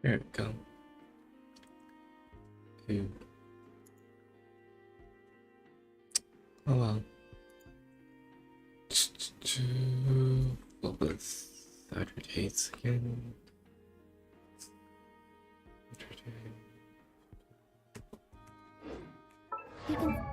Here we go. Ew. Oh well. What was Saturdays again? You can...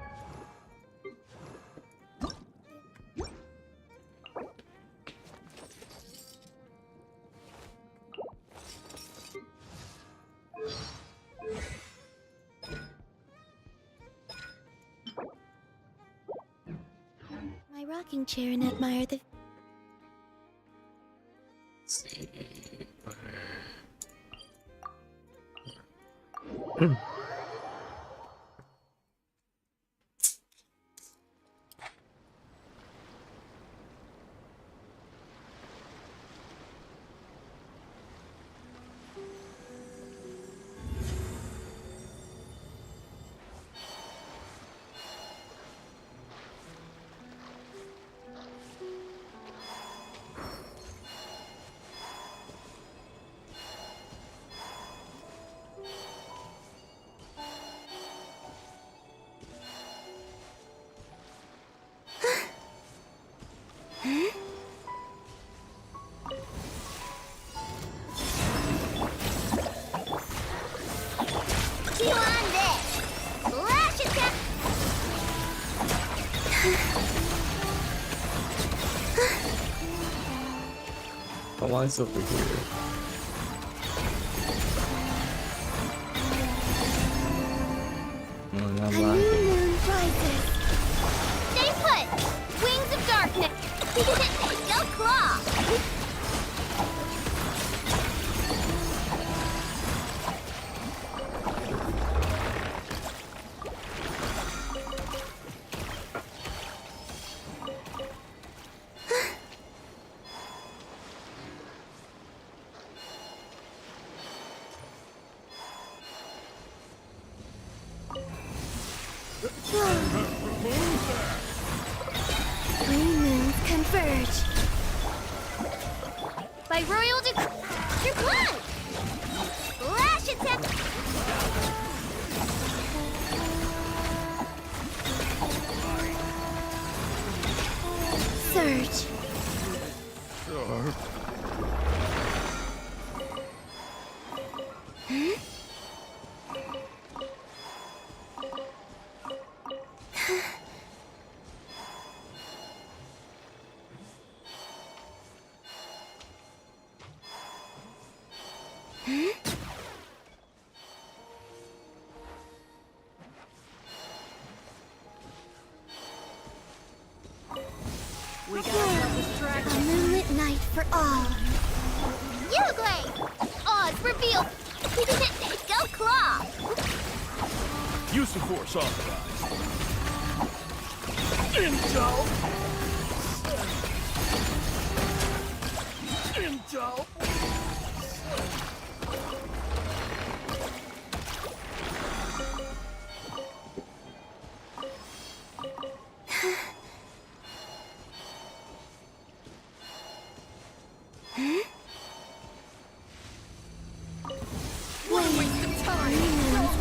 My rocking chair and admire the... Let's see. The line's over here. No, not A lying. new moon rises. Stay put! Wings of darkness! Go claw! Three moons converge. By royal decree, your blood! Lash attack! Surge. We got distracted. A moonlit night for all. Yugley! Oz revealed! Go claw! Use of force authorized. Intel! Intel!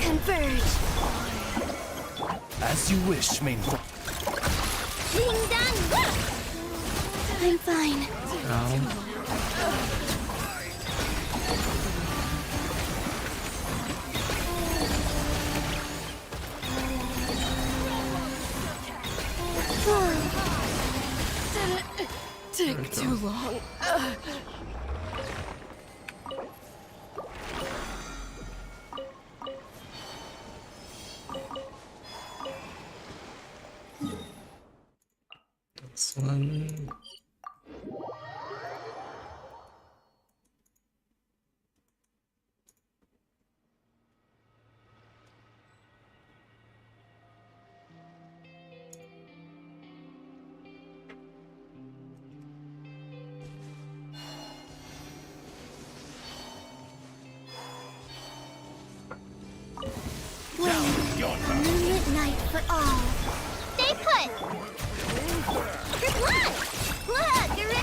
Converge. As you wish, main. Ding dong! I'm fine. Ow. Didn't take too long. This one. A moonlit night for all. Stay put! Your blood! Look, you're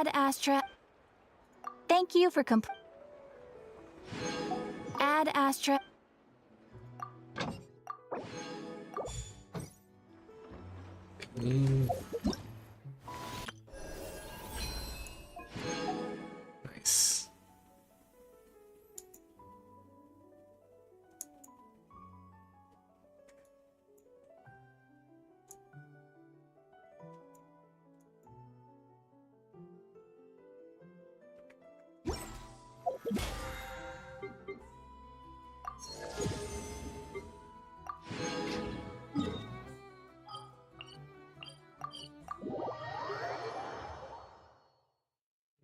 Ad Astra. Thank you for Ad Astra. Mm. Nice.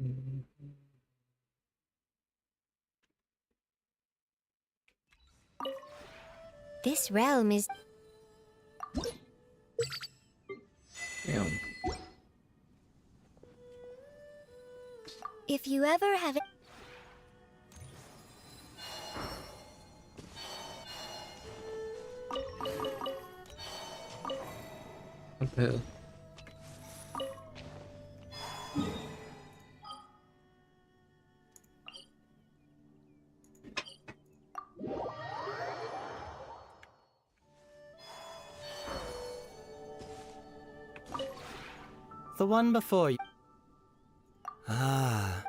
Mm. This realm is. Damn. If you ever have it. Uphill. The one before you. Ah.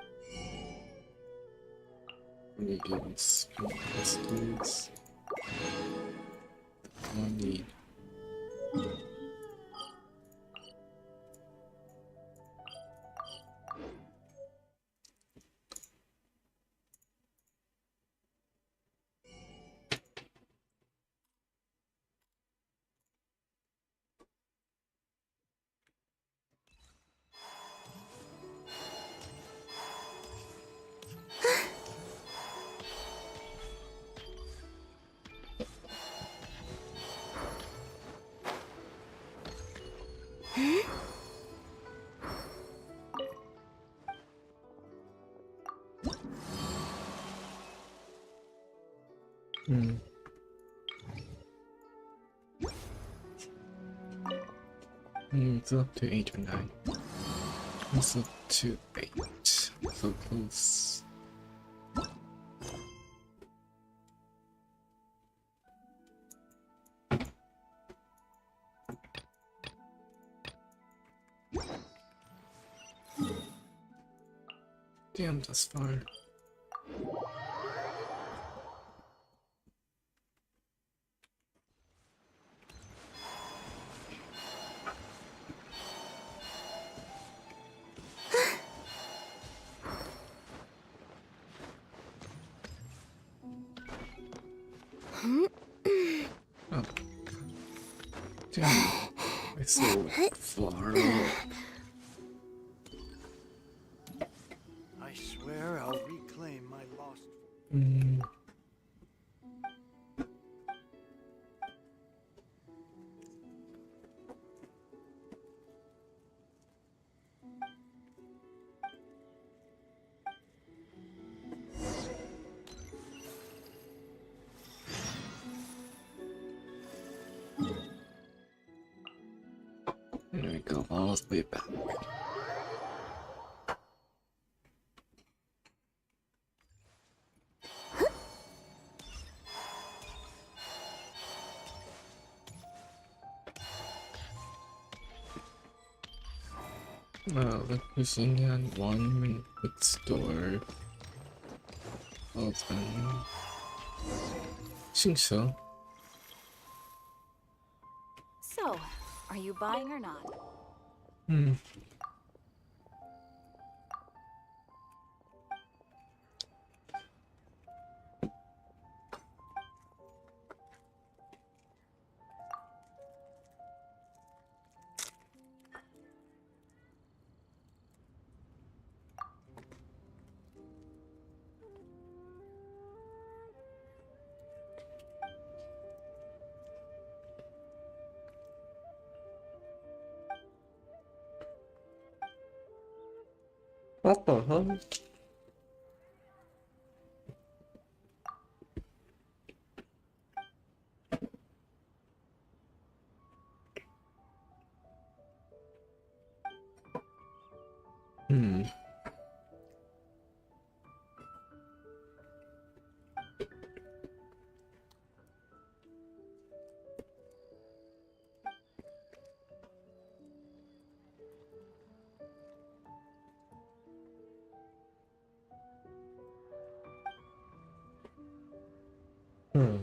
Leggings, pistols. Money. Hmm. It's up to 8 or 9. It's up to 8. So close. Damn, that's far. Oh, damn. It's so far up. I swear I'll reclaim my lost. Hmm. There we go, all the way back. Wow, the pushing had 1 minute with store. Well done. think so. So, are you buying or not? Hmm. What the hell? Hmm. Hmm.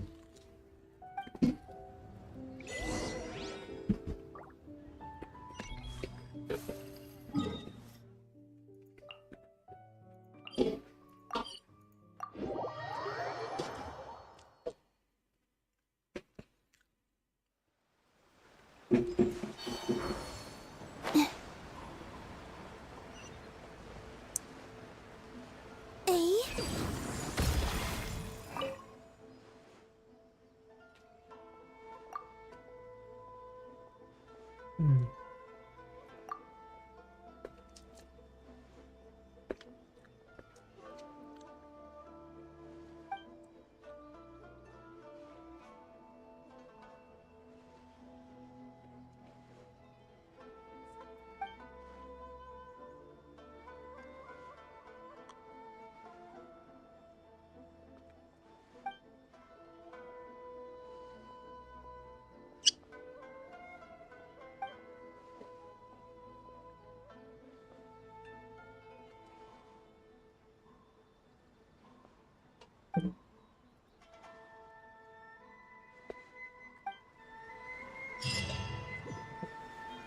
A. Hmm.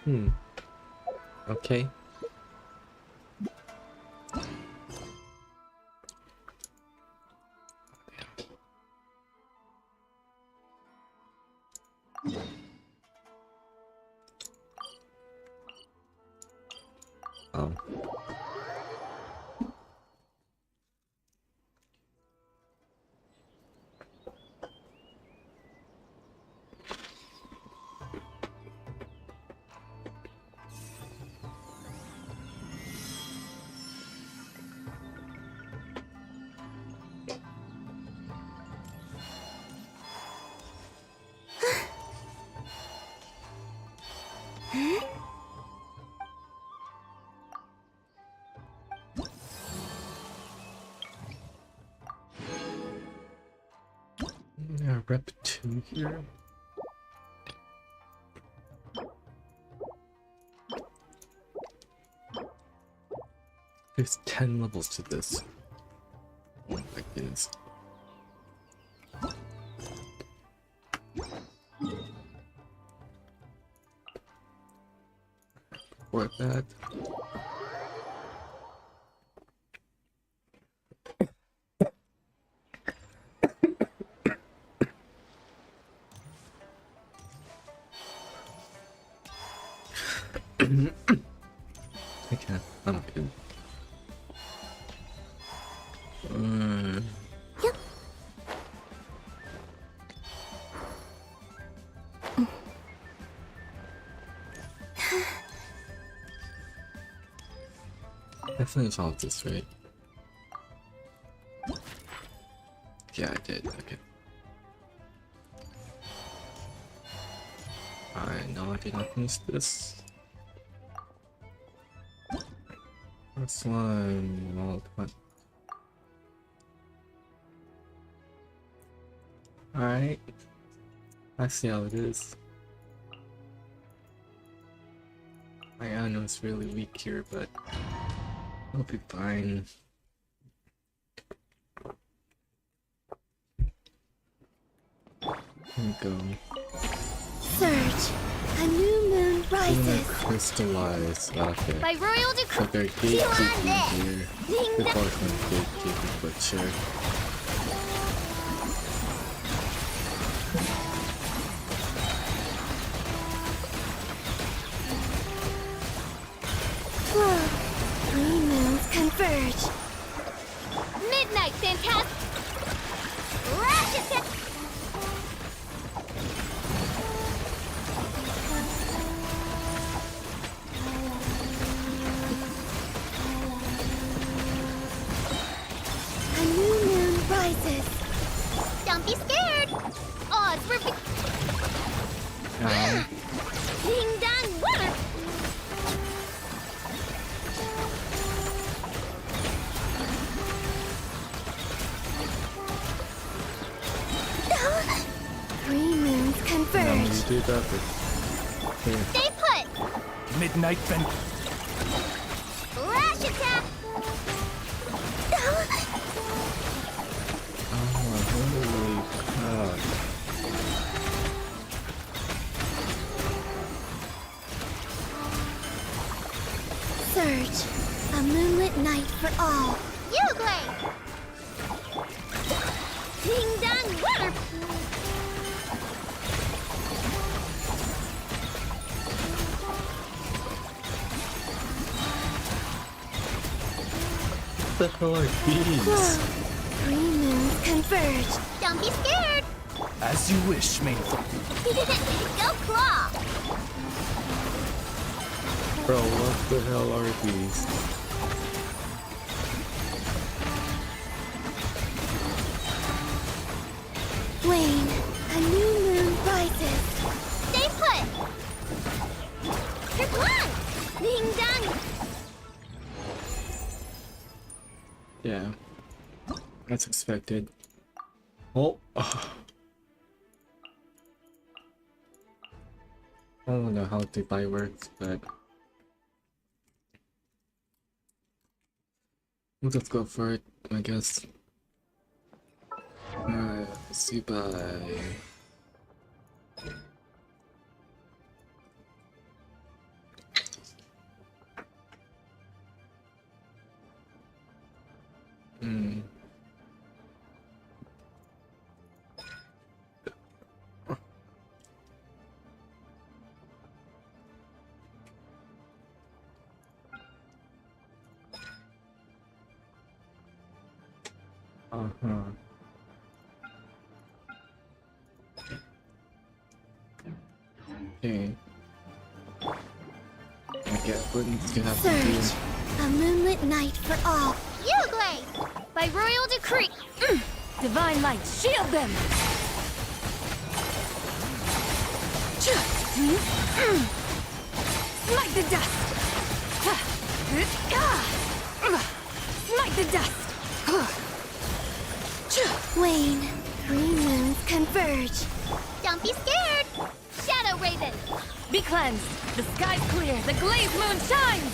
Hmm. Okay. Oh. Yeah, rep 2 here. There's 10 levels to this. Oh my goodness. What that? Okay, I'm good. I finished all of this, right? Yeah, I did. Okay. Alright, no, I did not finish this. First one, well, what? Alright. I see how it is. I know it's really weak here, but I'll be fine. Here we go. Surge. A new moon rises. Crystallize. Okay. By royal So decree. they're gatekeeping here. They're both going gatekeeping, but sure. Three moons converge. Midnight, fantastic. Ratchet. A new moon rises. Don't be scared. Odds for ding dong water. Three moons Now converge. you do that with here. Stay put. Midnight Ven. Rash attack. Oh, holy crap. for all. Uglay! Ding dong water! What the hell are these? Whoa. Three moons converge. Don't be scared! As you wish, main. Go claw! Bro, what the hell are these? Wayne, a new moon rises. Stay put! You're blind! Ding dong! Yeah. That's expected. Oh. I don't know how Dubai works, but we'll just go for it, I guess. See, bye. Okay. I get what needs to happen here. Surge, a moonlit night for all. Uglay! By royal decree! Divine light, shield them! Smite the dust! Smite the dust! Wayne, three moons converge. Don't be scared! Shadow Raven! Be cleansed! The sky's clear! The glazed moon shines!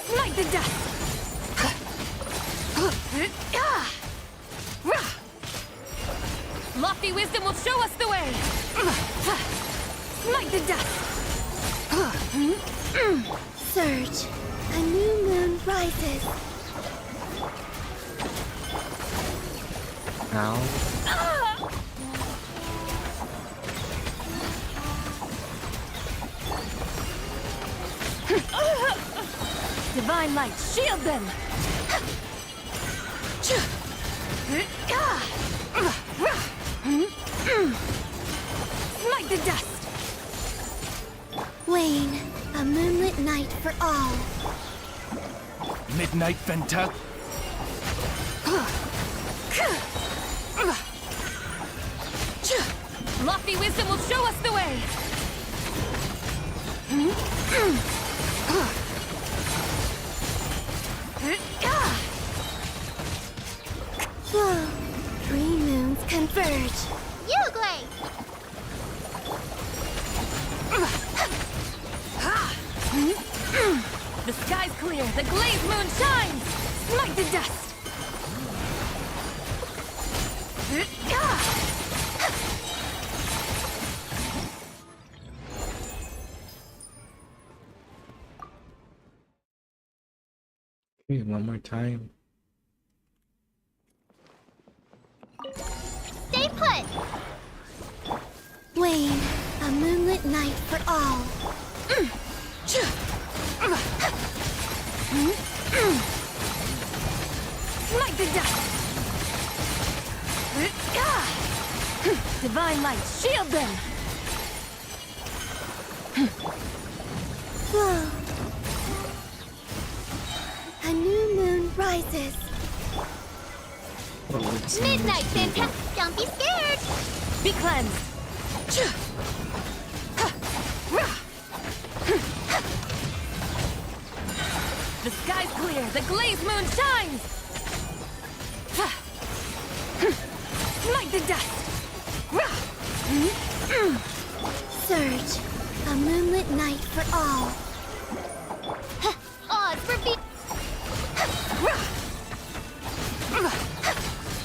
Smite the dust! Lofty wisdom will show us the way! Smite the dust! Surge, a new moon rises. Ow. Divine light, shield them! Smite the dust! Wayne, a moonlit night for all. Midnight Venta. Lofty wisdom will show us the way! Whoa, three moons converge. Uglay! The sky's clear, the glazed moon shines! Smite the dust! Okay, one more time. Stay put! Wayne, a moonlit night for all. Smite the dust! Divine light, shield them! Whoa. A new moon rises. Oh, it's Midnight Venta! Don't be scared! Be cleansed! The sky's clear, the glazed moon shines! Smite the dust! Surge, a moonlit night for all. Odds for be-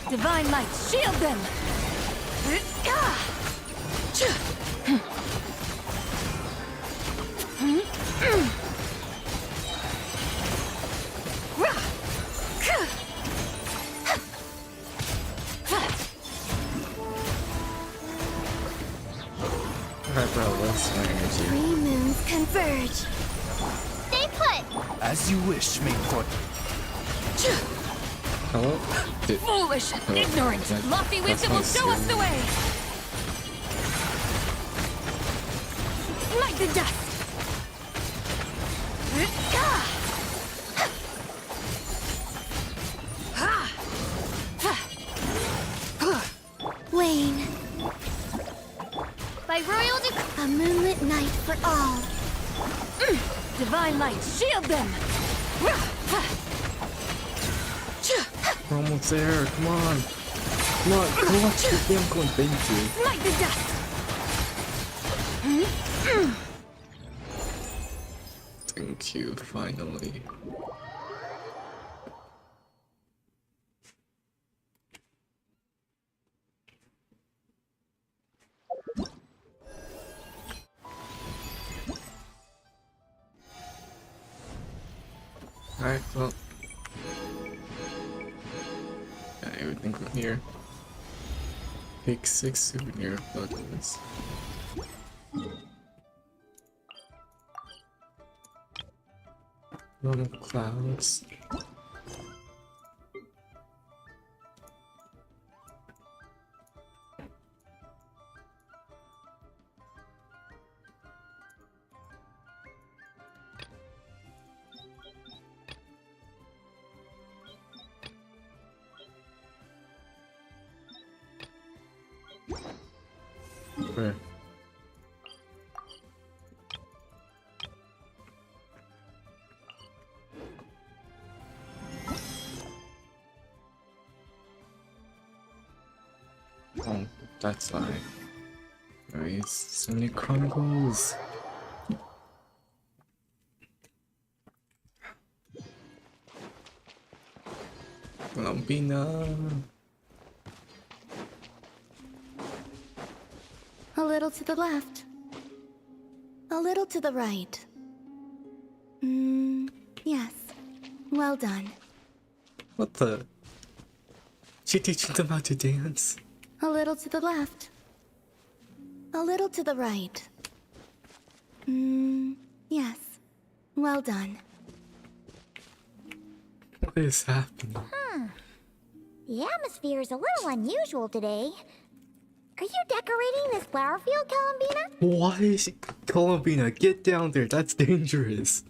Divine light, shield them! energy. Three moons converge. Stay put. As you wish, main court. Hello? Foolish, ignorant. That- Lofty that's wisdom my will show us the serious- way. Smite the dust. Wane. By royal A moonlit night for all. divine light, shield them. We're almost there. Come on. Come on. Come on. I'm going. Thank you. Smite the dust. Thank you. Finally. Alright, well. Got everything from here. Pick 6 souvenir buttons. Run clouds. Where? Oh, that's why. Nice. So many chronicles. Lumpina. A little to the left. A little to the right. Yes. Well done. What the? She teaching them how to dance? A little to the left. A little to the right. Yes. Well done. What is happening? The atmosphere is a little unusual today. Are you decorating this flower field, Columbina? Why is she... Columbina, get down there. That's dangerous.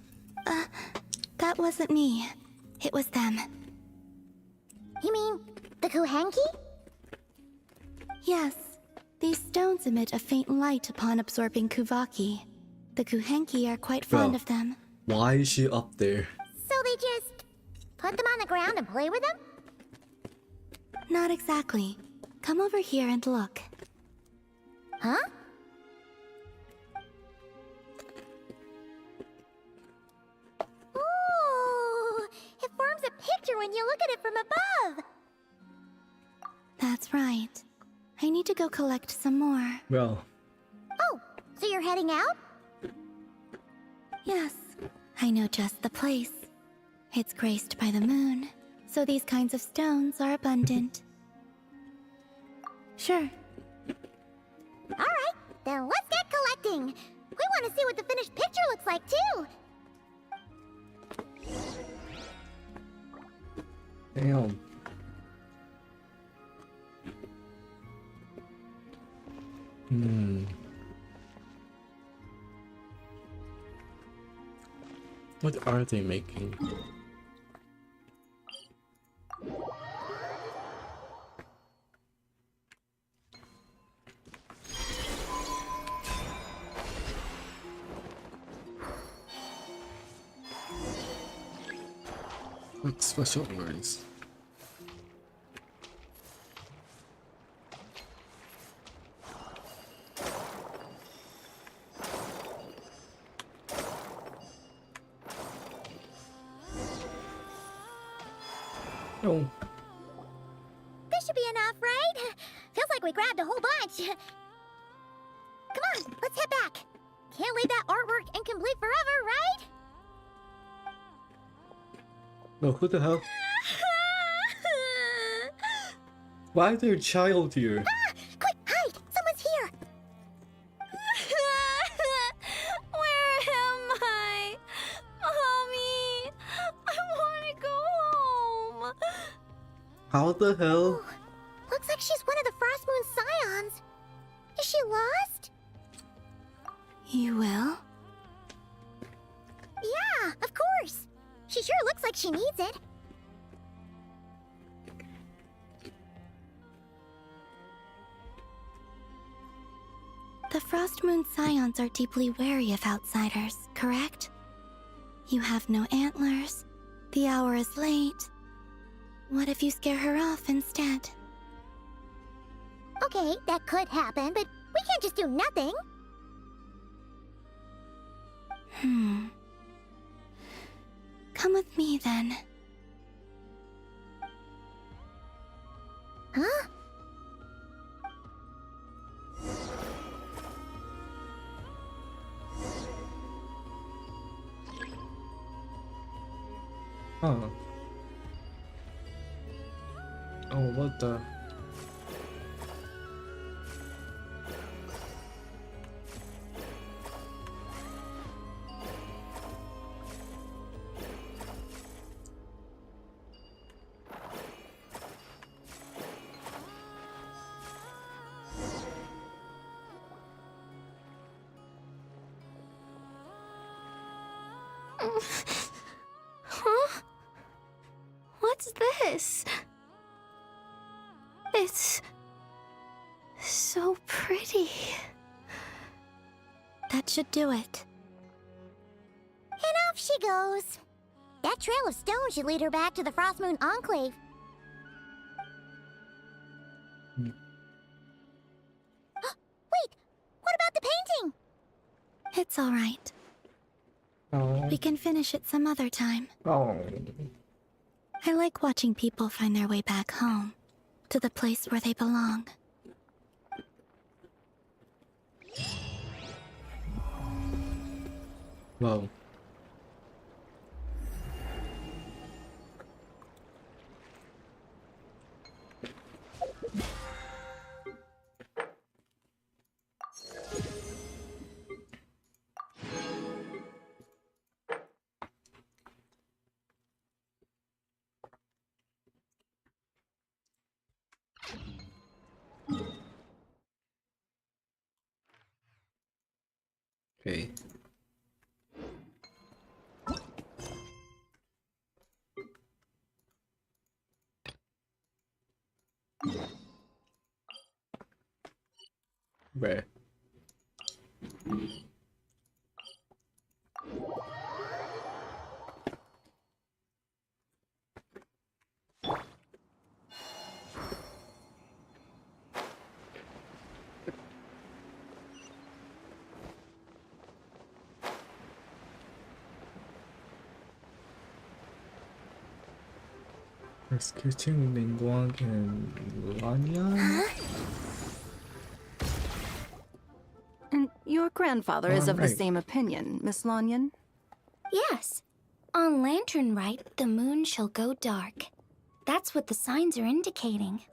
That wasn't me. It was them. You mean the Kuhenki? Yes. These stones emit a faint light upon absorbing Kuvaki. The Kuhenki are quite fond Well. of them. Why is she up there? So they just put them on the ground and play with them? Not exactly. Come over here and look. Huh? Ooh! It forms a picture when you look at it from above! That's right. I need to go collect some more. Well, Oh, so you're heading out? Yes. I know just the place. It's graced by the moon, so these kinds of stones are abundant. Sure. Alright, then let's get collecting! We want to see what the finished picture looks like, too! damn. What are they making? What special words? Oh, This should be enough, right? Feels like we grabbed a whole bunch. Come on, let's head back. Can't leave that artwork incomplete forever, right? no, who the hell? Why is there a child here? Quick, hide! Someone's here! How the hell? Oh, looks like she's one of the Frost Moon Scions. Is she lost? You will? Yeah, of course. She sure looks like she needs it. The Frost Moon Scions are deeply wary of outsiders, correct? You have no antlers. The hour is late. What if you scare her off instead? Okay, that could happen, but we can't just do nothing. Come with me then. Huh? Huh. Oh, what the? Huh? What's this? It's so pretty. That should do it. And off she goes. That trail of stone should lead her back to the Frost Moon Enclave. Wait, what about the painting? It's all right. Oh. We can finish it some other time. Oh. I like watching people find their way back home, to the place where they belong. Wow. Okay. Where? Executing Lingguang and Lanya? And your grandfather is of the Right. same opinion, Miss Lanyon? Yes. On Lantern Rite, the moon shall go dark. That's what the signs are indicating.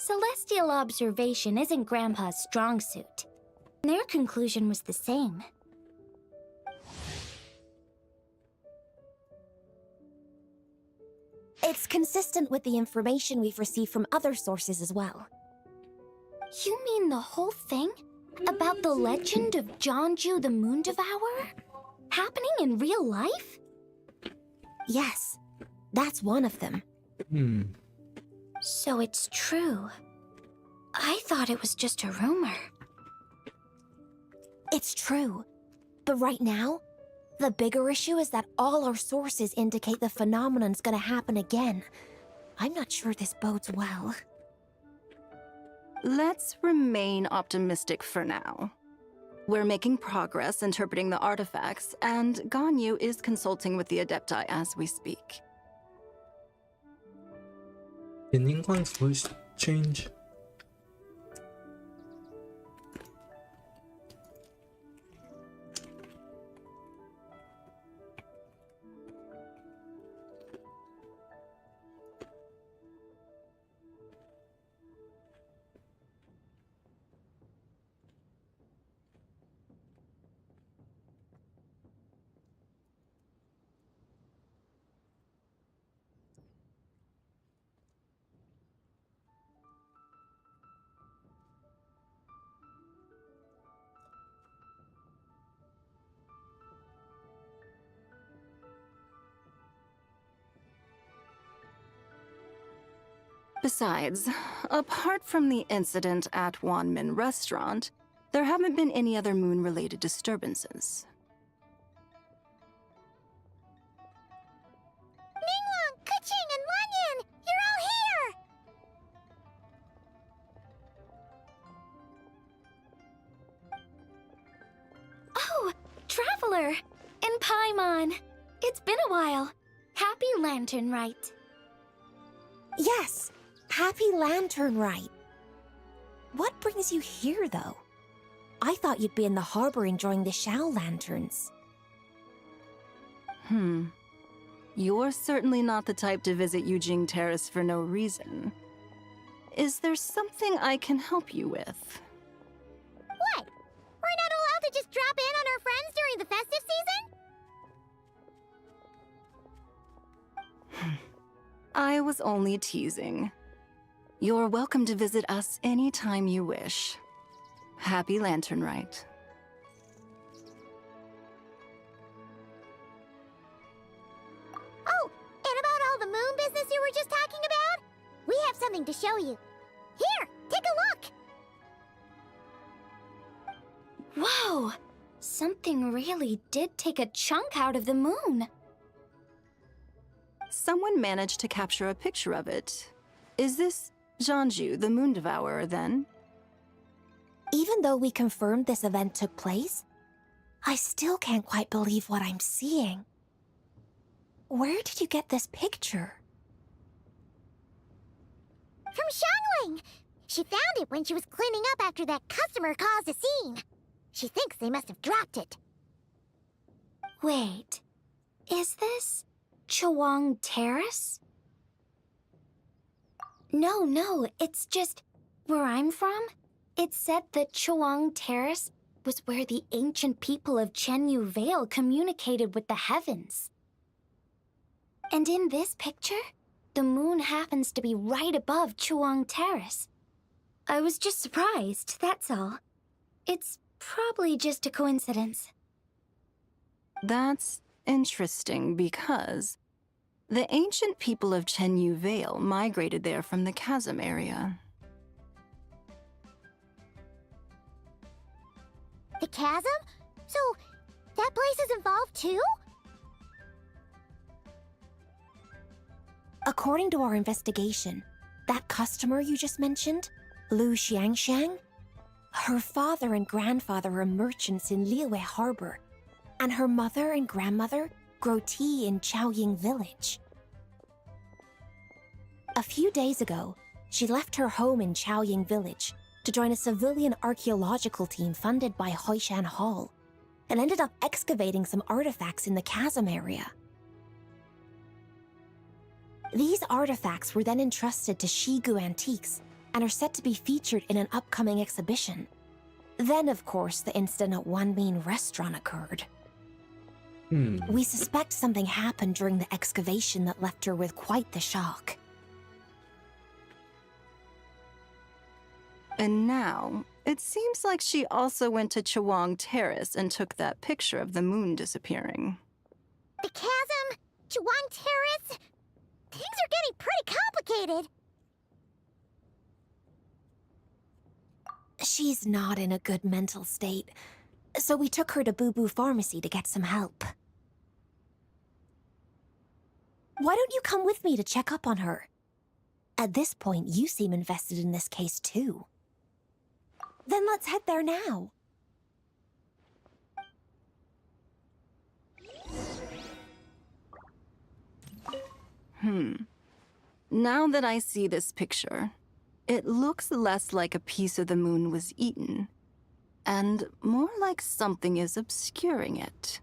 Celestial observation isn't Grandpa's strong suit. Their conclusion was the same. It's consistent with the information we've received from other sources as well. You mean the whole thing? About the legend of Jonju the Moon Devourer? Happening in real life? Yes, that's one of them. So it's true. I thought it was just a rumor. It's true. But right now, the bigger issue is that all our sources indicate the phenomenon's gonna happen again. I'm not sure this bodes well. Let's remain optimistic for now. We're making progress interpreting the artifacts, and Ganyu is consulting with the Adepti as we speak. Did Ningguang's voice change? Besides, apart from the incident at Wanmin Restaurant, there haven't been any other moon-related disturbances. Ningguang, Keqing, and Lanyan! You're all here! Oh, Traveler! And Paimon! It's been a while. Happy Lantern Rite. Yes, happy Lantern Rite. What brings you here, though? I thought you'd be in the harbor enjoying the Shao lanterns. You're certainly not the type to visit Yujing Terrace for no reason. Is there something I can help you with? What? We're not allowed to just drop in on our friends during the festive season? I was only teasing. You're welcome to visit us anytime you wish. Happy Lantern Rite. Oh, and about all the moon business you were just talking about? We have something to show you. Here, take a look! Whoa! Something really did take a chunk out of the moon. Someone managed to capture a picture of it. Is this Zhanju, the Moon Devourer, then? Even though we confirmed this event took place, I still can't quite believe what I'm seeing. Where did you get this picture? From Xiangling! She found it when she was cleaning up after that customer caused a scene. She thinks they must have dropped it. Wait, is this Chawang Terrace? No, it's just where I'm from. It said that Chawang Terrace was where the ancient people of Chenyu Vale communicated with the heavens. And in this picture, the moon happens to be right above Chawang Terrace. I was just surprised, that's all. It's probably just a coincidence. That's interesting because the ancient people of Chenyu Vale migrated there from the chasm area. The chasm? So, that place is involved too? According to our investigation, that customer you just mentioned, Lu Xiangxiang, her father and grandfather are merchants in Liyue Harbor, and her mother and grandmother grow tea in Chaoying Village. A few days ago, she left her home in Chaoying Village to join a civilian archaeological team funded by Hoishan Hall, and ended up excavating some artifacts in the chasm area. These artifacts were then entrusted to Shigu Antiques and are set to be featured in an upcoming exhibition. Then, of course, the incident at Wanmin Restaurant occurred. We suspect something happened during the excavation that left her with quite the shock. And now, it seems like she also went to Chawang Terrace and took that picture of the moon disappearing. The chasm? Chawang Terrace? Things are getting pretty complicated. She's not in a good mental state, so we took her to Boo Boo Pharmacy to get some help. Why don't you come with me to check up on her? At this point, you seem invested in this case too. Then let's head there now. Now that I see this picture, it looks less like a piece of the moon was eaten, and more like something is obscuring it.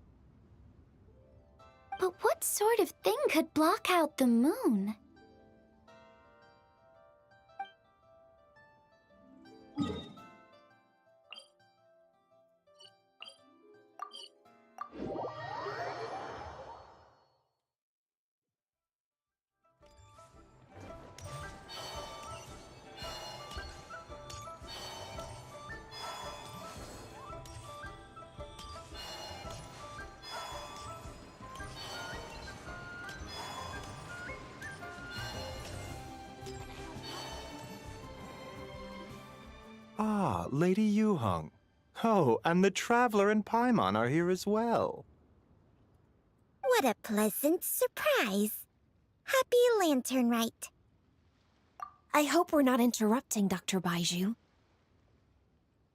But what sort of thing could block out the moon? Lady Yuheng. Oh, and the Traveler and Paimon are here as well. What a pleasant surprise. Happy Lantern Rite. I hope we're not interrupting, Dr. Baiju.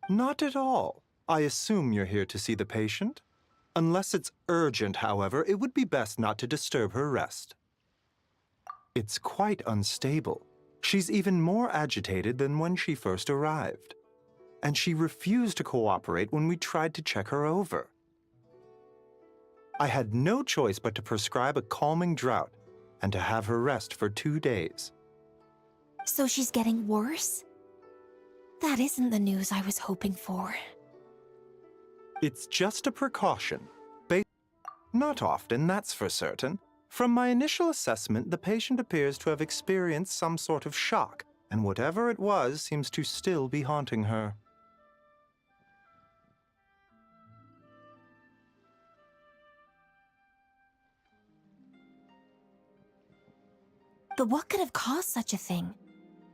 Not at all. I assume you're here to see the patient? Unless it's urgent, however, it would be best not to disturb her rest. It's quite unstable. She's even more agitated than when she first arrived. And she refused to cooperate when we tried to check her over. I had no choice but to prescribe a calming draught and to have her rest for 2 days. So she's getting worse? That isn't the news I was hoping for. It's just a precaution. Not often, that's for certain. From my initial assessment, the patient appears to have experienced some sort of shock, and whatever it was seems to still be haunting her. But what could have caused such a thing?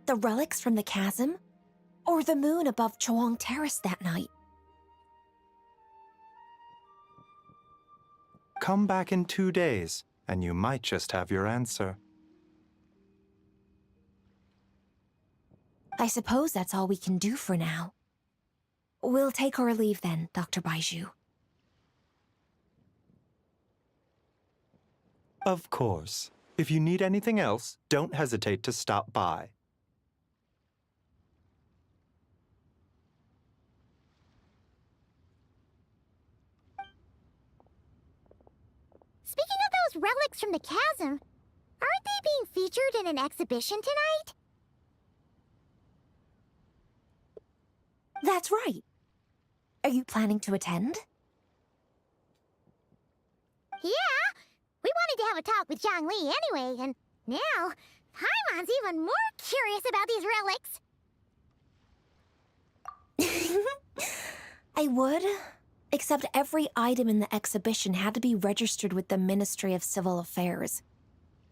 The relics from the chasm? Or the moon above Choang Terrace that night? Come back in 2 days, and you might just have your answer. I suppose that's all we can do for now. We'll take our leave then, Dr. Baiju. Of course. If you need anything else, don't hesitate to stop by. Speaking of those relics from the chasm, aren't they being featured in an exhibition tonight? That's right. Are you planning to attend? Yeah, we wanted to have a talk with Zhongli anyway, and now Paimon's even more curious about these relics. I would, except every item in the exhibition had to be registered with the Ministry of Civil Affairs.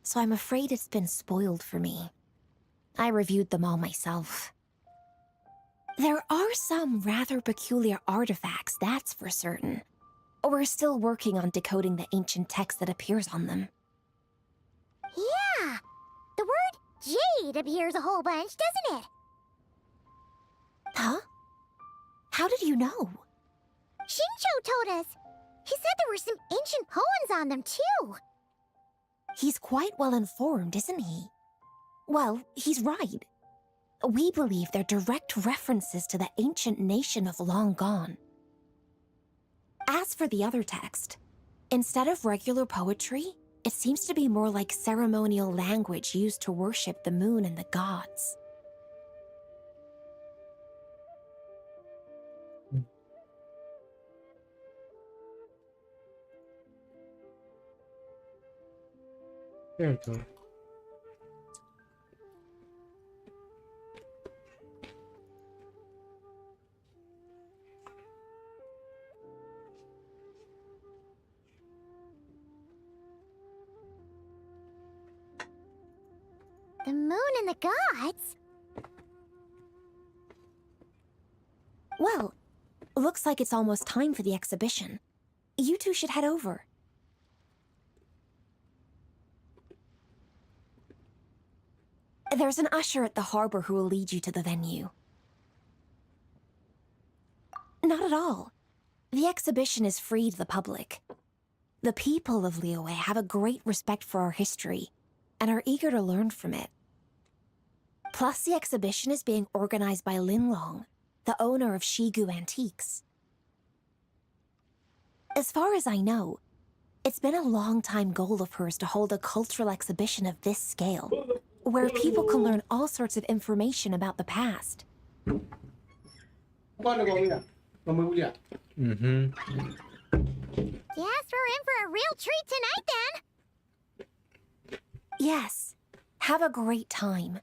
So I'm afraid it's been spoiled for me. I reviewed them all myself. There are some rather peculiar artifacts, that's for certain. We're still working on decoding the ancient text that appears on them. Yeah, the word jade appears a whole bunch, doesn't it? Huh? How did you know? Shincho told us. He said there were some ancient poems on them, too. He's quite well informed, isn't he? Well, he's right. We believe they're direct references to the ancient nation of long gone. As for the other text, instead of regular poetry, it seems to be more like ceremonial language used to worship the moon and the gods. There we go. The moon and the gods? Well, looks like it's almost time for the exhibition. You two should head over. There's an usher at the harbor who will lead you to the venue. Not at all. The exhibition is free to the public. The people of Liyue have a great respect for our history and are eager to learn from it. Plus, the exhibition is being organized by Linlong, the owner of Shigu Antiques. As far as I know, it's been a long-time goal of hers to hold a cultural exhibition of this scale, where people can learn all sorts of information about the past. Mm-hmm. Guess we're in for a real treat tonight, then. Yes, have a great time.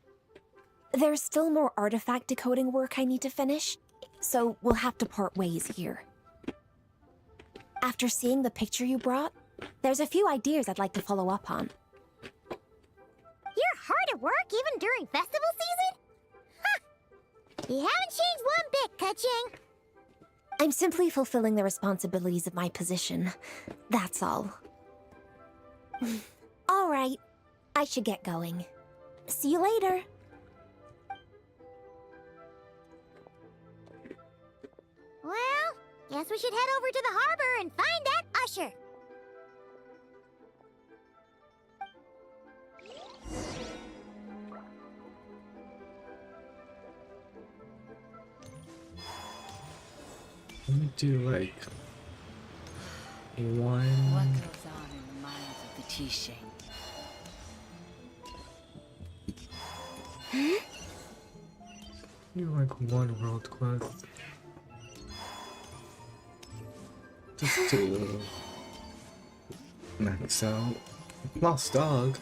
There's still more artifact decoding work I need to finish, so we'll have to part ways here. After seeing the picture you brought, there's a few ideas I'd like to follow up on. You're hard at work even during festival season? You haven't changed one bit, Ka-Ching. I'm simply fulfilling the responsibilities of my position. That's all. All right. I should get going. See you later. Well, guess we should head over to the harbor and find that usher. Let me do like one. What goes on in the minds of the Tishain? Do like one world quest. Just to max out. Lost dog.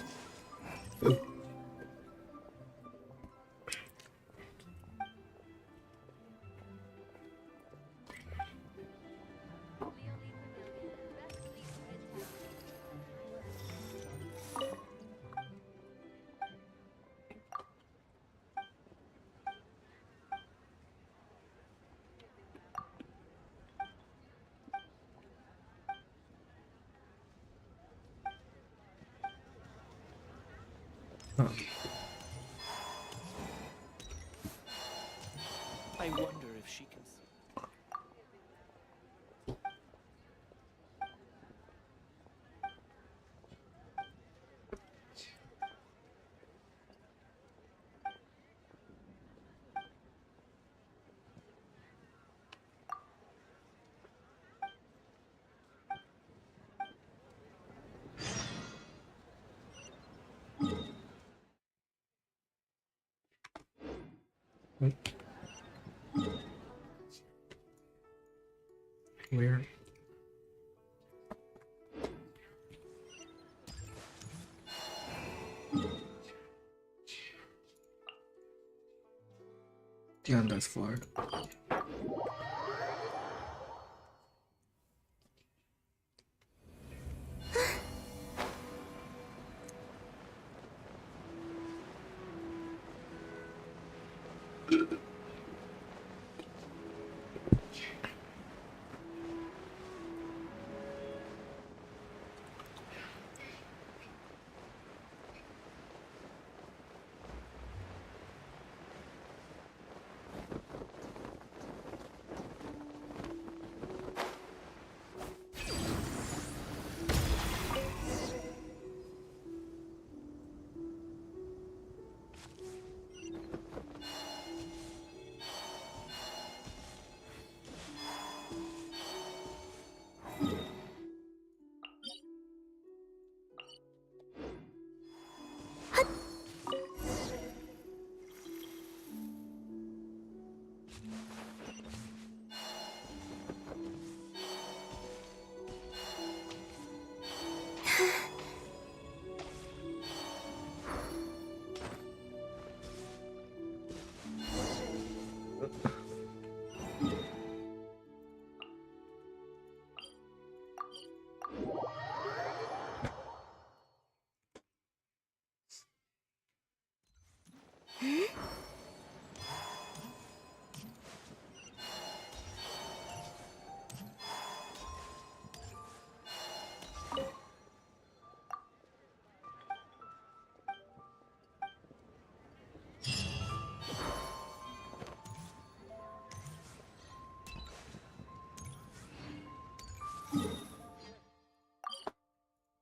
Huh. I wonder if she can see. Where? Beyond that far.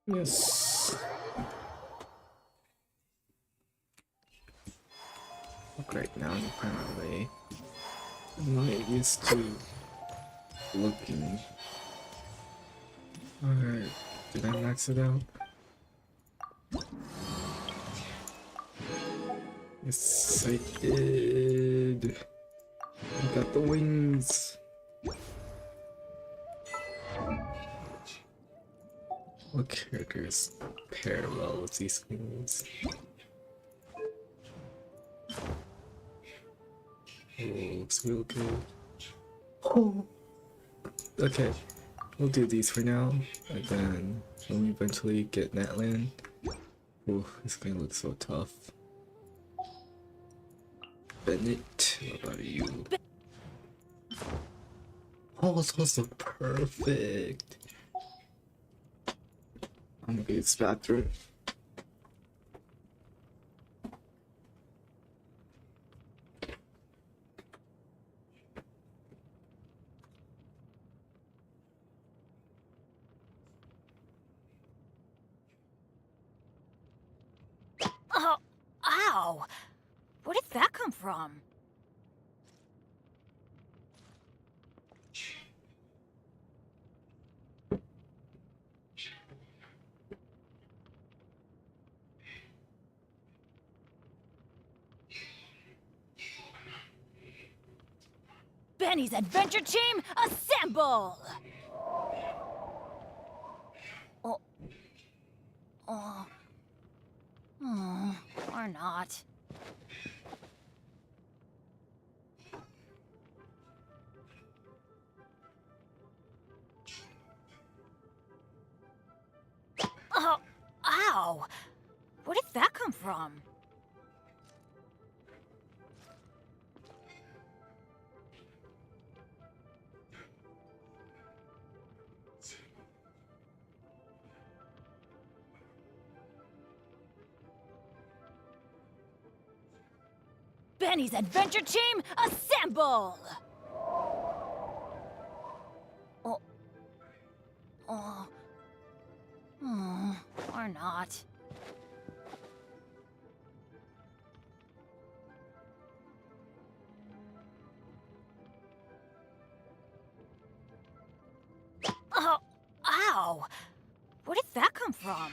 Yes. Right now, I'm apparently I'm not used to looking. Alright, did I max it out? Yes, I did. I got the wings. What characters pair well with these wings? Oh, looks real good. Oh. Okay, we'll do these for now, and then when we eventually get Natland, oh, it's gonna look so tough. Bennett, what about you? Oh, it's supposed to look perfect. I'm gonna use the bathroom. Oh, ow! Where did that come from? Benny's Adventure Team, assemble! Oh. Oh. Or not. Oh, ow! Where did that come from? Benny's Adventure Team, assemble! Oh. Oh. Or not. Oh, ow! Where did that come from?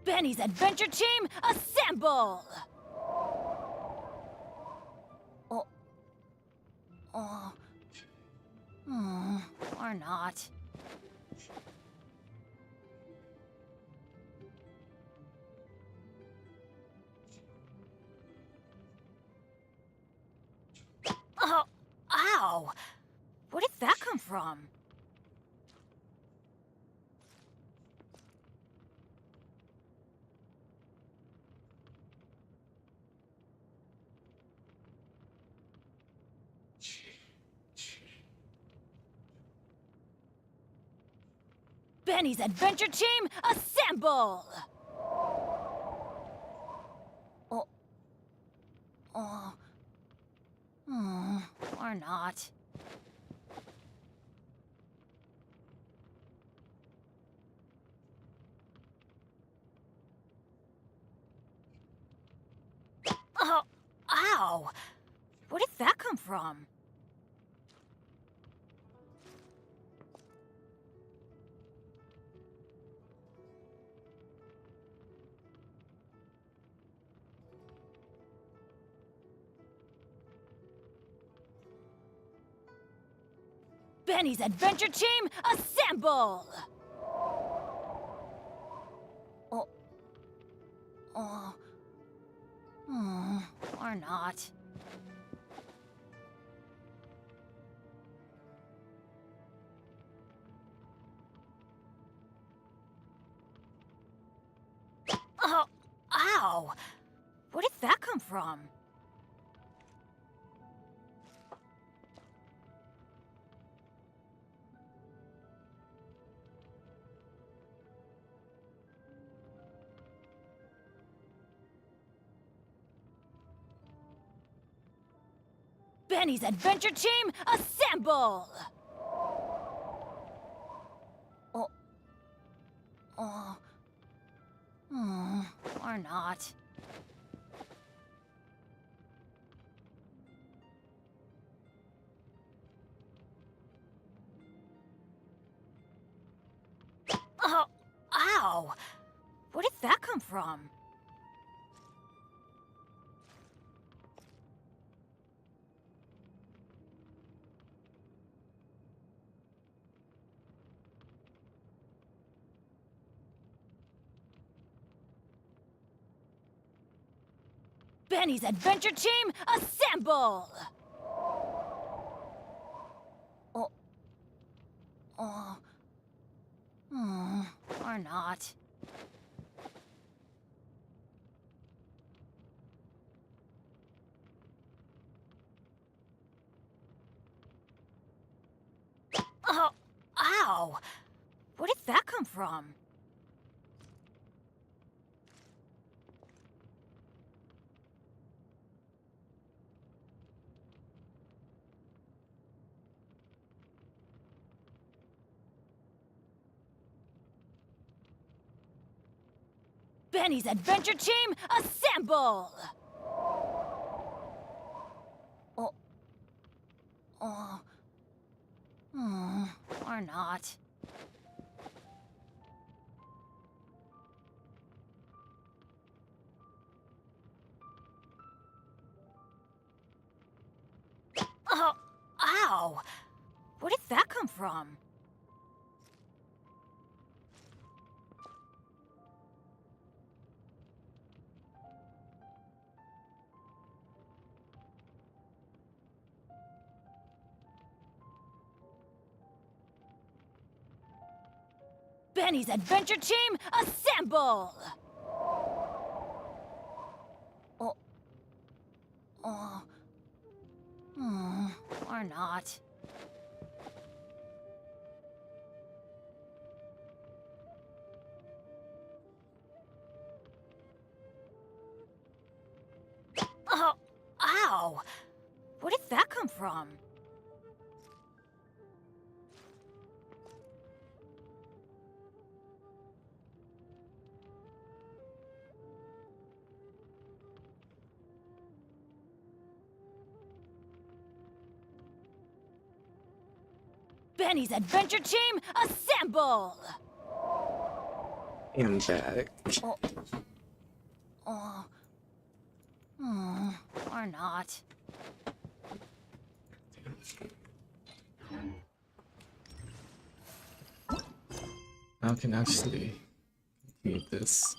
Benny's Adventure Team, assemble! Oh. Oh. Or not. Oh, ow! Where did that come from? Benny's Adventure Team, assemble! Oh. Oh. Or not. Oh, ow! Where did that come from? Benny's Adventure Team, assemble! Oh. Oh. Or not. Oh, ow! Where did that come from? Benny's Adventure Team, assemble! Oh. Oh. Or not. Oh, ow! Where did that come from? Benny's adventure team, assemble! Or not. Oh, ow! Where did that come from? Benny's adventure team, assemble! Or not. Oh, ow! Where did that come from? Benny's adventure team, assemble! Or not. Oh, ow! Where did that come from? Benny's adventure team, assemble! And back. Or not. Now I can actually need this.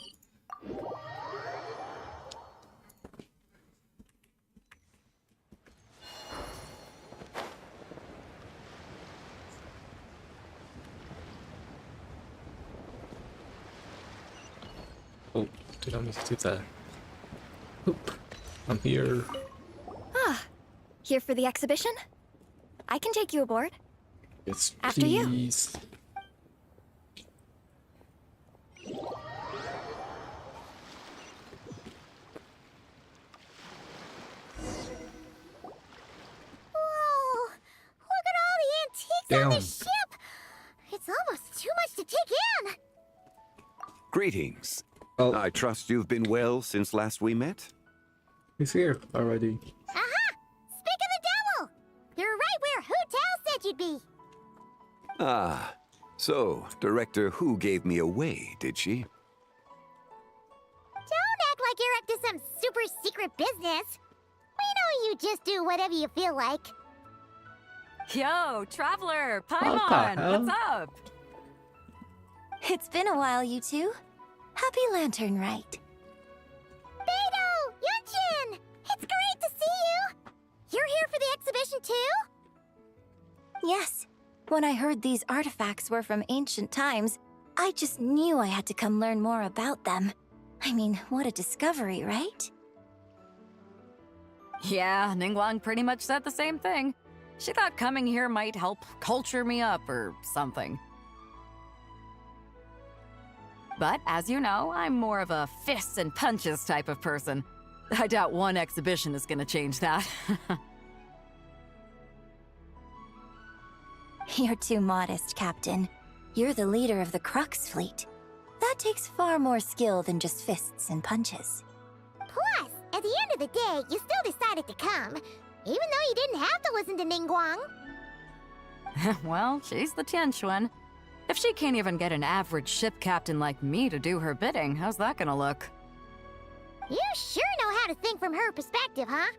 Oh, did I need to do that? Oop, I'm here. Here for the exhibition? I can take you aboard. Yes, After you. please. Whoa! Look at all the antiques on Damn. this ship! It's almost too much to take in! Greetings. Oh, I trust you've been well since last we met? he's here already. Aha! Speak of the devil! You're right where Hu-Tao said you'd be! Ah, so Director Who gave me away, did she? Don't act like you're up to some super secret business! We know you just do whatever you feel like. Yo, Traveler! What Paimon! the hell? What's up? It's been a while, you two. Happy Lantern Rite. Beidou! Yunchin! It's great to see you! You're here for the exhibition too? Yes. When I heard these artifacts were from ancient times, I just knew I had to come learn more about them. I mean, what a discovery, right? Yeah, Ningguang pretty much said the same thing. She thought coming here might help culture me up or something. But as you know, I'm more of a fists and punches type of person. I doubt one exhibition is gonna change that. You're too modest, Captain. You're the leader of the Crux fleet. That takes far more skill than just fists and punches. Plus, at the end of the day, you still decided to come, even though you didn't have to listen to Ningguang. Well, she's the Tianquan. If she can't even get an average ship captain like me to do her bidding, how's that gonna look? You sure know how to think from her perspective, huh?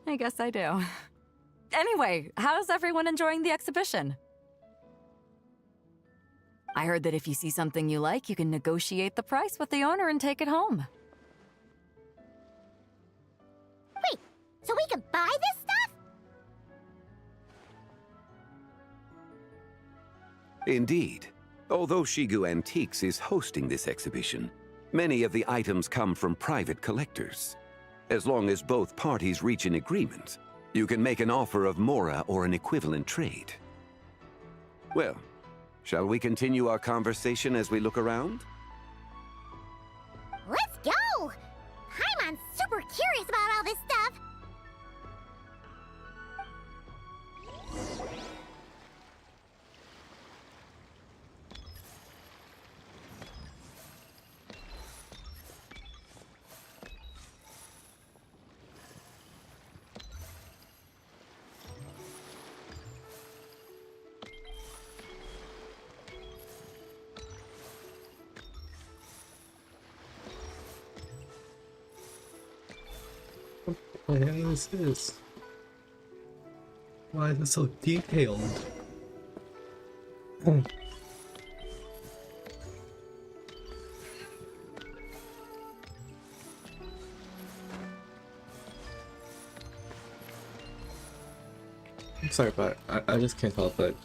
I guess I do. Anyway, how's everyone enjoying the exhibition? I heard that if you see something you like, you can negotiate the price with the owner and take it home. Wait, so we can buy this stuff? Indeed. Although Shigu Antiques is hosting this exhibition, many of the items come from private collectors. As long as both parties reach an agreement, you can make an offer of mora or an equivalent trade. Well, shall we continue our conversation as we look around? Let's go! Paimon's super curious about all this stuff. What the hell is this? Why is it so detailed? I'm sorry, but I just can't help but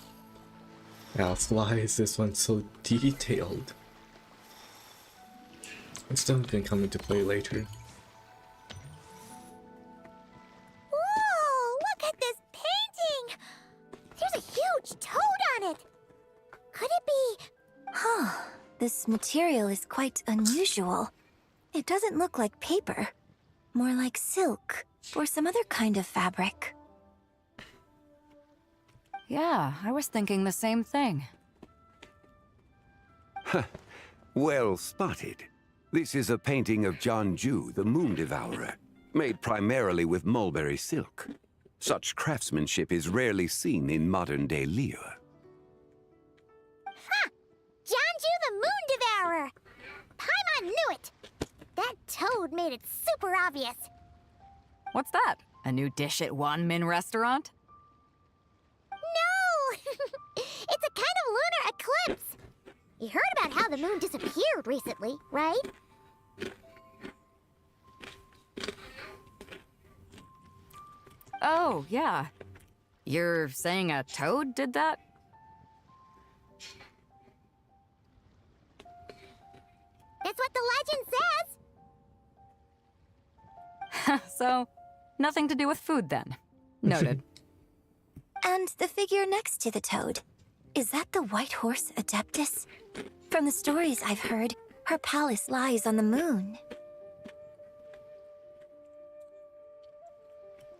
ask, why is this one so detailed? It's still gonna come into play later. Whoa! Look at this painting! There's a huge toad on it! Could it be... Huh. This material is quite unusual. It doesn't look like paper. More like silk, or some other kind of fabric. Yeah, I was thinking the same thing. Well spotted. This is a painting of Jianju, the Moon Devourer, made primarily with mulberry silk. Such craftsmanship is rarely seen in modern-day Liyue. Ha! Jianju the Moon Devourer! Paimon knew it! That toad made it super obvious. What's that? A new dish at Wanmin restaurant? No! It's a kind of lunar eclipse! You heard about how the moon disappeared recently, right? Oh, yeah. You're saying a toad did that? That's what the legend says! So, nothing to do with food then. Noted. And the figure next to the toad. Is that the white horse Adeptus? From the stories I've heard, her palace lies on the moon.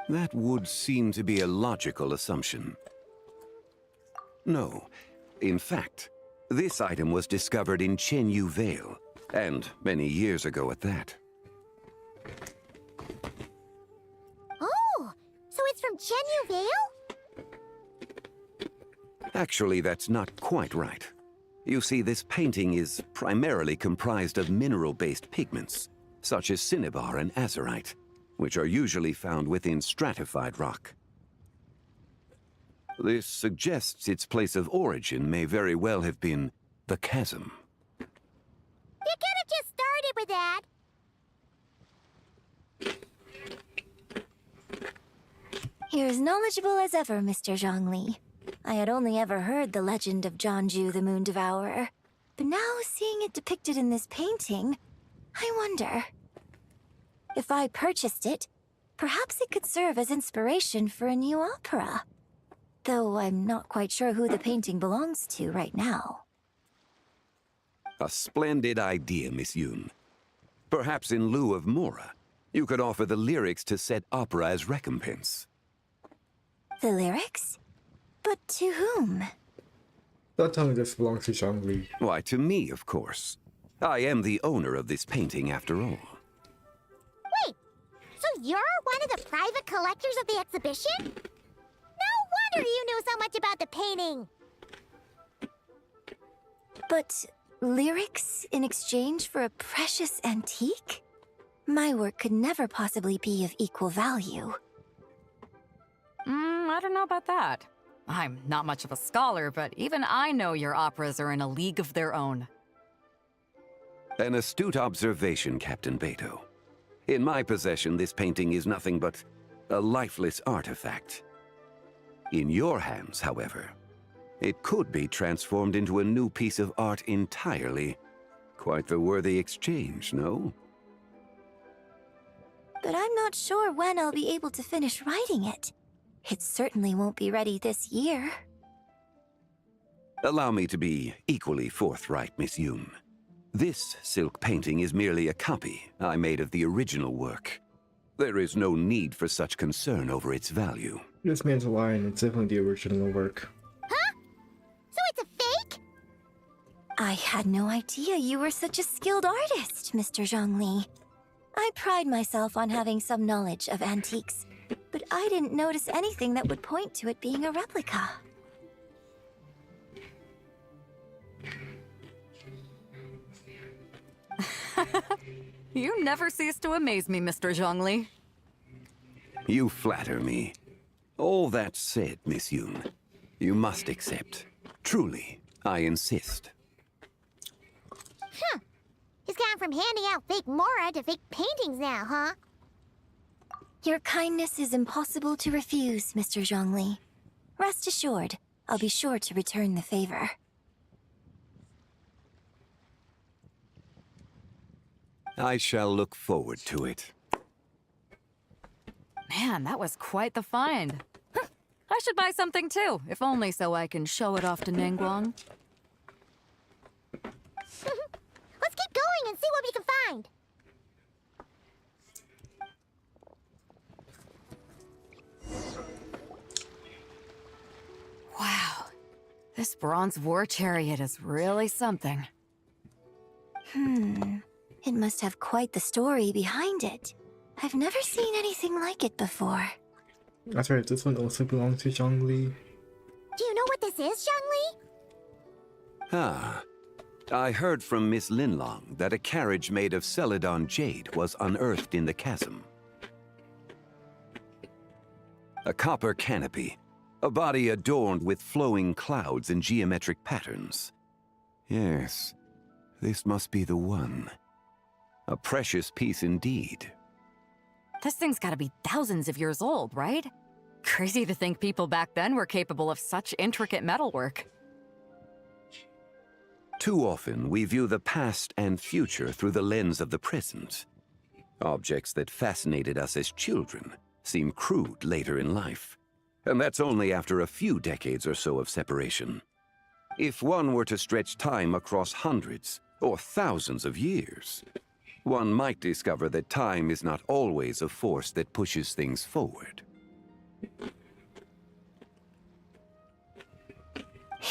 That would seem to be a logical assumption. No. In fact, this item was discovered in Chenyu Vale, and many years ago at that. Oh! So it's from Chenyu Vale? Actually, that's not quite right. You see, this painting is primarily comprised of mineral-based pigments, such as cinnabar and azurite, which are usually found within stratified rock. This suggests its place of origin may very well have been the chasm. You could have just started with that. You're as knowledgeable as ever, Mr. Zhongli. I had only ever heard the legend of Jianju the Moon Devourer, but now seeing it depicted in this painting, I wonder. If I purchased it, perhaps it could serve as inspiration for a new opera. Though I'm not quite sure who the painting belongs to right now. A splendid idea, Miss Yoon. Perhaps in lieu of mora, you could offer the lyrics to said opera as recompense. The lyrics? But to whom? Don't tell me this belongs to Zhongli. Why, to me, of course. I am the owner of this painting, after all. Wait, so you're one of the private collectors of the exhibition? No wonder you knew so much about the painting. But lyrics in exchange for a precious antique? My work could never possibly be of equal value. I don't know about that. I'm not much of a scholar, but even I know your operas are in a league of their own. An astute observation, Captain Beto. In my possession, this painting is nothing but a lifeless artifact. In your hands, however, it could be transformed into a new piece of art entirely. Quite the worthy exchange, no? But I'm not sure when I'll be able to finish writing it. It certainly won't be ready this year. Allow me to be equally forthright, Miss Yoon. This silk painting is merely a copy I made of the original work. There is no need for such concern over its value. This man's lying. It's definitely the original work. Huh? So it's a fake? I had no idea you were such a skilled artist, Mr. Zhongli. I pride myself on having some knowledge of antiques, but I didn't notice anything that would point to it being a replica. You never cease to amaze me, Mr. Zhongli. You flatter me. All that said, Miss Yoon, you must accept. Truly, I insist. Huh. He's gone from handing out fake Mora to fake paintings now, huh? Your kindness is impossible to refuse, Mr. Zhongli. Rest assured, I'll be sure to return the favor. I shall look forward to it. Man, that was quite the find. I should buy something too, if only so I can show it off to Ningguang. Let's keep going and see what we can find. Wow, this bronze war chariot is really something. It must have quite the story behind it. I've never seen anything like it before. That's right, this one also belongs to Zhongli. Do you know what this is, Zhongli? Ah. I heard from Miss Linlong that a carriage made of Celadon jade was unearthed in the chasm. A copper canopy, a body adorned with flowing clouds and geometric patterns. Yes, this must be the one. A precious piece indeed. This thing's gotta be thousands of years old, right? Crazy to think people back then were capable of such intricate metalwork. Too often, we view the past and future through the lens of the present. Objects that fascinated us as children seem crude later in life. And that's only after a few decades or so of separation. If one were to stretch time across hundreds or thousands of years, one might discover that time is not always a force that pushes things forward.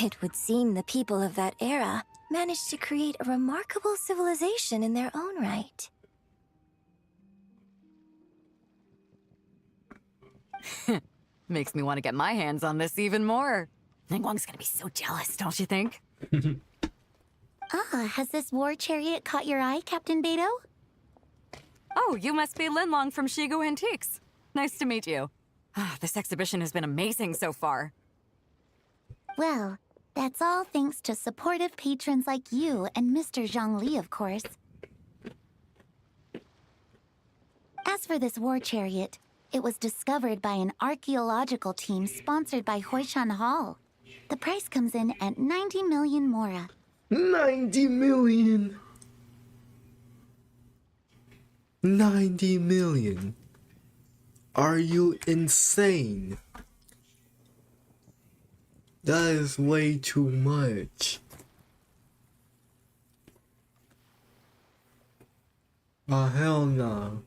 It would seem the people of that era managed to create a remarkable civilization in their own right. Makes me want to get my hands on this even more. Ningguang's gonna be so jealous, don't you think? Has this war chariot caught your eye, Captain Beto? Oh, you must be Linlong from Shigu Antiques. Nice to meet you. This exhibition has been amazing so far. Well, that's all thanks to supportive patrons like you and Mr. Zhongli, of course. As for this war chariot, it was discovered by an archaeological team sponsored by Hoishan Hall. The price comes in at 90 million Mora. 90 million! 90 million! Are you insane? That is way too much. Oh, hell no.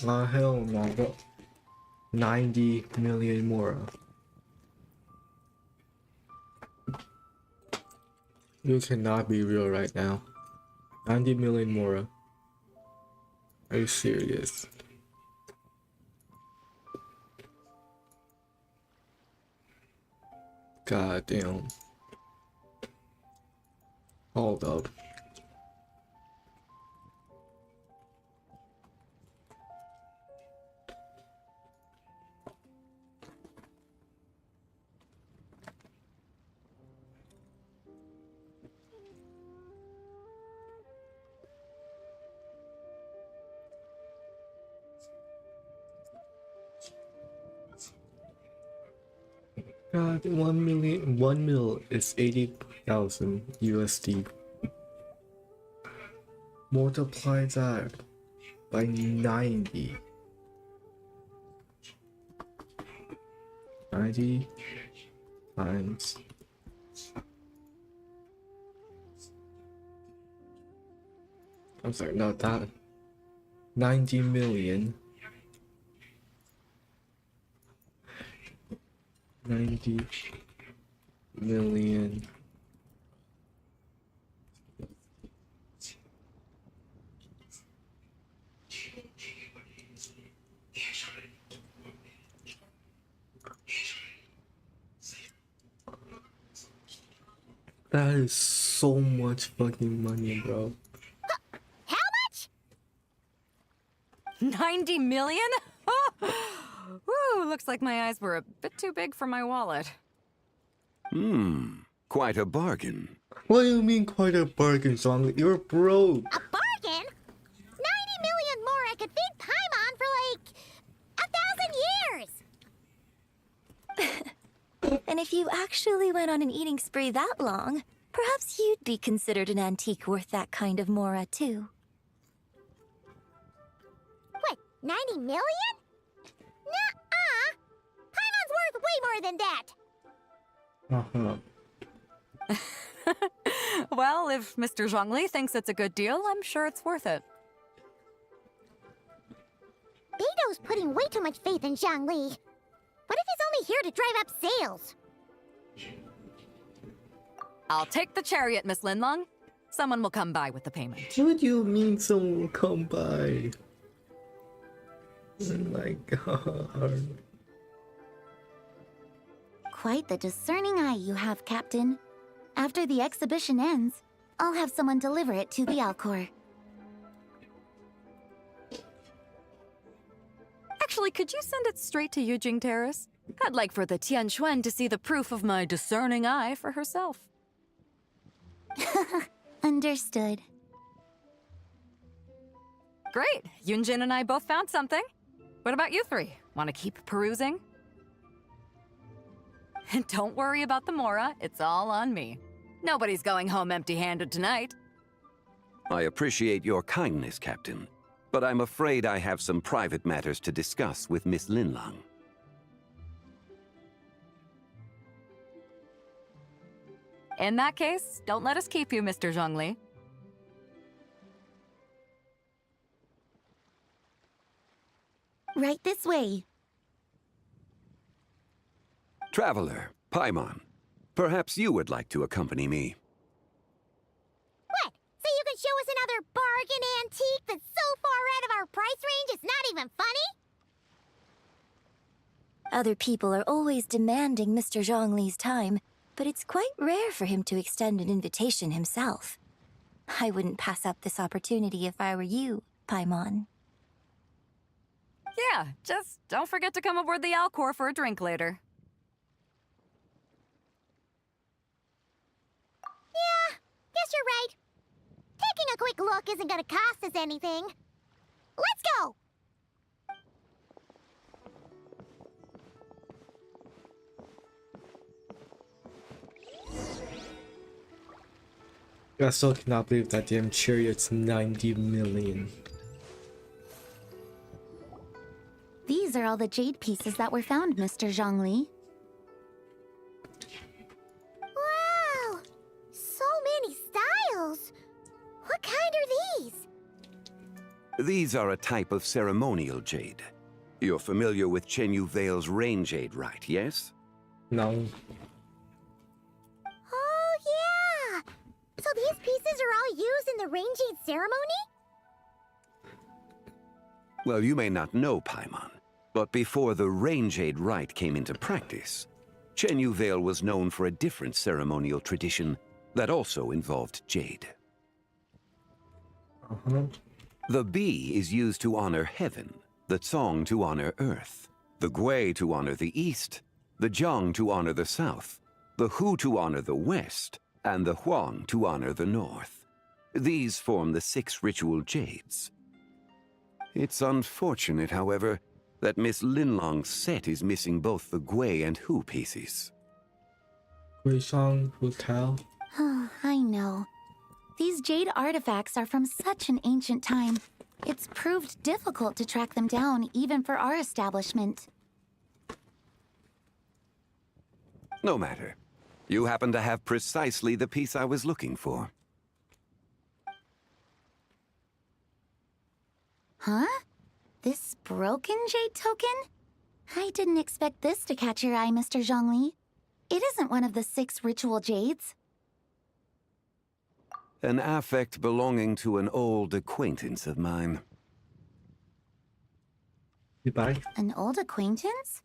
Oh, hell no. But 90 million more. You cannot be real right now. 90 million more. Are you serious? God damn. Hold up. God, 1 mil is 80,000 USD. Multiply that by 90. 90 times. I'm sorry, not that. 90 million. 90 million. That is so much fucking money, bro. How much? 90 million? Woo, looks like my eyes were a bit too big for my wallet. Quite a bargain. What do you mean quite a bargain, Zhang? You're broke. A bargain? 90 million more I could feed Paimon for like 1,000 years. And if you actually went on an eating spree that long, perhaps you'd be considered an antique worth that kind of mora, too. What, 90 million? Nuh-uh. Paimon's worth way more than that. Well, if Mr. Zhongli thinks it's a good deal, I'm sure it's worth it. Beido's putting way too much faith in Zhongli. What if he's only here to drive up sales? I'll take the chariot, Miss Linlong. Someone will come by with the payment. What do you mean someone will come by? Oh my god. Quite the discerning eye you have, Captain. After the exhibition ends, I'll have someone deliver it to the Alcor. Actually, could you send it straight to Yujing Terrace? I'd like for the Tianquan to see the proof of my discerning eye for herself. Understood. Great! Yunjin and I both found something. What about you three? Want to keep perusing? And don't worry about the mora, it's all on me. Nobody's going home empty-handed tonight. I appreciate your kindness, Captain, but I'm afraid I have some private matters to discuss with Miss Linlong. In that case, don't let us keep you, Mr. Zhongli. Right this way. Traveler, Paimon, perhaps you would like to accompany me. What? So you can show us another bargain antique that's so far out of our price range it's not even funny? Other people are always demanding Mr. Zhongli's time, but it's quite rare for him to extend an invitation himself. I wouldn't pass up this opportunity if I were you, Paimon. Yeah, just don't forget to come aboard the Alcor for a drink later. Yeah, guess you're right. Taking a quick look isn't gonna cost us anything. Let's go! I still cannot believe that damn chariot's 90 million. These are all the jade pieces that were found, Mr. Zhongli. Wow! So many styles! What kind are these? These are a type of ceremonial jade. You're familiar with Chen Yu Vale's rain jade, right, yes? No. Oh, yeah! So these pieces are all used in the rain jade ceremony? Well, you may not know, Paimon, but before the rain jade rite came into practice, Chen Yu Vale was known for a different ceremonial tradition that also involved jade. The Bi is used to honor heaven, the Cong to honor earth, the Gui to honor the east, the Jiang to honor the south, the Hu to honor the west, and the Huang to honor the north. These form the 6 ritual jades. It's unfortunate, however, that Miss Linlong's set is missing both the Gui and Hu pieces. Guishang Hotel. I know. These jade artifacts are from such an ancient time. It's proved difficult to track them down, even for our establishment. No matter. You happen to have precisely the piece I was looking for. Huh? This broken jade token? I didn't expect this to catch your eye, Mr. Zhongli. It isn't one of the 6 ritual jades. An affect belonging to an old acquaintance of mine. Goodbye. An old acquaintance?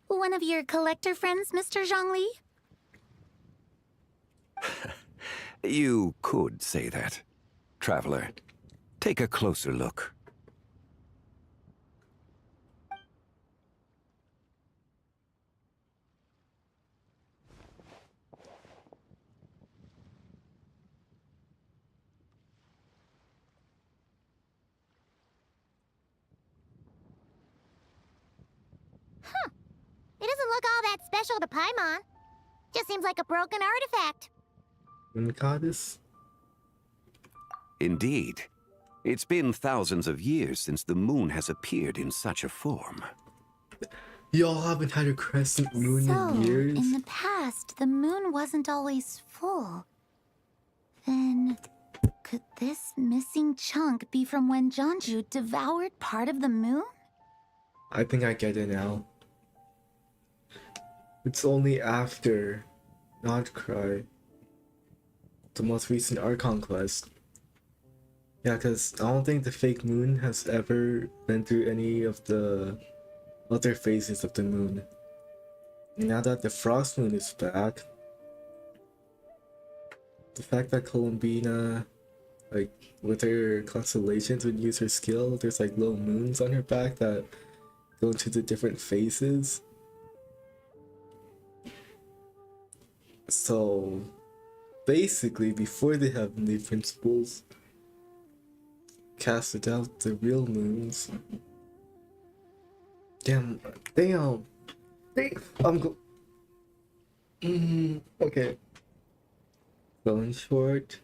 One of your collector friends, Mr. Zhongli? You could say that. Traveler, take a closer look. It doesn't look all that special to Paimon. Just seems like a broken artifact. Moon Goddess? Indeed. It's been thousands of years since the moon has appeared in such a form. Y'all haven't had a crescent moon So, in years? in the past, the moon wasn't always full. Then, could this missing chunk be from when Jeonju devoured part of the moon? I think I get it now. It's only after Not Cry, the most recent Archon quest. Yeah, because I don't think the fake moon has ever been through any of the other phases of the moon. Now that the frost moon is back, the fact that Columbina, like, with her constellations would use her skill, there's like little moons on her back that go into the different phases. So basically, before the heavenly principles casted out the real moons. Damn. Okay. So in short,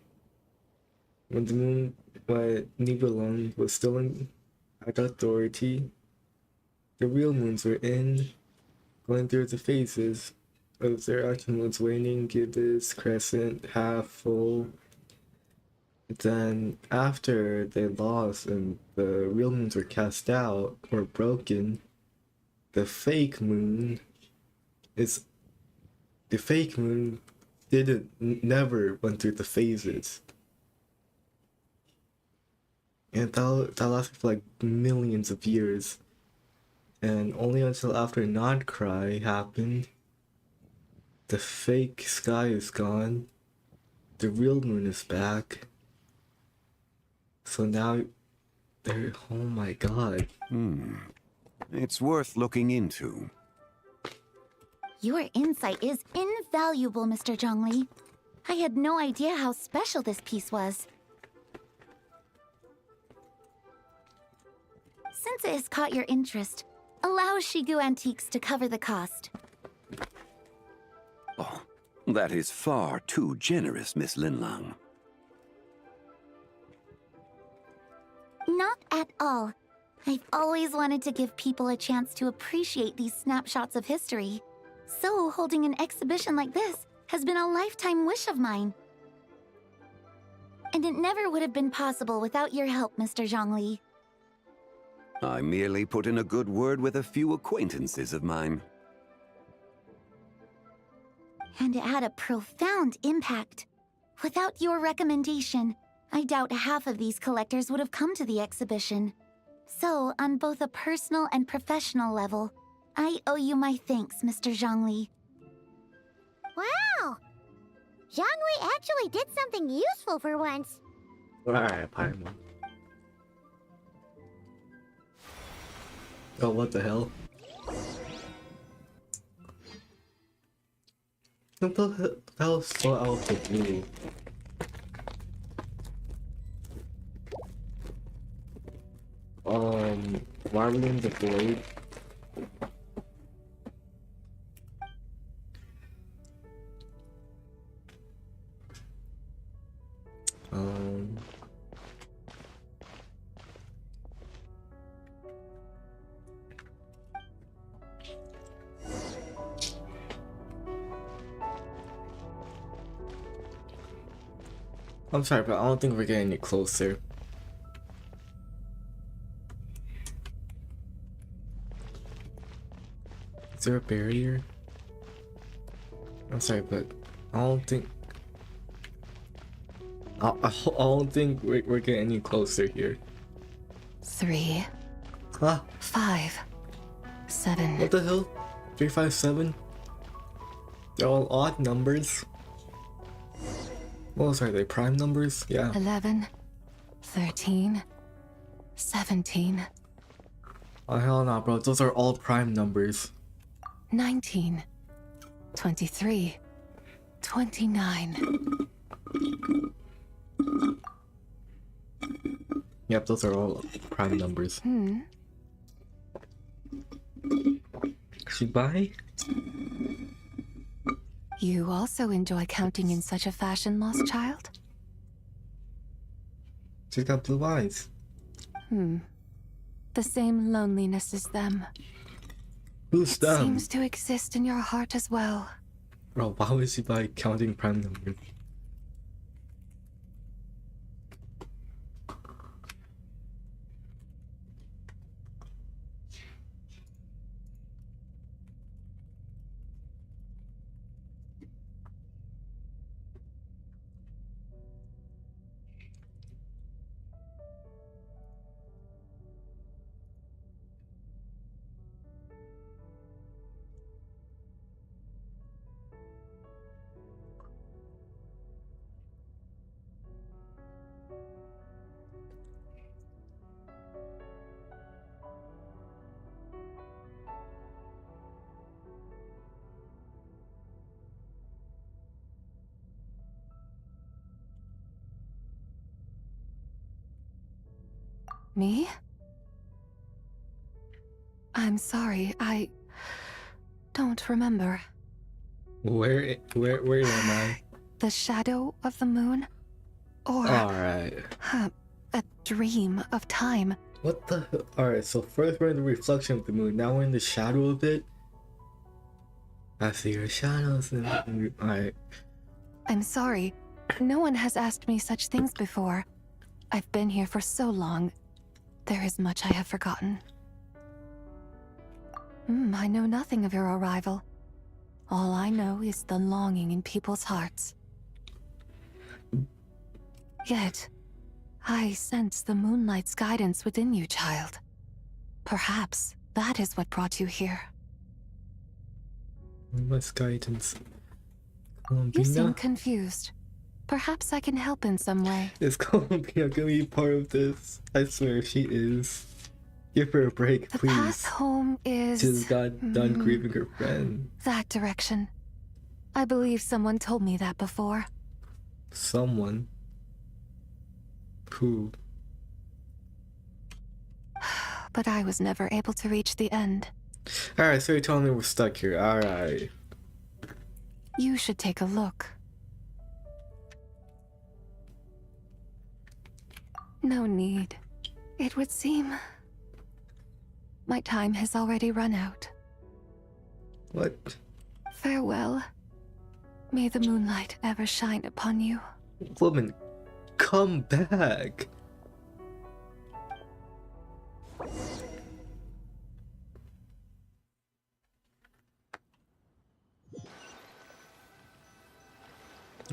when the moon, when Nibelung was still at authority, the real moons were going through the phases of their action moons: waning, gibbous, crescent, half, full. Then after they lost and the real moons were cast out or broken, the fake moon never went through the phases. And that lasted for like millions of years. And only until after Not Cry happened, the fake sky is gone, the real moon is back. So now oh my god. It's worth looking into. Your insight is invaluable, Mr. Zhongli. I had no idea how special this piece was. Since it has caught your interest, allow Shigu Antiques to cover the cost. Oh, that is far too generous, Miss Linlang. Not at all. I've always wanted to give people a chance to appreciate these snapshots of history. So holding an exhibition like this has been a lifetime wish of mine. And it never would have been possible without your help, Mr. Zhongli. I merely put in a good word with a few acquaintances of mine. And it had a profound impact. Without your recommendation, I doubt half of these collectors would have come to the exhibition. So, on both a personal and professional level, I owe you my thanks, Mr. Zhongli. Wow! Zhongli actually did something useful for once. Alright, Paimon. Oh, what the hell? What the hell is so out of the blue? Why are we in the void? I'm sorry, but I don't think we're getting any closer. Is there a barrier? I'm sorry, but I don't think... I don't think we're getting any closer here. 3, Huh? 5, 7. What the hell? 3, 5, 7? They're all odd numbers. What are they? Prime numbers? Yeah. 11, 13, 17, Oh hell no, bro. Those are all prime numbers. 19, 23, 29. Yep, those are all prime numbers. Goodbye? You also enjoy counting in such a fashion, lost child? She's got blue eyes. The same loneliness as them. Who's them? Seems to exist in your heart as well. Bro, why would she buy counting prime numbers? Me? I'm sorry, I don't remember. Where am I? The shadow of the moon? Or Alright. a dream of time? What the hell? Alright, so first we're in the reflection of the moon, now we're in the shadow of it. I see your shadows in the moon. Alright. I'm sorry. No one has asked me such things before. I've been here for so long. There is much I have forgotten. I know nothing of your arrival. All I know is the longing in people's hearts. Yet, I sense the moonlight's guidance within you, child. Perhaps that is what brought you here. What's guidance? You seem Columbina? confused. Perhaps I can help in some way. Is Columbina gonna be part of this? I swear she is. Give her a break, The please. path home is... She's got done grieving her friend. that direction. I believe someone told me that before. Someone. Who? But I was never able to reach the end. Alright, so you're telling me we're stuck here. Alright. You should take a look. No need. It would seem... my time has already run out. What? Farewell. May the moonlight ever shine upon you. Woman, come back.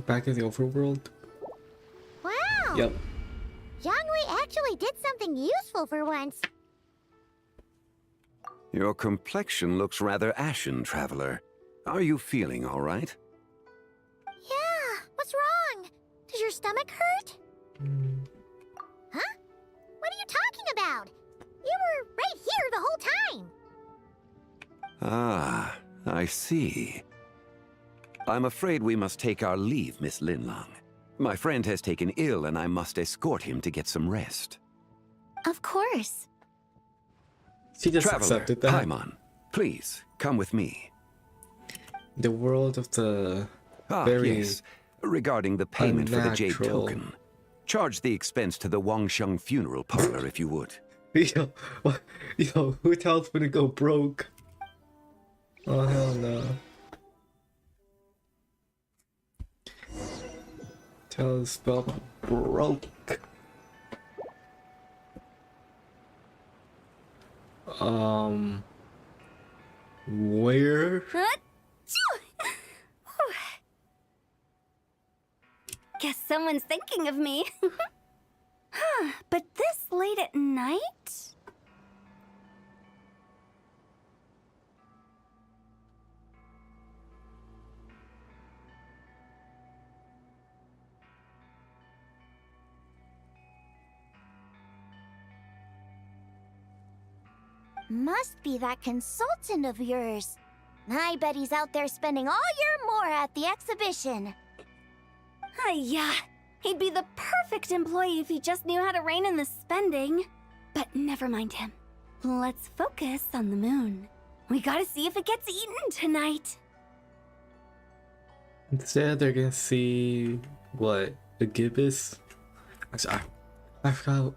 Back in the overworld? Wow! Yep. Zhongli actually did something useful for once. Your complexion looks rather ashen, traveler. Are you feeling all right? Yeah, what's wrong? Does your stomach hurt? Huh? What are you talking about? You were right here the whole time. Ah, I see. I'm afraid we must take our leave, Miss Linlong. My friend has taken ill and I must escort him to get some rest. Of course. She just Traveler, accepted that. Paimon, please, come with me. The world of the Ah, very yes. Regarding the payment for the jade unnatural. token. Charge the expense to the Wangsheng funeral parlor if you would. Yo, what? Yo, who tells me to go broke? Oh hell no. Tell us spell broke. Where? Guess someone's thinking of me. Huh, but this late at night? Must be that consultant of yours. I bet he's out there spending all year more at the exhibition. Yeah, he'd be the perfect employee if he just knew how to rein in the spending. But never mind him. Let's focus on the moon. We gotta see if it gets eaten tonight. Instead, they're gonna see what, a gibbous? Sorry, I forgot.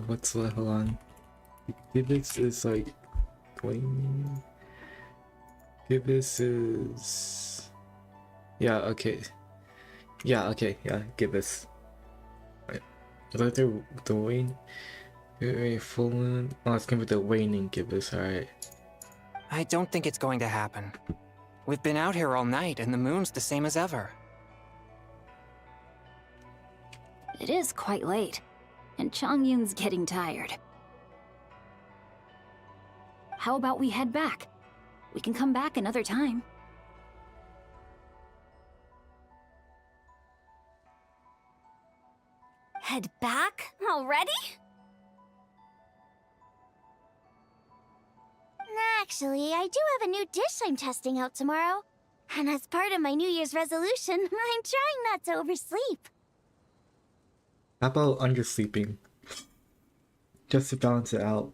What's the hold on? Gibbous is like 20. Gibbous is yeah. Okay. Yeah. Okay. Yeah. Gibbous. Right. Is that the wane? Full moon. Oh, it's gonna be the waning gibbous. All right. I don't think it's going to happen. We've been out here all night, and the moon's the same as ever. It is quite late, and Chongyun's getting tired. How about we head back? We can come back another time. Head back already? Actually, I do have a new dish I'm testing out tomorrow. And as part of my New Year's resolution, I'm trying not to oversleep. How about undersleeping? Just to balance it out.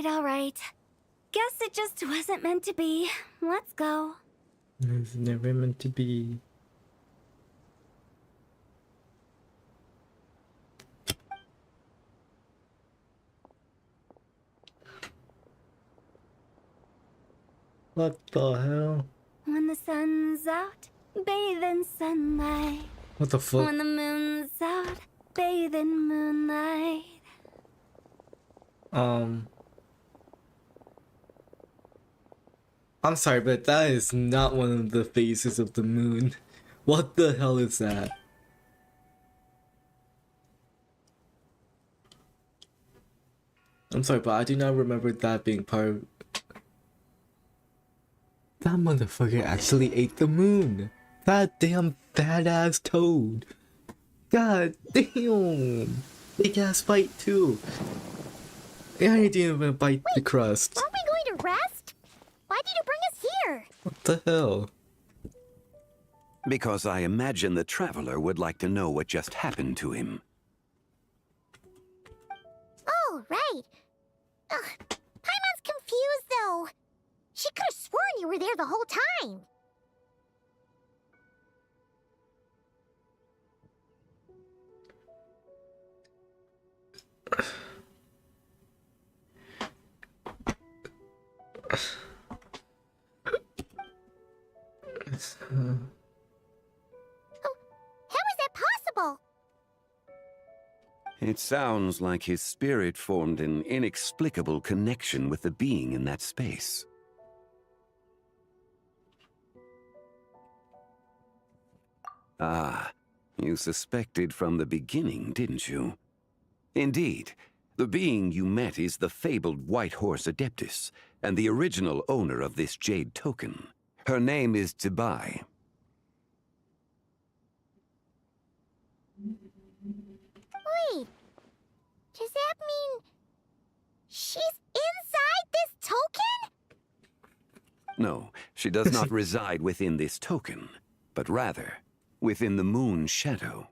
All right. Guess it just wasn't meant to be. Let's go. It's never meant to be. What the hell? When the sun's out, bathe in sunlight. What the fuck? When the moon's out, bathe in moonlight. I'm sorry, but that is not one of the phases of the moon. What the hell is that? I'm sorry, but I do not remember that being part of... That motherfucker actually ate the moon! That damn badass toad! God damn! Big ass bite too! Yeah, he didn't even bite the crust. Aren't we going to rest? Why did you bring us here? What the hell? Because I imagine the traveler would like to know what just happened to him. Oh, right. Ugh, Paimon's confused, though. She could have sworn you were there the whole time. How is that possible? It sounds like his spirit formed an inexplicable connection with the being in that space. Ah, you suspected from the beginning, didn't you? Indeed, the being you met is the fabled White Horse Adeptus, and the original owner of this jade token. Her name is Zibai. Wait, does that mean she's inside this token? No, she does not reside within this token, but rather within the moon's shadow.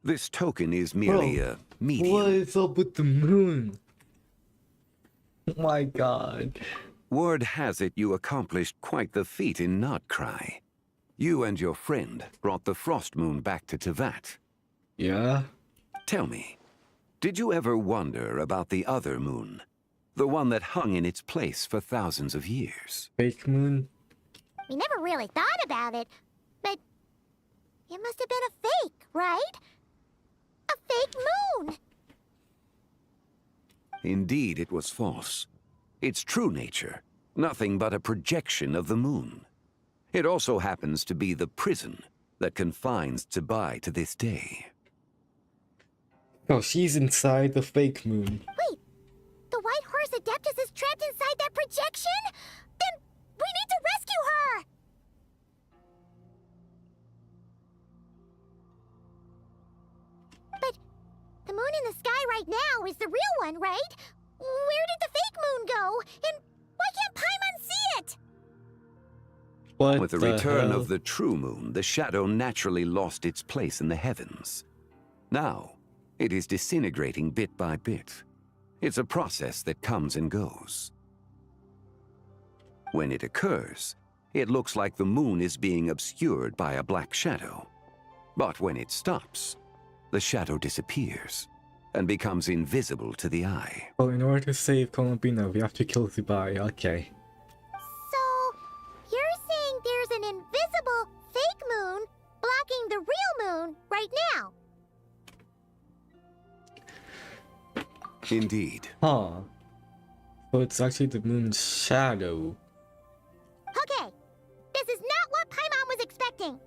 This token is merely a medium. What is up with the moon? Oh my god. Word has it you accomplished quite the feat in Notcry. You and your friend brought the Frost Moon back to Tevat. Yeah? Tell me, did you ever wonder about the other moon? The one that hung in its place for thousands of years? Fake moon? We never really thought about it, but it must have been a fake, right? A fake moon! Indeed, it was false. Its true nature, nothing but a projection of the moon. It also happens to be the prison that confines Tsibai to this day. Oh, she's inside the fake moon. Wait, the White Horse Adeptus is trapped inside that projection? Then we need to rescue her! But the moon in the sky right now is the real one, right? Where did the fake moon go? And why can't Paimon see it? What With the return of the true moon, the shadow naturally lost its place in the heavens. Now, it is disintegrating bit by bit. It's a process that comes and goes. When it occurs, it looks like the moon is being obscured by a black shadow. But when it stops, the shadow disappears and becomes invisible to the eye. Oh, in order to save Columbina, we have to kill Tsibai. Okay. So, you're saying there's an invisible fake moon blocking the real moon right now? Indeed. Huh. So it's actually the moon's shadow. Okay, this is not what Paimon was expecting.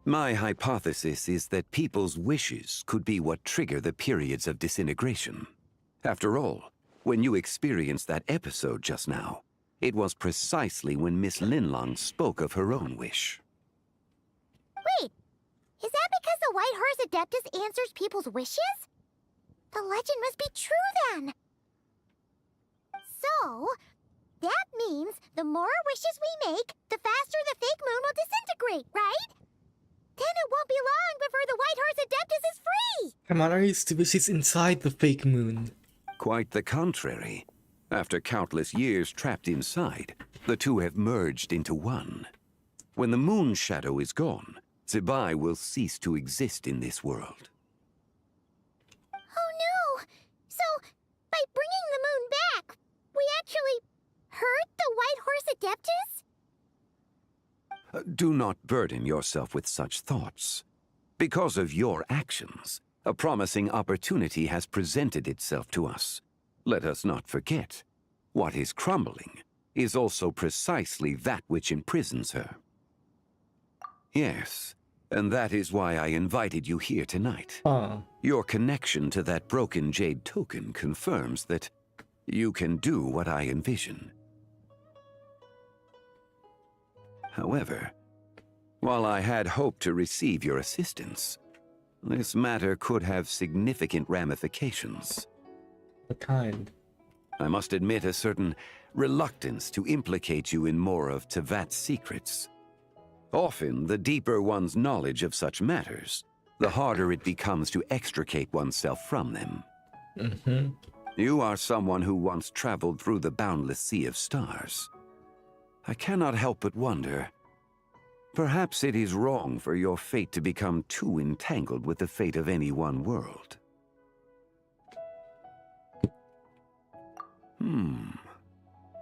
My hypothesis is that people's wishes could be what trigger the periods of disintegration. After all, when you experienced that episode just now, it was precisely when Miss Linlong spoke of her own wish. Wait, is that because the White Horse Adeptus answers people's wishes? The legend must be true then. So, that means the more wishes we make, the faster the fake moon will disintegrate, right? Then it won't be long before the White Horse Adeptus is free! Come on, are you stupid? She's inside the fake moon. Quite the contrary. After countless years trapped inside, the two have merged into one. When the moon shadow is gone, Tsibai will cease to exist in this world. Oh no! So, by bringing the moon back, we actually hurt the White Horse Adeptus? Do not burden yourself with such thoughts. Because of your actions, a promising opportunity has presented itself to us. Let us not forget, what is crumbling is also precisely that which imprisons her. Yes, and that is why I invited you here tonight. Your connection to that broken jade token confirms that you can do what I envision. However, while I had hoped to receive your assistance, this matter could have significant ramifications. What kind? I must admit a certain reluctance to implicate you in more of Tevat's secrets. Often, the deeper one's knowledge of such matters, the harder it becomes to extricate oneself from them. You are someone who once traveled through the boundless sea of stars. I cannot help but wonder, perhaps it is wrong for your fate to become too entangled with the fate of any one world.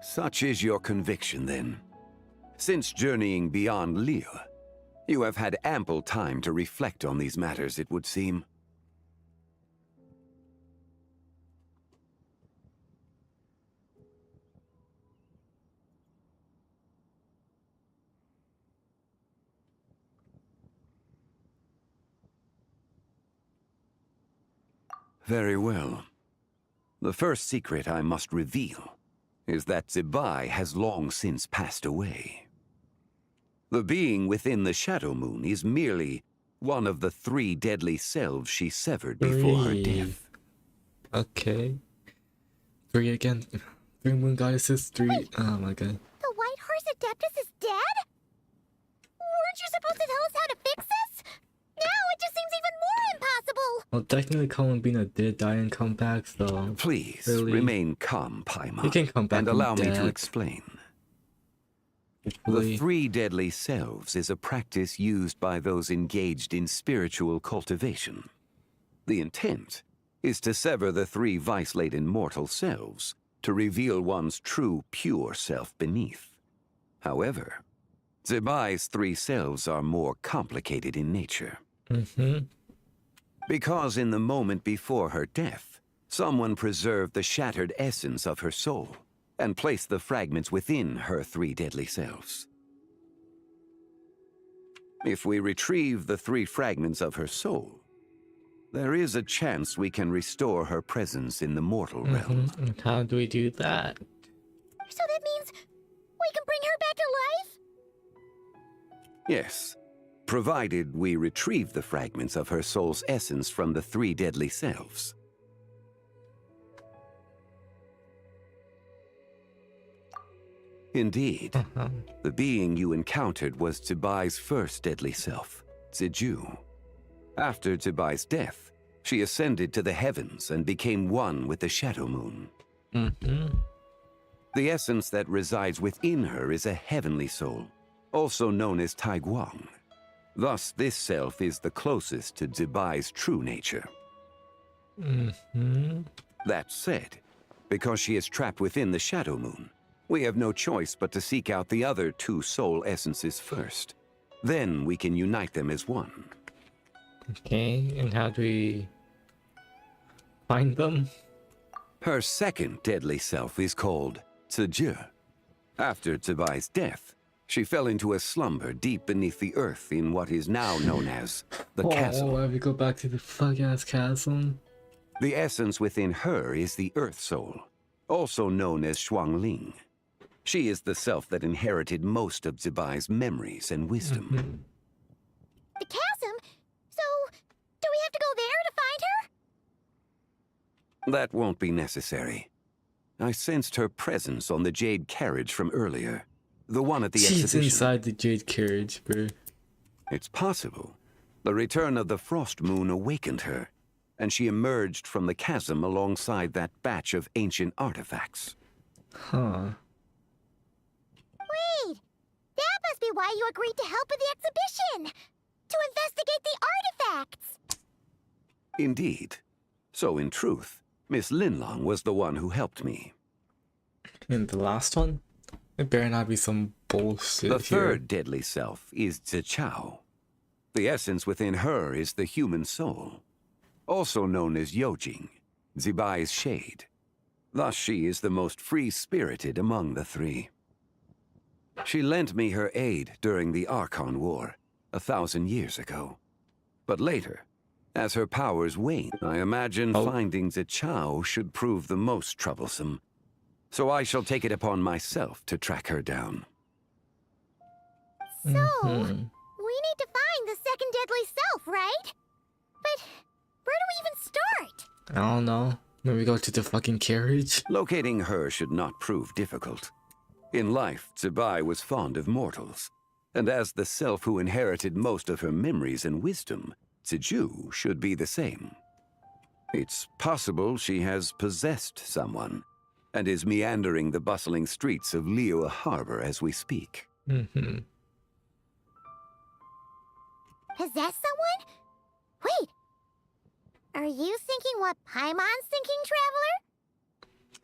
Such is your conviction, then. Since journeying beyond Lille, you have had ample time to reflect on these matters, it would seem. Very well. The first secret I must reveal is that Tsibai has long since passed away. The being within the Shadow Moon is merely one of the 3 deadly selves she severed before her death. Okay. 3 again. 3 moon goddesses, 3. Oh my god. The White Horse Adeptus is dead? Weren't you supposed to tell us how to fix this? Now it just seems even more impossible! Well, technically Columbina did die and come back, so... Please, really, remain calm, Paimon. you can come back and allow me dead. to explain. The Hopefully. 3 deadly selves is a practice used by those engaged in spiritual cultivation. The intent is to sever the 3 vice-laden mortal selves to reveal one's true, pure self beneath. However, Zibai's 3 selves are more complicated in nature. Because in the moment before her death, someone preserved the shattered essence of her soul and placed the fragments within her 3 deadly selves. If we retrieve the 3 fragments of her soul, there is a chance we can restore her presence in the mortal realm. And how do we do that? So that means we can bring her back to life? Yes, provided we retrieve the fragments of her soul's essence from the 3 deadly selves. Indeed, the being you encountered was Zibai's first deadly self, Ziju. After Zibai's death, she ascended to the heavens and became one with the Shadow Moon. The essence that resides within her is a heavenly soul, also known as Taiguang. Thus, this self is the closest to Zibai's true nature. That said, because she is trapped within the Shadow Moon, we have no choice but to seek out the other 2 soul essences first. Then we can unite them as one. Okay, and how do we find them? Her second deadly self is called Ziju. After Zibai's death, she fell into a slumber deep beneath the earth in what is now known as the chasm. Why we go back to the fuck-ass chasm? The essence within her is the Earth Soul, also known as Shuangling. She is the self that inherited most of Zibai's memories and wisdom. The chasm? So, do we have to go there to find her? That won't be necessary. I sensed her presence on the jade carriage from earlier. The one at the She's exhibition. inside the jade carriage, bro. It's possible. The return of the frost moon awakened her, and she emerged from the chasm alongside that batch of ancient artifacts. Huh. Wait! That must be why you agreed to help with the exhibition! To investigate the artifacts! Indeed. So in truth, Miss Linlong was the one who helped me. And the last one? It better not be some bullshit The here. third deadly self is Zichao. The essence within her is the human soul, also known as Yojing, Zibai's shade. Thus she is the most free-spirited among the 3. She lent me her aid during the Archon War, 1,000 years ago. But later, as her powers waned, I imagine finding Zichao should prove the most troublesome. So I shall take it upon myself to track her down. So, we need to find the second deadly self, right? But where do we even start? I don't know. Maybe go to the fucking carriage? Locating her should not prove difficult. In life, Zibai was fond of mortals, and as the self who inherited most of her memories and wisdom, Ziju should be the same. It's possible she has possessed someone, and is meandering the bustling streets of Liyue Harbor as we speak. Possess someone? Wait! Are you thinking what Paimon's thinking, Traveler?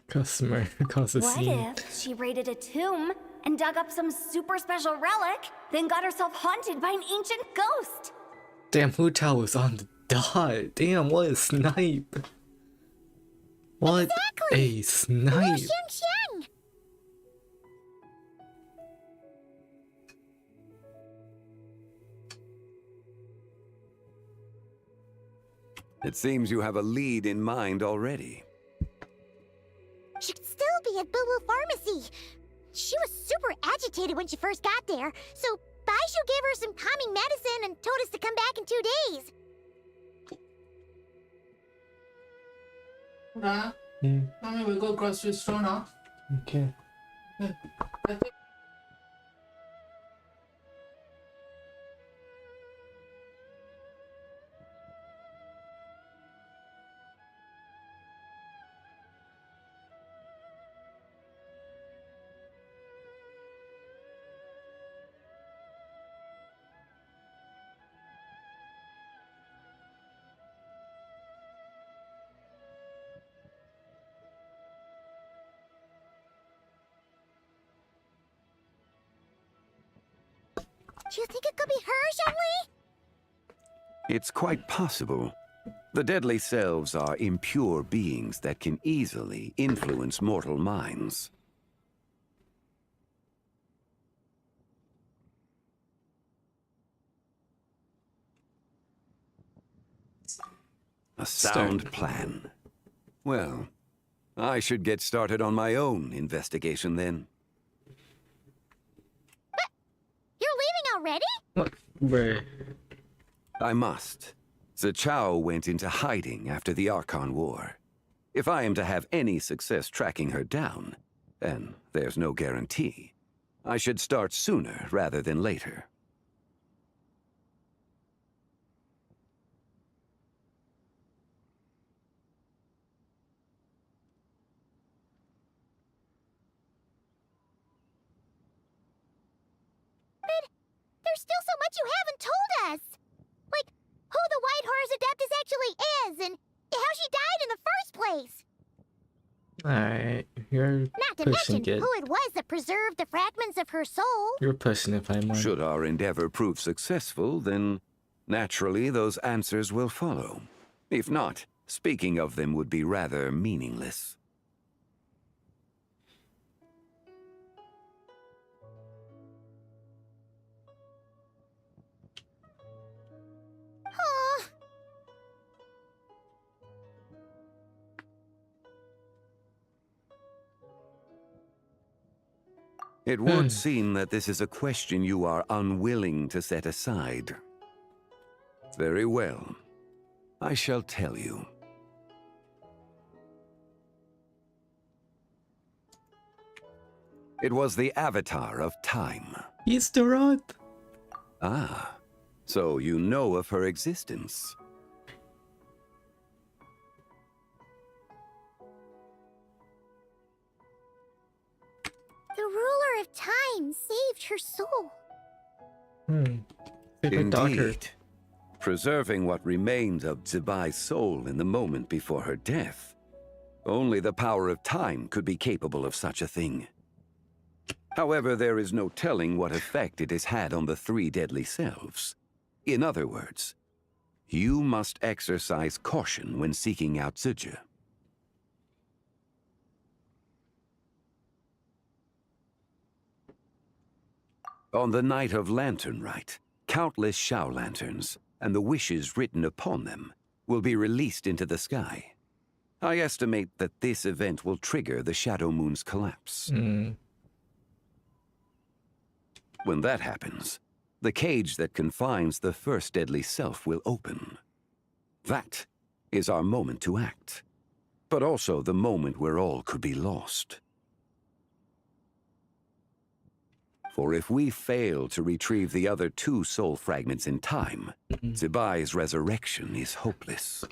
Customer cause a What scene. if she raided a tomb and dug up some super special relic, then got herself haunted by an ancient ghost? Damn, Hu Tao was on the dot. Damn, what a snipe. What a snipe. Xiang! It seems you have a lead in mind already. She could still be at Boo Boo Pharmacy. She was super agitated when she first got there, so Baishu gave her some calming medicine and told us to come back in 2 days. Mommy, we go grocery store now. Okay. I think Do you think it could be her, Shenli? It's quite possible. The deadly selves are impure beings that can easily influence mortal minds. A sound plan. Well, I should get started on my own investigation then. You're leaving already? What? Where? I must. Zhao went into hiding after the Archon War. If I am to have any success tracking her down, and there's no guarantee, I should start sooner rather than later. There's still so much you haven't told us! Like, who the White Horror's Adeptus actually is, and how she died in the first place! Alright, you're Not to pushing mention it. who it was that preserved the fragments of her soul. You're pushing it, Paimon. Should our endeavor prove successful, then naturally those answers will follow. If not, speaking of them would be rather meaningless. Aw. It would seem that this is a question you are unwilling to set aside. Very well. I shall tell you. It was the Avatar of Time. He's the rod. Ah, so you know of her existence. The ruler of time saved her soul. Favorite daughter. Indeed. Preserving what remained of Zibai's soul in the moment before her death. Only the power of time could be capable of such a thing. However, there is no telling what effect it has had on the three deadly selves. In other words, you must exercise caution when seeking out Zhuge. On the night of Lantern Rite, countless Shao lanterns, and the wishes written upon them, will be released into the sky. I estimate that this event will trigger the Shadow Moon's collapse. When that happens, the cage that confines the first deadly self will open. That is our moment to act, but also the moment where all could be lost. For if we fail to retrieve the other two soul fragments in time, Zibai's resurrection is hopeless.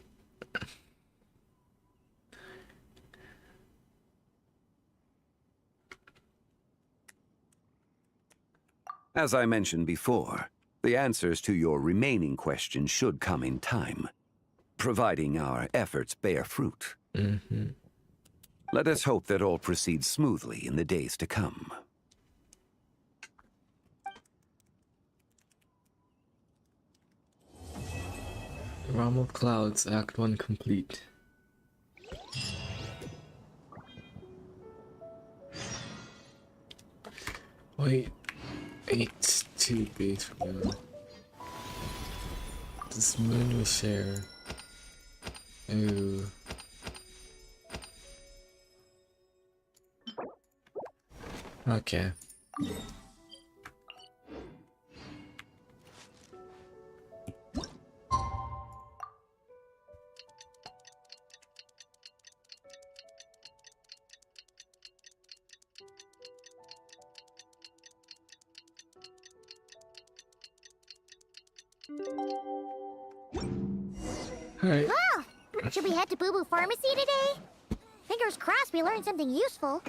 As I mentioned before, the answers to your remaining questions should come in time, providing our efforts bear fruit. Let us hope that all proceeds smoothly in the days to come. Realm of Clouds, Act 1 complete. Wait, 8 to base now. This moon we share. Ooh. Okay. Alright. Well, should we head to Boo Boo Pharmacy today? Fingers crossed we learned something useful.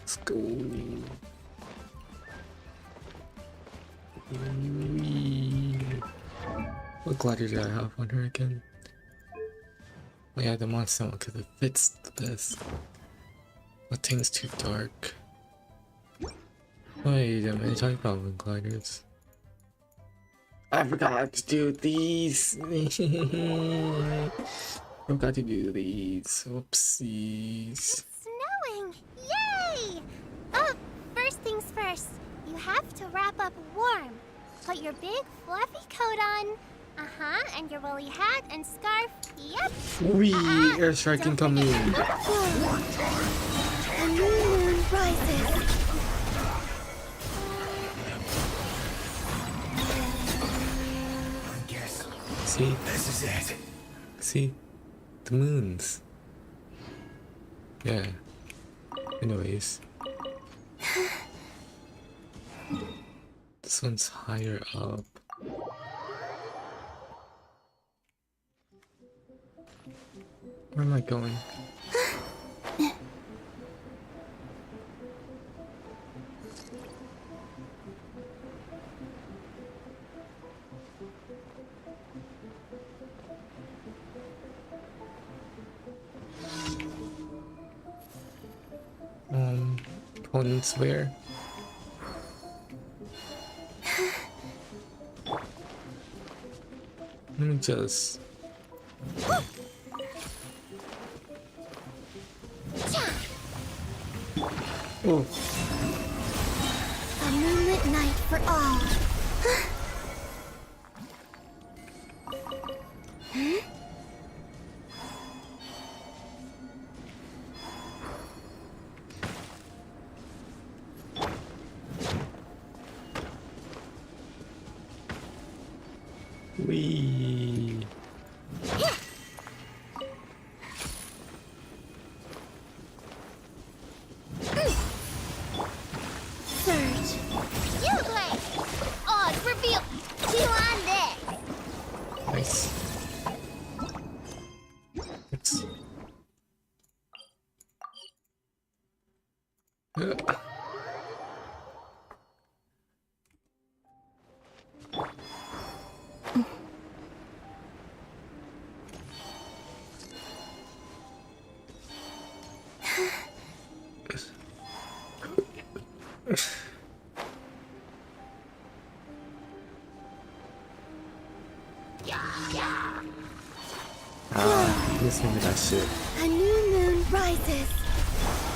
Let's go. Whee. What glider did I have on her again? Oh yeah, the monster one, because it fits the best. What thing's too dark? Wait a minute, talking about wind gliders. I forgot to do these! Forgot to do these. Whoopsies. Snowing! Yay! Oh, first things first. You have to wrap up warm. Put your big fluffy coat on. Uh-huh, and your woolly hat and scarf. Yep. Wee! Air strike incoming! A new moon rises. See? This is it. See? The moons. Yeah. Anyways. This one's higher up. Where am I going? Opponents where? Let me just... Oh. A moonlit night for all. Wee. Surge. You play. Odds reveal. Two on this. Nice. It's... Listen to that shit. A new moon rises.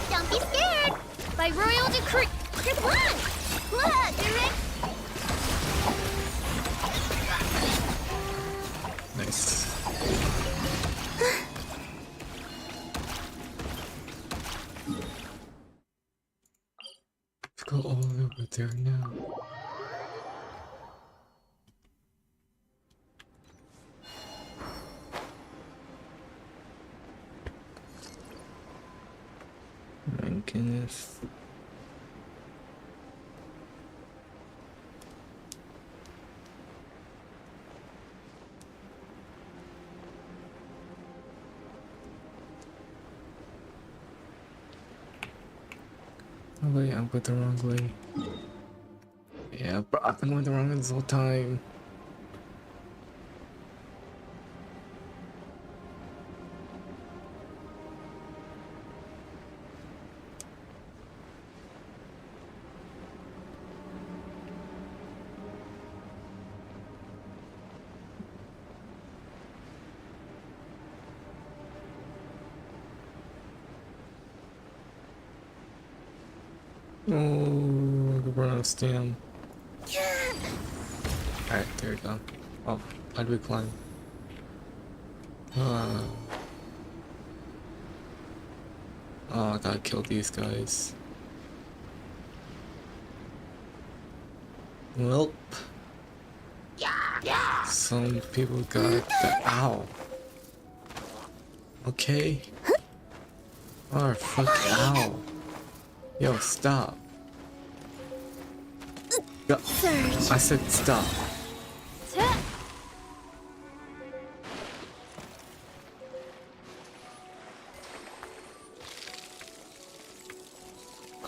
Don't be scared. By royal decree. Come on. Look, Eric. Nice. Let's go all the way over there now. My goodness. Oh wait, I'm going the wrong way. Yeah, bro, I've been going the wrong way this whole time. Oh, the run out of stam. Alright, there we go. Oh, how do we climb? Oh, I gotta kill these guys. Welp. Some people got the ow. Okay. Oh, fuck, ow. Yo, stop. Yo, I said stop.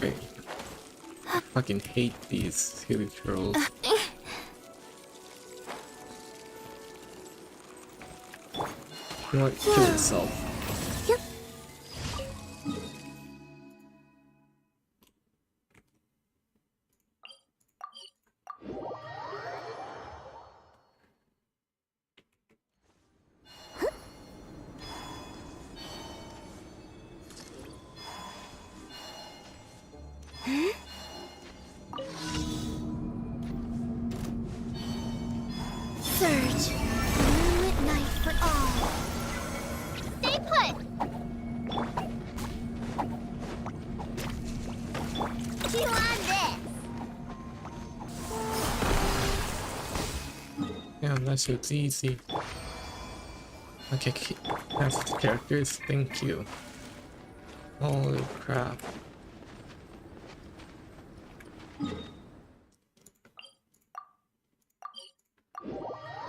great. I fucking hate these silly trolls. You know what? Kill yourself. Surge. Moonlit night for all. Stay put. Chew on this. Yeah, that shit's easy. Okay, that's the characters. Thank you. Holy crap.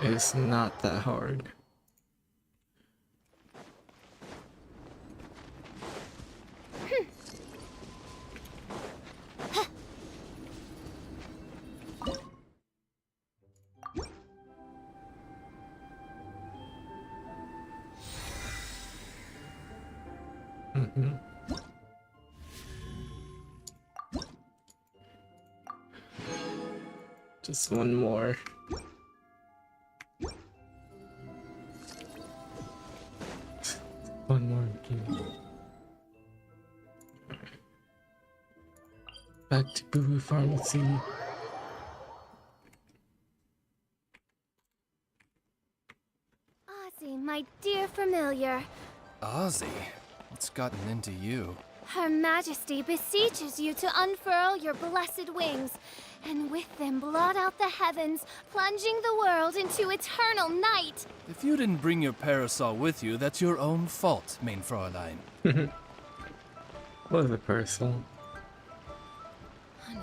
It's not that hard. Just one more. One more. Back to Boo Boo Pharmacy. Ozzy, my dear familiar. Ozzy? What's gotten into you? Her Majesty beseeches you to unfurl your blessed wings, and with them blot out the heavens, plunging the world into eternal night. If you didn't bring your parasol with you, that's your own fault, mein Fräulein. What is a parasol? Honey,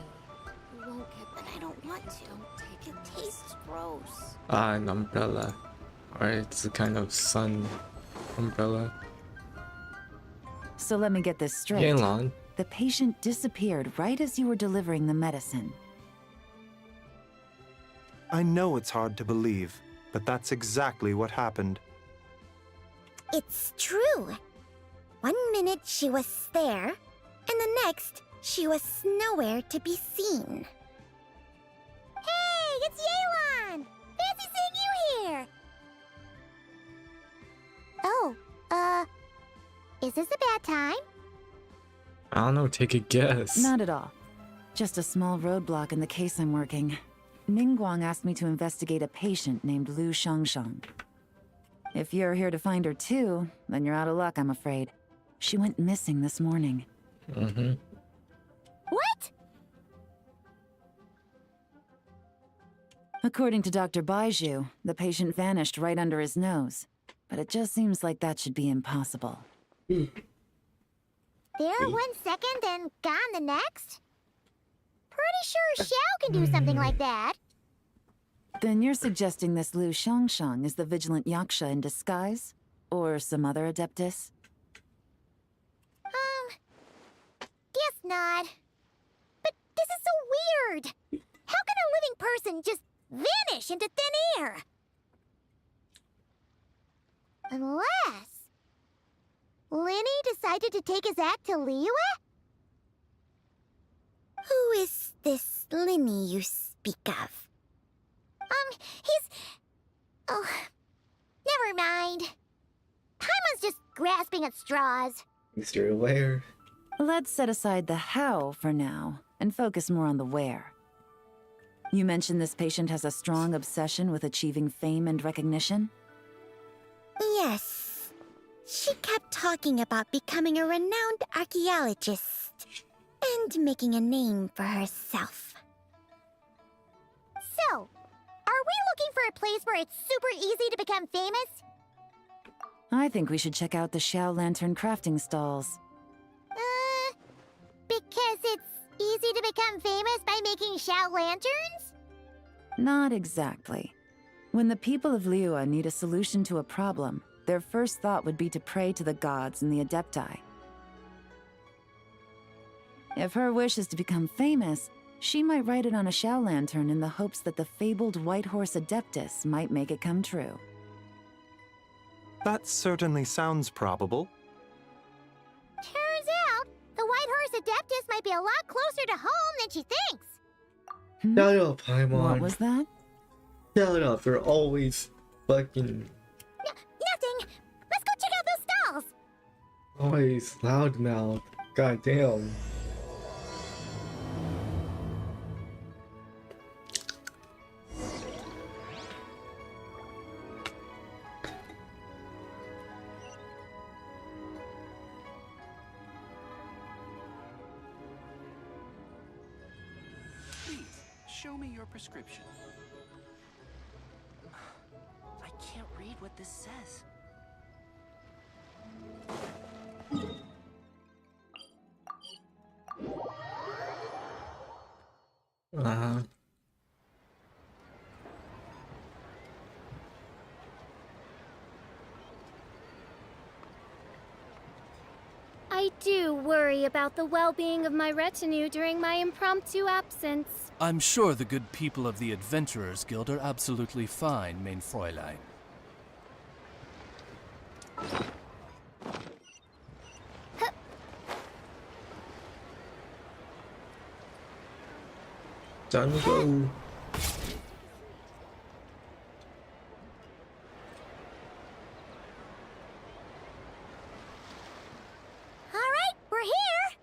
you won't get... But I don't want to. Don't take it. It tastes gross. Ah, an umbrella. Alright, it's a kind of sun umbrella. So let me get this straight. Yelan. The patient disappeared right as you were delivering the medicine. I know it's hard to believe, but that's exactly what happened. It's true. 1 minute she was there, and the next she was nowhere to be seen. Hey, it's Yelan! Fancy seeing you here! Oh, is this a bad time? I don't know, take a guess. Not at all. Just a small roadblock in the case I'm working. Ningguang asked me to investigate a patient named Lu Shangshang. If you're here to find her too, then you're out of luck, I'm afraid. She went missing this morning. What? According to Dr. Baiju, the patient vanished right under his nose. But it just seems like that should be impossible. There 1 second and gone the next? Pretty sure Xiao can do something like that. Then you're suggesting this Lu Shangshang is the vigilant Yaksha in disguise? Or some other adeptus? Guess not. But this is so weird. How can a living person just vanish into thin air? Unless Linny decided to take his act to Liyue? Who is this Linny you speak of? He's... Oh, never mind. Paimon's just grasping at straws. At least you're aware. Let's set aside the how for now, and focus more on the where. You mentioned this patient has a strong obsession with achieving fame and recognition? Yes. She kept talking about becoming a renowned archaeologist and making a name for herself. So, are we looking for a place where it's super easy to become famous? I think we should check out the Xiao Lantern crafting stalls. Because it's easy to become famous by making Xiao lanterns? Not exactly. When the people of Liyue need a solution to a problem, their first thought would be to pray to the gods and the Adepti. If her wish is to become famous, she might write it on a Xiao lantern in the hopes that the fabled White Horse Adeptus might make it come true. That certainly sounds probable. Turns out, the White Horse Adeptus might be a lot closer to home than she thinks. Shut up, Paimon. What was that? Shut up, you're always fucking... Nothing. Let's go check out those stalls. Always loudmouth. God damn. Please, show me your prescription. I can't read what this says. Uh-huh. I do worry about the well-being of my retinue during my impromptu absence. I'm sure the good people of the Adventurers Guild are absolutely fine, mein Fräulein. Jungle. Alright, we're here!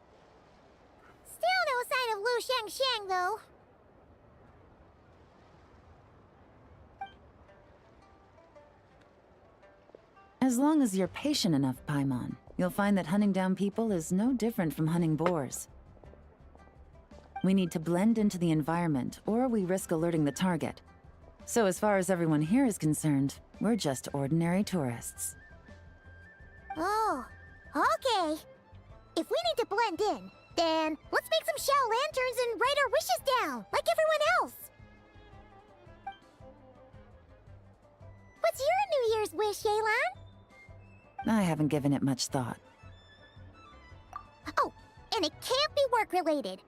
Still no sign of Lu Shangxiang, though. As long as you're patient enough, Paimon, you'll find that hunting down people is no different from hunting boars. We need to blend into the environment, or we risk alerting the target. So as far as everyone here is concerned, we're just ordinary tourists. Oh, okay. If we need to blend in, then let's make some Xiao lanterns and write our wishes down, like everyone else. What's your New Year's wish, Yelan? I haven't given it much thought. Oh, and it can't be work-related.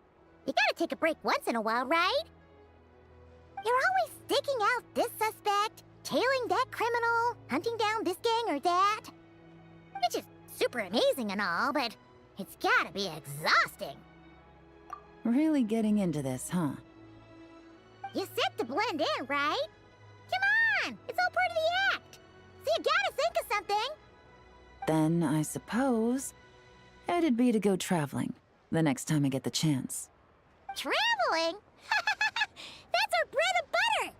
You gotta take a break once in a while, right? You're always sticking out this suspect, tailing that criminal, hunting down this gang or that. Which is super amazing and all, but it's gotta be exhausting. Really getting into this, huh? You said to blend in, right? Come on, it's all part of the act. So you gotta think of something. Then, I suppose, it'd be to go traveling, the next time I get the chance. Traveling? That's our bread and butter!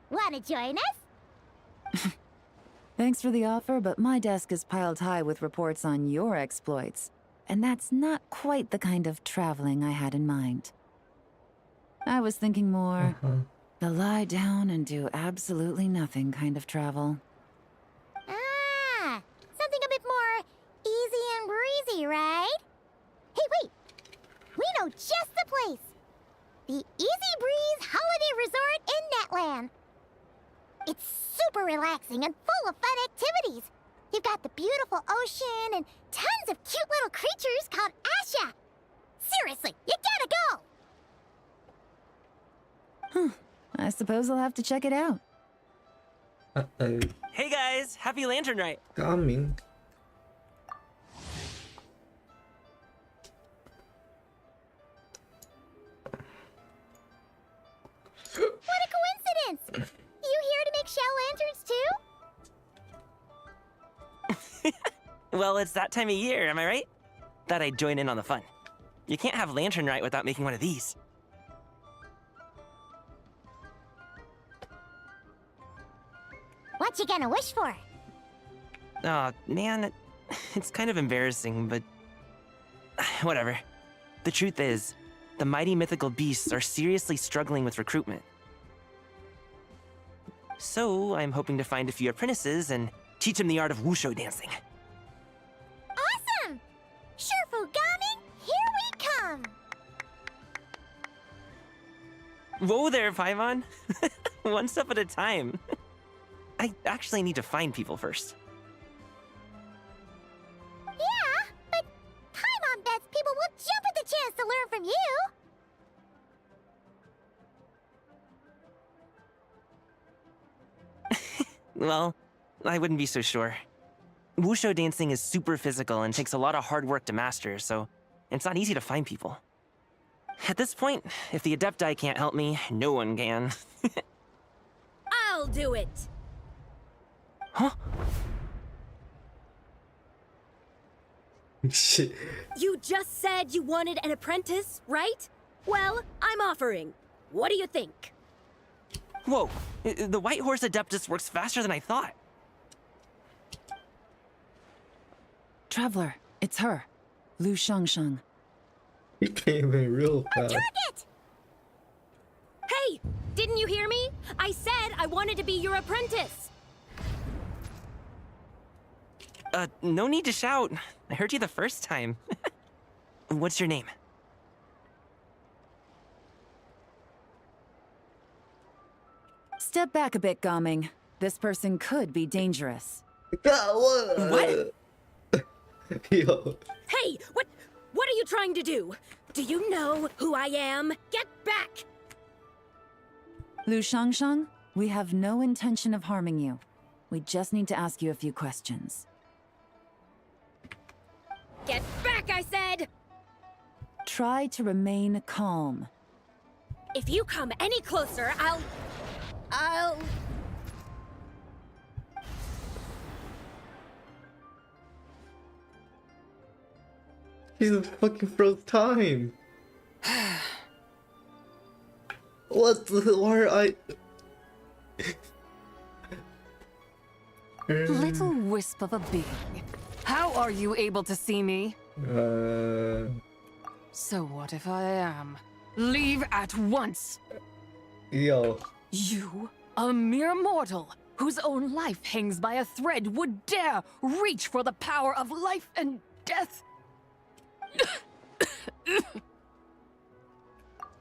Wanna join us? Thanks for the offer, but my desk is piled high with reports on your exploits. And that's not quite the kind of traveling I had in mind. I was thinking more the lie down and do absolutely nothing kind of travel. Ah, something a bit more easy and breezy, right? Hey, wait! We know just the place! The Easy Breeze Holiday Resort in Netland. It's super relaxing and full of fun activities. You've got the beautiful ocean and tons of cute little creatures called Asha. Seriously, you gotta go! I suppose I'll have to check it out. Uh-oh. Hey guys, happy Lantern Night! Coming. What a coincidence! You here to make Xiao lanterns too? Well, it's that time of year, am I right? Thought I'd join in on the fun. You can't have Lantern Night without making one of these. What you gonna wish for? Aw, man, it's kind of embarrassing, but whatever. The truth is, the mighty mythical beasts are seriously struggling with recruitment. So, I'm hoping to find a few apprentices and teach them the art of wushu dancing. Awesome! Shurfugami, here we come! Whoa there, Paimon! One step at a time. I actually need to find people first. Yeah, but Paimon bets people will jump at the chance to learn from well, I wouldn't be so sure. Wushu dancing is super physical and takes a lot of hard work to master, so it's not easy to find people. At this point, if the Adepti can't help me, no one can. I'll do it! Huh? Shit. You just said you wanted an apprentice, right? Well, I'm offering. What do you think? Whoa, the White Horse Adeptus works faster than I thought. Traveler, it's her. Lu Shangshang. He came in real fast. Target! Hey, didn't you hear me? I said I wanted to be your apprentice. No need to shout. I heard you the first time. What's your name? Step back a bit, Gaming. This person could be dangerous. What? Yo. Hey, what are you trying to do? Do you know who I am? Get back! Lu Shangshang, we have no intention of harming you. We just need to ask you a few questions. Get back, I said! Try to remain calm. If you come any closer, I'll... Jesus fucking froze time. What the? Why are I? Little wisp of a being. How are you able to see me? So what if I am? Leave at once! Yo. You, a mere mortal, whose own life hangs by a thread, would dare reach for the power of life and death?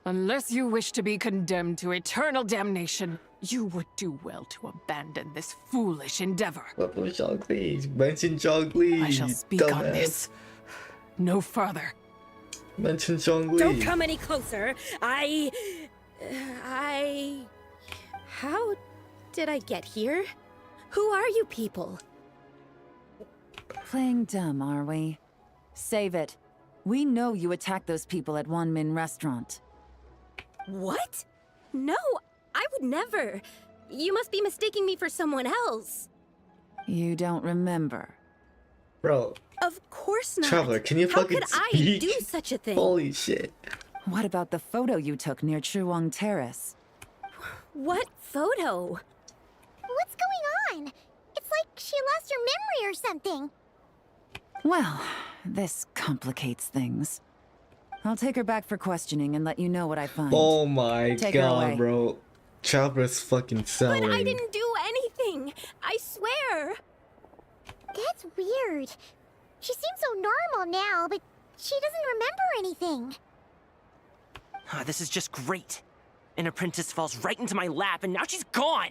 Unless you wish to be condemned to eternal damnation, you would do well to abandon this foolish endeavor. Mention Zhongli. I shall speak on this. No further. Mention Zhongli. Don't come any closer. How did I get here? Who are you people? Playing dumb, are we? Save it. We know you attacked those people at Wanmin Restaurant. What? No, I would never. You must be mistaking me for someone else. You don't remember. Bro. Of course not. Traveler, can you fucking speak? How could I do such a thing? Holy shit. What about the photo you took near Chuang Terrace? What photo? What's going on? It's like she lost her memory or something. Well, this complicates things. I'll take her back for questioning and let you know what I find. Oh my Take her god, away. bro. Traveler's fucking selling. But I didn't do anything. I swear. That's weird. She seems so normal now, but she doesn't remember anything. This is just great. An apprentice falls right into my lap and now she's gone!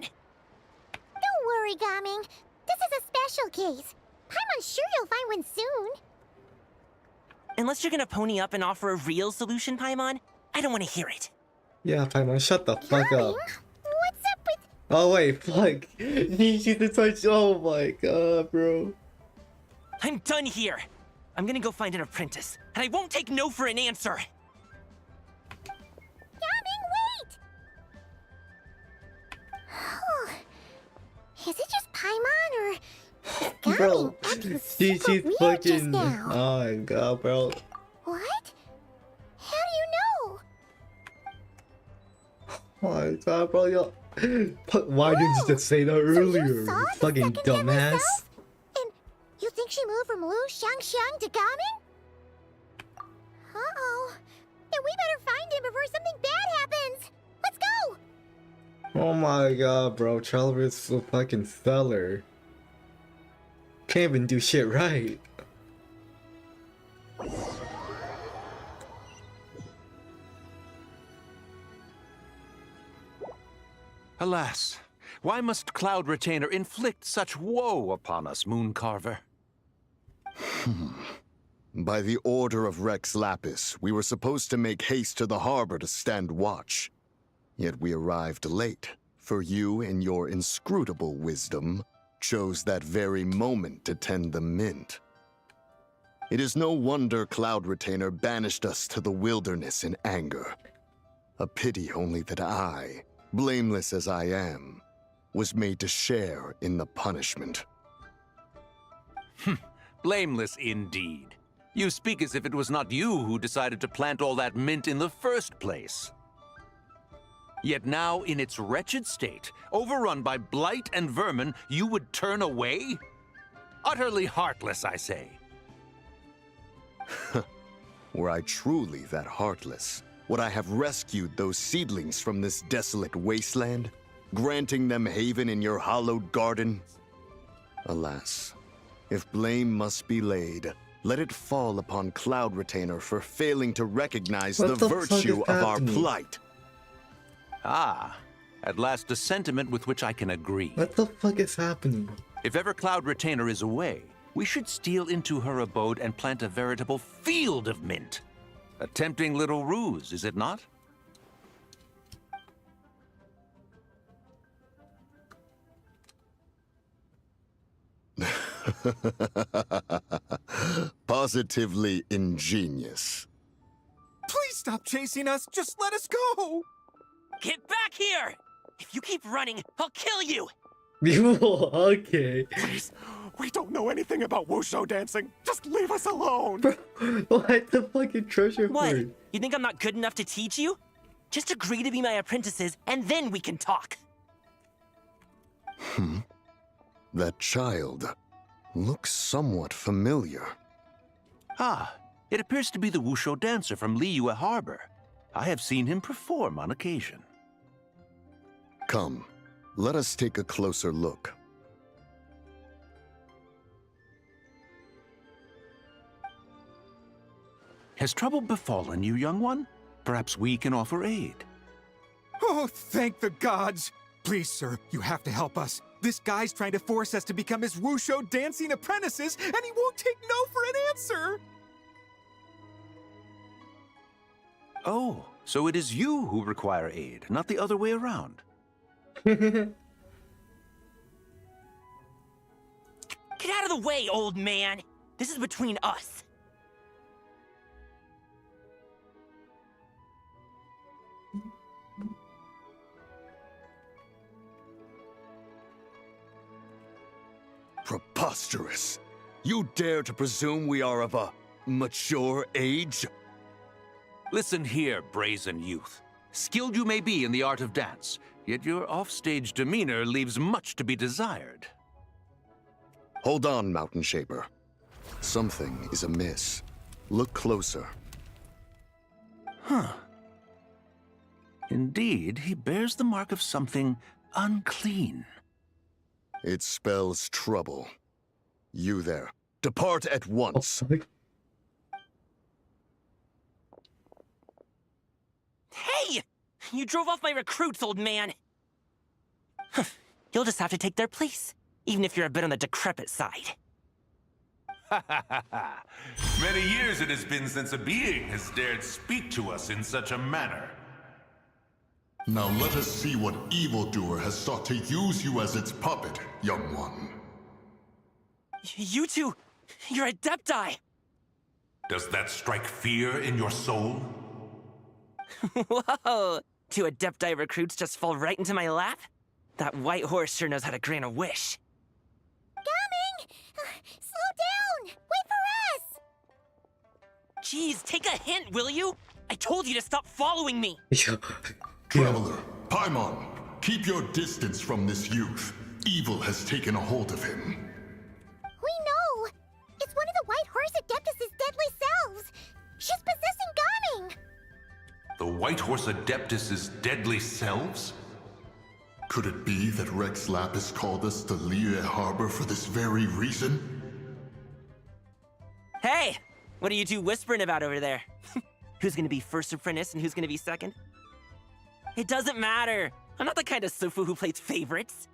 Don't worry, Gaming. This is a special case. I'm sure you'll find one soon. Unless you're gonna pony up and offer a real solution, Paimon, I don't want to hear it. Yeah, Paimon, shut the fuck up. What's up with... Oh wait, fuck. She's the touch. Oh my god, bro. I'm done here. I'm gonna go find an apprentice, and I won't take no for an answer. Gaming, wait! Is it just Paimon or... Bro, she's weird just fucking. now. Oh my god, bro. What? How do you know? Oh my god, bro. Yo. Why didn't you just say that earlier? You saw the Fucking second time dumbass. herself? And you think she moved from Lu Shangxiang to Gaming? Uh-oh. Then we better find him before something bad happens. Let's go! Oh my god, bro. Traveler's so fucking stellar. Can't even do shit right. Alas, why must Cloud Retainer inflict such woe upon us, Mooncarver? By the order of Rex Lapis, we were supposed to make haste to the harbor to stand watch. Yet we arrived late, For you, in your inscrutable wisdom, chose that very moment to tend the mint. It is no wonder Cloud Retainer banished us to the wilderness in anger. A pity only that I, blameless as I am, was made to share in the punishment. Blameless indeed. You speak as if it was not you who decided to plant all that mint in the first place. Yet now, in its wretched state, overrun by blight and vermin, you would turn away? Utterly heartless, I say. Were I truly that heartless, would I have rescued those seedlings from this desolate wasteland, granting them haven in your hallowed garden? Alas, if blame must be laid, let it fall upon Cloud Retainer for failing to recognize the virtue of our plight. Ah, at last a sentiment with which I can agree. What the fuck is happening? If ever Cloud Retainer is away, we should steal into her abode and plant a veritable field of mint. A tempting little ruse, is it not? Positively ingenious. Please stop chasing us. Just let us go. Get back here! If you keep running, I'll kill you! Okay. Please, we don't know anything about wushu dancing. Just leave us alone. Bro, what the fucking treasure What? hoard? You think I'm not good enough to teach you? Just agree to be my apprentices, and then we can talk. That child looks somewhat familiar. Ah, it appears to be the wushu dancer from Liyue Harbor. I have seen him perform on occasion. Come, let us take a closer look. Has trouble befallen you, young one? Perhaps we can offer aid. Oh, thank the gods. Please, sir, you have to help us. This guy's trying to force us to become his wushu dancing apprentices, and he won't take no for an answer. Oh, so it is you who require aid, not the other way around. Get out of the way, old man! This is between us. Preposterous! You dare to presume we are of a mature age? Listen here, brazen youth. Skilled you may be in the art of dance, yet your offstage demeanor leaves much to be desired. Hold on, Mountain Shaper. Something is amiss. Look closer. Huh. Indeed, he bears the mark of something unclean. It spells trouble. You there. Depart at once. Hey! You drove off my recruits, old man! You'll just have to take their place, even if you're a bit on the decrepit side. Many years it has been since a being has dared speak to us in such a manner. Now let us see what evildoer has sought to use you as its puppet, young one. You two, you're Adepti! Does that strike fear in your soul? Whoa! Two Adepti recruits just fall right into my lap? That white horse sure knows how to grant a wish. Coming! Slow down! Wait for us! Jeez, take a hint, will you? I told you to stop following me! Traveler, Paimon, keep your distance from this youth. Evil has taken a hold of him. We know! It's one of the White Horse Adeptus' deadly selves! She's possessing Gaming! The White Horse Adeptus' deadly selves? Could it be that Rex Lapis called us to Liyue Harbor for this very reason? Hey! What are you two whispering about over there? Who's gonna be first apprentice and who's gonna be second? It doesn't matter. I'm not the kind of Sufu who plays favorites.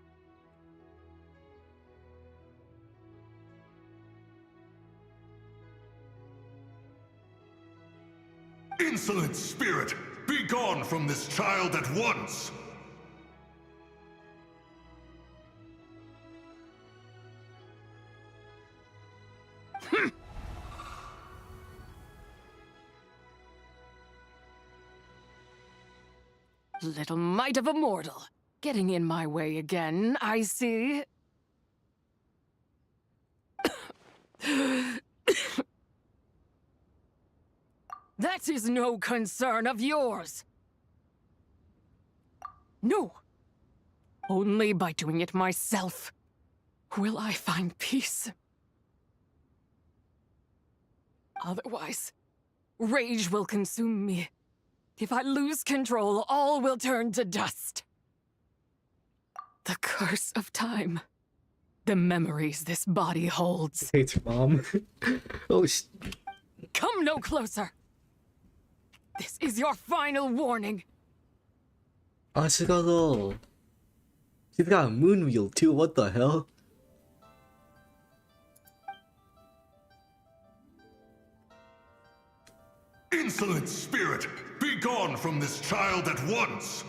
Insolent spirit! Be gone from this child at once! Little mite of a mortal. Getting in my way again, I see. That is no concern of yours. No. Only by doing it myself will I find peace. Otherwise, rage will consume me. If I lose control, all will turn to dust. The curse of time. The memories this body holds. Hey, mom. Oh, Come no closer. This is your final warning. oh, she's got a little. She's got a moon wheel too. What the hell? Insolent spirit, be gone from this child at once!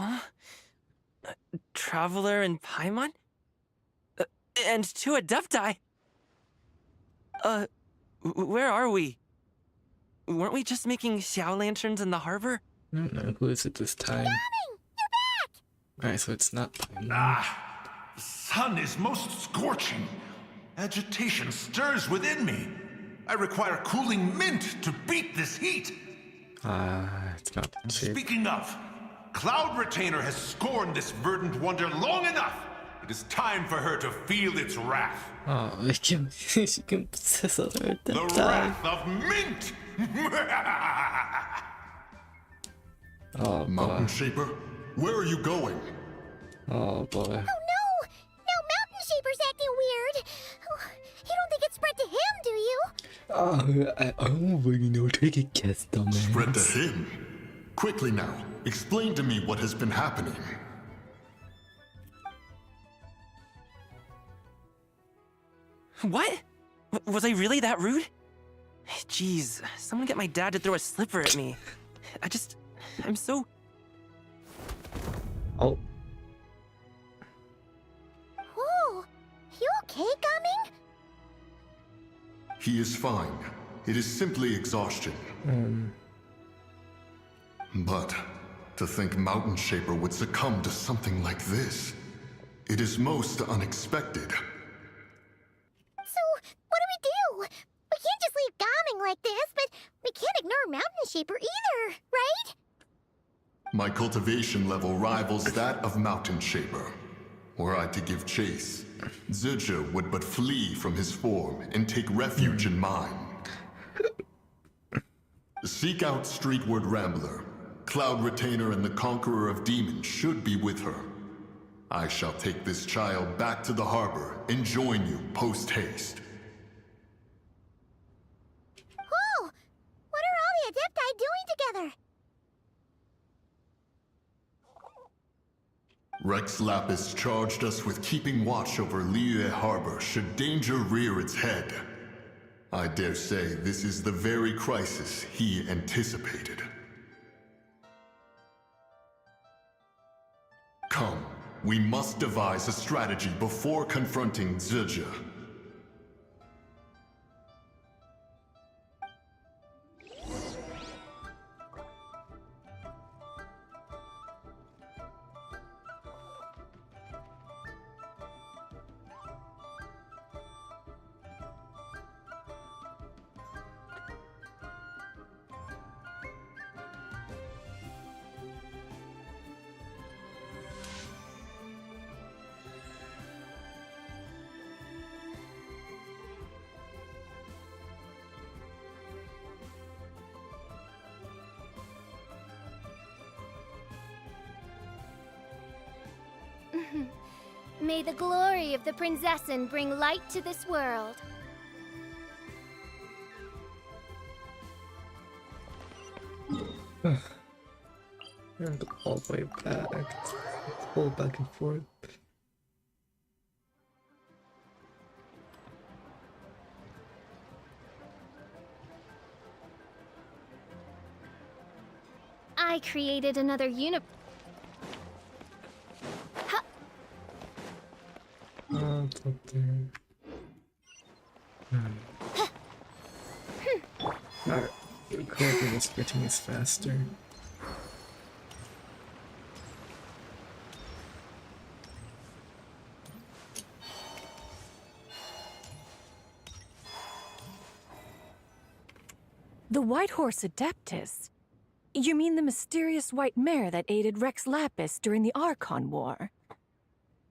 Huh? Traveler and Paimon? And two Adepti? Where are we? Weren't we just making Xiao lanterns in the harbor? I don't know. Who is it this time? Alright, so it's not Paimon. The sun is most scorching. Agitation stirs within me. I require cooling mint to beat this heat. It's not the shape. Speaking of, Cloud Retainer has scorned this verdant wonder long enough. It is time for her to feel its wrath. Oh, she can possess other The wrath of mint! Oh, Mountain Shaper, where are you going? Oh, boy. Oh no! Now Mountain Shaper's acting weird! You don't think it spread to him, do you? I already know. Take a guess, dumbass. Spread to him? Quickly now, explain to me what has been happening. What? Was I really that rude? Jeez, someone get my dad to throw a slipper at me. I'm so... Oh. Oh, you okay, Gaming? He is fine. It is simply exhaustion. But to think Mountain Shaper would succumb to something like this, it is most unexpected. So, what do? We can't just leave Gaming like this, but we can't ignore Mountain Shaper either, right? My cultivation level rivals that of Mountain Shaper. Were I to give chase, Zizha would but flee from his form and take refuge in mine. Seek out Streetward Rambler. Cloud Retainer and the Conqueror of Demons should be with her. I shall take this child back to the harbor and join you post-haste. Oh! What are all the Adepti doing together? Rex Lapis charged us with keeping watch over Liyue Harbor should danger rear its head. I dare say this is the very crisis he anticipated. Come, we must devise a strategy before confronting Zizha. May the glory of the Prinzessin bring light to this world. And all the way back. Pull back and forth. I created another It's up there. Alright, coping is getting is faster. The White Horse Adeptus? You mean the mysterious white mare that aided Rex Lapis during the Archon War?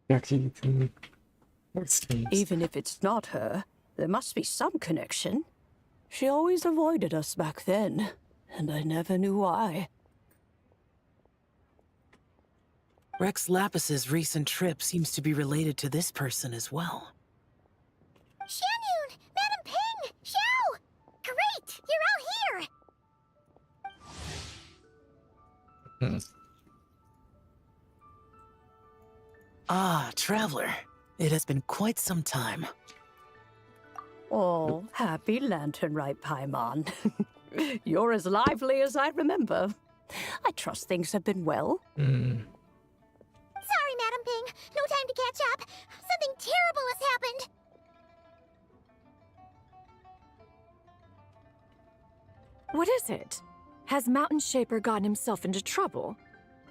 Actually, even if it's not her, there must be some connection. She always avoided us back then, and I never knew why. Rex Lapis's recent trip seems to be related to this person as well. Xianyun! Madam Ping! Xiao! Great! You're all here! Ah, Traveler. It has been quite some time. Oh, happy lantern right, Paimon. You're as lively as I remember. I trust things have been well. What is it? Has Mountain Shaper gotten himself into trouble?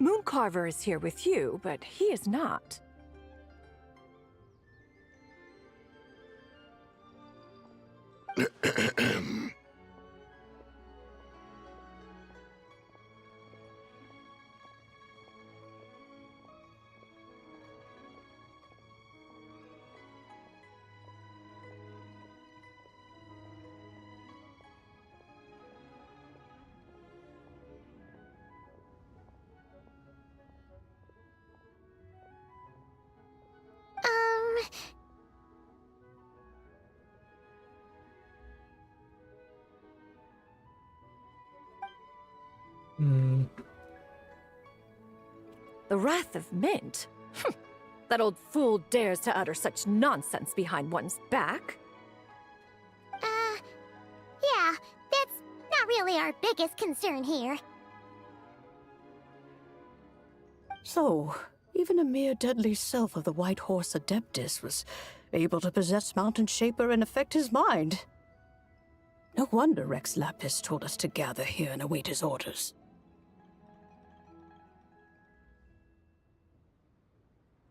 Mooncarver is here with you, but he is not. The Wrath of Mint? That old fool dares to utter such nonsense behind one's back. Yeah, that's not really our biggest concern here. So, even a mere deadly self of the White Horse Adeptus was able to possess Mountain Shaper and affect his mind. No wonder Rex Lapis told us to gather here and await his orders.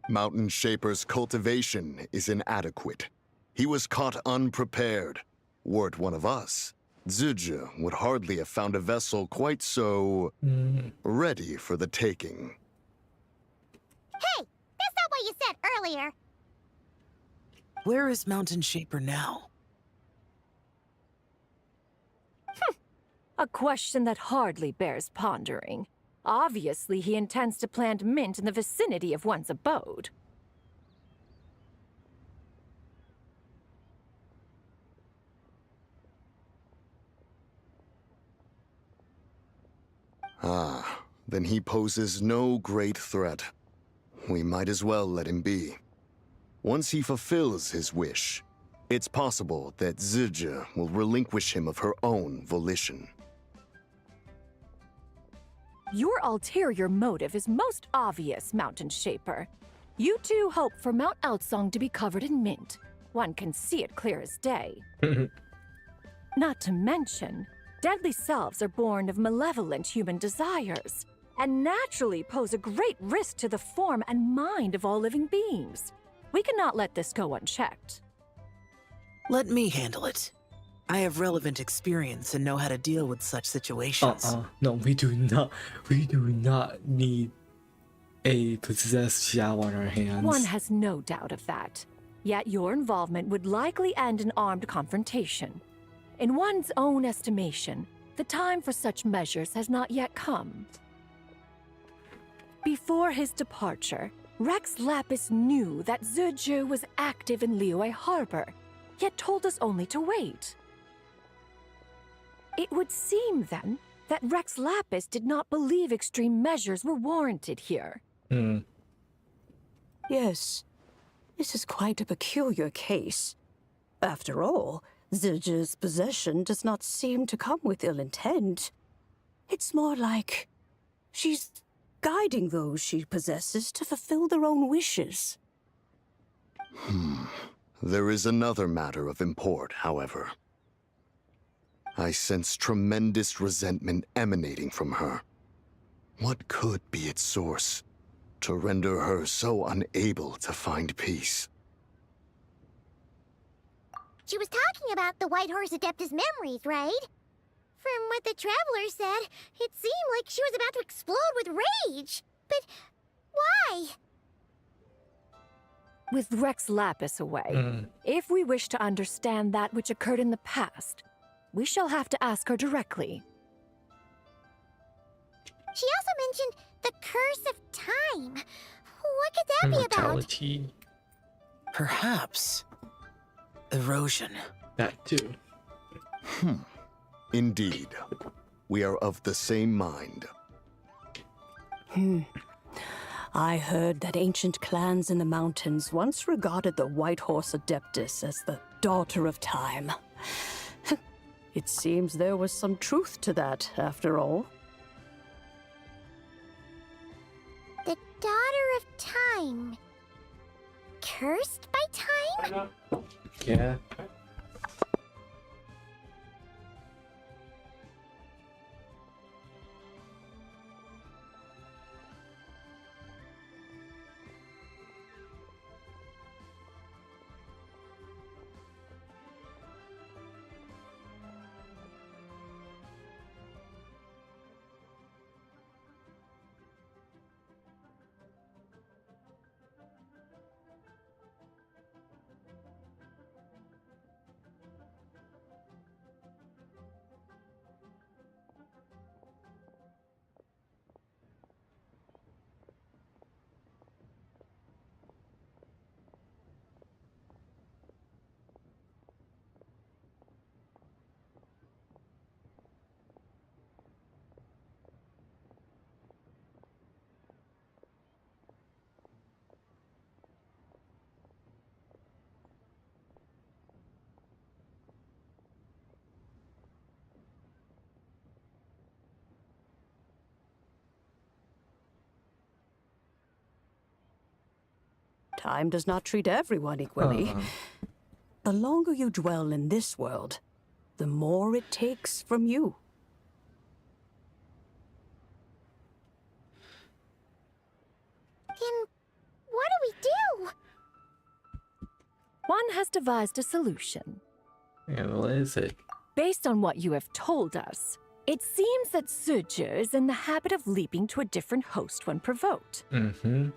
Mountain Shaper's cultivation is inadequate. He was caught unprepared. Were it one of us, Zhuge would hardly have found a vessel quite so ready for the taking. Hey, that's not what you said earlier. Where is Mountain Shaper now? A question that hardly bears pondering. Obviously, he intends to plant mint in the vicinity of one's abode. Ah, then he poses no great threat. We might as well let him be. Once he fulfills his wish, it's possible that Zhuge will relinquish him of her own volition. Your ulterior motive is most obvious, Mountain Shaper. You two hope for Mount Eltsong to be covered in mint. One can see it clear as day. Not to mention, deadly selves are born of malevolent human desires, and naturally pose a great risk to the form and mind of all living beings. We cannot let this go unchecked. Let me handle it. I have relevant experience and know how to deal with such situations. No, we do not. We do not need a possessed Xiao on our hands. One has no doubt of that. Yet your involvement would likely end in armed confrontation. In one's own estimation, the time for such measures has not yet come. Before his departure, Rex Lapis knew that Zhuge was active in Liyue Harbor, yet told us only to wait. It would seem, then, that Rex Lapis did not believe extreme measures were warranted here. Yes, this is quite a peculiar case. After all, Zhuge's possession does not seem to come with ill intent. It's more like she's guiding those she possesses to fulfill their own wishes. There is another matter of import, however. I sense tremendous resentment emanating from her. What could be its source to render her so unable to find peace? She was talking about the White Horse Adeptus memories, right? From what the Traveler said, it seemed like she was about to explode with rage. But why? With Rex Lapis away, if we wish to understand that which occurred in the past, we shall have to ask her directly. She also mentioned the Curse of Time. What could that be about? Mortality. Perhaps erosion. That too. Indeed. We are of the same mind. I heard that ancient clans in the mountains once regarded the White Horse Adeptus as the daughter of time. It seems there was some truth to that, after all. The Daughter of Time. Cursed by time? Yeah. time does not treat everyone equally. The longer you dwell in this world, the more it takes from you. Then what do we do? One has devised a solution. Yeah, what is it? Based on what you have told us, it seems that Suju is in the habit of leaping to a different host when provoked. Mm-hmm.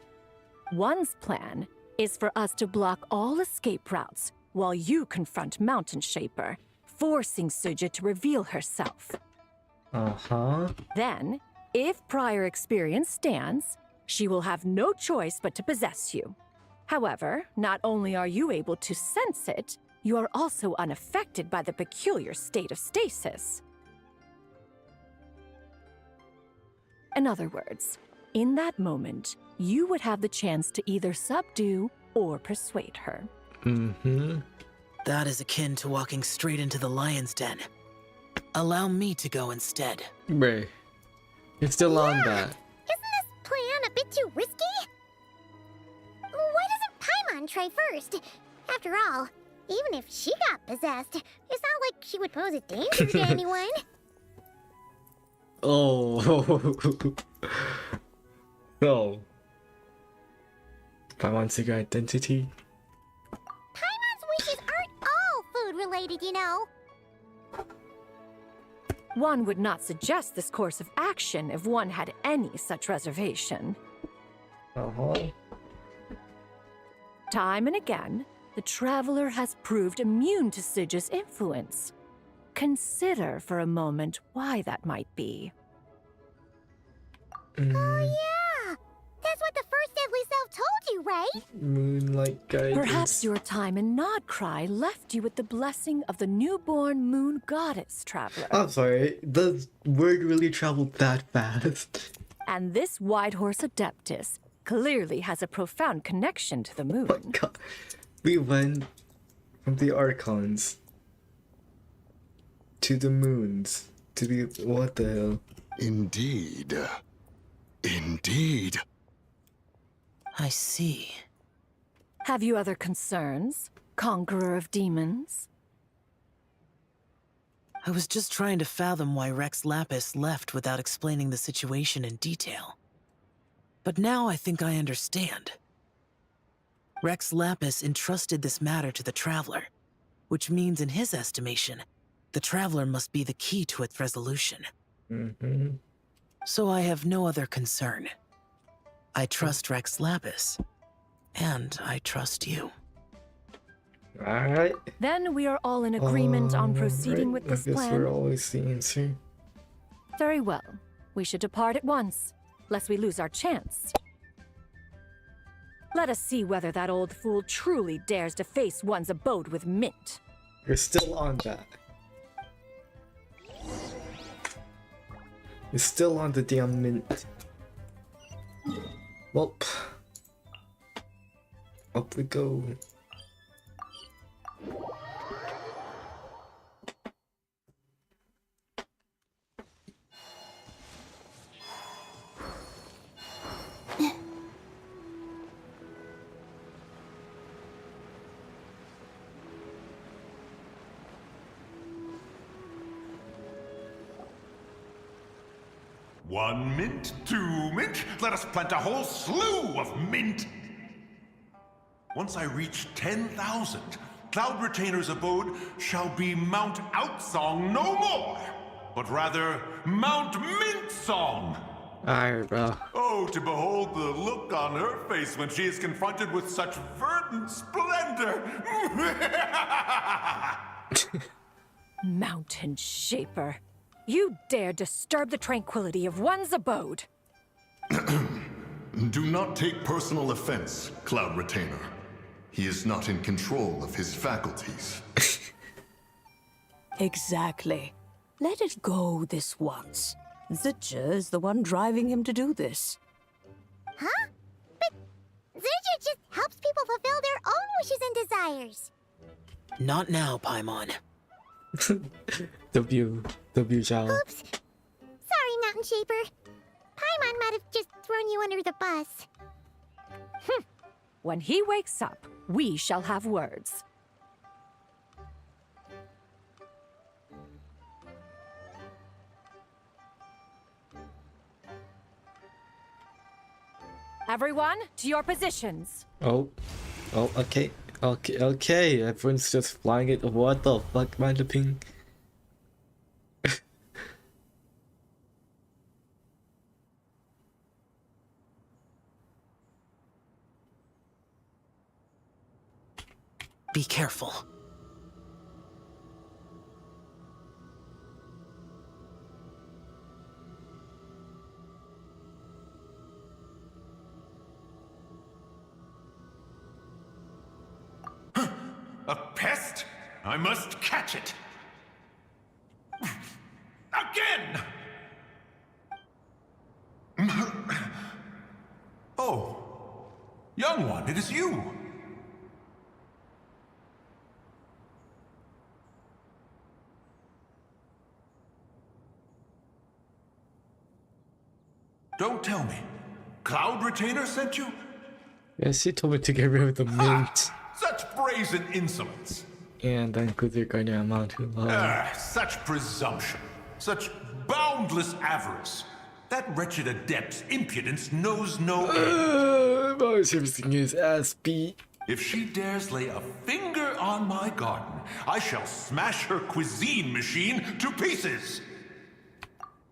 One's plan is for us to block all escape routes while you confront Mountain Shaper, forcing Suju to reveal herself. Uh-huh. Then, if prior experience stands, she will have no choice but to possess you. However, not only are you able to sense it, you are also unaffected by the peculiar state of stasis. In other words, in that moment, you would have the chance to either subdue or persuade her. Mm-hmm. That is akin to walking straight into the lion's den. Allow me to go instead. Bray, you're still on that. Isn't this plan a bit too risky? Why doesn't Paimon try first? After all, even if she got possessed, it's not like she would pose a danger to anyone. Oh. No. Paimon's secret identity? Paimon's wishes aren't all food-related, you know. One would not suggest this course of action if one had any such reservation. Uh-huh. Time and again, the traveler has proved immune to Suju's influence. Consider for a moment why that might be. Oh yeah! That's what the first deadly self told you, right? Moonlight guidance. Perhaps your time in Nodcry left you with the blessing of the newborn moon goddess, traveler. I'm sorry, the word really traveled that fast. And this Whitehorse Adeptus clearly has a profound connection to the moon. Oh my god. We went from the Archons to the moons to the... what the hell? Indeed. Indeed. I see. Have you other concerns, Conqueror of Demons? I was just trying to fathom why Rex Lapis left without explaining the situation in detail. But now I think I understand. Rex Lapis entrusted this matter to the Traveler, which means in his estimation, the Traveler must be the key to its resolution. Mm-hmm. So I have no other concern. I trust Rex Lapis, and I trust you. Alright. Then we are all in agreement on proceeding with this I guess plan. we're always the answer. Very well. We should depart at once, lest we lose our chance. Let us see whether that old fool truly dares to face one's abode with Mint. You're still on that. You're still on the damn Mint. Well, up we go. One mint, two mint, let us plant a whole slew of mint. Once I reach 10,000, Cloud Retainer's abode shall be Mount Outsong no more, but rather Mount Mint Song. Alright, bro. Oh, to behold the look on her face when she is confronted with such verdant splendor. Mountain Shaper. You dare disturb the tranquility of one's abode. Do not take personal offense, Cloud Retainer. He is not in control of his faculties. Exactly. Let it go this once. Zitja is the one driving him to do this. Huh? But Zurja just helps people fulfill their own wishes and desires. Not now, Paimon. W Zhao. Oops. Sorry, Mountain Shaper. Paimon might have just thrown you under the bus. When he wakes up, we shall have words. Everyone, to your positions. Oh, okay. Okay. Everyone's just flying it. What the fuck, man? The ping. Be careful. A pest? I must catch it! Again! Oh, young one, it is you! Don't tell me. Cloud Retainer sent you? Yes, she told me to get rid of the mint. Such brazen insolence! And then Kudir Guardian amount to Such presumption. Such boundless avarice. That wretched adept's impudence knows no end. I was everything his ass beat. If she dares lay a finger on my garden, I shall smash her cuisine machine to pieces!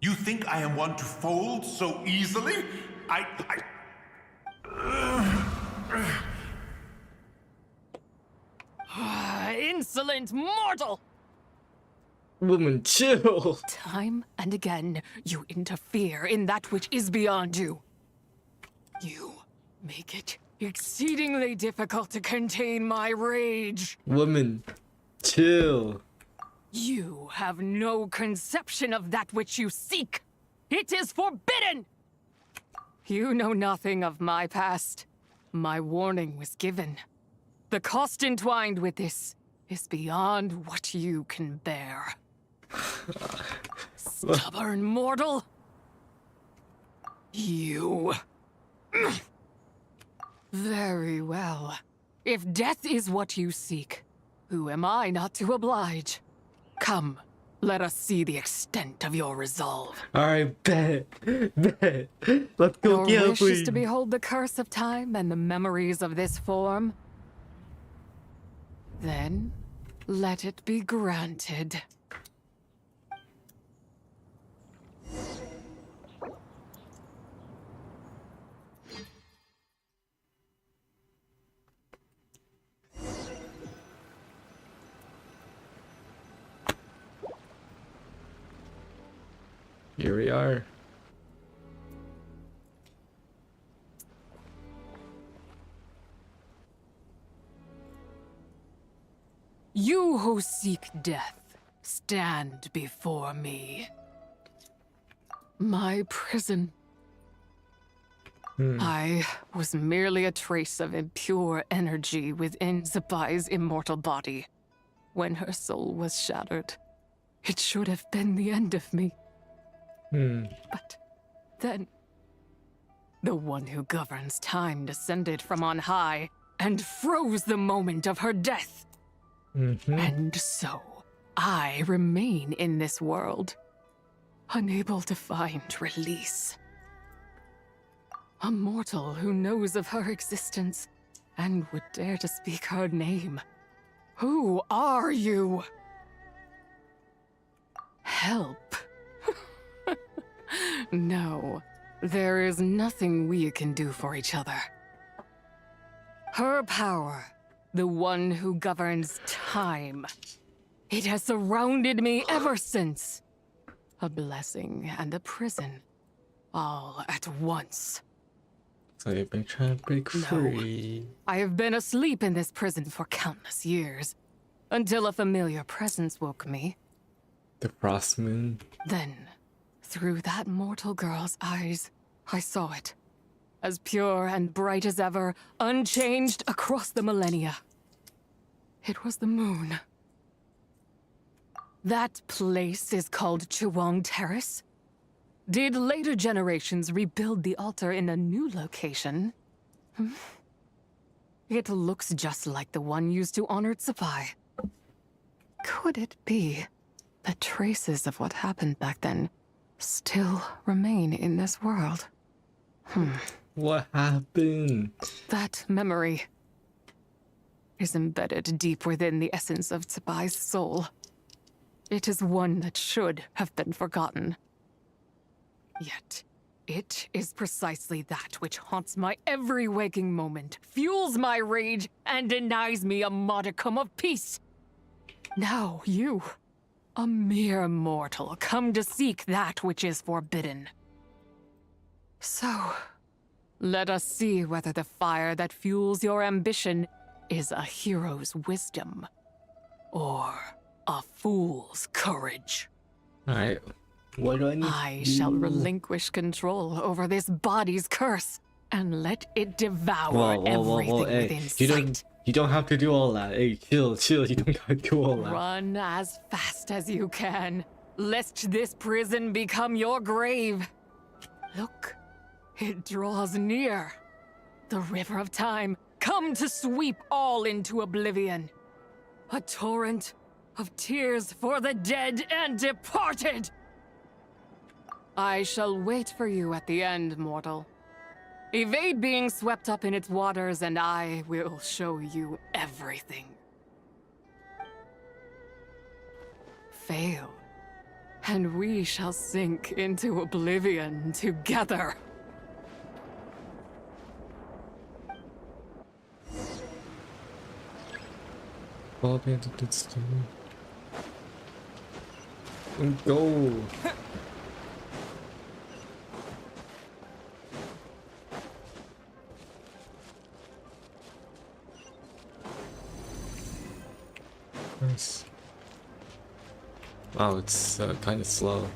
You think I am one to fold so easily? Insolent mortal! Woman, chill! Time and again, you interfere in that which is beyond you. You make it exceedingly difficult to contain my rage. Woman, chill. You have no conception of that which you seek. It is forbidden! You know nothing of my past. My warning was given. The cost entwined with this is beyond what you can bear. Stubborn mortal! You... Very well. If death is what you seek, who am I not to oblige? Come, let us see the extent of your resolve. Alright, bet. Let's go Your wish is to behold the curse of time and the memories of this form? Then, let it be granted. Here we are. You who seek death, stand before me. My prison. I was merely a trace of impure energy within Zapai's immortal body. When her soul was shattered, it should have been the end of me. But then, the one who governs time descended from on high and froze the moment of her death. And so, I remain in this world, unable to find release. A mortal who knows of her existence and would dare to speak her name. Who are you? Help. No, there is nothing we can do for each other. Her power, the one who governs time, it has surrounded me ever since. A blessing and a prison, all at once. So you've been trying to break free. I have been asleep in this prison for countless years, until a familiar presence woke me. The frost moon. Then, through that mortal girl's eyes, I saw it. As pure and bright as ever, unchanged across the millennia. It was the moon. That place is called Chiwong Terrace. Did later generations rebuild the altar in a new location? It looks just like the one used to honor Tsupai. Could it be that traces of what happened back then still remain in this world? What happened? That memory is embedded deep within the essence of Tsubai's soul. It is one that should have been forgotten. Yet, it is precisely that which haunts my every waking moment, fuels my rage, and denies me a modicum of peace. Now you, a mere mortal, come to seek that which is forbidden. So, let us see whether the fire that fuels your ambition is a hero's wisdom or a fool's courage. Alright, what do I need I to do? shall relinquish control over this body's curse and let it devour everything hey, within sight. you don't have to do all that. Hey, chill, you don't gotta do all that. Run as fast as you can, lest this prison become your grave. Look, it draws near. The river of time, come to sweep all into oblivion. A torrent of tears for the dead and departed. I shall wait for you at the end, mortal. Evade being swept up in its waters, and I will show you everything. Fail, and we shall sink into oblivion together. Fall into this thing. And go. Nice. Wow, it's kind of slow.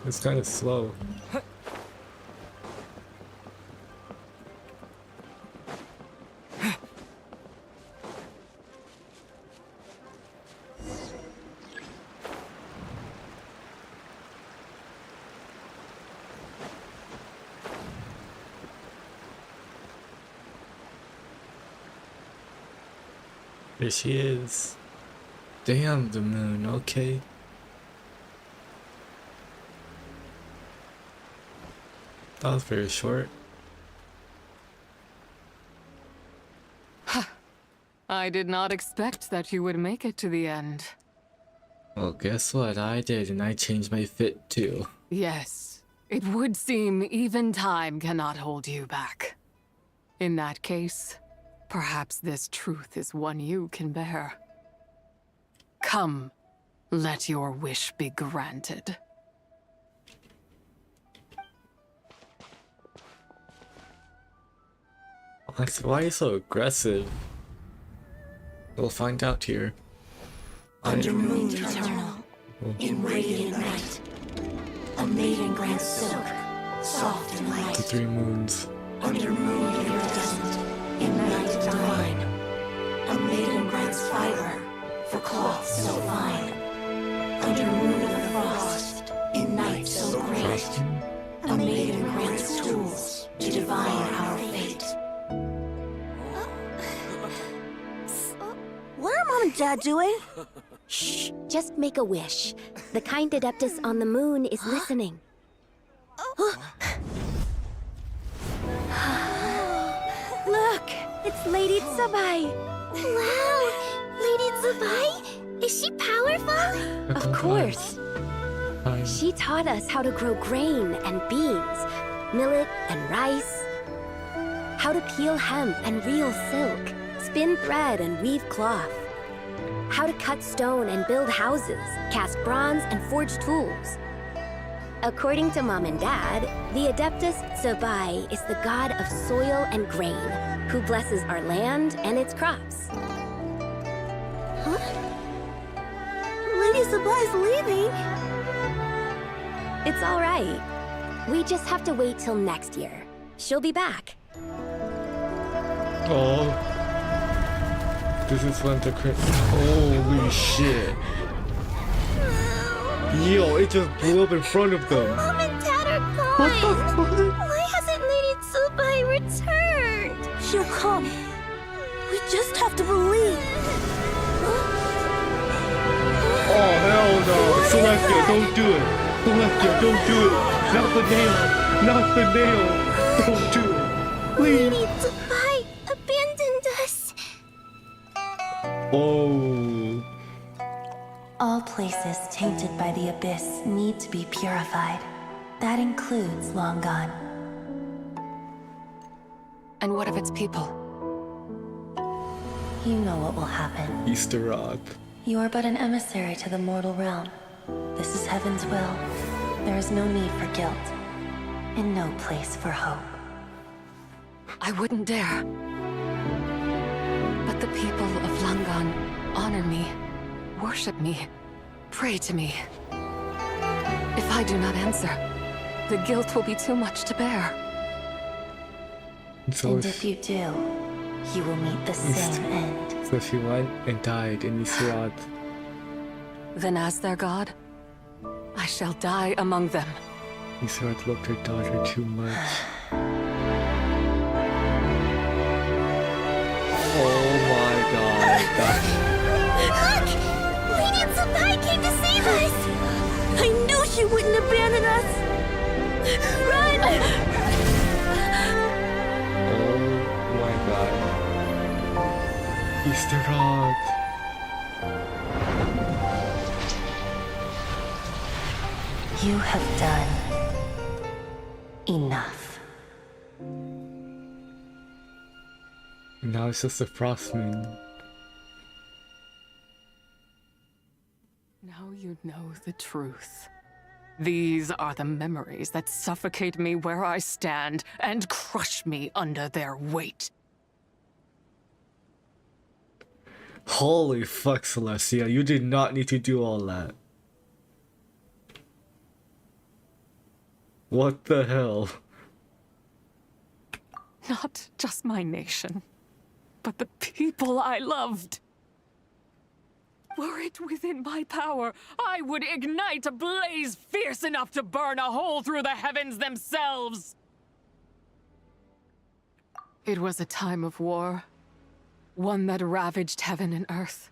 It's kind of slow. There she is. Damn, the moon, okay. That was very short. I did not expect that you would make it to the end. Well, guess what? I did, and I changed my fit too. Yes, it would seem even time cannot hold you back. In that case, perhaps this truth is one you can bear. Come, let your wish be granted. Alex, why are you so aggressive? We'll find out here. Under moon eternal, in radiant night, a maiden grants silk, soft and light. The 3 moons. Under moon iridescent, in night divine, a maiden grants fiber for cloth so fine. Under moon of frost, in night so great, a maiden grants tools to divine our fate. What are Mom and Dad doing? Shh, just make a wish. The kind Adeptus on the moon is listening. Look, it's Lady Tsubai. Wow, Lady Tsubai? Is she powerful? Of course. She taught us how to grow grain and beans, millet and rice, how to peel hemp and reel silk, spin thread and weave cloth, how to cut stone and build houses, cast bronze and forge tools. According to Mom and Dad, the Adeptus Tsubai is the god of soil and grain, who blesses our land and its crops. Huh? Lady Tsubai's leaving? It's all right. We just have to wait till next year. She'll be back. Oh. This is when the holy shit. Yo, it just blew up in front of them. Mom and Dad are gone. Why hasn't Lady Tsubai returned? She'll come. We just have to believe. Oh, hell no. Celestia, don't do it. Celestia, don't do it. Not the nail. Not the nail. Don't do it. Please. Lady Tsubai abandoned us. Oh. All places tainted by the abyss need to be purified. That includes Longan. And what of its people? You know what will happen. Easter Rock. You are but an emissary to the mortal realm. This is heaven's will. There is no need for guilt, and no place for hope. I wouldn't dare. But the people of Langan honor me, worship me, pray to me. If I do not answer, the guilt will be too much to bear. So And if you do, you will meet the same end. So she went and died in Easter Rock. Then as their god, I shall die among them. Easter Rock loved her daughter too much. Oh my god. Look! Lady Tsubai came to save us! I knew she wouldn't abandon us. Run! Oh my god. Easter Rock. You have done enough. Now it's just a frostman. Now you know the truth. These are the memories that suffocate me where I stand and crush me under their weight. Holy fuck, Celestia, you did not need to do all that. What the hell? Not just my nation, but the people I loved. Were it within my power, I would ignite a blaze fierce enough to burn a hole through the heavens themselves. It was a time of war, one that ravaged heaven and earth.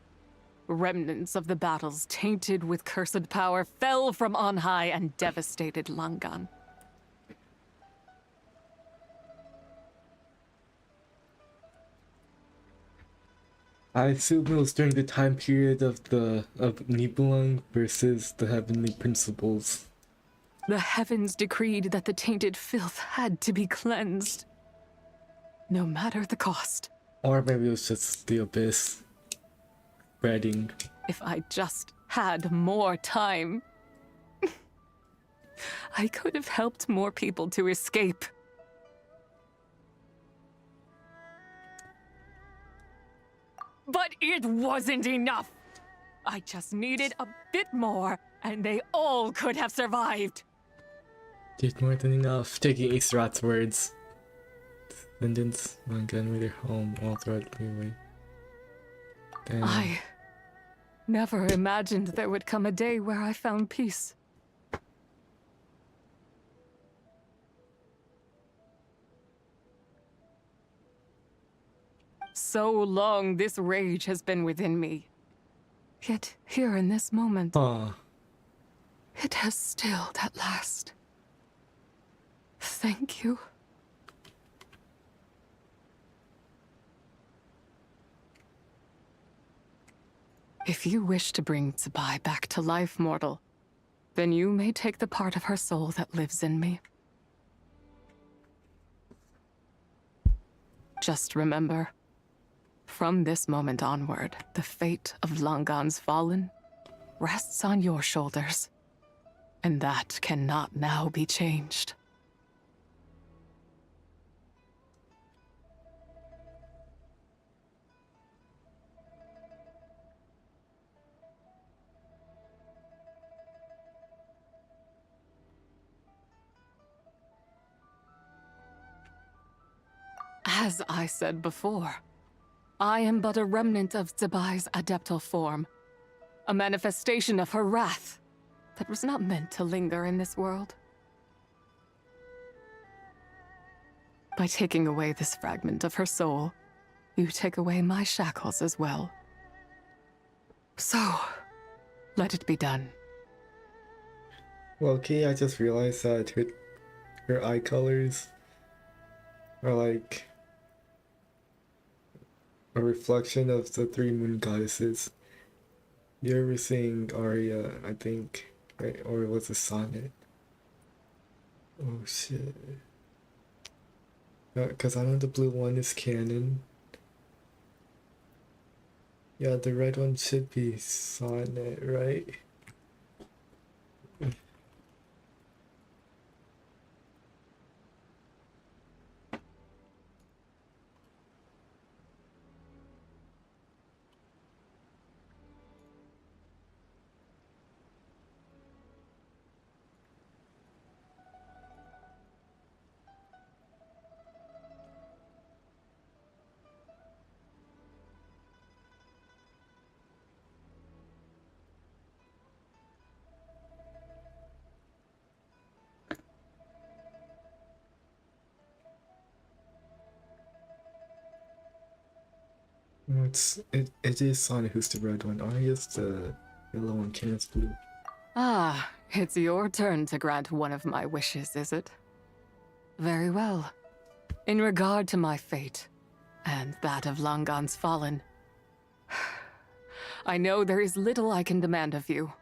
Remnants of the battles tainted with cursed power fell from on high and devastated Langan. I assume it was during the time period of Nibelung versus the Heavenly Principles. The heavens decreed that the tainted filth had to be cleansed, no matter the cost. Or maybe it was just the Abyss spreading. If I just had more time, I could have helped more people to escape. But it wasn't enough. I just needed a bit more, and they all could have survived. Did more than enough. Taking Easter Rock's words. Descendants Langan made their home all throughout the way. Damn. I never imagined there would come a day where I found peace. So long this rage has been within me. Yet here in this moment, it has stilled at last. Thank you. If you wish to bring Tsubai back to life, mortal, then you may take the part of her soul that lives in me. Just remember, from this moment onward, the fate of Langan's fallen rests on your shoulders, and that cannot now be changed. As I said before, I am but a remnant of Tsubai's adeptal form, a manifestation of her wrath. that was not meant to linger in this world. By taking away this fragment of her soul, you take away my shackles as well. So, let it be done. Well, okay, I just realized that her eye colors are like a reflection of the three moon goddesses. You ever sing Aria, I think, right? Or was it Sonnet? Oh shit. Because I know the blue one is canon. Yeah, the red one should be Sonnet, right? No, it is Sonnet who's the red one. Arya's the yellow one, Kenneth's blue. Ah, it's your turn to grant one of my wishes, is it? Very well. In regard to my fate, and that of Langan's fallen, I know there is little I can demand of you.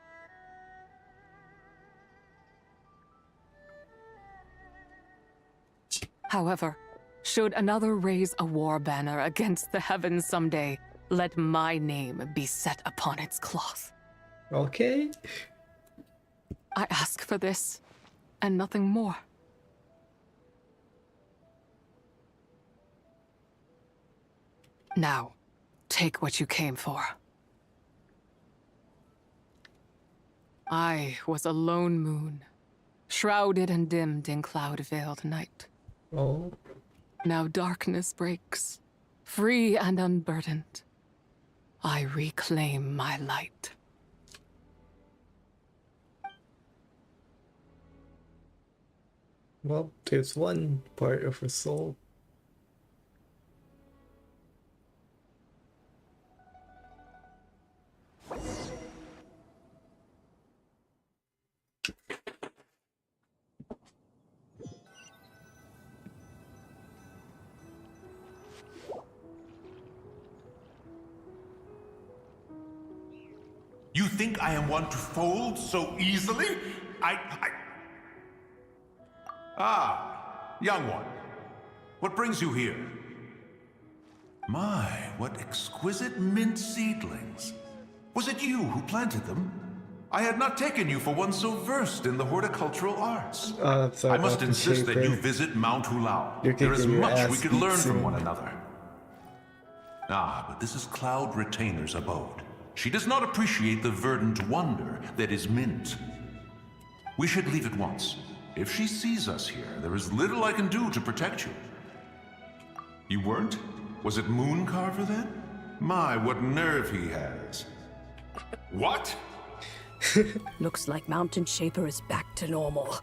However, should another raise a war banner against the heavens someday, let my name be set upon its cloth. Okay. I ask for this, and nothing more. Now, take what you came for. I was a lone moon, shrouded and dimmed in cloud-veiled night. Oh. Now darkness breaks, free and unburdened. I reclaim my light. Well, there's one part of her soul. You think I am one to fold so easily? Ah, young one. What brings you here? My, what exquisite mint seedlings. Was it you who planted them? I had not taken you for one so versed in the horticultural arts. Sorry, I must Dr. insist that Shaper. you visit Mount Hulao. You're There is kicking your much we ass could beat learn from soon. one another. Ah, but this is Cloud Retainer's abode. She does not appreciate the verdant wonder that is mint. We should leave at once. If she sees us here, there is little I can do to protect you. You weren't? Was it Moon Carver then? My, what nerve he has. What? Looks like Mountain Shaper is back to normal.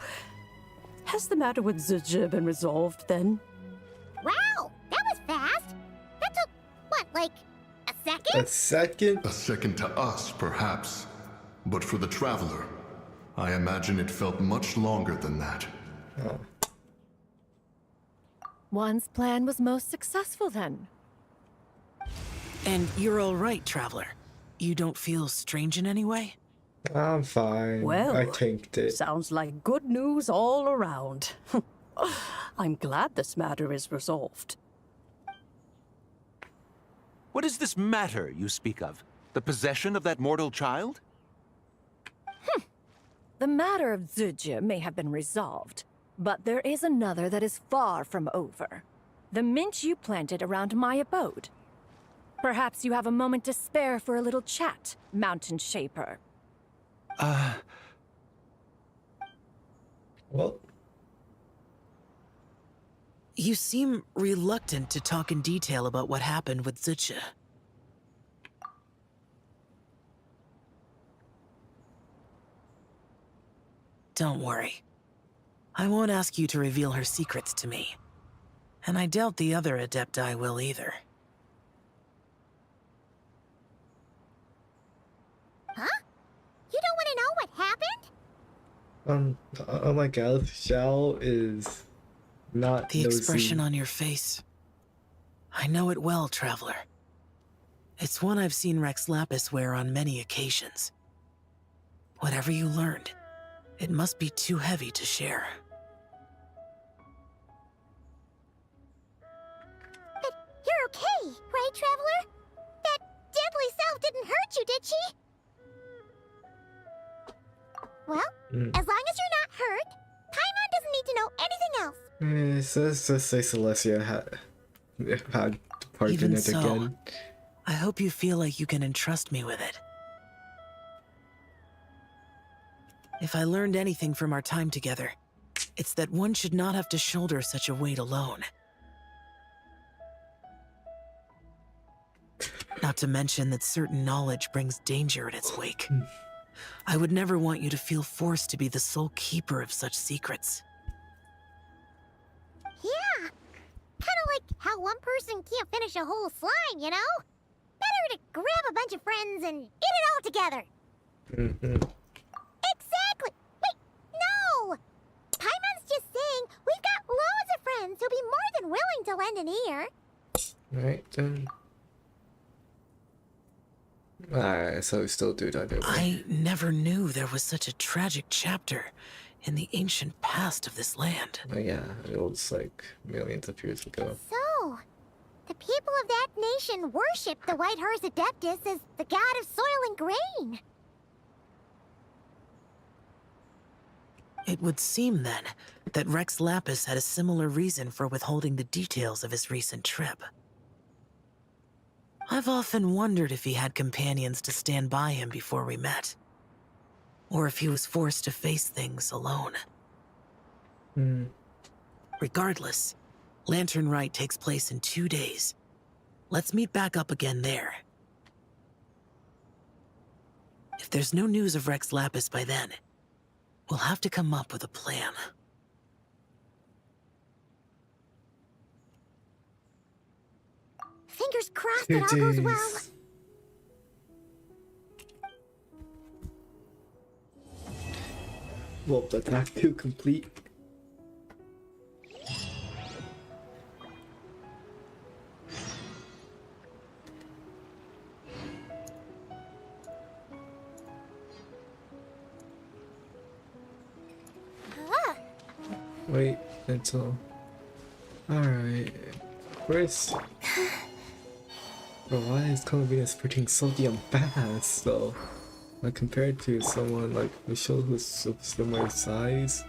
Has the matter with Zizhi been resolved then? Wow, that was fast. That took, what, like a second? A second? A second to us, perhaps. But for the Traveler, I imagine it felt much longer than that. Oh. One's plan was most successful then. And you're all right, Traveler. You don't feel strange in any way? I'm fine. Well, I tanked it. Sounds like good news all around. I'm glad this matter is resolved. What is this matter you speak of? The possession of that mortal child? The matter of Zizhi may have been resolved, but there is another that is far from over. The mint you planted around my abode. Perhaps you have a moment to spare for a little chat, Mountain Shaper. Well, You seem reluctant to talk in detail about what happened with Zizhi. Don't worry. I won't ask you to reveal her secrets to me. And I doubt the other Adepti will either. Huh? You don't want to know what happened? Oh my god, Xiao is not The nosy. expression on your face. I know it well, Traveler. It's one I've seen Rex Lapis wear on many occasions. Whatever you learned, it must be too heavy to share. But you're okay, right, Traveler? That deadly self didn't hurt you, did she? Well, as long as you're not hurt, Paimon doesn't need to know anything else. So let's just say Celestia had part in Even it so, again. I hope you feel like you can entrust me with it. If I learned anything from our time together, it's that one should not have to shoulder such a weight alone. Not to mention that certain knowledge brings danger in its wake. I would never want you to feel forced to be the sole keeper of such secrets. Yeah, kind of like how one person can't finish a whole slime, you know? Better to grab a bunch of friends and eat it all together. Exactly! Wait, no! Paimon's just saying we've got loads of friends who'll be more than willing to lend an ear. Right then. Alright, so we still do that. I never knew there was such a tragic chapter in the ancient past of this land. Oh yeah, it was like millions of years ago. So, the people of that nation worship the White Horse Adeptus as the god of soil and grain. It would seem, then, that Rex Lapis had a similar reason for withholding the details of his recent trip. I've often wondered if he had companions to stand by him before we met. Or if he was forced to face things alone. Regardless, Lantern Rite takes place in 2 days. Let's meet back up again there. If there's no news of Rex Lapis by then, we'll have to come up with a plan. Fingers crossed it all goes well. Well, the attack 2 complete. Wait until. Alright. Where's. Bro, why is Columbina spurting so damn fast though? Like compared to someone like Michelle who's of similar size?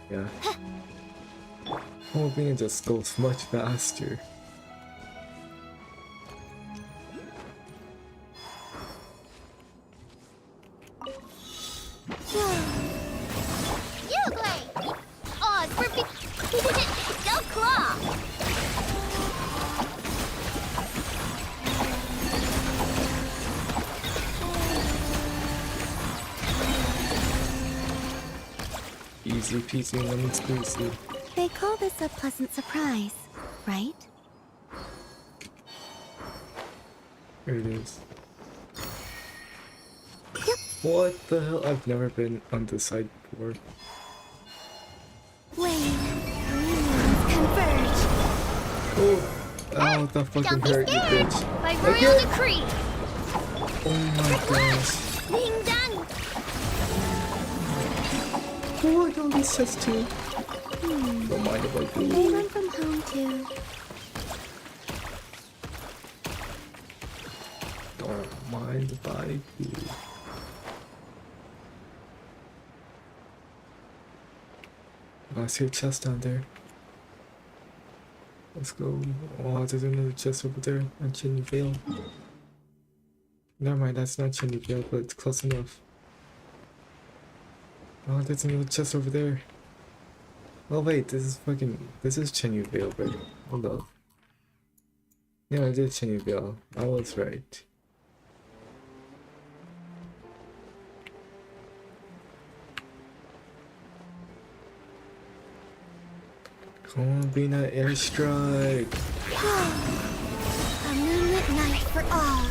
Yeah. Columbina just goes much faster. Easy peasy lemon squeezy. They call this a pleasant surprise, right? Here it is. What the hell? I've never been on this side before. Wayne, converge. Oh, that fucking hurt, you bitch. By royal decree. Oh my gosh. Being done. Oh, no, this says too. Don't mind if I do. They run from home too. Don't mind if I do. Oh, I see a chest down there. Let's go. Oh, there's another chest over there on Chinny Vale. Never mind, that's not Chinny Vale, but it's close enough. Oh, there's another chest over there. Oh wait, this is Chinny Vale, right? Hold up. Yeah, I did Chinny Vale. I was right. Come on, Bina, airstrike. A moonlit night for all.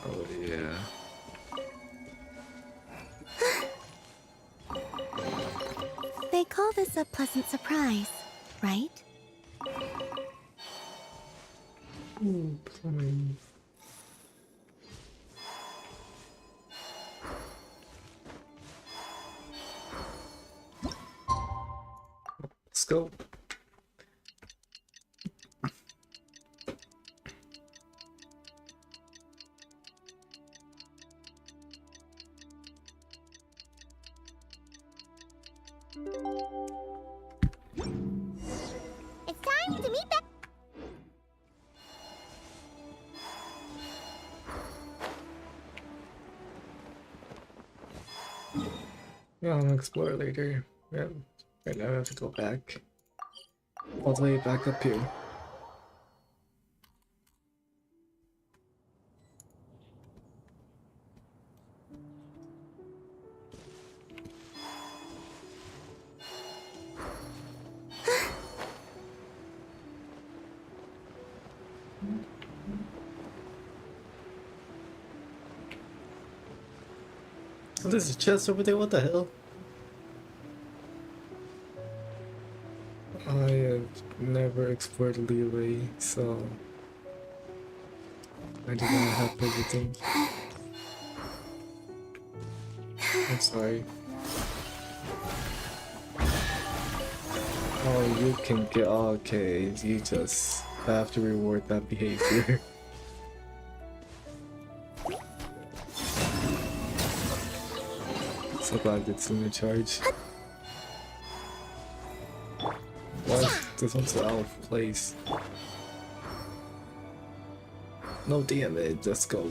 Oh yeah. They call this a pleasant surprise, right? Please. Let's go. It's time to meet back. Yeah, I'll explore later. Yeah, right now I have to go back. All the way back up here. Oh, there's a chest over there, what the hell? I have never explored Leeway, so I do not have everything. I'm sorry. Oh, you can get okay. You just have to reward that behavior. So glad it's in the charge. What? This one's out of place. No damage, let's go.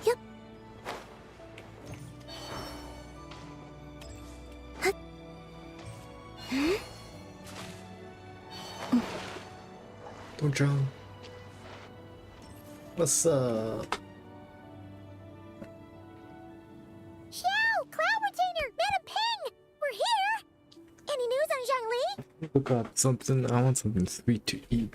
Yep. Don't drown. What's up? Cloud Retainer! Madam Ping! We're here! Any news on Zhangli? I forgot something. I want something sweet to eat.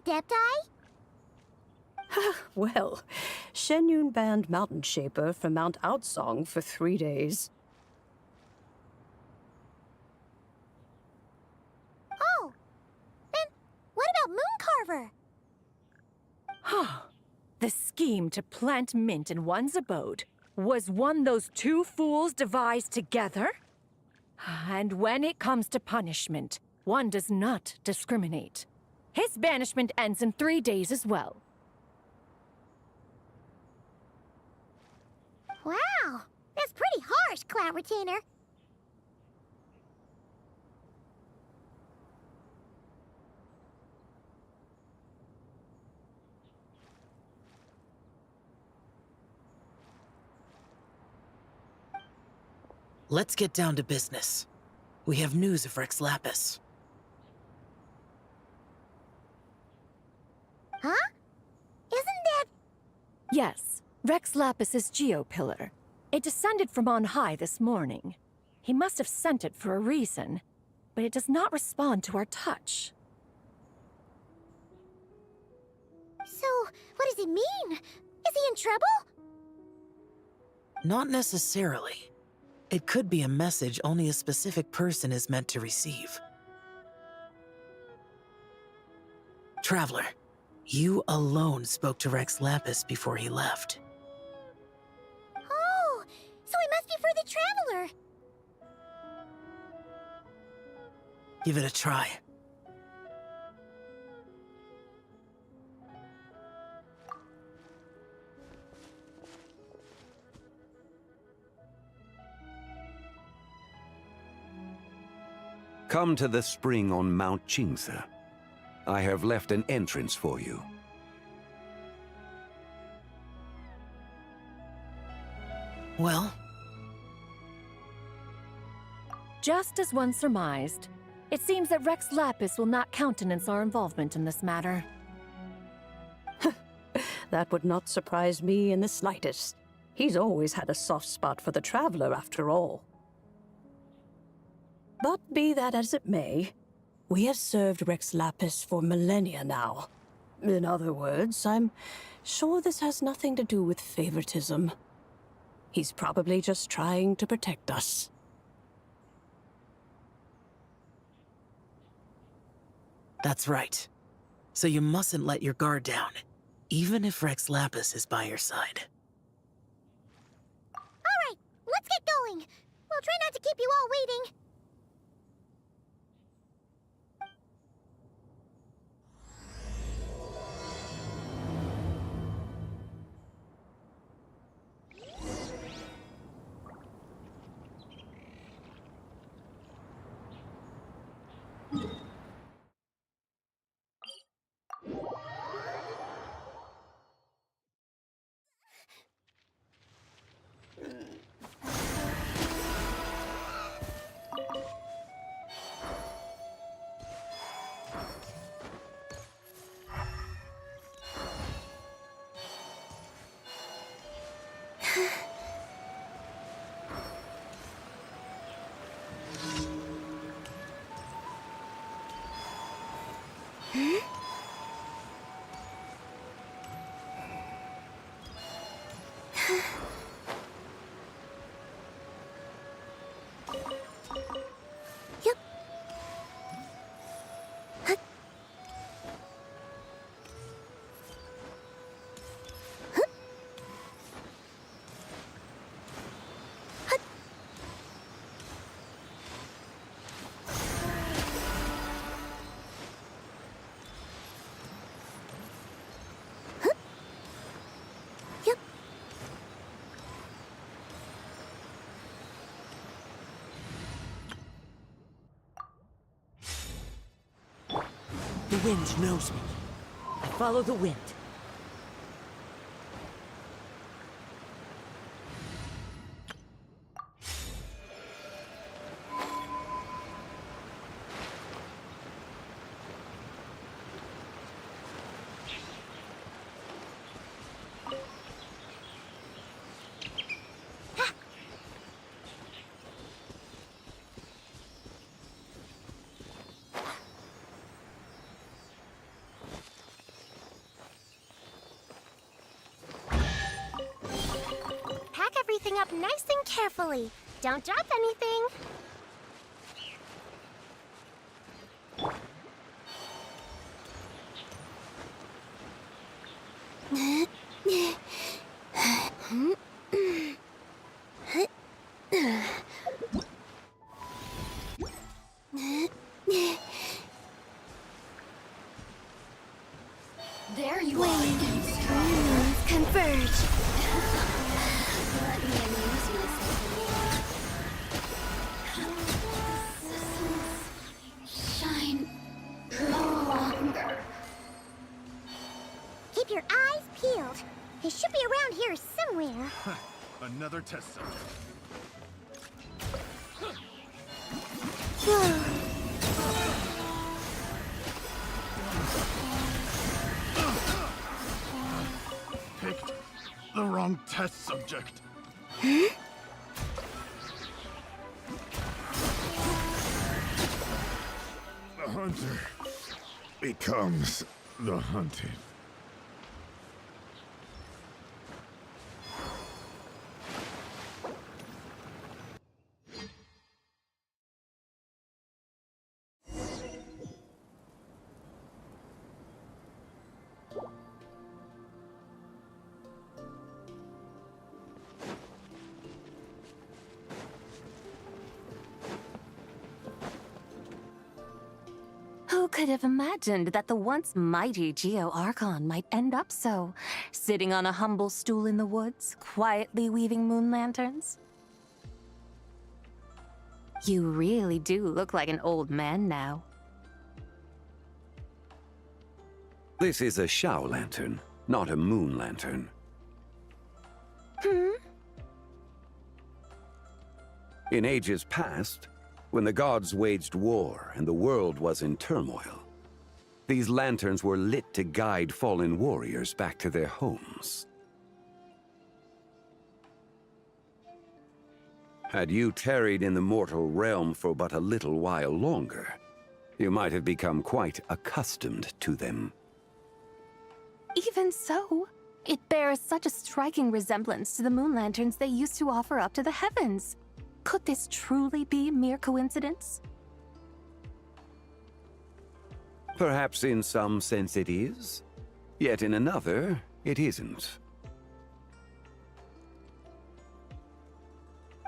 Adepti? Well, Shenyun banned Mountain Shaper from Mount Outsong for 3 days. Oh, then what about Mooncarver? The scheme to plant mint in one's abode was one those two fools devised together? And when it comes to punishment, one does not discriminate. His banishment ends in 3 days as well. Wow, that's pretty harsh, Cloud Retainer. Let's get down to business. We have news of Rex Lapis. Huh? Isn't that... Yes, Rex Lapis's geopillar. It descended from on high this morning. He must have sent it for a reason, but it does not respond to our touch. So, what does it mean? Is he in trouble? Not necessarily. It could be a message only a specific person is meant to receive. Traveler, you alone spoke to Rex Lapis before he left. Oh, so he must be for the Traveler. Give it a try. Come to the spring on Mount Qingse. I have left an entrance for you. Well? Just as one surmised, it seems that Rex Lapis will not countenance our involvement in this matter. That would not surprise me in the slightest. He's always had a soft spot for the Traveler, after all. But be that as it may, we have served Rex Lapis for millennia now. In other words, I'm sure this has nothing to do with favoritism. He's probably just trying to protect us. That's right. So you mustn't let your guard down, even if Rex Lapis is by your side. All right, let's get going. We'll try not to keep you all waiting. The wind knows me. I follow the wind. carefully. Don't drop anything. There you are. Wings converge. Let me amuse myself. Shine no longer. Keep your eyes peeled. He should be around here somewhere. Another test subject. Picked the wrong test subject. The hunter becomes the hunted. Who could have imagined that the once mighty Geo-Archon might end up so, sitting on a humble stool in the woods, quietly weaving moon lanterns? You really do look like an old man now. This is a Shao lantern, not a moon lantern. In ages past, when the gods waged war and the world was in turmoil, these lanterns were lit to guide fallen warriors back to their homes. Had you tarried in the mortal realm for but a little while longer, you might have become quite accustomed to them. Even so, it bears such a striking resemblance to the moon lanterns they used to offer up to the heavens. Could this truly be mere coincidence? Perhaps in some sense it is, yet in another, it isn't.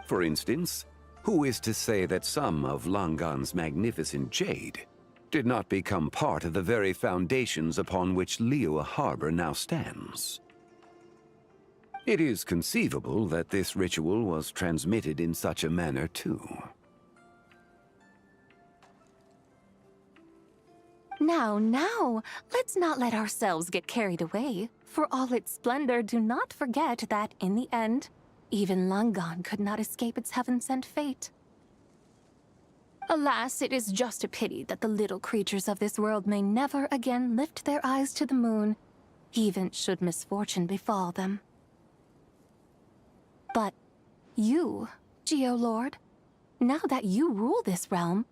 For instance, who is to say that some of Langan's magnificent jade did not become part of the very foundations upon which Liyue Harbor now stands? It is conceivable that this ritual was transmitted in such a manner too. Now, let's not let ourselves get carried away. For all its splendor, do not forget that, in the end, even Langan could not escape its heaven-sent fate. Alas, it is just a pity that the little creatures of this world may never again lift their eyes to the moon, even should misfortune befall them. But you, Geo-Lord, now that you rule this realm,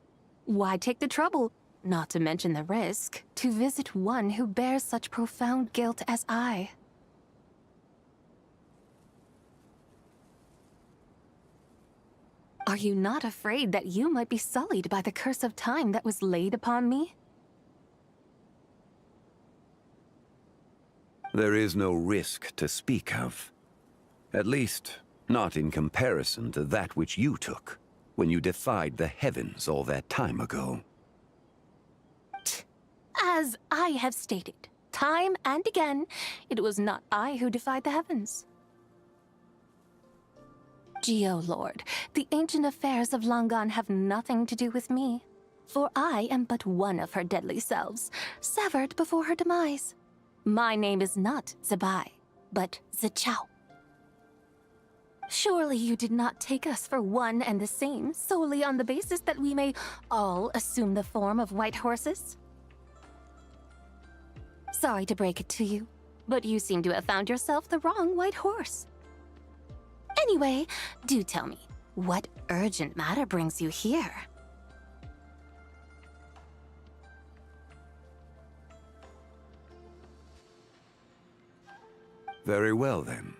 why take the trouble, not to mention the risk, to visit one who bears such profound guilt as I? Are you not afraid that you might be sullied by the curse of time that was laid upon me? There is no risk to speak of. At least, not in comparison to that which you took when you defied the heavens all that time ago. As I have stated, time and again, it was not I who defied the heavens. Geo-Lord, the ancient affairs of Langan have nothing to do with me, for I am but one of her deadly selves, severed before her demise. My name is not Zabai, but Zichao. Surely you did not take us for one and the same solely on the basis that we may all assume the form of white horses? Sorry to break it to you, but you seem to have found yourself the wrong white horse. Anyway, do tell me, what urgent matter brings you here? Very well then.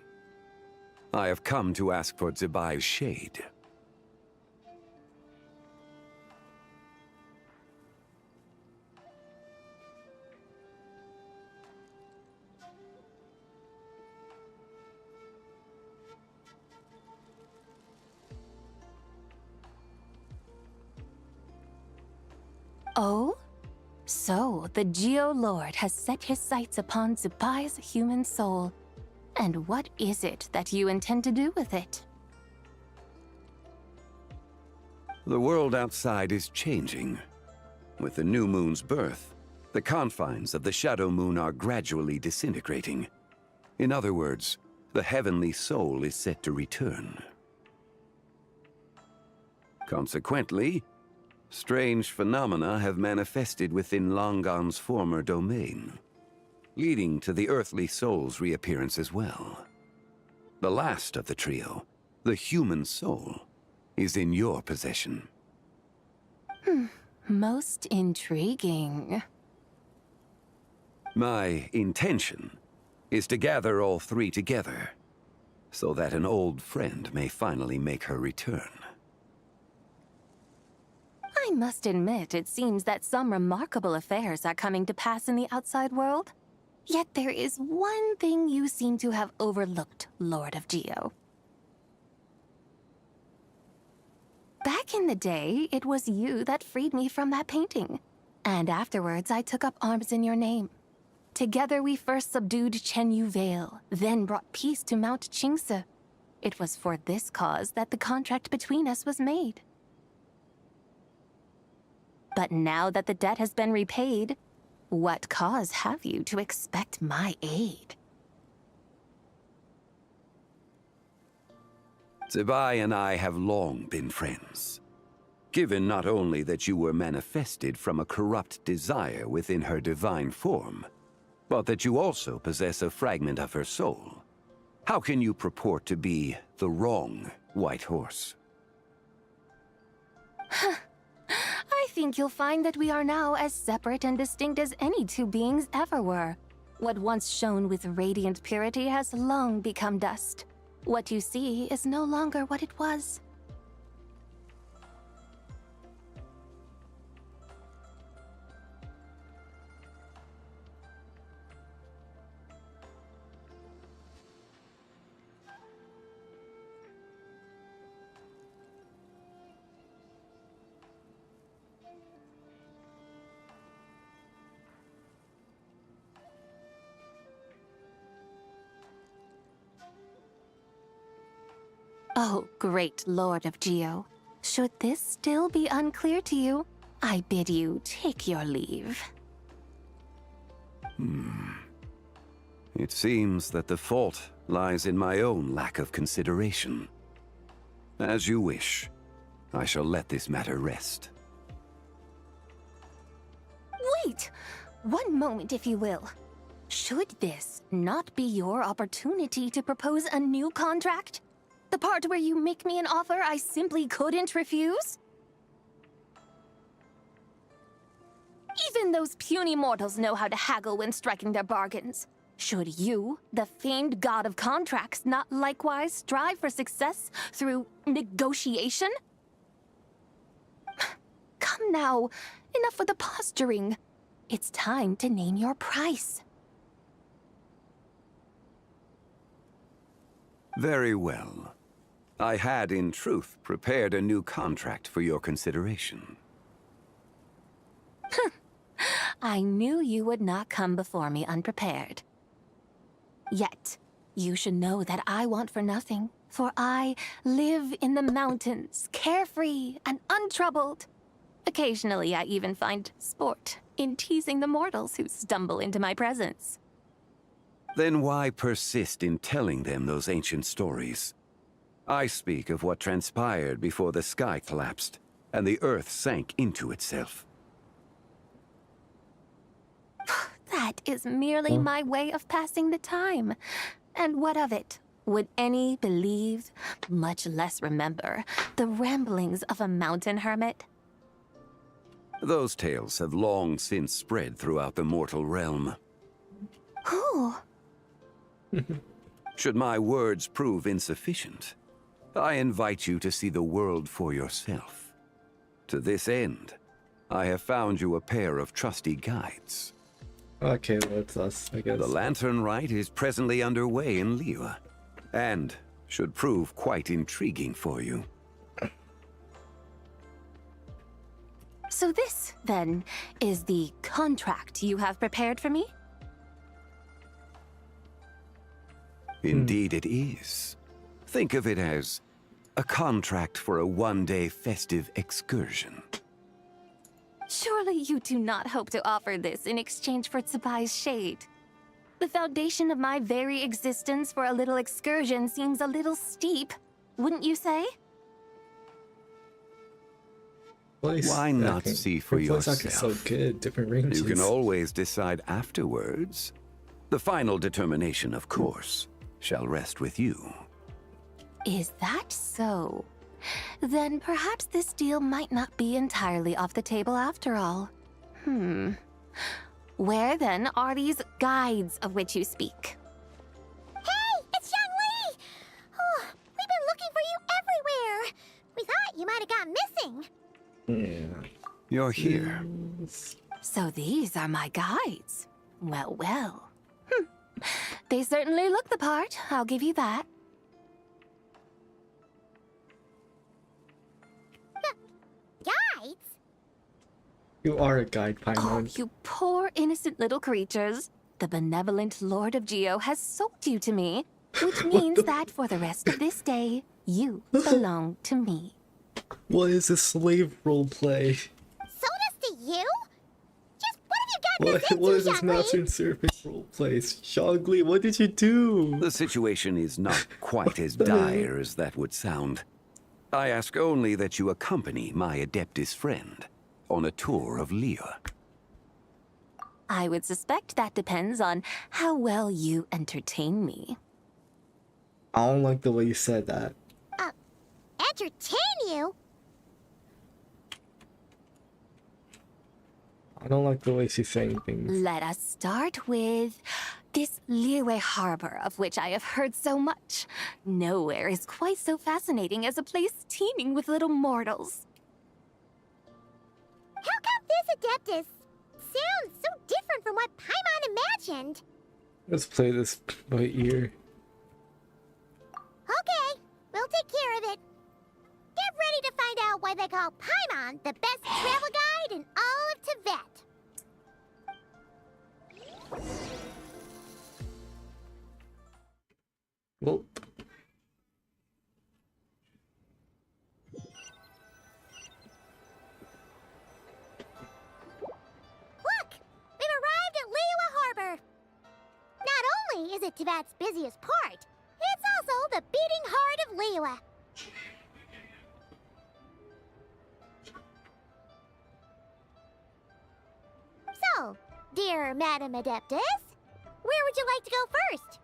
I have come to ask for Zebai's shade. Oh? So, the Geo-Lord has set his sights upon Zebai's human soul. And what is it that you intend to do with it? The world outside is changing. With the new moon's birth, the confines of the Shadow Moon are gradually disintegrating. In other words, the heavenly soul is set to return. Consequently, strange phenomena have manifested within Longon's former domain, leading to the earthly soul's reappearance as well. The last of the trio, the human soul, is in your possession. Most intriguing. My intention is to gather all three together, so that an old friend may finally make her return. I must admit, it seems that some remarkable affairs are coming to pass in the outside world. Yet there is one thing you seem to have overlooked, Lord of Geo. Back in the day, it was you that freed me from that painting. And afterwards, I took up arms in your name. Together we first subdued Chenyu Vale, then brought peace to Mount Qingse. It was for this cause that the contract between us was made. But now that the debt has been repaid, what cause have you to expect my aid? Zebai and I have long been friends. Given not only that you were manifested from a corrupt desire within her divine form, but that you also possess a fragment of her soul, how can you purport to be the wrong White Horse? I think you'll find that we are now as separate and distinct as any two beings ever were. What once shone with radiant purity has long become dust. What you see is no longer what it was. Oh, great Lord of Geo. Should this still be unclear to you, I bid you take your leave. It seems that the fault lies in my own lack of consideration. As you wish. I shall let this matter rest. Wait! One moment, if you will. Should this not be your opportunity to propose a new contract? The part where you make me an offer I simply couldn't refuse? Even those puny mortals know how to haggle when striking their bargains. Should you, the famed god of contracts, not likewise strive for success through negotiation? Come now, enough with the posturing. It's time to name your price. Very well. I had, in truth, prepared a new contract for your consideration. I knew you would not come before me unprepared. Yet, you should know that I want for nothing, for I live in the mountains, carefree and untroubled. Occasionally, I even find sport in teasing the mortals who stumble into my presence. Then why persist in telling them those ancient stories? I speak of what transpired before the sky collapsed and the earth sank into itself. That is merely my way of passing the time. And what of it? Would any believe, much less remember, the ramblings of a mountain hermit? Those tales have long since spread throughout the mortal realm. Who? Should my words prove insufficient, I invite you to see the world for yourself. To this end, I have found you a pair of trusty guides. Okay, well, it's us, I guess. The lantern rite is presently underway in Liyue, and should prove quite intriguing for you. So this, then, is the contract you have prepared for me? Indeed it is. Think of it as a contract for a one-day festive excursion. Surely you do not hope to offer this in exchange for Tsubai's shade. The foundation of my very existence for a little excursion seems a little steep, wouldn't you say? Why not see for yourself? Is so good, different ranges. You can always decide afterwards. The final determination, of course, shall rest with you. Is that so? Then perhaps this deal might not be entirely off the table after all. Where then are these guides of which you speak? Hey, it's Zhangli! Oh, we've been looking for you everywhere. We thought you might have gone missing. Yeah. You're here. So these are my guides. Well, well. They certainly look the part, I'll give you that. Guides? You are a guide, Paimon. Oh, you poor innocent little creatures. The benevolent Lord of Geo has sold you to me, which means that for the rest of this day, you belong to me. What is a slave roleplay? Sold us to you? Just what have you gotten us into, What is this Zhangli? master and servant roleplay? Zhangli, what did you do? The situation is not quite as dire as that would sound. I ask only that you accompany my Adeptus friend on a tour of Liyue. I would suspect that depends on how well you entertain me. I don't like the way you said that. Entertain you? I don't like the way she's saying things. Let us start with this Liyue harbor of which I have heard so much. Nowhere is quite so fascinating as a place teeming with little mortals. How come this Adeptus sounds so different from what Paimon imagined? Let's play this by ear. Okay, we'll take care of it. Get ready to find out why they call Paimon the best travel guide in all of Tibet. Well, Look! We've arrived at Liyue Harbor. Not only is it Tibet's busiest port, it's also the beating heart of Liyue. So, dear Madam Adeptus, where would you like to go first?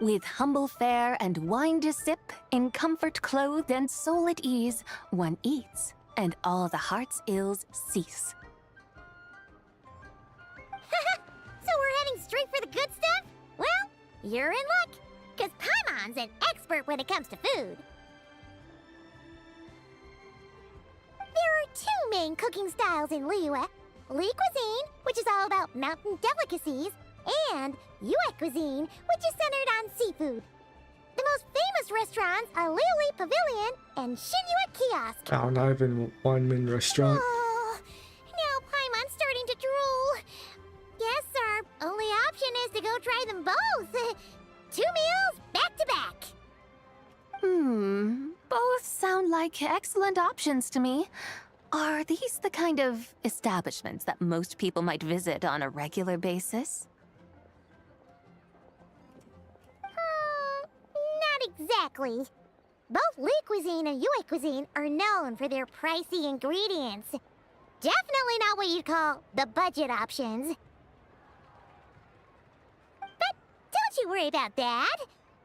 With humble fare and wine to sip, in comfort clothed and soul at ease, one eats, and all the heart's ills cease. So we're heading straight for the good stuff? Well, you're in luck, because Paimon's an expert when it comes to food. There are two main cooking styles in Liyue. Li cuisine, which is all about mountain delicacies, and Yue cuisine, which is centered on seafood. The most famous restaurants are Liuli Pavilion and Shinyue Kiosk. oh, not even one-man restaurant. Oh, now Paimon's starting to drool. Yes, sir. Only option is to go try them both. 2 meals, back to back. Both sound like excellent options to me. Are these the kind of establishments that most people might visit on a regular basis? Not exactly. Both Li cuisine and Yue cuisine are known for their pricey ingredients. Definitely not what you'd call the budget options. But don't you worry about that.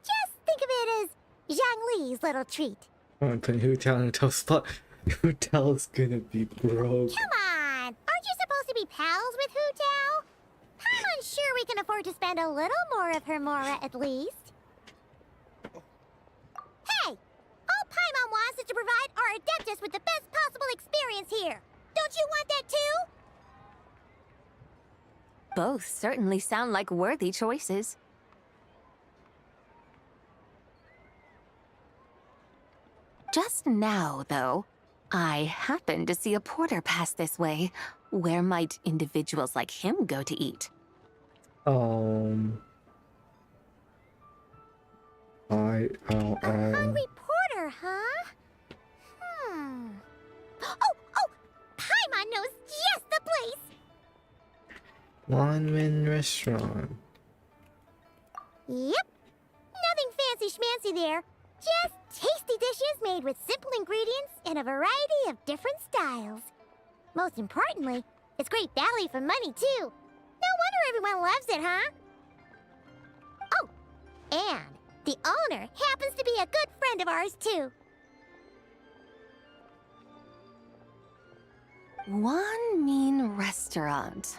Just think of it as Zhang Li's little treat. I'm putting Hotel in a tough spot. Hotel's gonna be broke. Come on! Aren't you supposed to be pals with Hu Tao? I'm unsure we can afford to spend a little more of her Mora at least. to provide our Adeptus with the best possible experience here. Don't you want that too? Both certainly sound like worthy choices. Just now, though, I happened to see a porter pass this way. Where might individuals like him go to eat? A hungry porter, huh? Oh! Paimon knows just the place! Wanmin Restaurant. Yep. Nothing fancy schmancy there. Just tasty dishes made with simple ingredients in a variety of different styles. Most importantly, it's great value for money, too. No wonder everyone loves it, huh? Oh, and the owner happens to be a good friend of ours, too. One Mean Restaurant.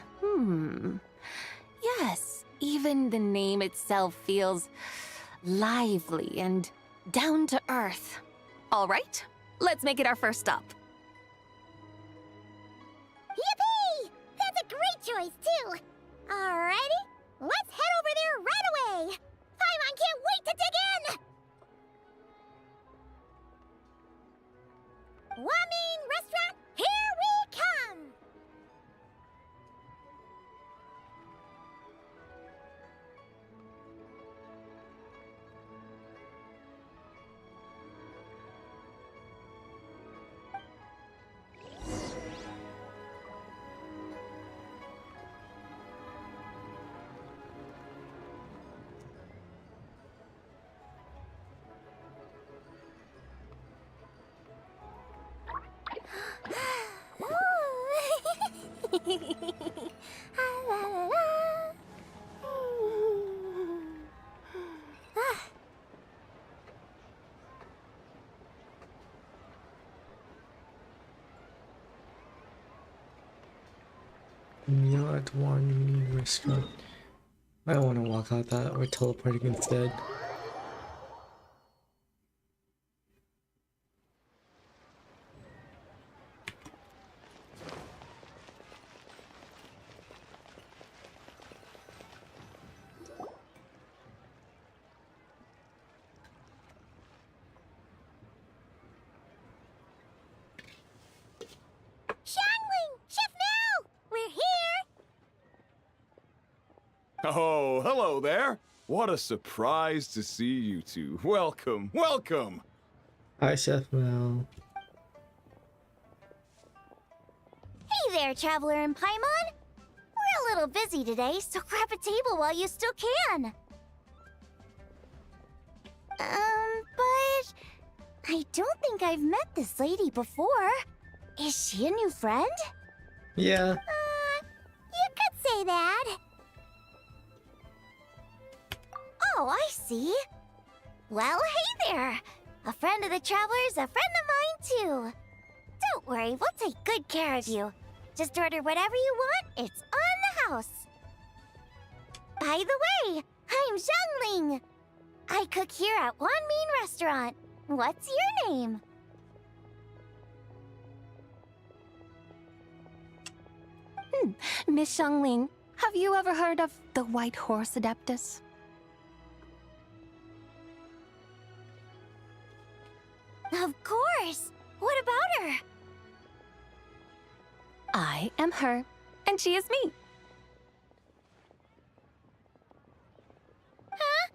Yes, even the name itself feels lively and down to earth. All right, let's make it our first stop. Yippee! That's a great choice, too. Alrighty, let's head over there right away. Paimon can't wait to dig in! Wanmin Restaurant, here we come! Meal at Wanmin Restaurant. I don't want to walk out that. We're teleporting instead. Xiangling! Shift now! We're here! Oh, hello there. What a surprise to see you two. Welcome, welcome. Hi, Chef Mel. Hey there, Traveler and Paimon! We're a little busy today, so grab a table while you still can. But I don't think I've met this lady before. Is she a new friend? Yeah. You could say that. Oh, I see. Well, hey there. A friend of the Traveler's a friend of mine, too. Don't worry, we'll take good care of you. Just order whatever you want, it's on the house. By the way, I'm Xiangling. I cook here at Wanmin Restaurant. What's your name? Miss Xiangling, have you ever heard of the White Horse Adeptus? Of course. What about her? I am her, and she is me. Huh?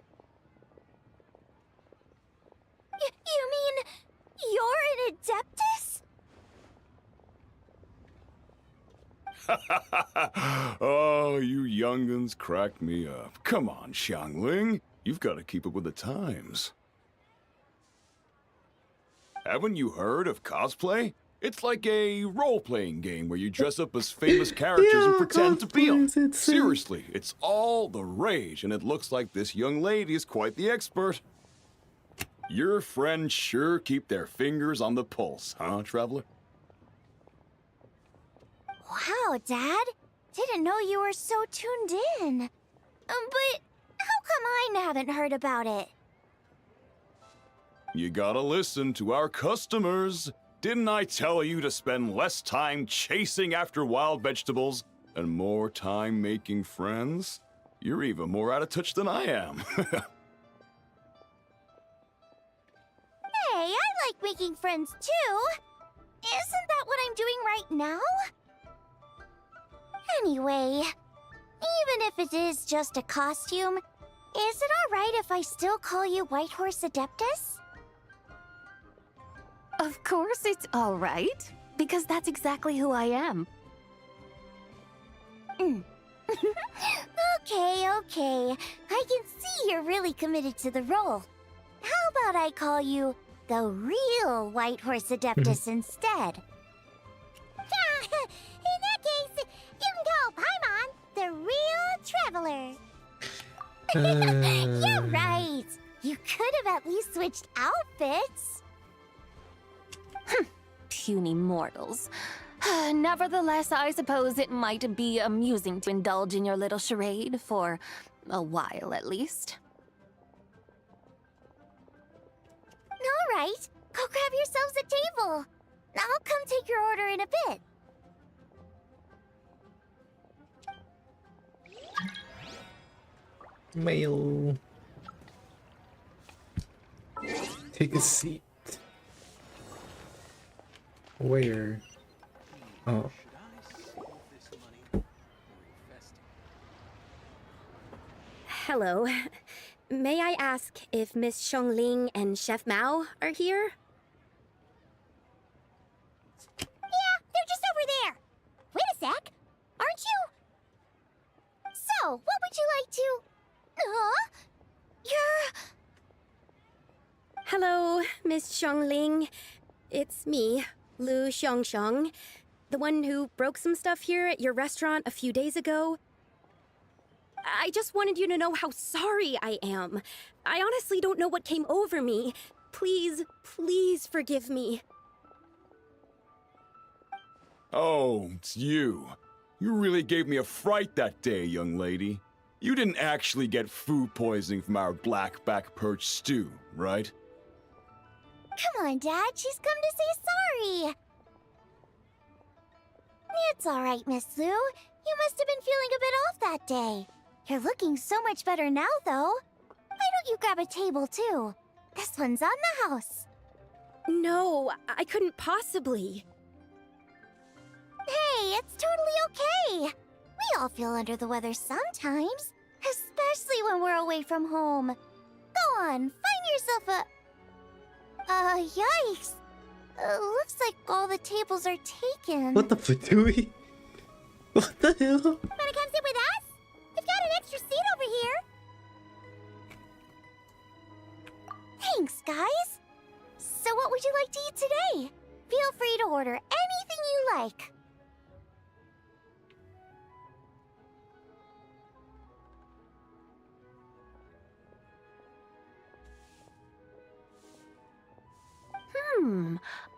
You mean you're an Adeptus? Oh, you young'uns crack me up. Come on, Xiangling. You've got to keep up with the times. Haven't you heard of cosplay? It's like a role-playing game where you dress up as famous characters and pretend to be them. Seriously, it's all the rage, and it looks like this young lady is quite the expert. Your friends sure keep their fingers on the pulse, huh, Traveler? Wow, Dad. Didn't know you were so tuned in. But how come I haven't heard about it? You gotta listen to our customers. Didn't I tell you to spend less time chasing after wild vegetables and more time making friends? You're even more out of touch than I am. Hey, I like making friends too. Isn't that what I'm doing right now? Anyway, even if it is just a costume, is it alright if I still call you Whitehorse Adeptus? Of course it's all right, because that's exactly who I am. Okay, okay. I can see you're really committed to the role. How about I call you the real Whitehorse Adeptus instead? In that case, you can call Paimon the real Traveler. You're right. You could have at least switched outfits. Puny mortals. Nevertheless, I suppose it might be amusing to indulge in your little charade for a while at least. All right, go grab yourselves a table. I'll come take your order in a bit. Mail. Take a seat. Where? Oh. Hello. May I ask if Miss Xiongling and Chef Mao are here? Yeah, they're just over there. Wait a sec. Aren't you? So, what would you like to... Huh? You're... Hello, Miss Xiongling. It's me, Lu Xiongxiong, the one who broke some stuff here at your restaurant a few days ago. I just wanted you to know how sorry I am. I honestly don't know what came over me. Please, please forgive me. Oh, it's you. You really gave me a fright that day, young lady. You didn't actually get food poisoning from our blackback perch stew, right? Come on, Dad. She's come to say sorry. It's all right, Miss Lu. You must have been feeling a bit off that day. You're looking so much better now, though. Why don't you grab a table, too? This one's on the house. No, I couldn't possibly. Hey, it's totally okay. We all feel under the weather sometimes, especially when we're away from home. Go on, find yourself a... yikes. Looks like all the tables are taken. What the fatui? What the hell? Wanna come sit with us? We've got an extra seat over here. Thanks, guys. So what would you like to eat today? Feel free to order anything you like.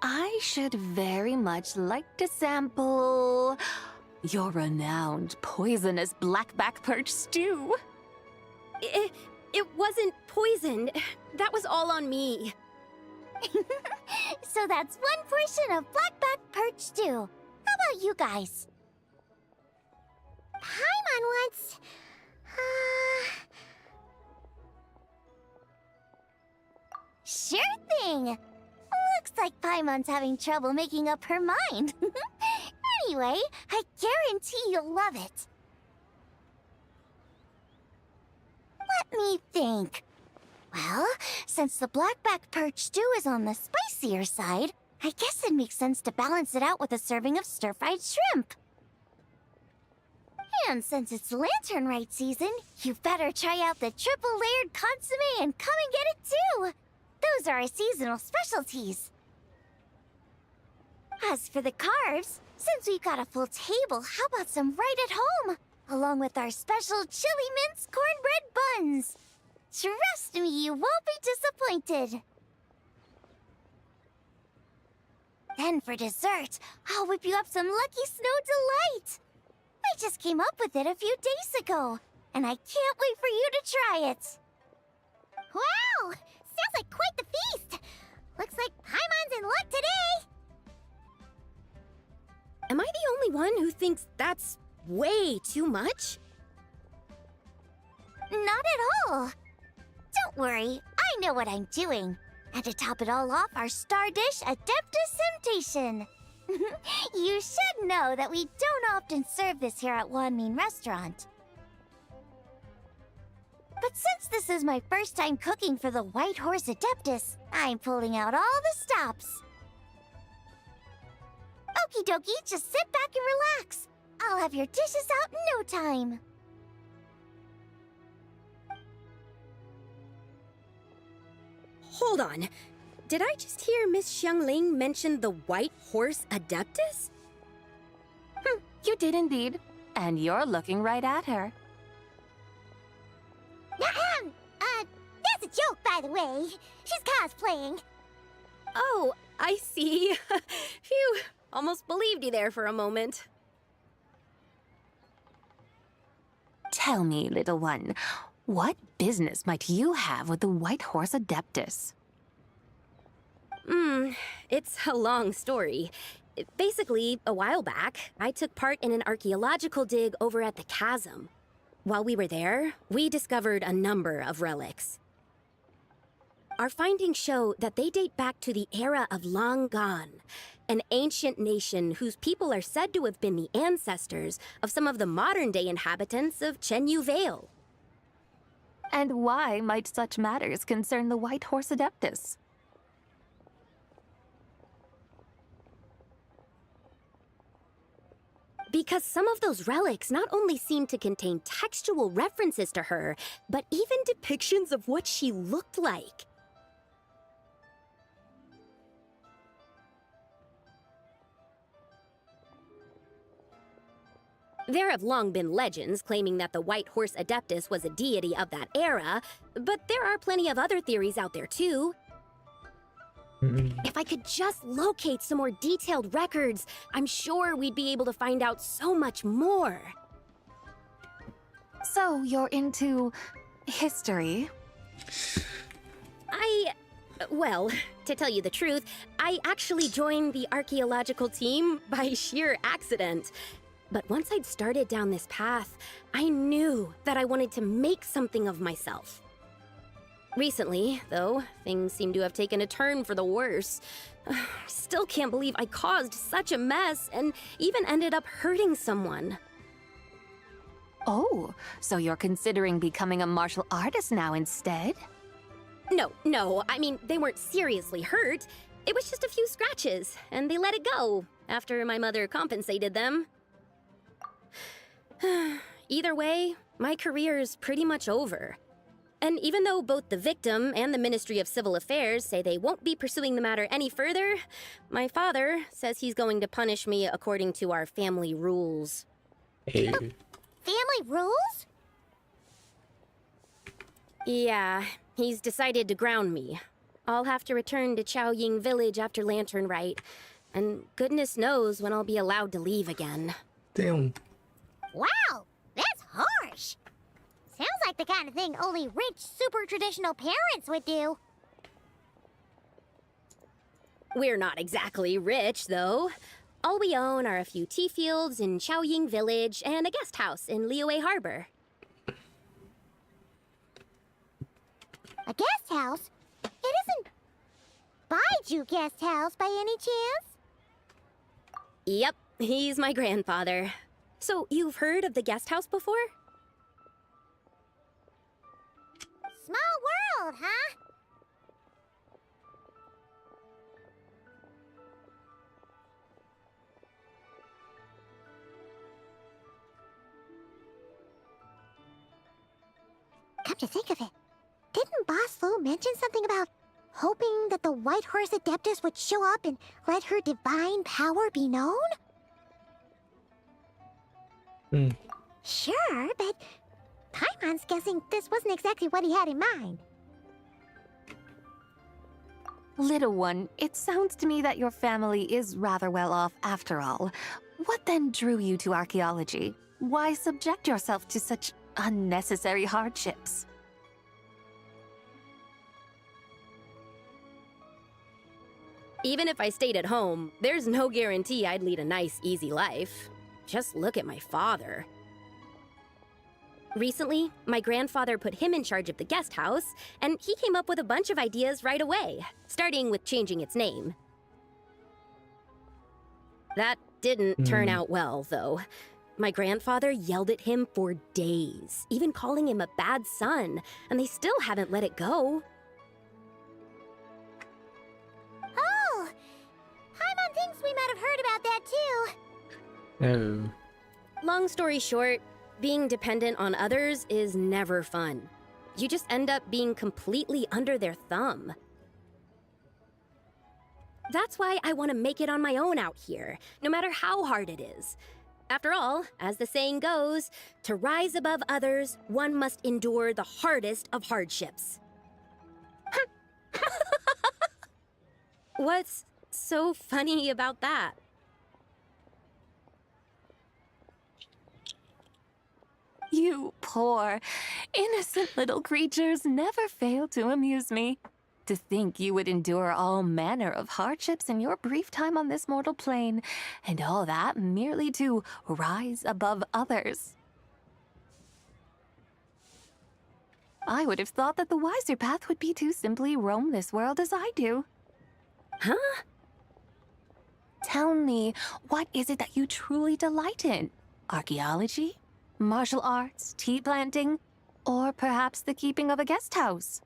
I should very much like to sample your renowned poisonous blackback perch stew. It wasn't poisoned. That was all on me. So that's one portion of blackback perch stew. How about you guys? Paimon wants... Sure thing! Looks like Paimon's having trouble making up her mind. Anyway, I guarantee you'll love it. Let me think. Well, since the blackback perch stew is on the spicier side, I guess it makes sense to balance it out with a serving of stir-fried shrimp. And since it's Lantern Rite season, you better try out the triple-layered consommé and come and get it too! Those are our seasonal specialties. As for the carbs, since we've got a full table, how about some right at home? Along with our special chili mince cornbread buns. Trust me, you won't be disappointed. Then for dessert, I'll whip you up some Lucky Snow Delight. I just came up with it a few days ago, and I can't wait for you to try it. Wow! Sounds like quite the feast! Looks like Paimon's in luck today! Am I the only one who thinks that's way too much? Not at all. Don't worry, I know what I'm doing. And to top it all off, our star dish, Adeptus Temptation. You should know that we don't often serve this here at Wanmin Restaurant. But since this is my first time cooking for the White Horse Adeptus, I'm pulling out all the stops. Okie dokie, just sit back and relax. I'll have your dishes out in no time. Hold on. Did I just hear Miss Xiangling mention the White Horse Adeptus? You did indeed. And you're looking right at her. That's a joke, by the way. She's cosplaying. Oh, I see. Phew, almost believed you there for a moment. Tell me, little one, what business might you have with the White Horse Adeptus? It's a long story. Basically, a while back, I took part in an archaeological dig over at the chasm. While we were there, we discovered a number of relics. Our findings show that they date back to the era of Long Gone, an ancient nation whose people are said to have been the ancestors of some of the modern-day inhabitants of Chenyu Vale. And why might such matters concern the White Horse Adeptus? Because some of those relics not only seem to contain textual references to her, but even depictions of what she looked like. There have long been legends claiming that the White Horse Adeptus was a deity of that era, but there are plenty of other theories out there too. If I could just locate some more detailed records, I'm sure we'd be able to find out so much more. So you're into history? Well, to tell you the truth, I actually joined the archaeological team by sheer accident. But once I'd started down this path, I knew that I wanted to make something of myself. Recently, though, things seem to have taken a turn for the worse. Still can't believe I caused such a mess and even ended up hurting someone. Oh, so you're considering becoming a martial artist now instead? No, I mean, they weren't seriously hurt. It was just a few scratches, and they let it go after my mother compensated them. Either way, my career's pretty much over. And even though both the victim and the Ministry of Civil Affairs say they won't be pursuing the matter any further, my father says he's going to punish me according to our family rules. Family rules? Yeah, he's decided to ground me. I'll have to return to Chaoying Village after Lantern Rite, and goodness knows when I'll be allowed to leave again. Damn. Wow, that's harsh. Sounds like the kind of thing only rich, super traditional parents would do. We're not exactly rich, though. All we own are a few tea fields in Chaoying Village and a guest house in Liyue Harbor. A guest house? It isn't Baiju Guest House by any chance? Yep, he's my grandfather. So, you've heard of the guest house before? Small world, huh? Come to think of it, didn't Boss Lu mention something about hoping that the White Horse Adeptus would show up and let her divine power be known? Sure, but Paimon's guessing this wasn't exactly what he had in mind. Little one, it sounds to me that your family is rather well off after all. What then drew you to archaeology? Why subject yourself to such unnecessary hardships? Even if I stayed at home, there's no guarantee I'd lead a nice, easy life. Just look at my father. Recently, my grandfather put him in charge of the guest house, and he came up with a bunch of ideas right away, starting with changing its name. That didn't turn out well, though. My grandfather yelled at him for days, even calling him a bad son, and they still haven't let it go. Oh! Paimon thinks we might have heard about that too. Oh. Long story short, being dependent on others is never fun. You just end up being completely under their thumb. That's why I want to make it on my own out here, no matter how hard it is. After all, as the saying goes, to rise above others, one must endure the hardest of hardships. What's so funny about that? You poor, innocent little creatures never fail to amuse me. To think you would endure all manner of hardships in your brief time on this mortal plane, and all that merely to rise above others. I would have thought that the wiser path would be to simply roam this world as I do. Huh? Tell me, what is it that you truly delight in? Archaeology? Martial arts? Tea planting? Or perhaps the keeping of a guest house?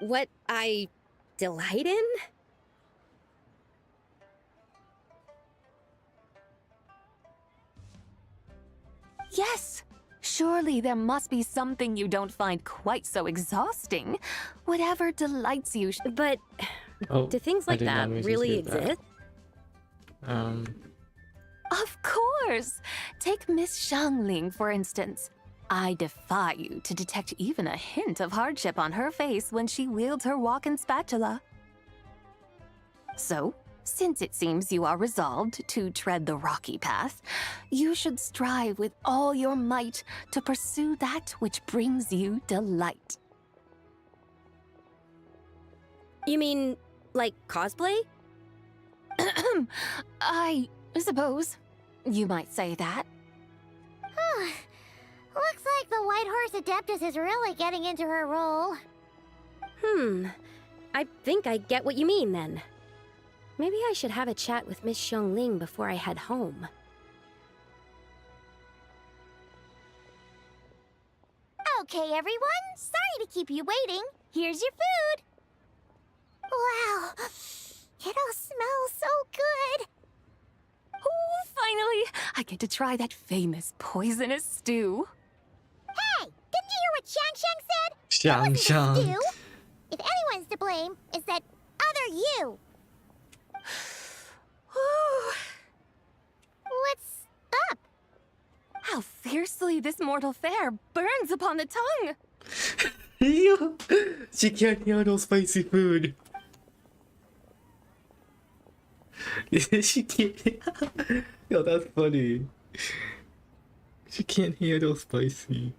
What I delight in? Yes! Surely there must be something you don't find quite so exhausting. Whatever delights you. But do things like that really exist? Of course! Take Miss Xiangling, for instance. I defy you to detect even a hint of hardship on her face when she wields her walking spatula. So, since it seems you are resolved to tread the rocky path, you should strive with all your might to pursue that which brings you delight. You mean, like cosplay? I suppose you might say that. Looks like the White Horse Adeptus is really getting into her role. I think I get what you mean then. Maybe I should have a chat with Miss Xiangling before I head home. Okay, everyone. Sorry to keep you waiting. Here's your food. Wow. It all smells so good. Oh, finally! I get to try that famous poisonous stew. Hey! Didn't you hear what Xiang said? Xiang Xiang. Stew. If anyone's to blame, it's that other you. What's up? How fiercely this mortal fare burns upon the tongue! She can't handle spicy food. She can't. Yo, that's funny. She can't handle spicy.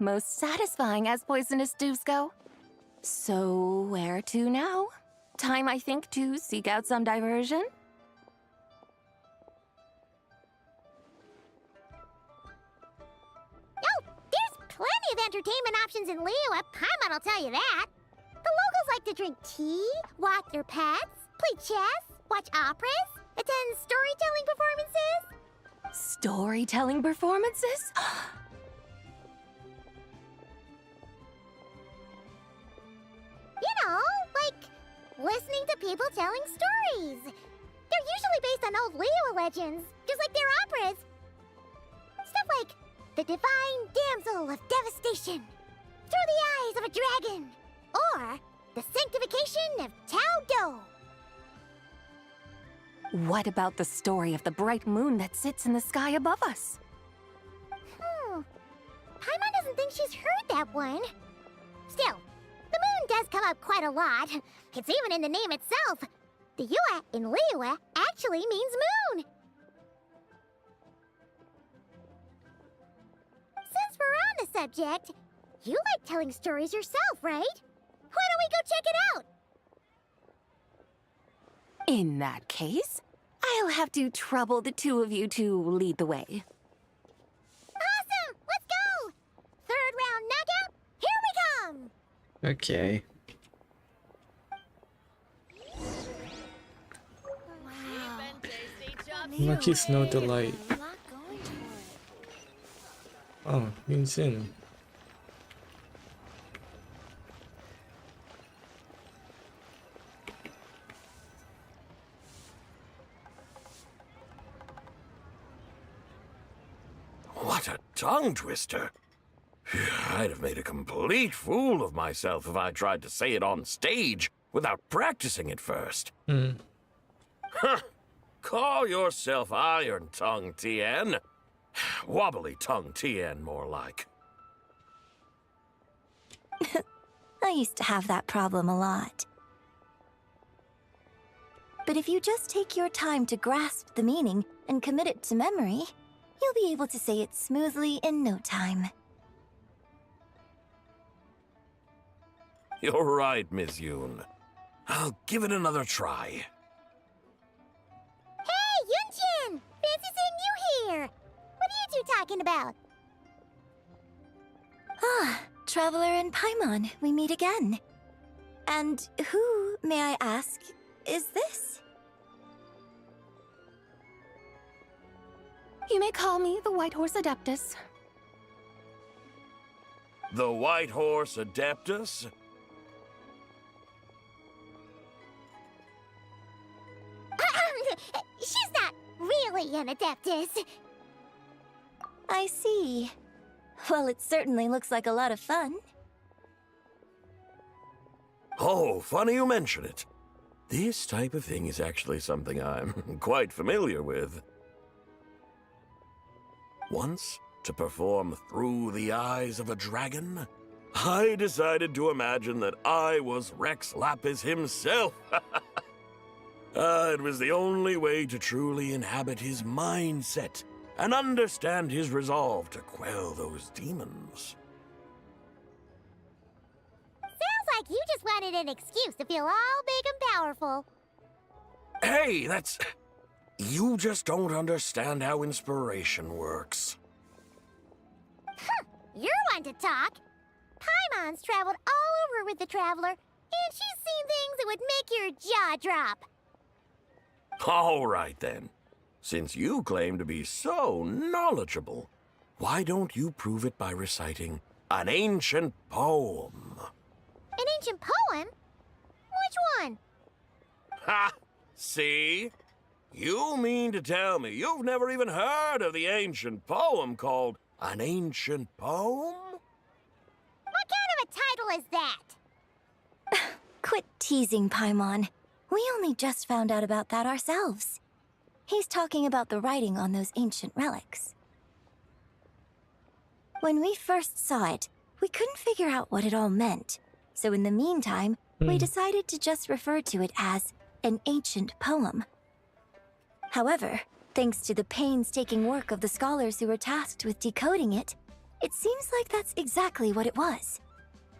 Most satisfying as poisonous stews go. So, where to now? Time, I think, to seek out some diversion? Oh, there's plenty of entertainment options in Liyue. Paimon will tell you that. The locals like to drink tea, walk their pets, play chess, watch operas, attend storytelling performances. Storytelling performances? You know, like listening to people telling stories. They're usually based on old Liyue legends, just like their operas. Stuff like the Divine Damsel of Devastation, Through the Eyes of a Dragon, or the Sanctification of Tao Do. What about the story of the bright moon that sits in the sky above us? Paimon doesn't think she's heard that one. Still, the moon does come up quite a lot. It's even in the name itself. The Yue in Liyue actually means moon. subject. You like telling stories yourself, right? Why don't we go check it out? In that case, I'll have to trouble the two of you to lead the way. Awesome! Let's go! Third round knockout, here we come! Okay. Lucky Snow Delight. Oh, Nuthin. What a tongue twister. I'd have made a complete fool of myself if I tried to say it on stage without practicing it first. Huh. Call yourself Iron Tongue, Tien. Wobbly Tongue, Tien, more like. I used to have that problem a lot. But if you just take your time to grasp the meaning and commit it to memory, you'll be able to say it smoothly in no time. You're right, Miss Yoon. I'll give it another try. Hey, Yunchin! Fancy seeing you here! What are you two talking about? Ah, Traveler and Paimon, we meet again. And who, may I ask, is this? You may call me the White Horse Adeptus. The White Horse Adeptus? She's not really an Adeptus. I see. Well, it certainly looks like a lot of fun. Oh, funny you mention it. This type of thing is actually something I'm quite familiar with. Once, to perform Through the Eyes of a Dragon, I decided to imagine that I was Rex Lapis himself. It was the only way to truly inhabit his mindset and understand his resolve to quell those demons. Sounds like you just wanted an excuse to feel all big and powerful. Hey, you just don't understand how inspiration works. You're one to talk. Paimon's traveled all over with the Traveler, and she's seen things that would make your jaw drop. All right, then. Since you claim to be so knowledgeable, why don't you prove it by reciting an ancient poem? An ancient poem? Which one? Ha! See? You mean to tell me you've never even heard of the ancient poem called An Ancient Poem? What kind of a title is that? Quit teasing, Paimon. We only just found out about that ourselves. He's talking about the writing on those ancient relics. When we first saw it, we couldn't figure out what it all meant. So in the meantime, we decided to just refer to it as an ancient poem. However, thanks to the painstaking work of the scholars who were tasked with decoding it, it seems like that's exactly what it was.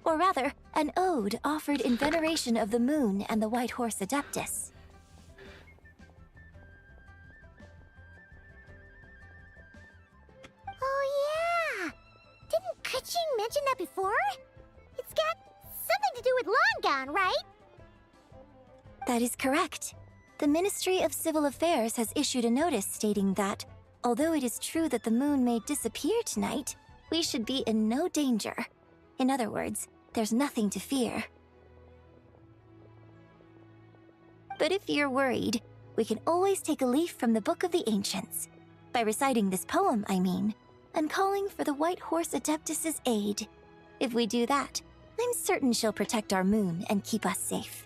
Or rather, an ode offered in veneration of the moon and the White Horse Adeptus. Oh yeah! Didn't Kuching mention that before? It's got something to do with Longon, right? That is correct. The Ministry of Civil Affairs has issued a notice stating that, although it is true that the moon may disappear tonight, we should be in no danger. In other words, there's nothing to fear. But if you're worried, we can always take a leaf from the Book of the Ancients. By reciting this poem, I mean, and calling for the White Horse Adeptus's aid. If we do that, I'm certain she'll protect our moon and keep us safe.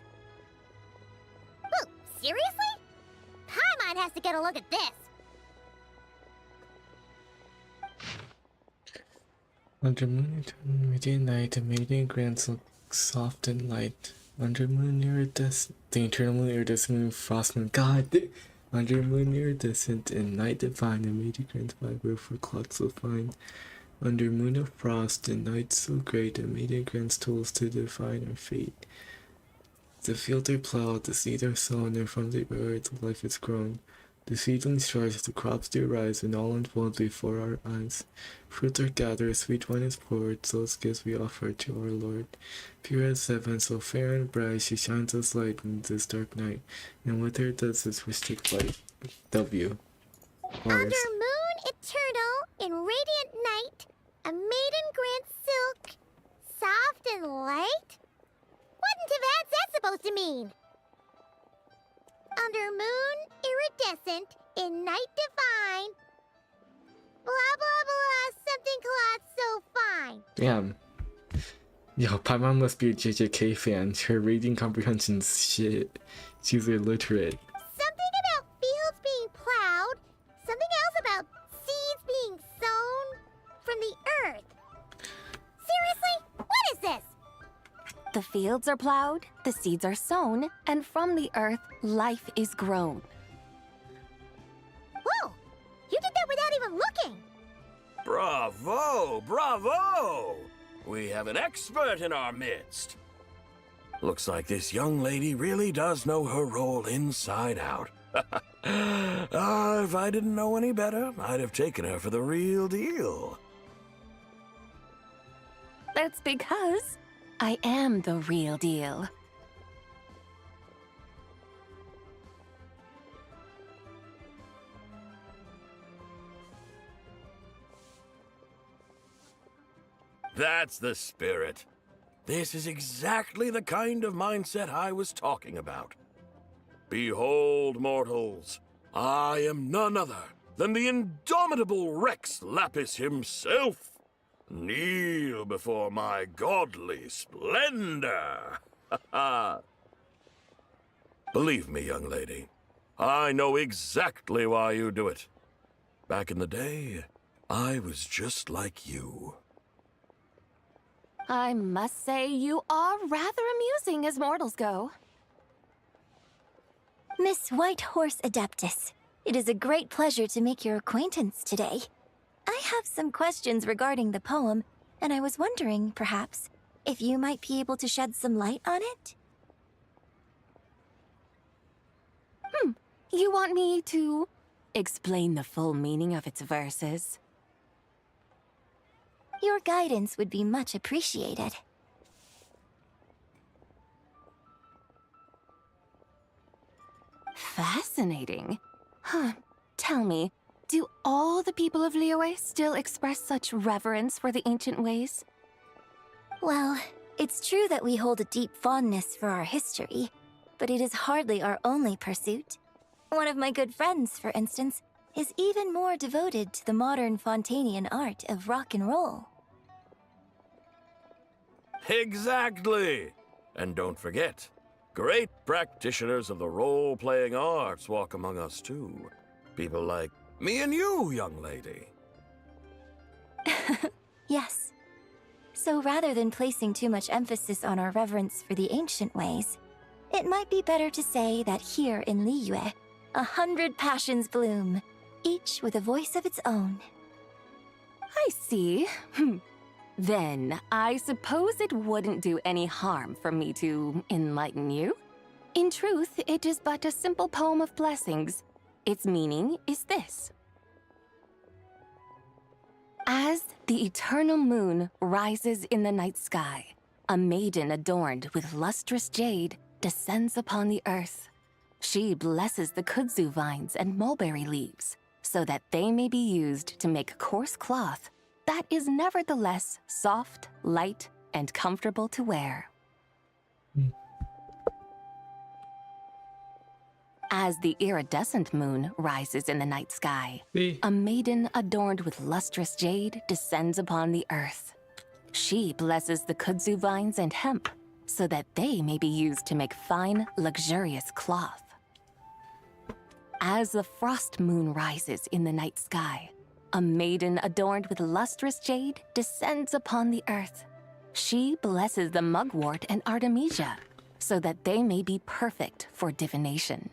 Whoa, seriously? Paimon has to get a look at this. Under moon, radiant night, the radiant grants look soft and light. Under moon iridescent, the eternal moon iridescent moon, frost moon, under moon iridescent, and night divine, the radiant grants fiber for clocks so fine. Under moon of frost and night so great, a maiden grants tools to define her fate. The fields are plowed, the seeds are sown, and from the earth life is grown. The seedlings charge, the crops do rise, and all unfolds before our eyes. Fruits are gathered, sweet wine is poured, those gifts we offer to our Lord. Pure as heaven, so fair and bright, she shines as light in this dark night, and with her does this mystic light. W. Mars. Under moon eternal, in radiant night, a maiden grants silk, soft and light? What in Tibet's that supposed to mean? Under moon iridescent, in night divine, blah blah blah, something cloth so fine. Damn. Yo, Paimon must be a JJK fan. Her reading comprehension's shit. She's illiterate. Something about fields being plowed, something else about seeds being sown from the earth. Seriously? What is this? The fields are plowed, the seeds are sown, and from the earth, life is grown. Whoa! You did that without even looking! Bravo! Bravo! We have an expert in our midst. Looks like this young lady really does know her role inside out. If I didn't know any better, I'd have taken her for the real deal. That's because I am the real deal. That's the spirit. This is exactly the kind of mindset I was talking about. Behold, mortals, I am none other than the indomitable Rex Lapis himself. Kneel before my godly splendor. Believe me, young lady, I know exactly why you do it. Back in the day, I was just like you. I must say you are rather amusing as mortals go. Miss White Horse Adeptus, it is a great pleasure to make your acquaintance today. I have some questions regarding the poem, and I was wondering, perhaps, if you might be able to shed some light on it? You want me to explain the full meaning of its verses? Your guidance would be much appreciated. Fascinating. Tell me, do all the people of Liyue still express such reverence for the ancient ways? Well, it's true that we hold a deep fondness for our history, but it is hardly our only pursuit. One of my good friends, for instance, is even more devoted to the modern Fontanian art of rock and roll. Exactly! And don't forget, great practitioners of the role-playing arts walk among us too. People like me and you, young lady. Yes. So rather than placing too much emphasis on our reverence for the ancient ways, it might be better to say that here in Liyue, 100 passions bloom, each with a voice of its own. I see. Then, I suppose it wouldn't do any harm for me to enlighten you. In truth, it is but a simple poem of blessings. Its meaning is this. As the eternal moon rises in the night sky, a maiden adorned with lustrous jade descends upon the earth. She blesses the kudzu vines and mulberry leaves, so that they may be used to make coarse cloth that is nevertheless soft, light, and comfortable to wear. As the iridescent moon rises in the night sky, a maiden adorned with lustrous jade descends upon the earth. She blesses the kudzu vines and hemp, so that they may be used to make fine, luxurious cloth. As the frost moon rises in the night sky, a maiden adorned with lustrous jade descends upon the earth. She blesses the mugwort and artemisia, so that they may be perfect for divination.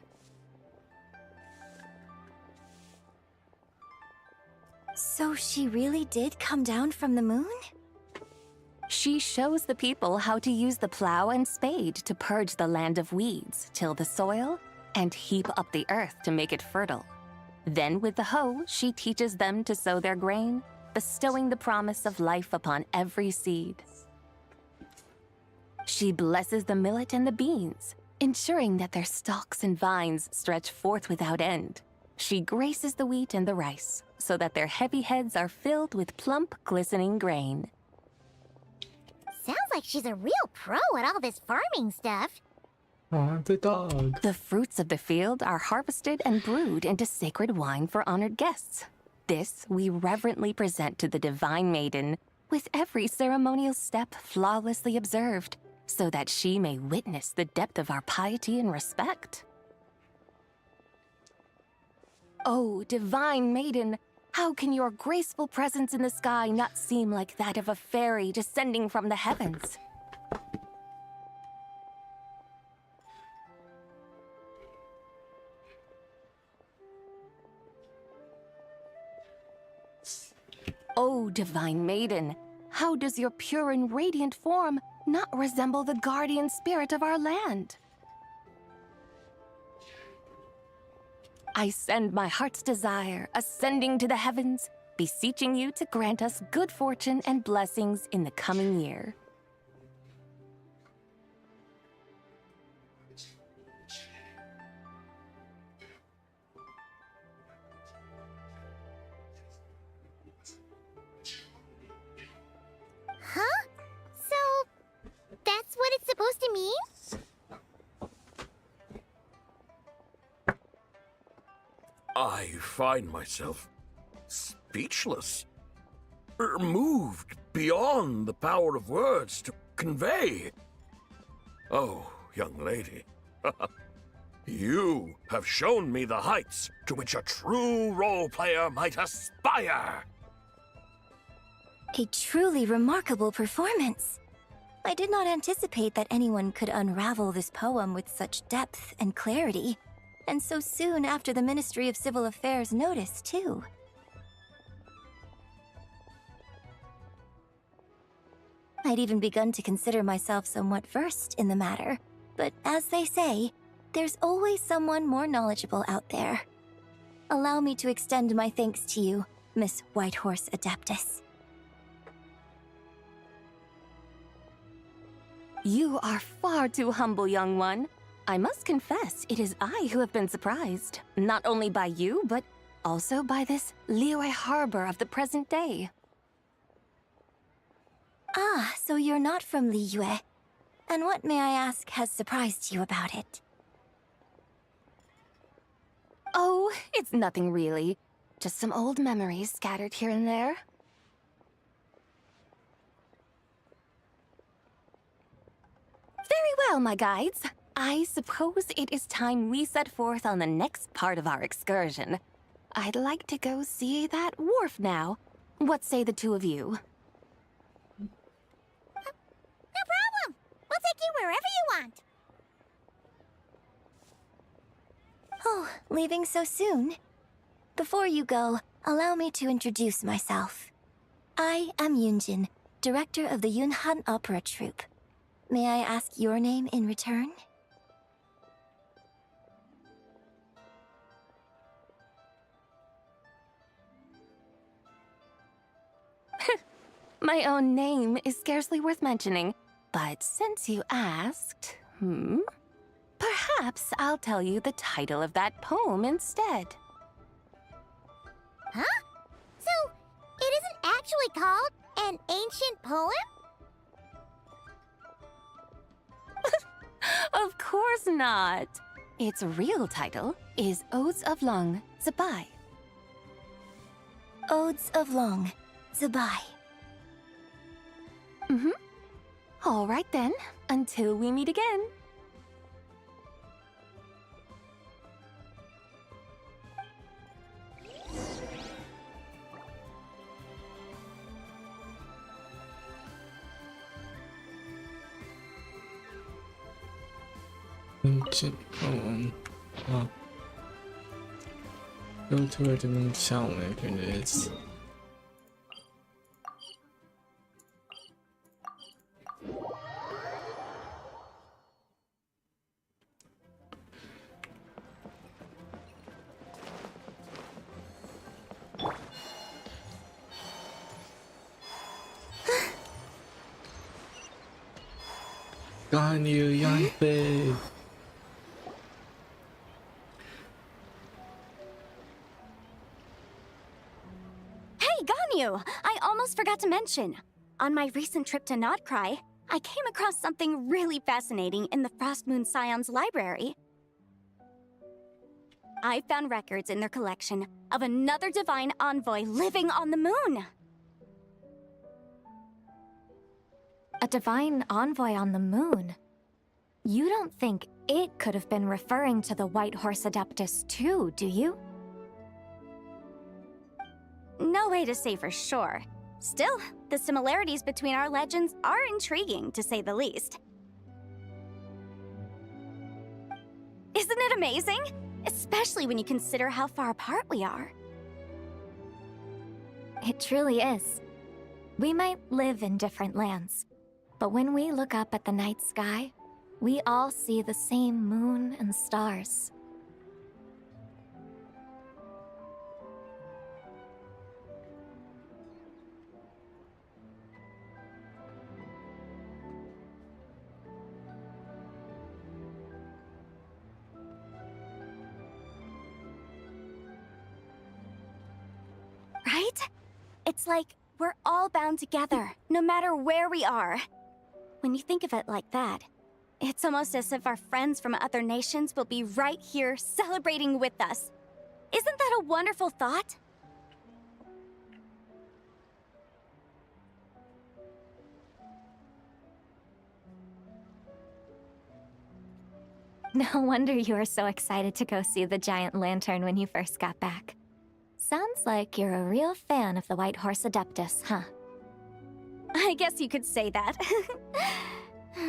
So she really did come down from the moon? She shows the people how to use the plow and spade to purge the land of weeds, till the soil, and heap up the earth to make it fertile. Then with the hoe, she teaches them to sow their grain, bestowing the promise of life upon every seed. She blesses the millet and the beans, ensuring that their stalks and vines stretch forth without end. She graces the wheat and the rice, so that their heavy heads are filled with plump, glistening grain. Sounds like she's a real pro at all this farming stuff. Aw, the dog. The fruits of the field are harvested and brewed into sacred wine for honored guests. This we reverently present to the Divine Maiden, with every ceremonial step flawlessly observed, so that she may witness the depth of our piety and respect. Oh, Divine Maiden, how can your graceful presence in the sky not seem like that of a fairy descending from the heavens? Oh, Divine Maiden, how does your pure and radiant form not resemble the guardian spirit of our land? I send my heart's desire, ascending to the heavens, beseeching you to grant us good fortune and blessings in the coming year. Huh? So, that's what it's supposed to mean? I find myself speechless, moved beyond the power of words to convey. Oh, young lady, you have shown me the heights to which a true role player might aspire. A truly remarkable performance. I did not anticipate that anyone could unravel this poem with such depth and clarity, and so soon after the Ministry of Civil Affairs noticed, too. I'd even begun to consider myself somewhat versed in the matter, but as they say, there's always someone more knowledgeable out there. Allow me to extend my thanks to you, Miss Whitehorse Adeptus. You are far too humble, young one. I must confess, it is I who have been surprised, not only by you, but also by this Liyue Harbor of the present day. Ah, so you're not from Liyue. And what, may I ask, has surprised you about it? Oh, it's nothing really. Just some old memories scattered here and there. Very well, my guides. I suppose it is time we set forth on the next part of our excursion. I'd like to go see that wharf now. What say the two of you? No problem! We'll take you wherever you want. Oh, leaving so soon? Before you go, allow me to introduce myself. I am Yunjin, director of the Yunhan Opera Troupe. May I ask your name in return? My own name is scarcely worth mentioning, but since you asked, perhaps I'll tell you the title of that poem instead. Huh? So, it isn't actually called an ancient poem? Of course not. Its real title is Odes of Long Zabai. Odes of Long Zabai. All right then, until we meet again. Ancient poem. Oh. Go to where the moon shall make it is. Ganyu, Yanfei. Hey, Ganyu! I almost forgot to mention. On my recent trip to Notcry, I came across something really fascinating in the Frost Moon Scion's library. I found records in their collection of another divine envoy living on the moon. A divine envoy on the moon? You don't think it could have been referring to the White Horse Adeptus too, do you? No way to say for sure. Still, the similarities between our legends are intriguing, to say the least. Isn't it amazing? Especially when you consider how far apart we are. It truly is. We might live in different lands, but when we look up at the night sky, we all see the same moon and stars. Right? It's like we're all bound together, no matter where we are. When you think of it like that, it's almost as if our friends from other nations will be right here celebrating with us. Isn't that a wonderful thought? No wonder you were so excited to go see the giant lantern when you first got back. Sounds like you're a real fan of the White Horse Adeptus, huh? I guess you could say that.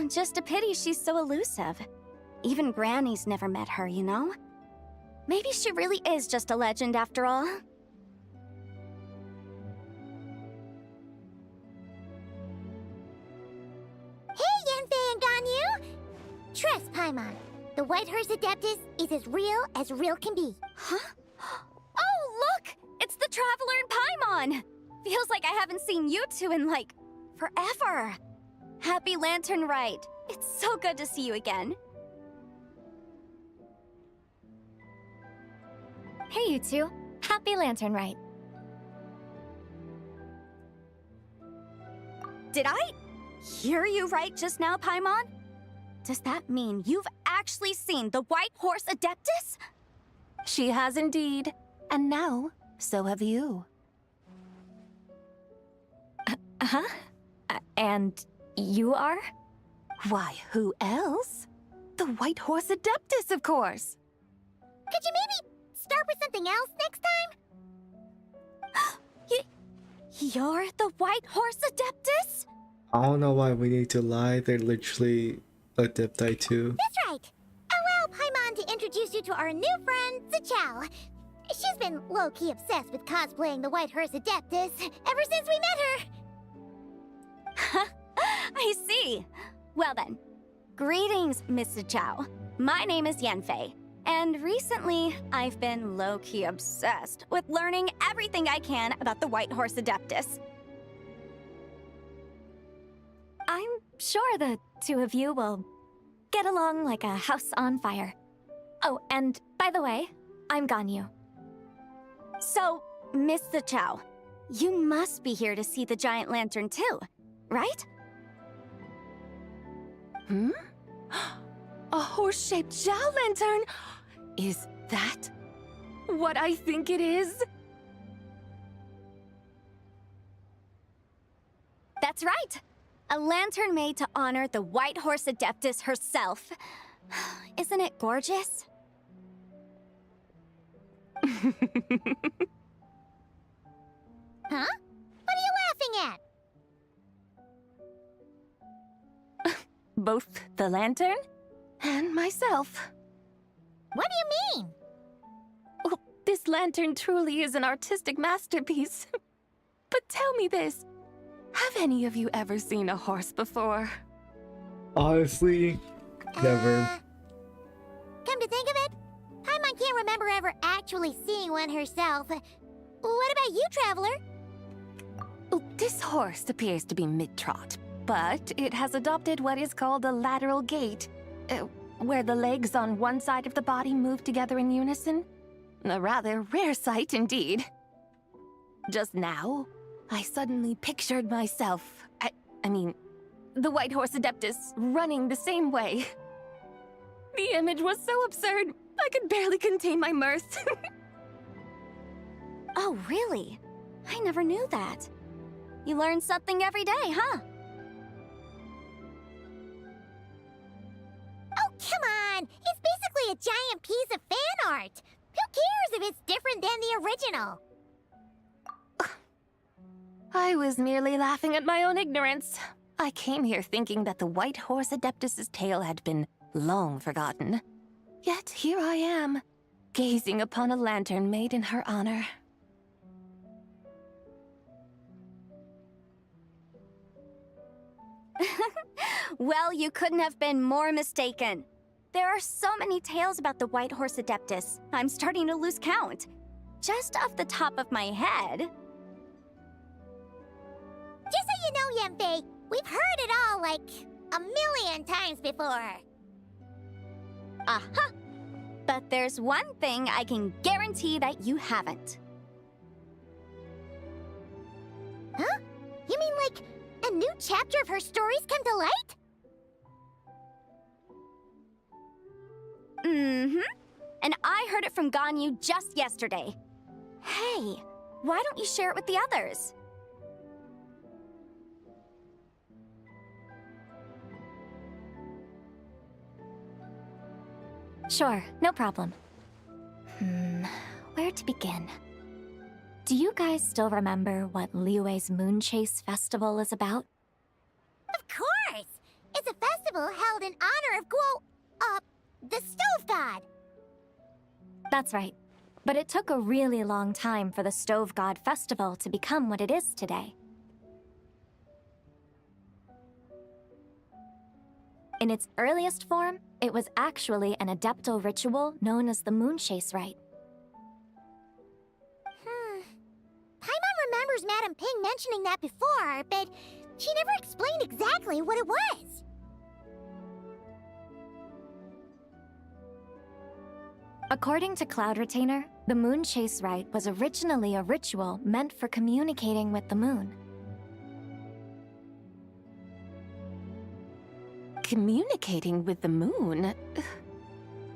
Just a pity she's so elusive. Even Granny's never met her, you know? Maybe she really is just a legend after all. Hey, Yanfei and Ganyu! Trust, Paimon. The White Horse Adeptus is as real can be. Huh? Oh, look! It's the Traveler and Paimon! Feels like I haven't seen you two in, like, forever. Happy Lantern Rite. It's so good to see you again. Hey, you two. Happy Lantern Rite. Did I hear you right just now, Paimon? Does that mean you've actually seen the White Horse Adeptus? She has indeed. And now, so have you. Huh? And you are? Why, who else? The White Horse Adeptus, of course. Could you maybe start with something else next time? You're the White Horse Adeptus? I don't know why we need to lie. They're literally Adepti too. That's right. Allow Paimon to introduce you to our new friend, Zichao. She's been low-key obsessed with cosplaying the White Horse Adeptus ever since we met her. I see. Well then, greetings, Mr. Chow. My name is Yanfei, and recently I've been low-key obsessed with learning everything I can about the White Horse Adeptus. I'm sure the two of you will get along like a house on fire. Oh, and by the way, I'm Ganyu. So, Mr. Chow, you must be here to see the giant lantern too, right? Hmm? A horse-shaped Zhao lantern? Is that what I think it is? That's right! A lantern made to honor the White Horse Adeptus herself. Isn't it gorgeous? Huh? What are you laughing at? Both the lantern and myself. What do you mean? Oh, this lantern truly is an artistic masterpiece. But tell me this. Have any of you ever seen a horse before? Honestly, never. Come to think of it, Paimon can't remember ever actually seeing one herself. What about you, Traveler? Oh, this horse appears to be mid-trot, but it has adopted what is called a lateral gait, where the legs on one side of the body move together in unison. A rather rare sight indeed. Just now, I suddenly pictured myself, I mean, the White Horse Adeptus running the same way. The image was so absurd, I could barely contain my mirth. Oh, really? I never knew that. You learn something every day, huh? Oh, come on! It's basically a giant piece of fan art! Who cares if it's different than the original? I was merely laughing at my own ignorance. I came here thinking that the White Horse Adeptus's tale had been long forgotten. Yet here I am, gazing upon a lantern made in her honor. Well, you couldn't have been more mistaken. There are so many tales about the White Horse Adeptus, I'm starting to lose count. Just off the top of my head. Just so you know, Yanfei, we've heard it all like a million times before. Aha! But there's one thing I can guarantee that you haven't. Huh? You mean like a new chapter of her stories come to light? Mm-hmm. And I heard it from Ganyu just yesterday. Hey, why don't you share it with the others? Sure, no problem. Where to begin? Do you guys still remember what Liyue's Moon Chase Festival is about? Of course! It's a festival held in honor of the Stove God. That's right. But it took a really long time for the Stove God Festival to become what it is today. In its earliest form, it was actually an adeptal ritual known as the Moon Chase Rite. Paimon remembers Madame Ping mentioning that before, but she never explained exactly what it was. According to Cloud Retainer, the Moon Chase Rite was originally a ritual meant for communicating with the moon. Communicating with the moon?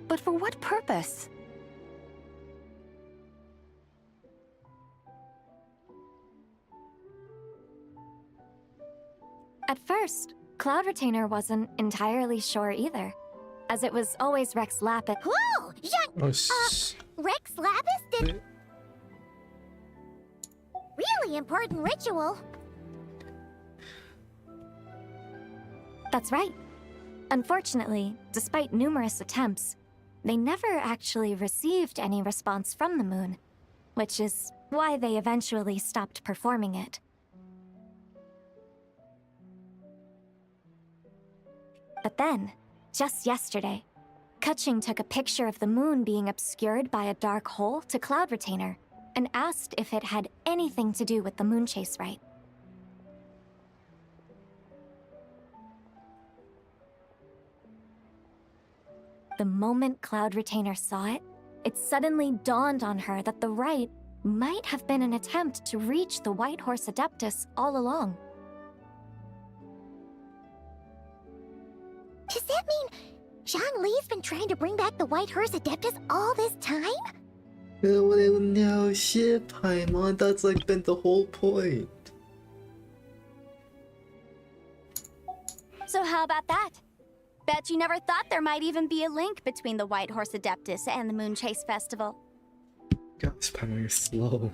But for what purpose? At first, Cloud Retainer wasn't entirely sure either, as it was always Rex Lapis. Whoa! Rex Lapis did... Really important ritual. That's right. Unfortunately, despite numerous attempts, they never actually received any response from the moon, which is why they eventually stopped performing it. But then, just yesterday, Kutching took a picture of the moon being obscured by a dark hole to Cloud Retainer and asked if it had anything to do with the Moon Chase Rite. The moment Cloud Retainer saw it, it suddenly dawned on her that the rite might have been an attempt to reach the White Horse Adeptus all along. Does that mean Zhang Li's been trying to bring back the White Horse Adeptus all this time? No shit, Paimon. That's like been the whole point. So how about that? Bet you never thought there might even be a link between the White Horse Adeptus and the Moon Chase Festival. Gosh, Paimon, you're slow.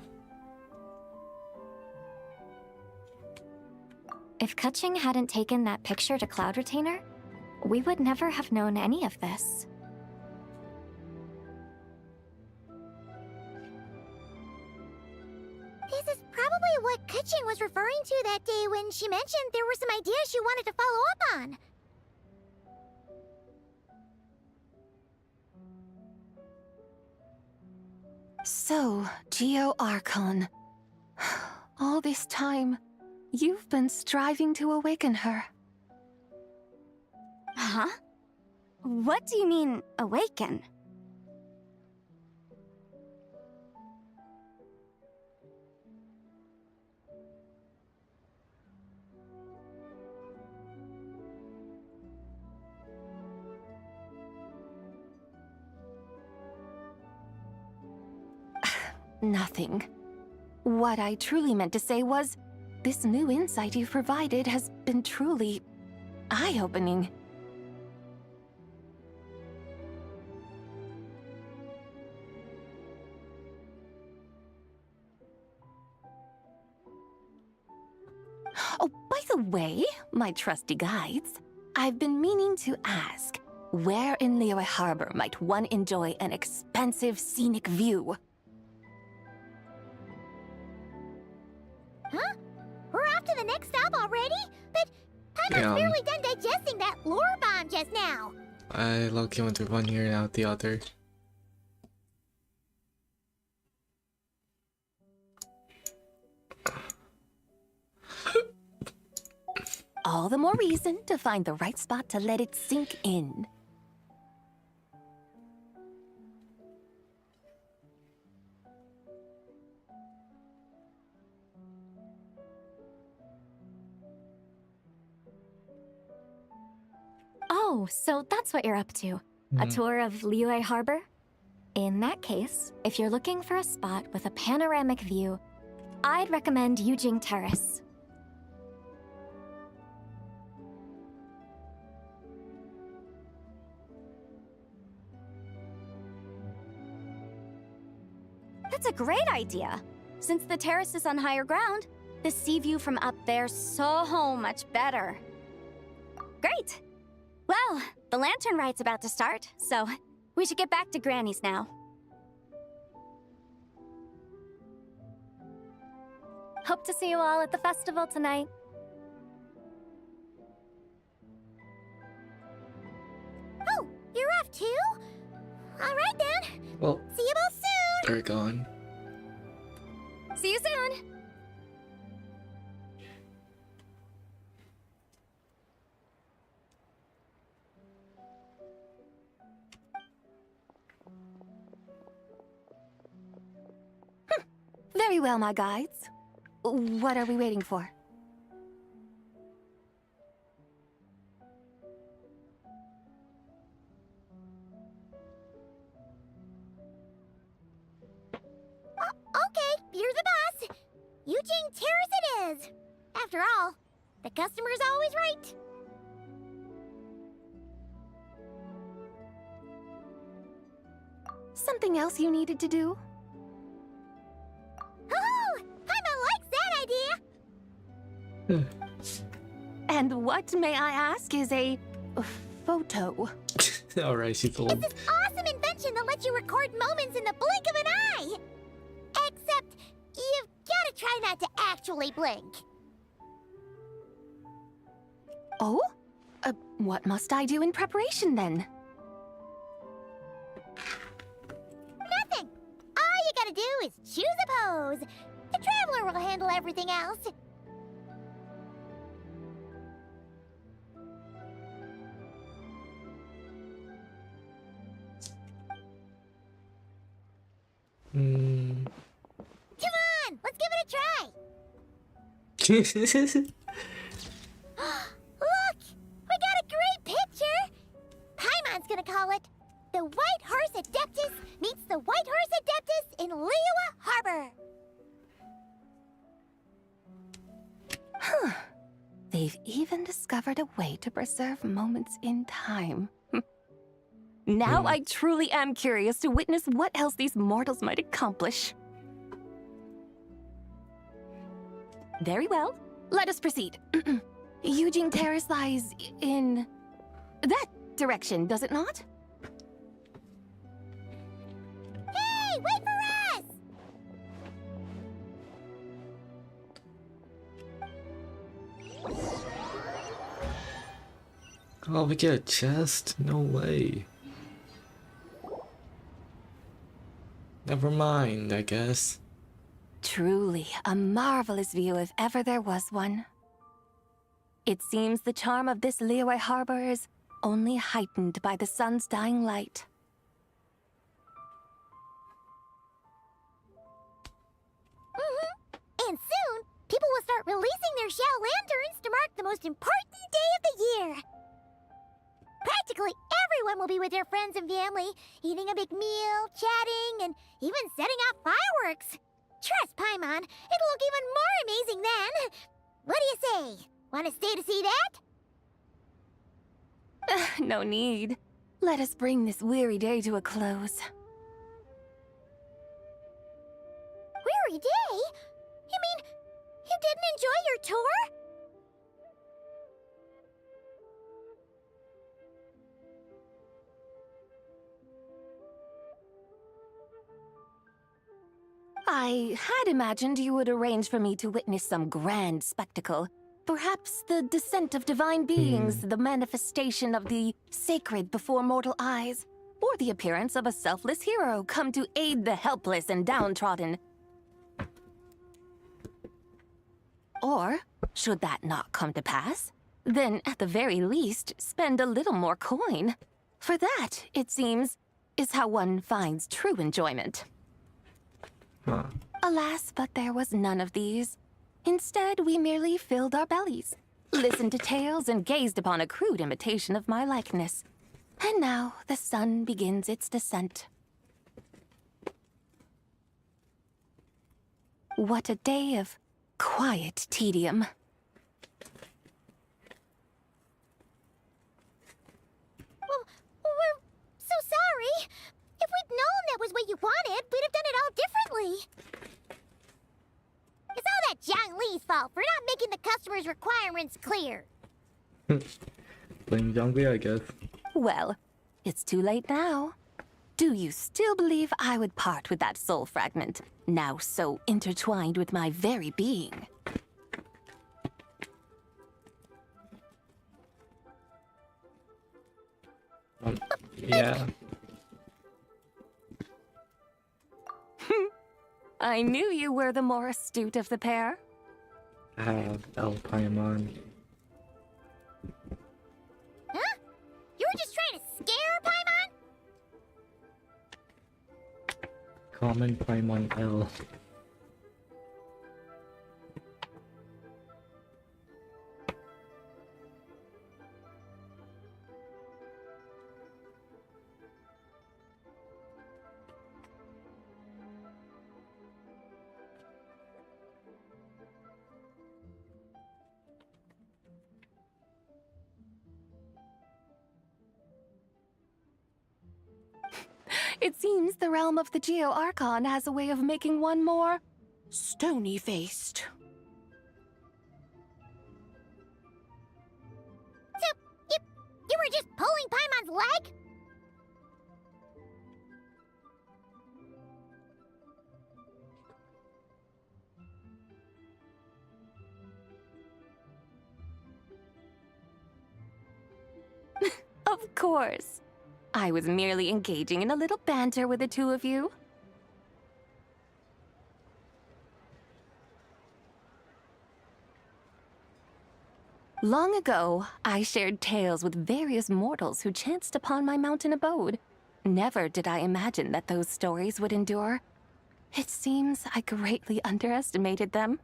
If Kutching hadn't taken that picture to Cloud Retainer, we would never have known any of this. This is probably what Kutching was referring to that day when she mentioned there were some ideas she wanted to follow up on. So, Geo Archon. All this time, You've been striving to awaken her. Huh? What do you mean, awaken? Nothing. What I truly meant to say was, this new insight you've provided has been truly eye-opening. Oh, by the way, my trusty guides, I've been meaning to ask, where in Liyue Harbor might one enjoy an expansive scenic view? Huh? We're off to the next stop already? But Paimon's Yeah. barely done digesting that lore bomb just now. I low-key went through one ear and out the other. All the more reason to find the right spot to let it sink in. Oh, so that's what you're up to. A tour of Liyue Harbor? In that case, if you're looking for a spot with a panoramic view, I'd recommend Yujing Terrace. That's a great idea. Since the terrace is on higher ground, the sea view from up there's so much better. Great! Well, the lantern ride's about to start, so we should get back to Granny's now. Hope to see you all at the festival tonight. Oh, you're off too? All right then. Well, See you both soon. they're gone. See you soon! Very well, my guides. What are we waiting for? Okay, you're the boss. Eugene Terrace it is. After all, the customer's always right. Something else you needed to do? Oh, Paimon likes that idea. And what, may I ask, is a photo? Alright, she's old. It's this awesome invention that lets you record moments in the blink of an eye. Except, you've gotta try not to actually blink. Oh? What must I do in preparation then? Nothing. All you gotta do is choose a pose. The Traveler will handle everything else. Come on, let's give it a try. Look, we got a great picture. Paimon's gonna call it "The White Horse Adeptus Meets the White Horse Adeptus in Liyue Harbor." Huh. They've even discovered a way to preserve moments in time. Now I truly am curious to witness what else these mortals might accomplish. Very well. Let us proceed. Eugene Terrace lies in that direction, does it not? Hey, wait for us! Oh, we get a chest? No way. Never mind, I guess. Truly a marvelous view if ever there was one. It seems the charm of this Liyue harbor is only heightened by the sun's dying light. And soon, people will start releasing their Xiao lanterns to mark the most important day of the year. Practically everyone will be with their friends and family, eating a big meal, chatting, and even setting off fireworks. Trust Paimon, it'll look even more amazing then. What do you say? Want to stay to see that? No need. Let us bring this weary day to a close. Weary day? You mean, you didn't enjoy your tour? I had imagined you would arrange for me to witness some grand spectacle. Perhaps the descent of divine beings, the manifestation of the sacred before mortal eyes, or the appearance of a selfless hero come to aid the helpless and downtrodden. Or, should that not come to pass, then at the very least spend a little more coin. For that, it seems, is how one finds true enjoyment. Huh. Alas, but there was none of these. Instead, we merely filled our bellies, listened to tales, and gazed upon a crude imitation of my likeness. And now the sun begins its descent. What a day of quiet tedium. Well, we're so sorry. If we'd known that was what you wanted, we'd have done it all differently. It's all that Jiang Li's fault for not making the customer's requirements clear. Blame Zhangli, I guess. Well, it's too late now. Do you still believe I would part with that soul fragment, now so intertwined with my very being? Yeah. I knew you were the more astute of the pair. El Paimon. Huh? You were just trying to scare Paimon? Common Paimon L. It seems the realm of the Geo-Archon has a way of making one more stony-faced. So, you were just pulling Paimon's leg? Of course. I was merely engaging in a little banter with the two of you. Long ago, I shared tales with various mortals who chanced upon my mountain abode. Never did I imagine that those stories would endure. It seems I greatly underestimated them.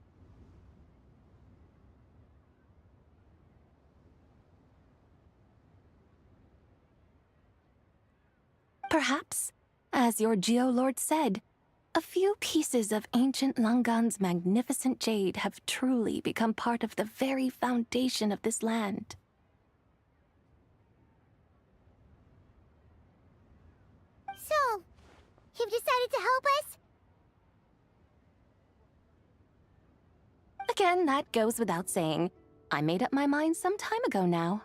Perhaps, as your Geolord said, a few pieces of ancient Langan's magnificent jade have truly become part of the very foundation of this land. So, you've decided to help us? Again, that goes without saying. I made up my mind some time ago now.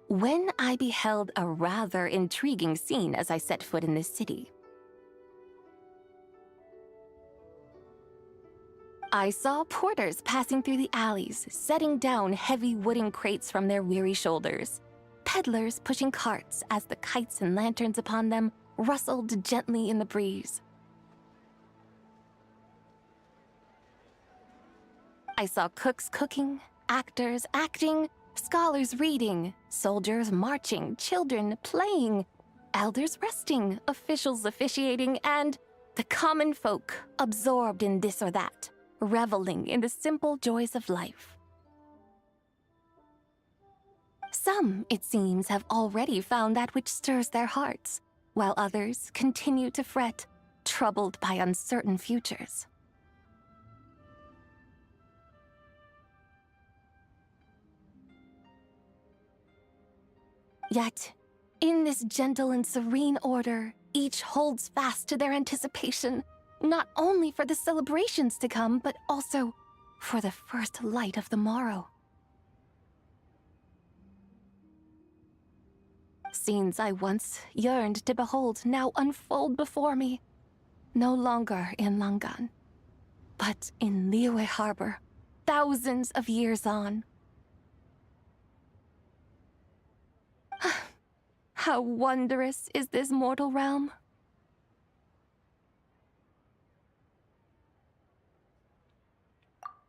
When I beheld a rather intriguing scene as I set foot in this city, I saw porters passing through the alleys, setting down heavy wooden crates from their weary shoulders. Peddlers pushing carts as the kites and lanterns upon them rustled gently in the breeze. I saw cooks cooking, actors acting, scholars reading, soldiers marching, children playing, elders resting, officials officiating, and the common folk absorbed in this or that, reveling in the simple joys of life. Some, it seems, have already found that which stirs their hearts, while others continue to fret, troubled by uncertain futures. Yet, in this gentle and serene order, each holds fast to their anticipation, not only for the celebrations to come, but also for the first light of the morrow. Scenes I once yearned to behold now unfold before me, no longer in Langan, but in Liyue Harbor, thousands of years on. How wondrous is this mortal realm?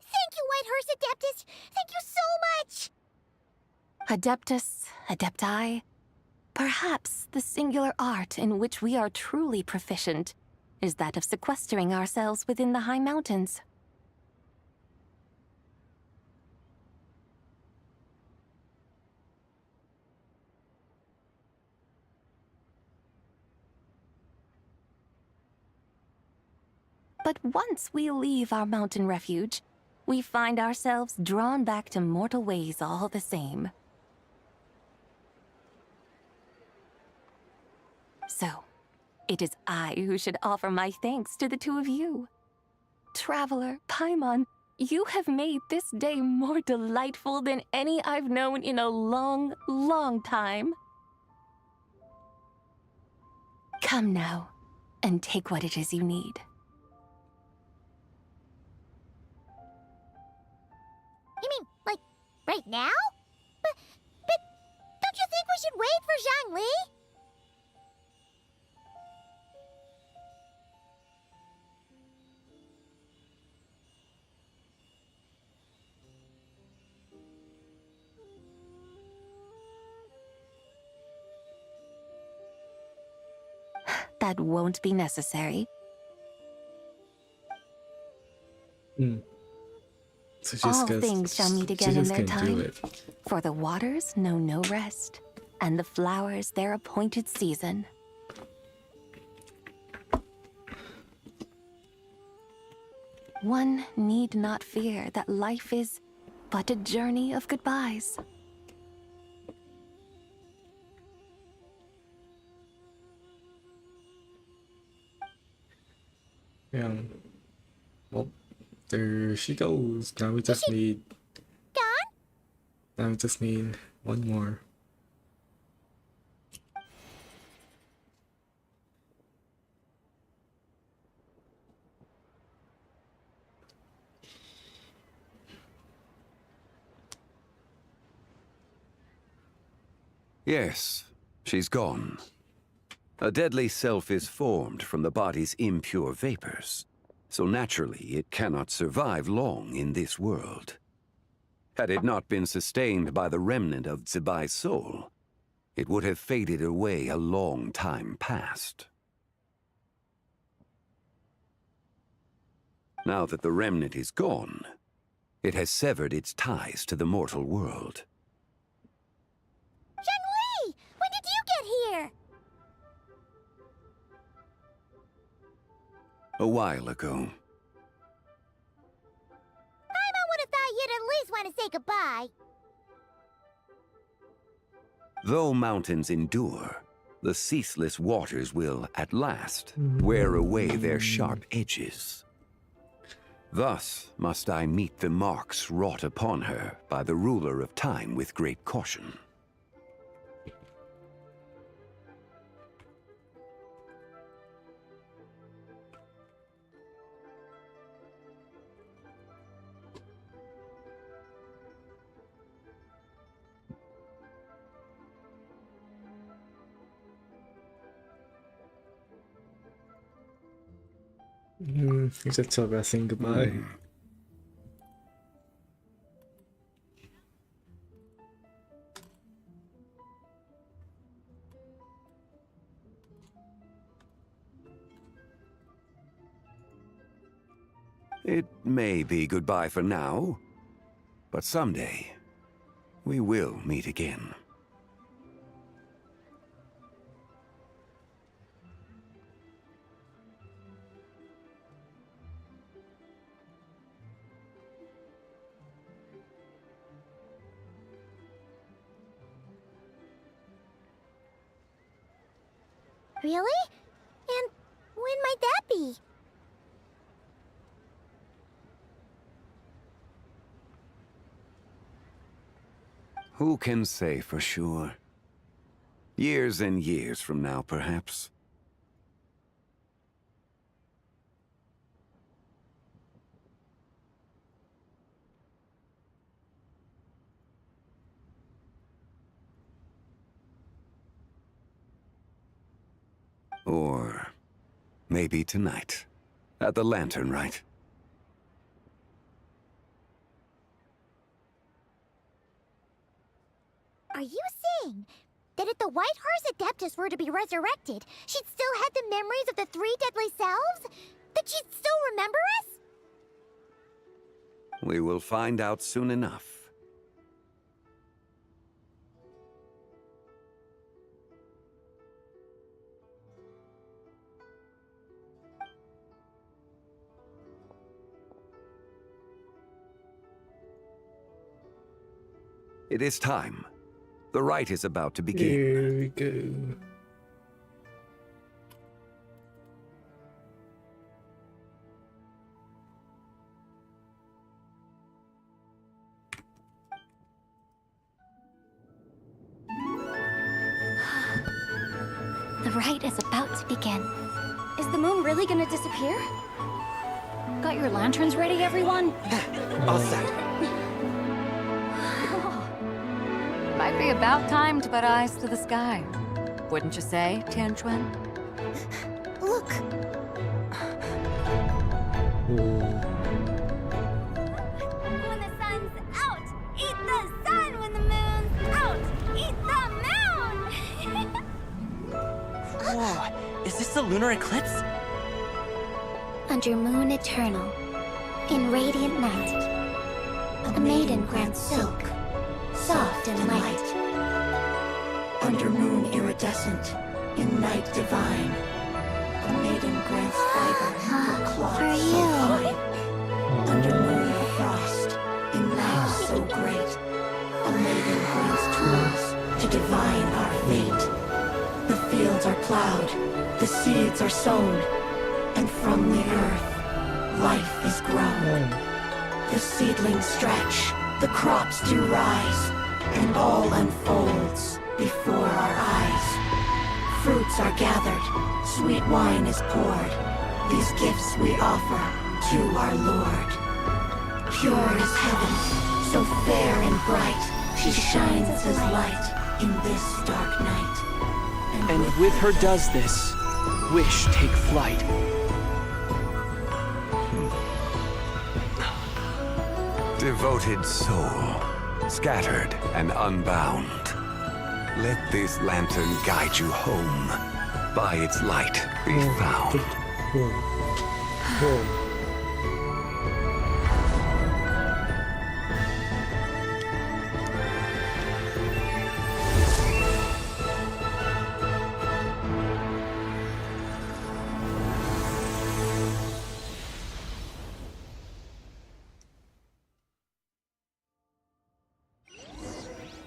Thank you, Whitehurst Adeptus! Thank you so much! Adeptus, Adepti, perhaps the singular art in which we are truly proficient is that of sequestering ourselves within the high mountains. But once we leave our mountain refuge, we find ourselves drawn back to mortal ways all the same. So, it is I who should offer my thanks to the two of you. Traveler, Paimon, you have made this day more delightful than any I've known in a long, long time. Come now, and take what it is you need. You mean, like, right now? But don't you think we should wait for Zhang Li? That won't be necessary. So All things shall meet again in their time. It. For the waters know no rest, and the flowers their appointed season. One need not fear that life is but a journey of goodbyes. Yeah. Well, there she goes. Now we just need... Gone? Now we just need one more. Yes, she's gone. A deadly self is formed from the body's impure vapors, so naturally it cannot survive long in this world. Had it not been sustained by the remnant of Zibai's soul, it would have faded away a long time past. Now that the remnant is gone, it has severed its ties to the mortal world. Zhang Li! When did you get here? A while ago. I would have thought you'd at least want to say goodbye. Though mountains endure, the ceaseless waters will, at last, wear away their sharp edges. Thus must I meet the marks wrought upon her by the ruler of time with great caution. You should tell about saying goodbye. It may be goodbye for now, but someday we will meet again. Really? And when might that be? Who can say for sure? Years and years from now, perhaps. Or maybe tonight. At the Lantern, right? Are you saying that if the White Horse Adeptus were to be resurrected, she'd still have the memories of the three deadly selves? That she'd still remember us? We will find out soon enough. It is time. The rite is about to begin. Here we go. The rite is about to begin. Is the moon really gonna disappear? Got your lanterns ready, everyone? All set. Might be about time to put eyes to the sky. Wouldn't you say, Tianchuan? Look! When the sun's out, eat the sun. When the moon's out, eat the moon. Whoa, is this the lunar eclipse? Under moon eternal, in radiant night, a maiden grants silk, soft and light. Under moon iridescent, in night divine, a maiden grants fiber for cloth so fine. Under moon of frost, in night so great, a maiden grants tools to divine our fate. The fields are plowed, the seeds are sown, and from the earth, life is grown. The seedlings stretch, the crops do rise, and all unfolds before our eyes. Fruits are gathered, sweet wine is poured. These gifts we offer to our Lord. Pure is heaven, so fair and bright. She shines as light in this dark night. And with her does this, wish take flight. Devoted soul, scattered and unbound. Let this lantern guide you home. By its light be found.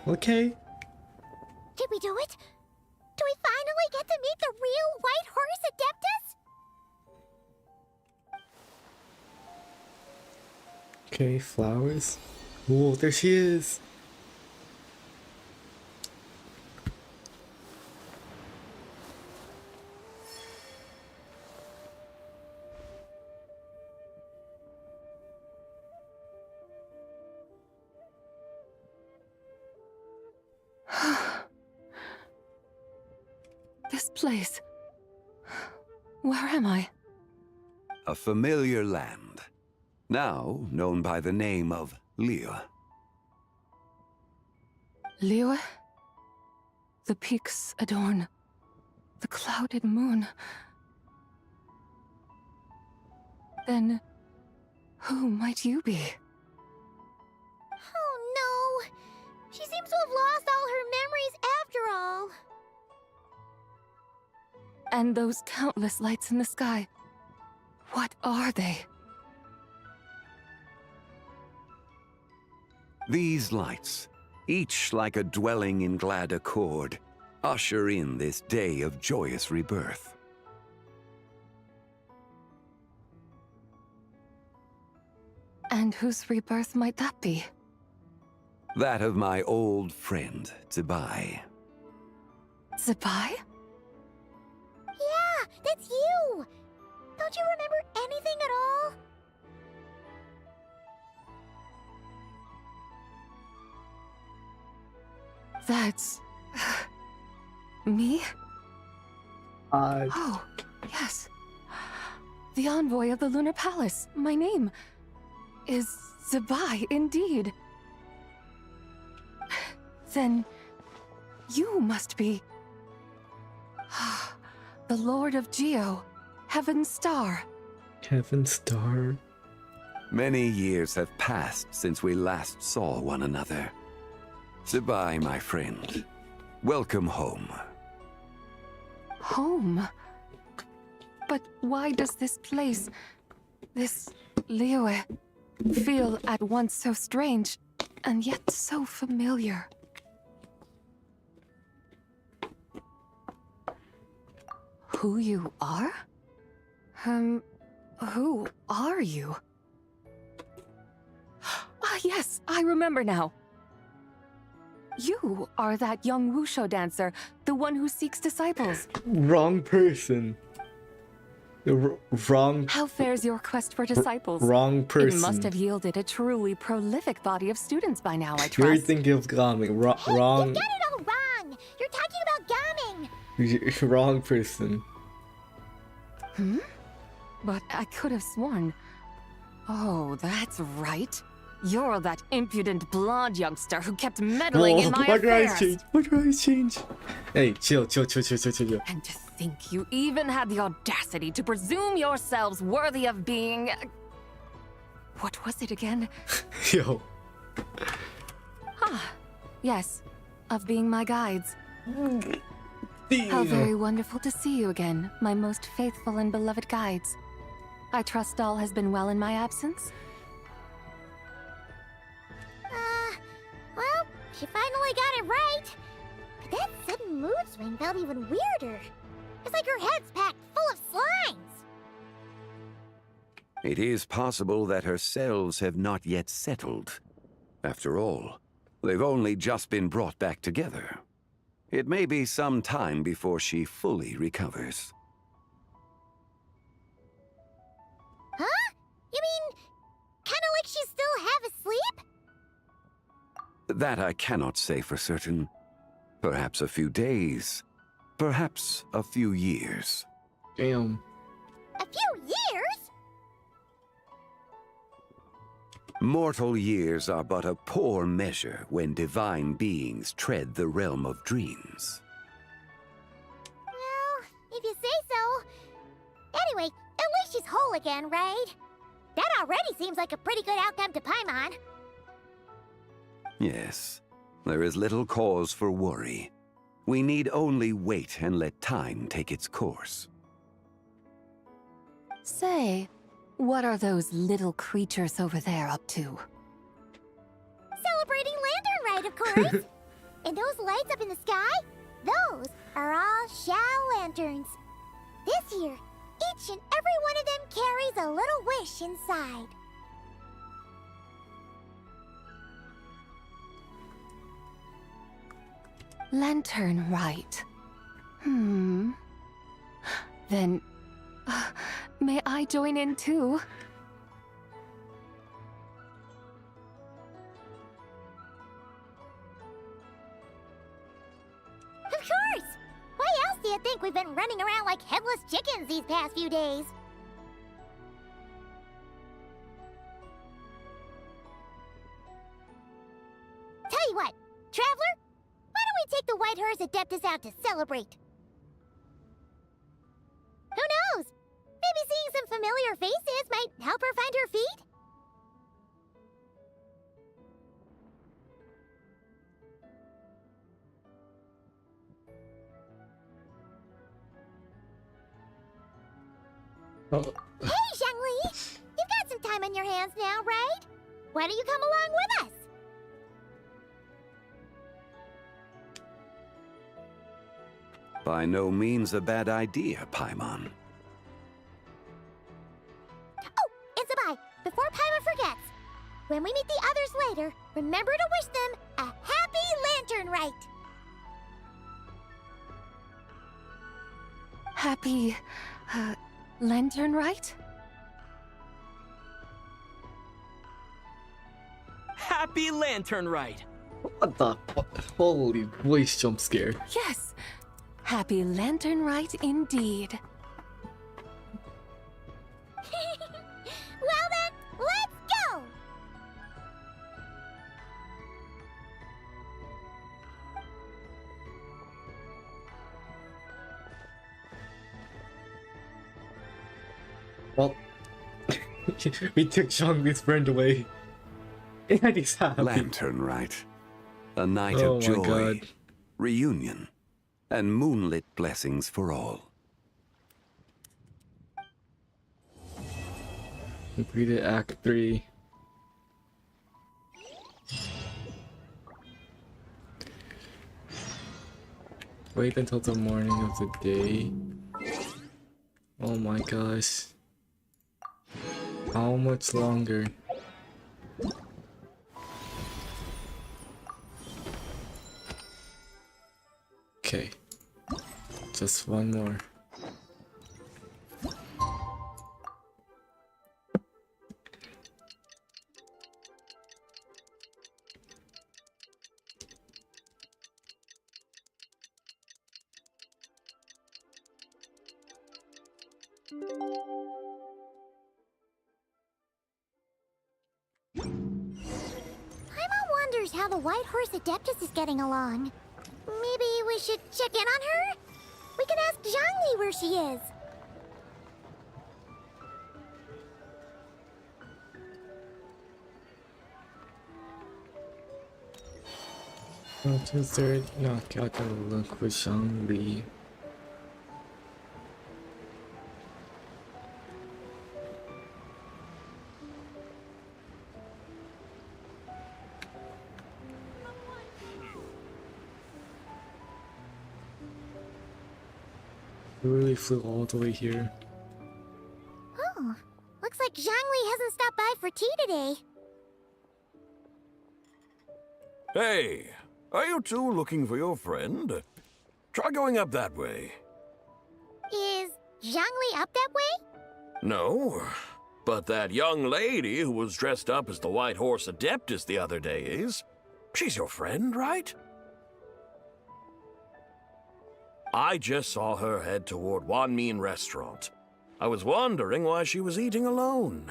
Okay. Did we do it? Do we finally get to meet the real White Horse Adeptus? Okay, flowers. Whoa, there she is. This place. Where am I? a familiar land, now known by the name of Liyue. Liyue? The peaks adorn the clouded moon. Then, who might you be? Oh no! She seems to have lost all her memories after all. And those countless lights in the sky, what are they? These lights, each like a dwelling in glad accord, usher in this day of joyous rebirth. And whose rebirth might that be? That of my old friend, Zibai. Zibai? Yeah, that's you! Don't you remember anything at all? That's... me? Oh, yes. The envoy of the Lunar Palace. My name is Zibai, indeed. Then you must be... the Lord of Geo, Heaven's Star. Heaven's Star? Many years have passed since we last saw one another. Zibai, my friend, welcome home. Home? But why does this place, this Liyue, feel at once so strange and yet so familiar? Who you are? Who are you? Ah, yes, I remember now. You are that young wushu dancer, the one who seeks disciples. Wrong person. Wrong. How fares your quest for disciples? Wrong person. It must have yielded a truly prolific body of students by now, I trust. You're thinking of Gaming. Wrong. You got it all wrong! You're talking about Gaming! Wrong person. Hmm? But I could have sworn... Oh, that's right. You're that impudent blonde youngster who kept meddling in my affairs. What do I change? Hey, chill. And to think you even had the audacity to presume yourselves worthy of being... What was it again? Yo. Yes, of being my guides. How very wonderful to see you again, my most faithful and beloved guides. I trust all has been well in my absence? Well, she finally got it right. But that sudden mood swing felt even weirder. It's like her head's packed full of slimes. It is possible that her cells have not yet settled. After all, they've only just been brought back together. It may be some time before she fully recovers. Huh? You mean, kinda like she's still half asleep? That I cannot say for certain. Perhaps a few days. Perhaps a few years. Damn. A few years? Mortal years are but a poor measure when divine beings tread the realm of dreams. Well, if you say so. Anyway, at least she's whole again, right? That already seems like a pretty good outcome to Paimon. Yes, there is little cause for worry. We need only wait and let time take its course. Say, what are those little creatures over there up to? Celebrating Lantern Rite, of course! And those lights up in the sky? Those are all Shao lanterns. This year, each and every one of them carries a little wish inside. Lantern Rite. Then, may I join in too? Of course! Why else do you think we've been running around like headless chickens these past few days? Traveler, why don't we take the White Horse Adeptus out to celebrate? Who knows? Maybe seeing some familiar faces might help her find her feet? Oh. Hey, Zhangli! You've got some time on your hands now, right? Why don't you come along with us? By no means a bad idea, Paimon. Oh, and Sabai, before Paimon forgets, when we meet the others later, remember to wish them a happy lantern rite. Happy, lantern rite? Happy lantern rite! What the? Holy voice jump scare. Yes. Happy lantern rite indeed. Well then, let's go! Well, we took Zhongli's friend away. And he's happy. Lantern rite. A night Oh of my joy, God. reunion, and moonlit blessings for all. Completed Act 3. Wait until the morning of the day. Oh my gosh. How much longer? Okay. Just one more. Paimon wonders how the White Horse Adeptus is getting along. Maybe we should check in on her? We can ask Zhangli where she is. What is there? No, gotta look with Zhangli. We really flew all the way here. Oh, looks like Zhangli hasn't stopped by for tea today. Hey, are you two looking for your friend? Try going up that way. Is Zhangli up that way? No, but that young lady who was dressed up as the White Horse Adeptus the other day is. She's your friend, right? I just saw her head toward Wan Min restaurant. I was wondering why she was eating alone.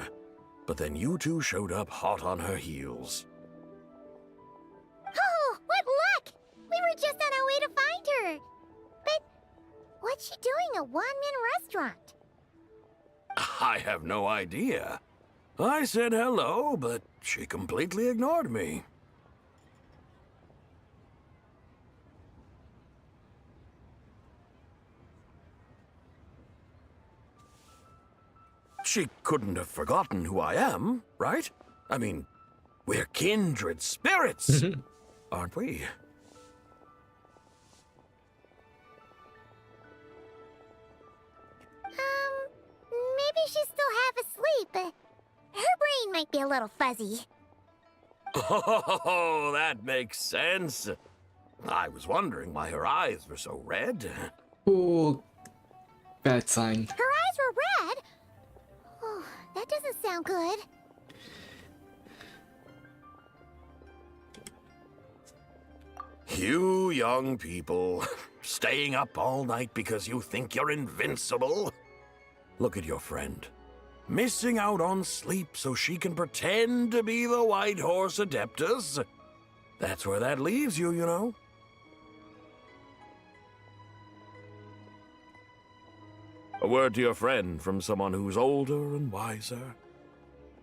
But then you two showed up hot on her heels. Oh, what luck! We were just on our way to find her. But what's she doing at Wan Min restaurant? I have no idea. I said hello, but she completely ignored me. She couldn't have forgotten who I am, right? I mean, we're kindred spirits, aren't we? Maybe she's still half asleep, but her brain might be a little fuzzy. Oh, that makes sense. I was wondering why her eyes were so red. Ooh, bad sign. Her eyes were red? Oh, that doesn't sound good. You young people, staying up all night because you think you're invincible? Look at your friend. Missing out on sleep so she can pretend to be the White Horse Adeptus? That's where that leaves you, you know. A word to your friend from someone who's older and wiser.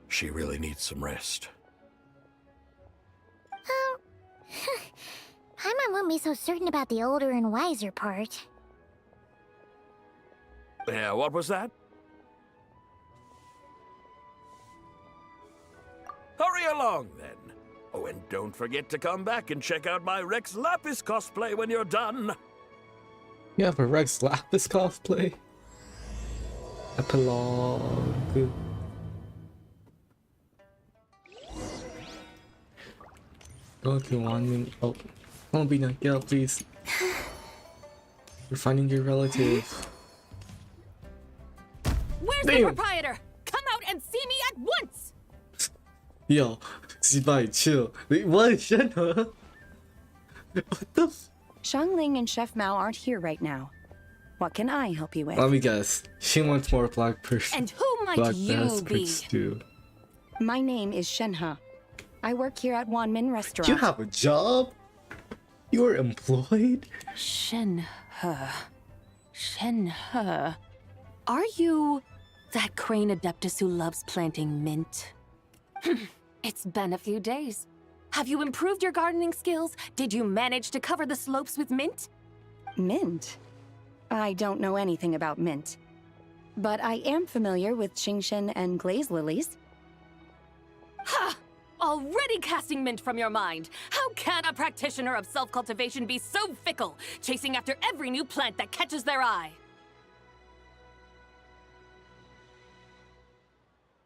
She really needs some rest. Oh, Paimon won't be so certain about the older and wiser part. Yeah, what was that? Hurry along, then. Oh, and don't forget to come back and check out my Rex Lapis cosplay when you're done. You have a Rex Lapis cosplay? Epilogue. Go to 1 minute. Oh, don't be get out, please. You're finding your relative. Where's Damn. the proprietor? Come out and see me at once! Yo, Zibai, chill. Wait, what? Shenhe? What the f- Xiangling and Chef Mao aren't here right now. What can I help you with? Let me guess. She wants more black person. And who might black you be? stew. My name is Shenhe. I work here at Wanmin Restaurant. You have a job? You're employed? Shenhe. Shenhe. Are you that crane adeptus who loves planting mint? It's been a few days. Have you improved your gardening skills? Did you manage to cover the slopes with mint? Mint? I don't know anything about mint. But I am familiar with Qingshen and glaze lilies. Ha! Already casting mint from your mind. How can a practitioner of self-cultivation be so fickle, chasing after every new plant that catches their eye?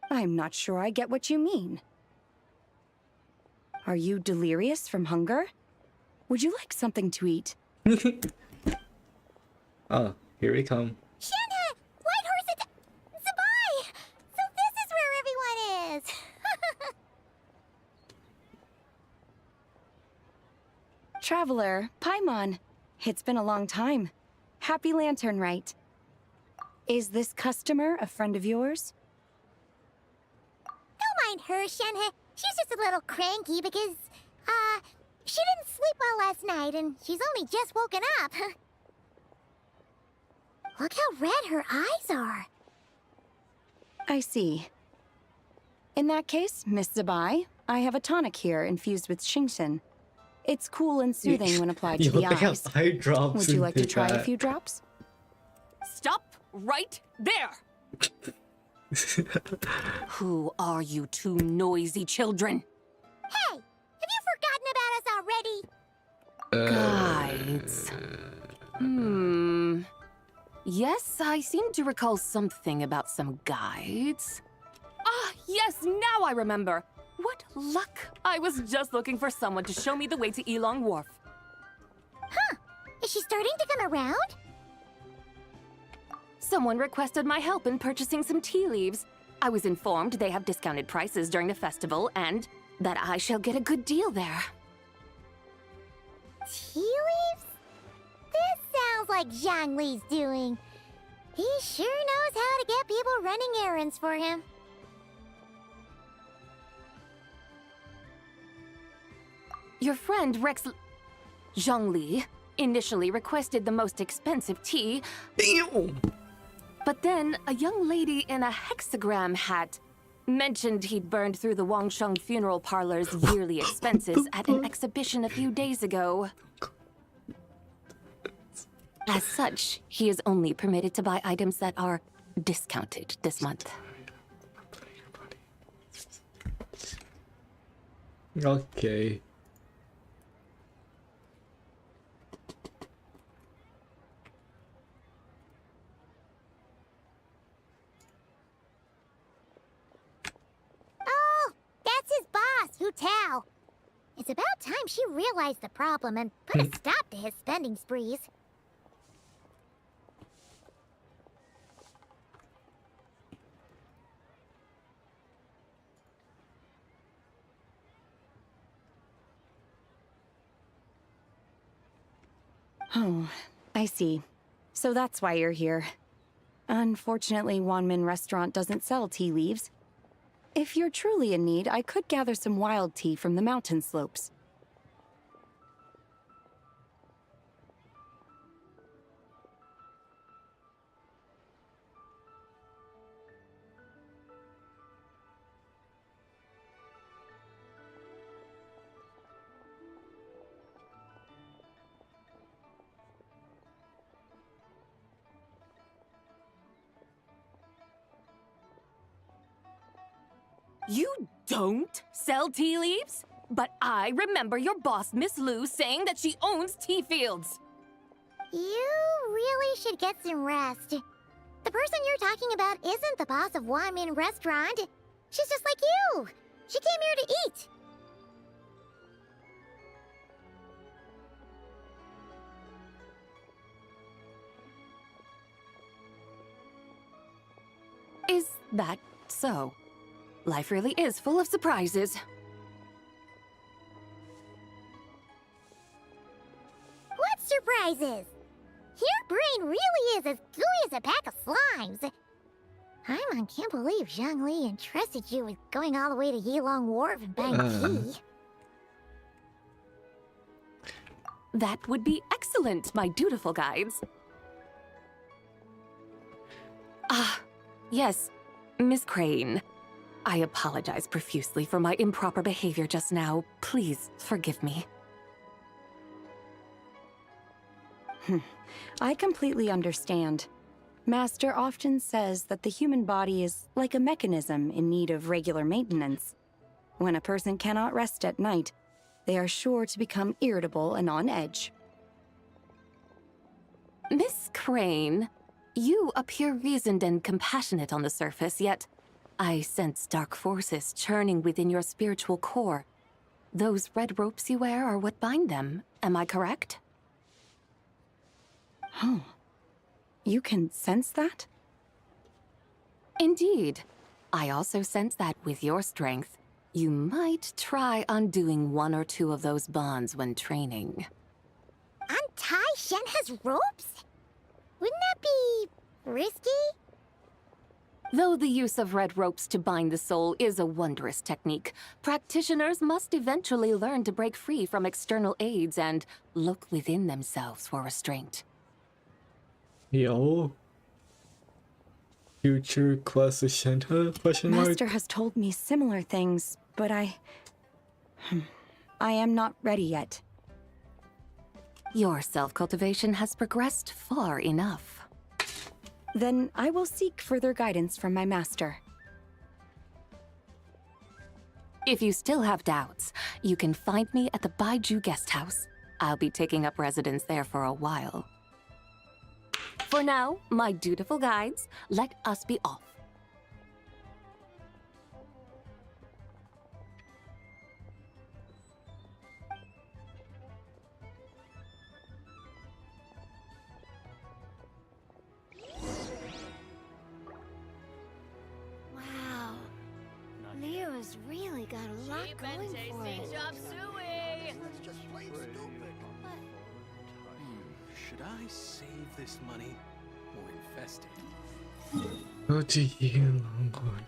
I'm not sure I get what you mean. Are you delirious from hunger? Would you like something to eat? Oh, here we come. Shenhe! White Horse Zabai! So this is where everyone is! Traveler, Paimon. It's been a long time. Happy Lantern Rite. Is this customer a friend of yours? Don't mind her, Shenhe. She's just a little cranky because, she didn't sleep well last night and she's only just woken up. Look how red her eyes are. I see. In that case, Miss Zabai, I have a tonic here infused with Qingshen. It's cool and soothing when applied to Yo, the they have eyes. eye drops Would you like to in try a that. few drops? Stop right there! Who are you two noisy children? Hey, have you forgotten about us already? Guides. Yes, I seem to recall something about some guides. Ah, yes, now I remember. What luck! I was just looking for someone to show me the way to Elong Wharf. Huh, is she starting to come around? Someone requested my help in purchasing some tea leaves. I was informed they have discounted prices during the festival and that I shall get a good deal there. Tea leaves? This sounds like Zhang Li's doing. He sure knows how to get people running errands for him. Your friend Rex Zhongli initially requested the most expensive tea. Damn. But then a young lady in a hexagram hat mentioned he'd burned through the Wangsheng funeral parlor's yearly expenses at an exhibition a few days ago. As such, he is only permitted to buy items that are discounted this month. Okay. Oh, that's his boss, Hu Tao. It's about time she realized the problem and put a stop to his spending sprees. Oh, I see. So that's why you're here. Unfortunately, Wanmin Restaurant doesn't sell tea leaves. If you're truly in need, I could gather some wild tea from the mountain slopes. You don't sell tea leaves? But I remember your boss, Miss Lu, saying that she owns tea fields. You really should get some rest. The person you're talking about isn't the boss of Wanmin Restaurant. She's just like you. She came here to eat. Is that so? Life really is full of surprises. What surprises? Your brain really is as gooey as a pack of slimes. I can't believe Zhang entrusted you with going all the way to Yilong Wharf and buying tea. That would be excellent, my dutiful guides. Yes, Miss Crane. I apologize profusely for my improper behavior just now. Please forgive me. I completely understand. Master often says that the human body is like a mechanism in need of regular maintenance. When a person cannot rest at night, they are sure to become irritable and on edge. Miss Crane, you appear reasoned and compassionate on the surface, yet I sense dark forces churning within your spiritual core. Those red ropes you wear are what bind them, am I correct? Oh. You can sense that? Indeed. I also sense that with your strength, you might try undoing one or two of those bonds when training. Untie Shen has ropes? Wouldn't that be risky? Though the use of red ropes to bind the soul is a wondrous technique, practitioners must eventually learn to break free from external aids and look within themselves for restraint. Yo. Future quest Shenta? Question mark? Master has told me similar things, but I am not ready yet. Your self-cultivation has progressed far enough. Then I will seek further guidance from my master. If you still have doubts, you can find me at the Baiju Guest House. I'll be taking up residence there for a while. For now, my dutiful guides, let us be off. Wow. Leo's really got a lot going for it. Should I save this money or invest it? Go to Yilong Wharf.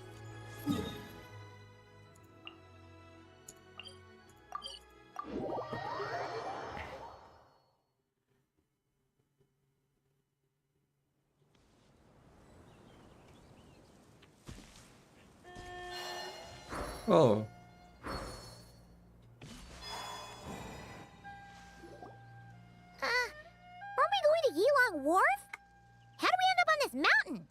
Oh. Aren't we going to Yilong Wharf? How do we end up on this mountain?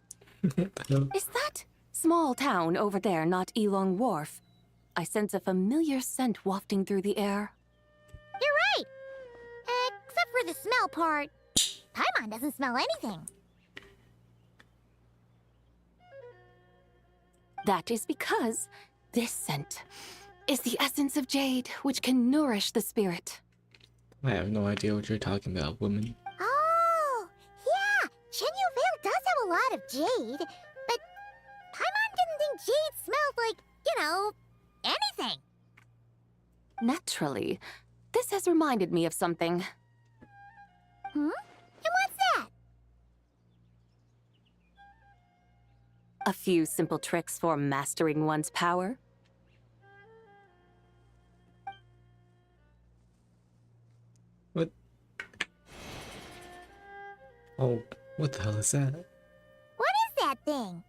Is that small town over there not Yilong Wharf? I sense a familiar scent wafting through the air. You're right! Except for the smell part. Paimon doesn't smell anything. That is because this scent is the essence of jade, which can nourish the spirit. I have no idea what you're talking about, woman. Oh, yeah! Shenyu Vale does have a lot of jade, but Paimon didn't think jade smelled like, anything. Naturally, this has reminded me of something. And what's that? A few simple tricks for mastering one's power. What? Oh, what the hell is that? What is that thing?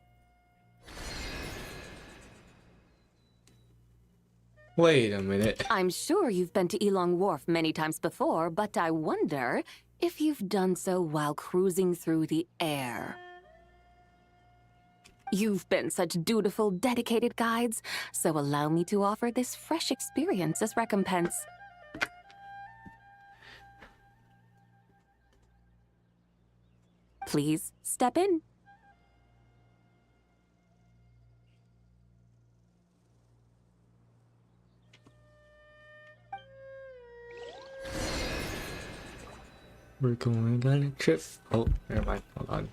Wait a minute. I'm sure you've been to Yilong Wharf many times before, but I wonder if you've done so while cruising through the air. You've been such dutiful, dedicated guides, so allow me to offer this fresh experience as recompense. Please step in. We're going on a trip. Oh, never mind. Hold on.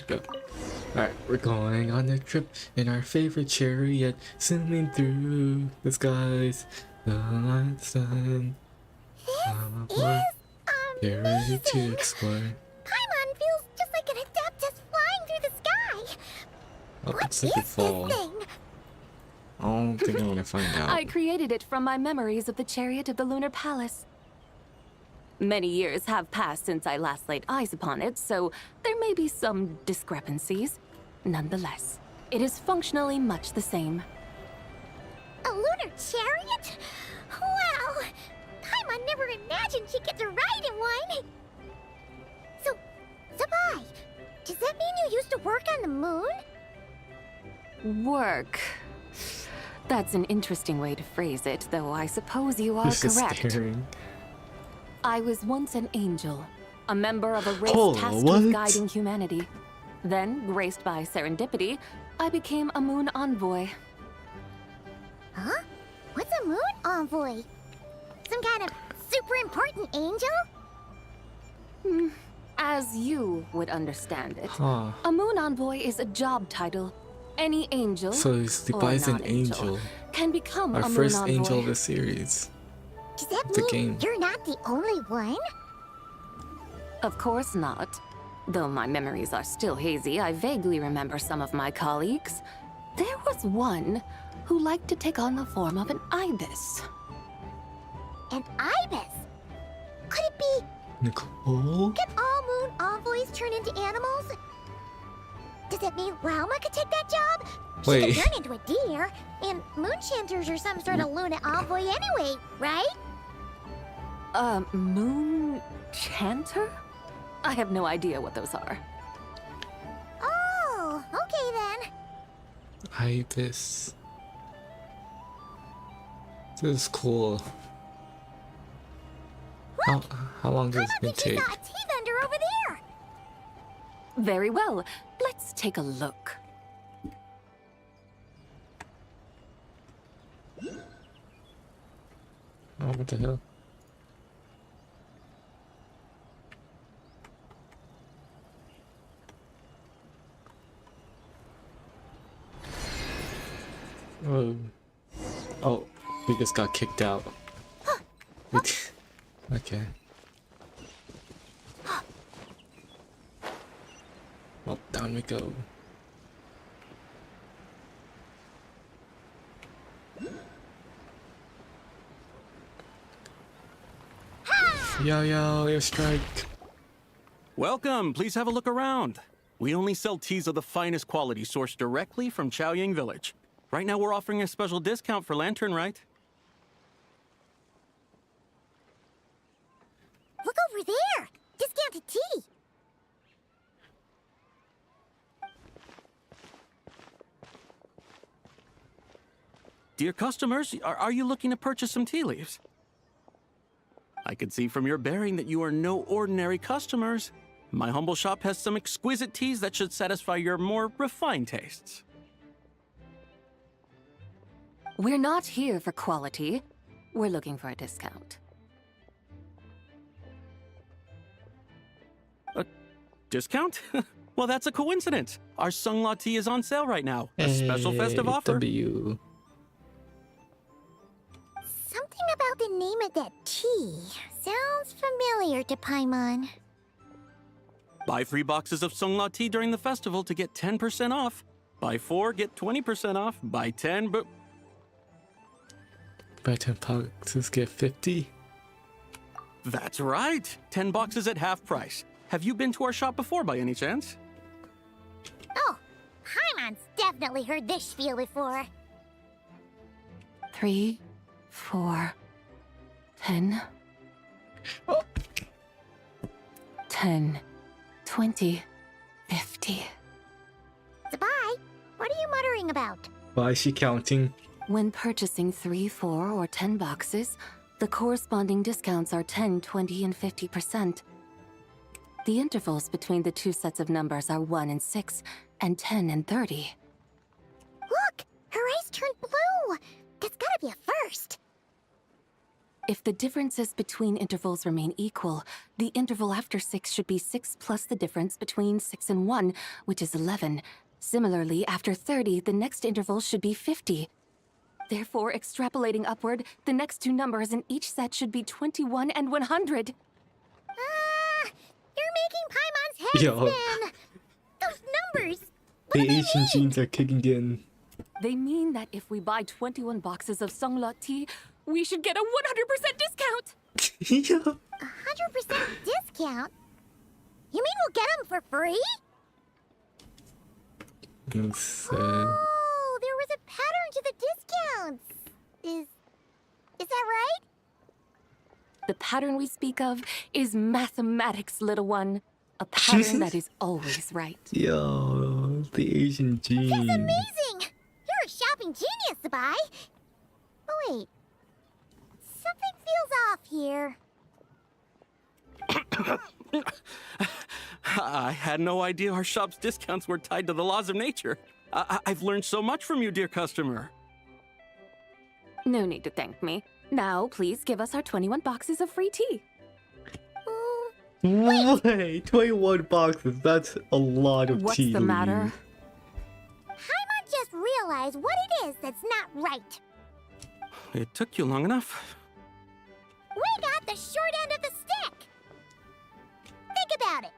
Go. Alright, we're going on a trip in our favorite chariot, zooming through the skies. The light sun. Get ready to explore. Paimon feels just like an Adeptus flying through the sky. Oh, it's like a fall. I don't think I'm gonna find out. I created it from my memories of the chariot of the Lunar Palace. Many years have passed since I last laid eyes upon it, so there may be some discrepancies. Nonetheless, it is functionally much the same. A lunar chariot? Wow! Paimon never imagined she'd get to ride in one! So, Sabai, does that mean you used to work on the moon? Work. That's an interesting way to phrase it, though I suppose you are This is correct. staring. I was once an angel, a member of a race Oh, tasked what? with guiding humanity. Then, graced by serendipity, I became a moon envoy. Huh? What's a moon envoy? Some kind of super important angel? As you would understand it, Huh. a moon envoy is a job title. Any angel, So he's or Dubai's an non-angel, angel. can become Our a moon first envoy. angel of the series. Does that The mean game. you're not the only one? Of course not. Though my memories are still hazy, I vaguely remember some of my colleagues. There was one who liked to take on the form of an ibis. An ibis? Could it be... Nicole? Can all moon envoys turn into animals? Does it mean Rauma could take that job? She Wait. could turn into a deer, and moonchanters are some sort of Luna envoy anyway, right? Moon chanter? I have no idea what those are. Oh, okay then. Ibis. This is cool. How long does it You take? saw a T-Thunder over there. Very well. Let's take a look. Oh, what the hell? Oh. Oh, we just got kicked out. Okay. Well, down we go. Yo, airstrike. Welcome. Please have a look around. We only sell teas of the finest quality sourced directly from Chaoying Village. Right now we're offering a special discount for Lantern Rite. Look over there. Discounted tea. Dear customers, are you looking to purchase some tea leaves? I can see from your bearing that you are no ordinary customers. My humble shop has some exquisite teas that should satisfy your more refined tastes. We're not here for quality. We're looking for a discount. A discount? Well, that's a coincidence. Our Sunglaw tea is on sale right now. A special festive offer. W. Something about the name of that tea sounds familiar to Paimon. Buy 3 boxes of Sunglaw tea during the festival to get 10% off. Buy 4, get 20% off. Buy 10, but... Buy 10 boxes, get 50? That's right. 10 boxes at half price. Have you been to our shop before by any chance? Oh, Paimon's definitely heard this spiel before. 3, 4, 10. 10, 20, 50. Zabai, what are you muttering about? Why is she counting? When purchasing 3, 4, or 10 boxes, the corresponding discounts are 10, 20, and 50%. The intervals between the two sets of numbers are 1 and 6, and 10 and 30. Look! Her eyes turned blue! That's gotta be a first! If the differences between intervals remain equal, the interval after 6 should be 6 plus the difference between 6 and 1, which is 11. Similarly, after 30, the next interval should be 50. Therefore, extrapolating upward, the next two numbers in each set should be 21 and 100. You're making Paimon's head Yo. spin! Those numbers! The Asian genes are kicking in. They mean that if we buy 21 boxes of Songlot tea, we should get a 100% discount! Yeah. 100% discount? You mean we'll get them for free? Insane. Oh, there was a pattern to the discounts! Is that right? The pattern we speak of is mathematics, little one. A pattern that is always right. Yo, the Asian gene. That's amazing! You're a shopping genius, Zabai! Oh wait. Something feels off here. I had no idea our shop's discounts were tied to the laws of nature. I've learned so much from you, dear customer. No need to thank me. Now, please give us our 21 boxes of free tea. Wait, 21 boxes. That's a lot of What's tea. the to matter? eat. Paimon just realized what it is that's not right. It took you long enough. We got the short end of the stick! Think about it.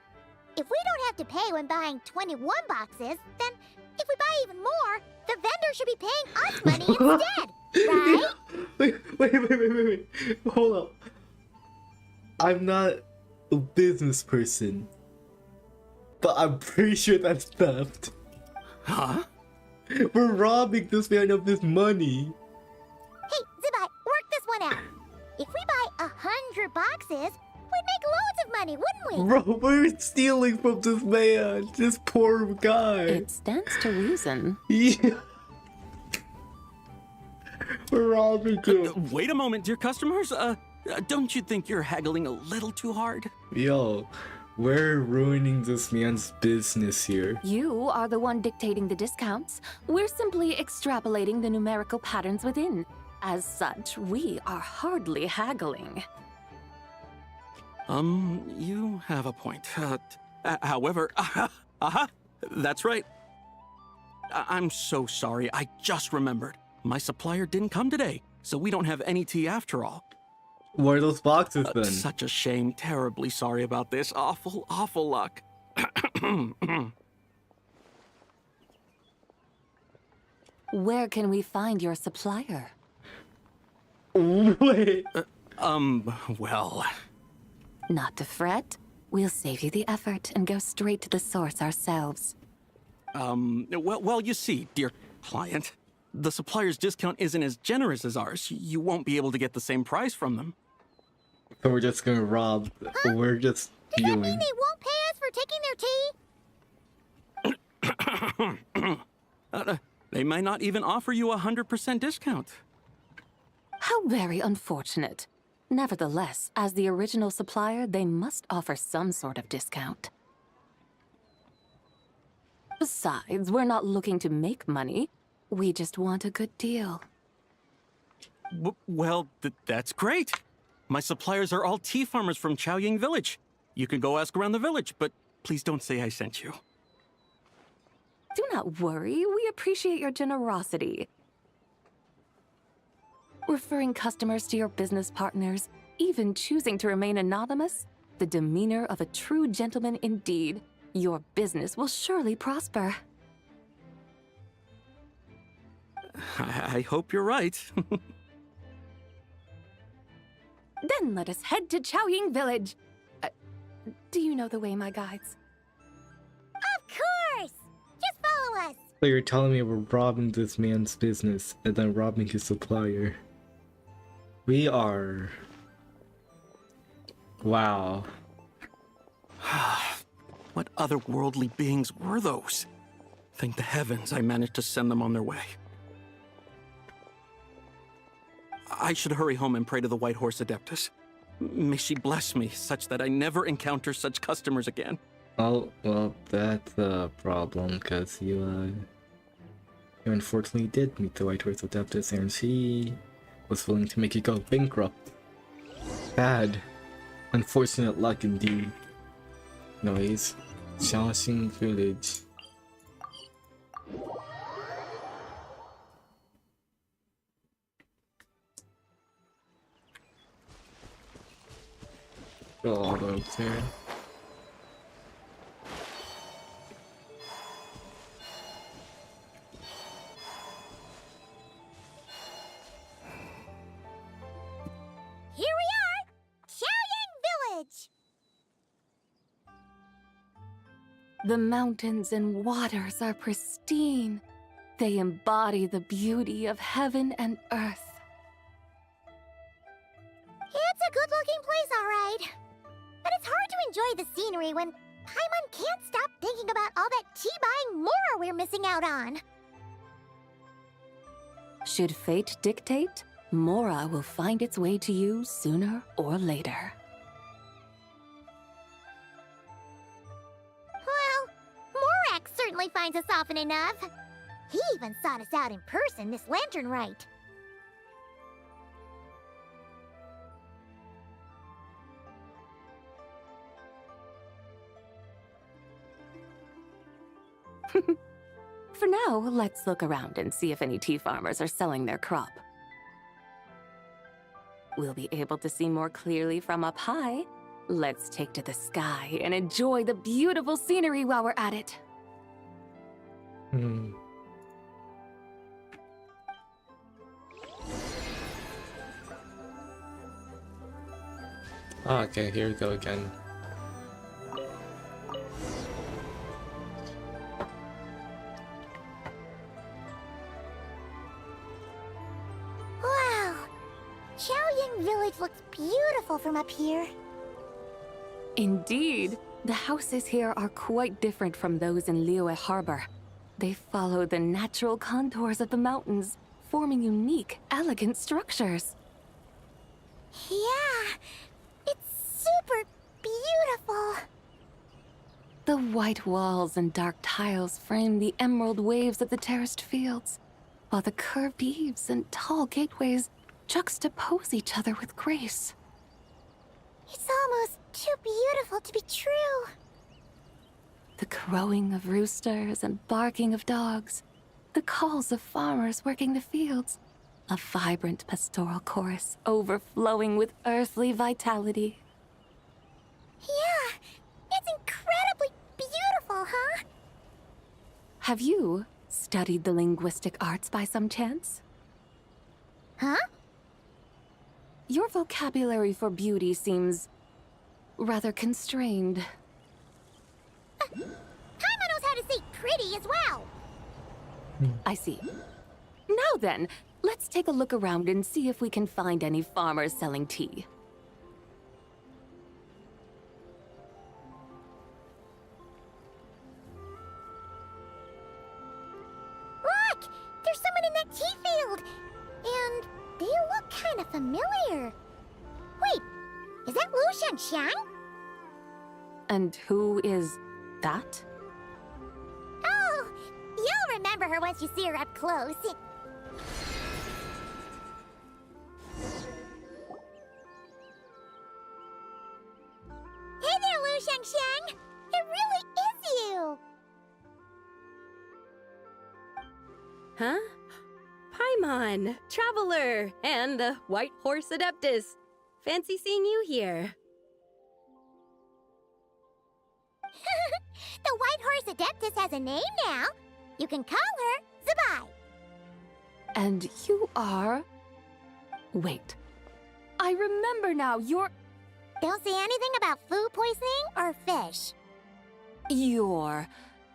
If we don't have to pay when buying 21 boxes, then if we buy even more, the vendor should be paying us money instead, right? Wait. Hold up. I'm not a business person, but I'm pretty sure that's theft. Huh? We're robbing this man of his money. Hey, Zabai, work this one out. If we buy 100 boxes, we'd make loads of money, wouldn't we? Bro, we're stealing from this man. This poor guy. It stands to reason. Yeah. We're robbing him. Wait a moment, dear customers. Don't you think you're haggling a little too hard? Yo, we're ruining this man's business here. You are the one dictating the discounts. We're simply extrapolating the numerical patterns within. As such, we are hardly haggling. You have a point. However, that's right. I'm so sorry. I just remembered. My supplier didn't come today, so we don't have any tea after all. What are those boxes then? Such a shame. Terribly sorry about this. Awful luck. Where can we find your supplier? Wait. Well... Not to fret. We'll save you the effort and go straight to the source ourselves. Well, you see, dear client, the supplier's discount isn't as generous as ours. You won't be able to get the same price from them. So we're just gonna rob. We're just Does that mean stealing. they won't pay us for taking their tea? They might not even offer you a 100% discount. How very unfortunate. Nevertheless, as the original supplier, they must offer some sort of discount. Besides, we're not looking to make money. We just want a good deal. Well, that's great. My suppliers are all tea farmers from Chaoying Village. You can go ask around the village, but please don't say I sent you. Do not worry, we appreciate your generosity. Referring customers to your business partners, even choosing to remain anonymous, the demeanor of a true gentleman indeed. Your business will surely prosper. I hope you're right. Then let us head to Chaoying Village. Do you know the way, my guides? Of course! Just follow us! So you're telling me we're robbing this man's business and then robbing his supplier. We are... Wow. What otherworldly beings were those? Thank the heavens I managed to send them on their way. I should hurry home and pray to the White Horse Adeptus. May she bless me such that I never encounter such customers again. Oh, well, that's a problem, because you unfortunately did meet the White Horse Adeptus, and she was willing to make you go bankrupt. Bad. Unfortunate luck indeed. Noise. Xiaoxing Village. Go all the way up there. Here we are! Xiaoying Village! The mountains and waters are pristine. They embody the beauty of heaven and earth. It's a good-looking place, all right. But it's hard to enjoy the scenery when Paimon can't stop thinking about all that tea-buying Mora we're missing out on. Should fate dictate, Mora will find its way to you sooner or later. Well, Morak certainly finds us often enough. He even sought us out in person this lantern rite. For now, let's look around and see if any tea farmers are selling their crop. We'll be able to see more clearly from up high. Let's take to the sky and enjoy the beautiful scenery while we're at it. Okay, here we go again. Wow! Xiaoying Village looks beautiful from up here. Indeed, the houses here are quite different from those in Liyue Harbor. They follow the natural contours of the mountains, forming unique, elegant structures. Yeah, it's super beautiful. The white walls and dark tiles frame the emerald waves of the terraced fields, while the curved eaves and tall gateways juxtapose each other with grace. It's almost too beautiful to be true. The crowing of roosters and barking of dogs, the calls of farmers working the fields, a vibrant pastoral chorus overflowing with earthly vitality. Yeah, it's incredibly beautiful, huh? Have you studied the linguistic arts by some chance? Huh? Your vocabulary for beauty seems rather constrained. Paimon knows how to say pretty as well. I see. Now then, let's take a look around and see if we can find any farmers selling tea. Look! There's someone in that tea field! And they look kind of familiar. Wait, is that Lu Shanxiang? And who is that? Oh, you'll remember her once you see her up close. Hey there, Lu Shanxiang! It really is you! Huh? Paimon, Traveler, and the White Horse Adeptus. Fancy seeing you here. The White Horse Adeptus has a name now. You can call her Zabai. And you are... Wait. I remember now, you're... Don't say anything about food poisoning or fish. You're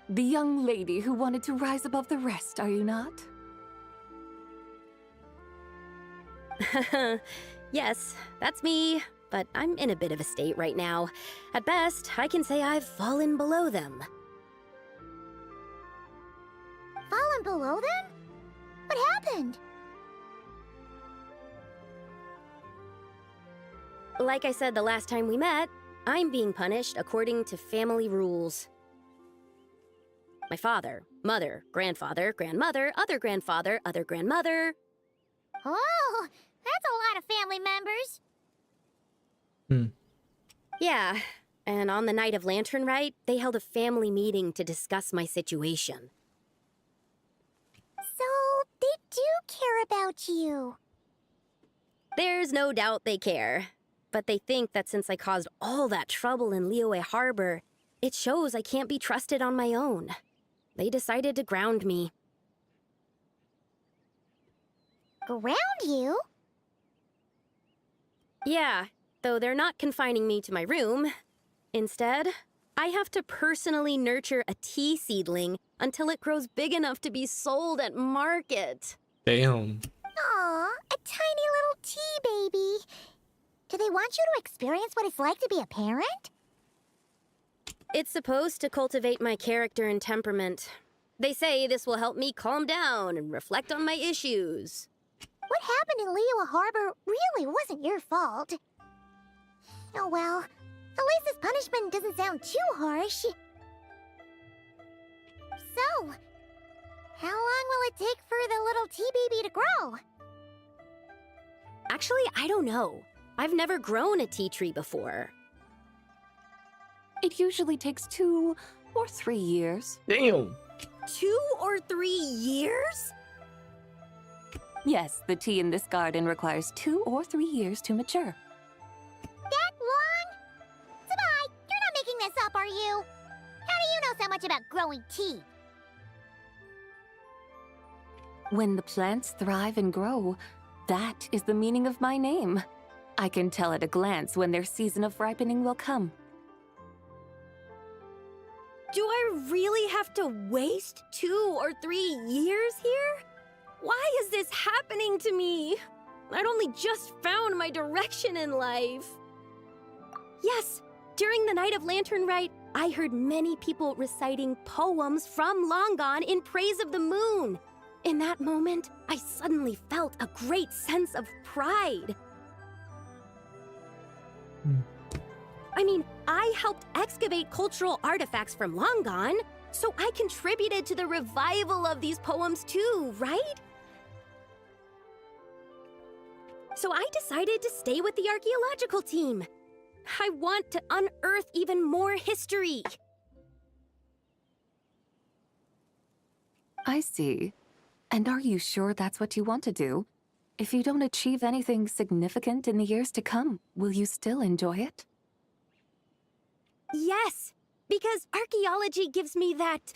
the young lady who wanted to rise above the rest, are you not? Yes, that's me. but I'm in a bit of a state right now. At best, I can say I've fallen below them. Fallen below them? What happened? Like I said the last time we met, I'm being punished according to family rules. My father, mother, grandfather, grandmother, other grandfather, other grandmother. Oh, that's a lot of family members. Yeah, and on the night of Lantern Rite, they held a family meeting to discuss my situation. So, they do care about you. There's no doubt they care. But they think that since I caused all that trouble in Liyue Harbor, it shows I can't be trusted on my own. They decided to ground me. Ground you? Yeah, though they're not confining me to my room. Instead, I have to personally nurture a tea seedling until it grows big enough to be sold at market. Damn. Aw, a tiny little tea baby. Do they want you to experience what it's like to be a parent? It's supposed to cultivate my character and temperament. They say this will help me calm down and reflect on my issues. What happened in Liyue Harbor really wasn't your fault. Oh well, at least this punishment doesn't sound too harsh. So, how long will it take for the little tea baby to grow? Actually, I don't know. I've never grown a tea tree before. It usually takes 2 or 3 years. Damn. 2 or 3 years? Yes, the tea in this garden requires 2 or 3 years to mature. That long? Sabai, you're not making this up, are you? How do you know so much about growing tea? When the plants thrive and grow, that is the meaning of my name. I can tell at a glance when their season of ripening will come. Do I really have to waste 2 or 3 years here? Why is this happening to me? I'd only just found my direction in life. Yes, during the night of Lantern Rite, I heard many people reciting poems from Long Gone in praise of the moon. In that moment, I suddenly felt a great sense of pride. I mean, I helped excavate cultural artifacts from Long Gone, so I contributed to the revival of these poems too, right? So I decided to stay with the archaeological team. I want to unearth even more history. I see. And are you sure that's what you want to do? If you don't achieve anything significant in the years to come, will you still enjoy it? Yes, because archaeology gives me that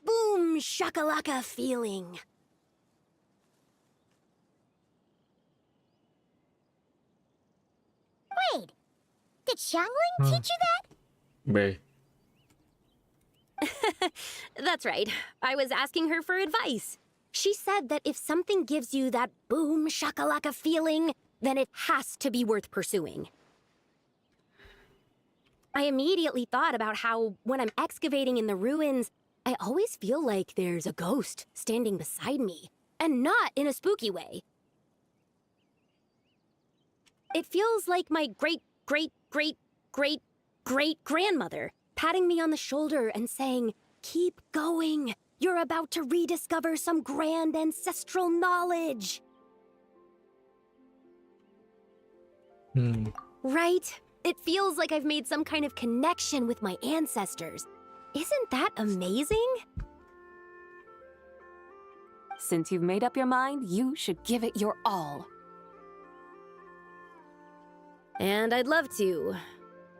boom shakalaka feeling. Wait, did Xiangling teach you that? Right. That's right. I was asking her for advice. She said that if something gives you that boom shakalaka feeling, then it has to be worth pursuing. I immediately thought about how, when I'm excavating in the ruins, I always feel like there's a ghost standing beside me, and not in a spooky way. It feels like my great-great-great-great-great-grandmother patting me on the shoulder and saying, "Keep going. You're about to rediscover some grand ancestral knowledge." Right? It feels like I've made some kind of connection with my ancestors. Isn't that amazing? Since you've made up your mind, you should give it your all. And I'd love to,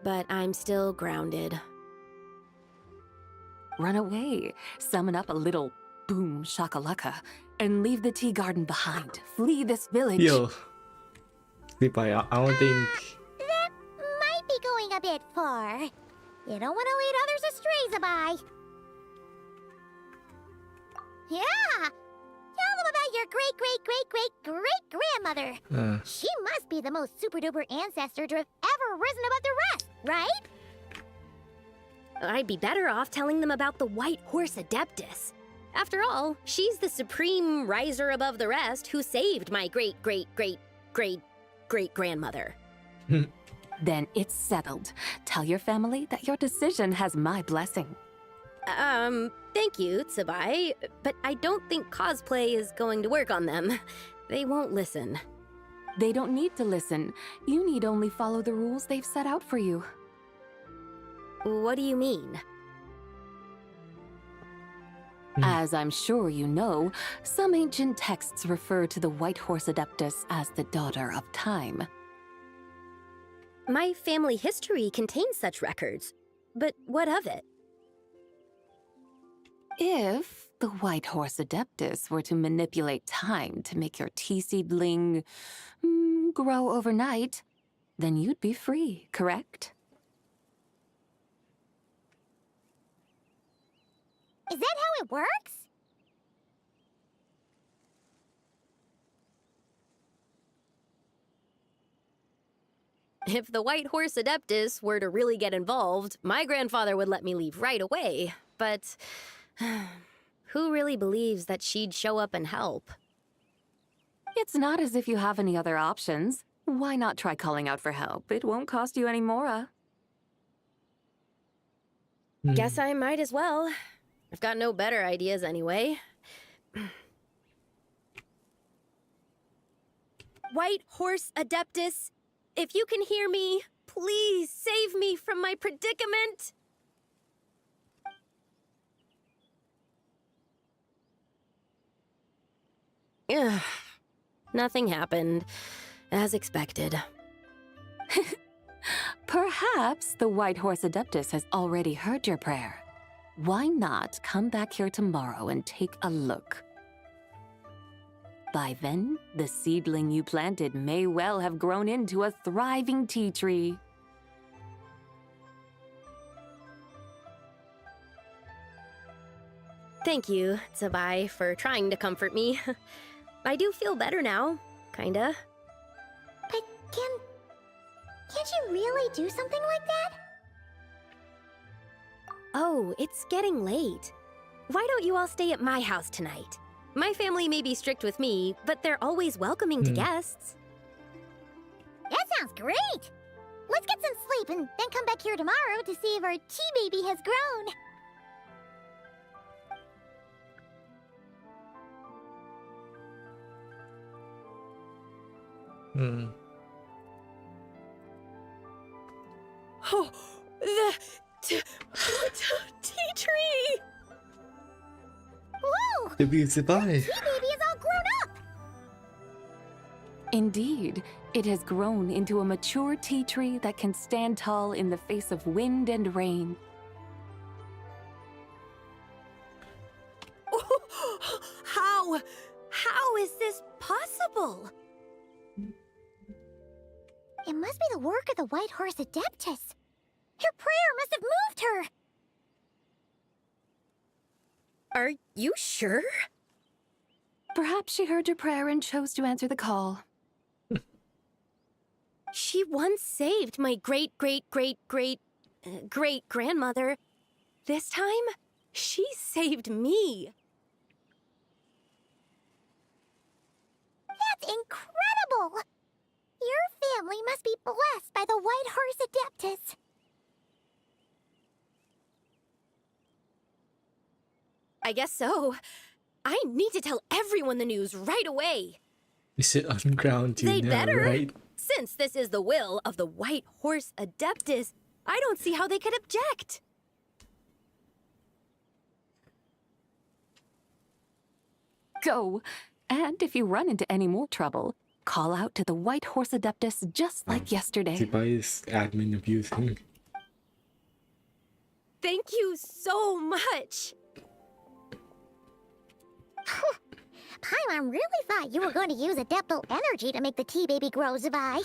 but I'm still grounded. Run away, summon up a little boom shakalaka, and leave the tea garden behind. Flee this village. Yo. I don't think... That might be going a bit far. You don't want to lead others astray, Sabai. Yeah! Tell them about your great-great-great-great-great-grandmother. She must be the most super-duper ancestor to have ever more risen above the rest, right? I'd be better off telling them about the White Horse Adeptus. After all, she's the supreme riser above the rest who saved my great-great-great-great-great-grandmother. Then it's settled. Tell your family that your decision has my blessing. Thank you, Tsubai, but I don't think cosplay is going to work on them. They won't listen. They don't need to listen. You need only follow the rules they've set out for you. What do you mean? As I'm sure you know, some ancient texts refer to the White Horse Adeptus as the Daughter of Time. My family history contains such records, but what of it? If the White Horse Adeptus were to manipulate time to make your tea seedling grow overnight, then you'd be free, correct? Is that how it works? If the White Horse Adeptus were to really get involved, my grandfather would let me leave right away. But who really believes that she'd show up and help? It's not as if you have any other options. Why not try calling out for help? It won't cost you any more. Guess I might as well. I've got no better ideas anyway. White Horse Adeptus, if you can hear me, please save me from my predicament. Ugh. Nothing happened, as expected. Perhaps the White Horse Adeptus has already heard your prayer. Why not come back here tomorrow and take a look? By then, the seedling you planted may well have grown into a thriving tea tree. Thank you, Tsubai, for trying to comfort me. I do feel better now, kinda. But can't you really do something like that? Oh, it's getting late. Why don't you all stay at my house tonight? My family may be strict with me, but they're always welcoming to guests. That sounds great! Let's get some sleep and then come back here tomorrow to see if our tea baby has grown. Oh, the tea tree! Whoa! The beauty pie. Tea baby is all grown up! Indeed, it has grown into a mature tea tree that can stand tall in the face of wind and rain. How is this possible? It must be the work of the White Horse Adeptus. Her prayer must have moved her. Are you sure? Perhaps she heard your prayer and chose to answer the call. She once saved my great-great-great-great-great-grandmother. This time, she saved me. That's incredible! Your family must be blessed by the White Horse Adeptus. I guess so. I need to tell everyone the news right away. You sit on ground, you They'd know, better. right? Since this is the will of the White Horse Adeptus, I don't see how they could object. Go. And if you run into any more trouble, call out to the White Horse Adeptus just like yesterday. Tsubai is admin abusing. Thank you so much. Paimon really thought you were going to use Adeptal energy to make the tea baby grow, Tsubai.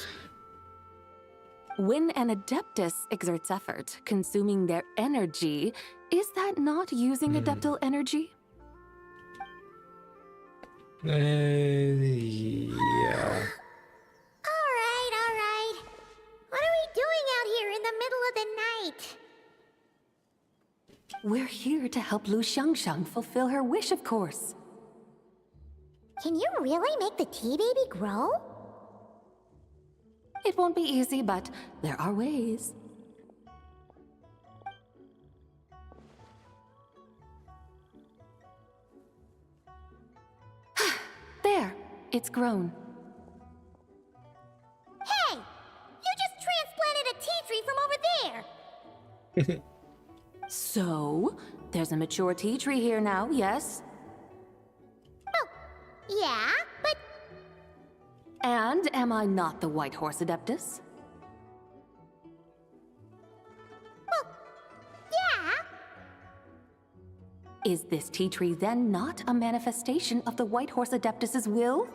When an Adeptus exerts effort, consuming their energy, is that not using Adeptal energy? Yeah. Alright. What are we doing night. We're here to help Lu Xiangxiang fulfill her wish, of course. Can you really make the tea baby grow? It won't be easy, but there are ways. There, it's grown. Hey! You just transplanted a tea tree from over there! So, there's a mature tea tree here now, yes? Oh, yeah, but... And am I not the White Horse Adeptus? Well, yeah. Is this tea tree then not a manifestation of the White Horse Adeptus's will?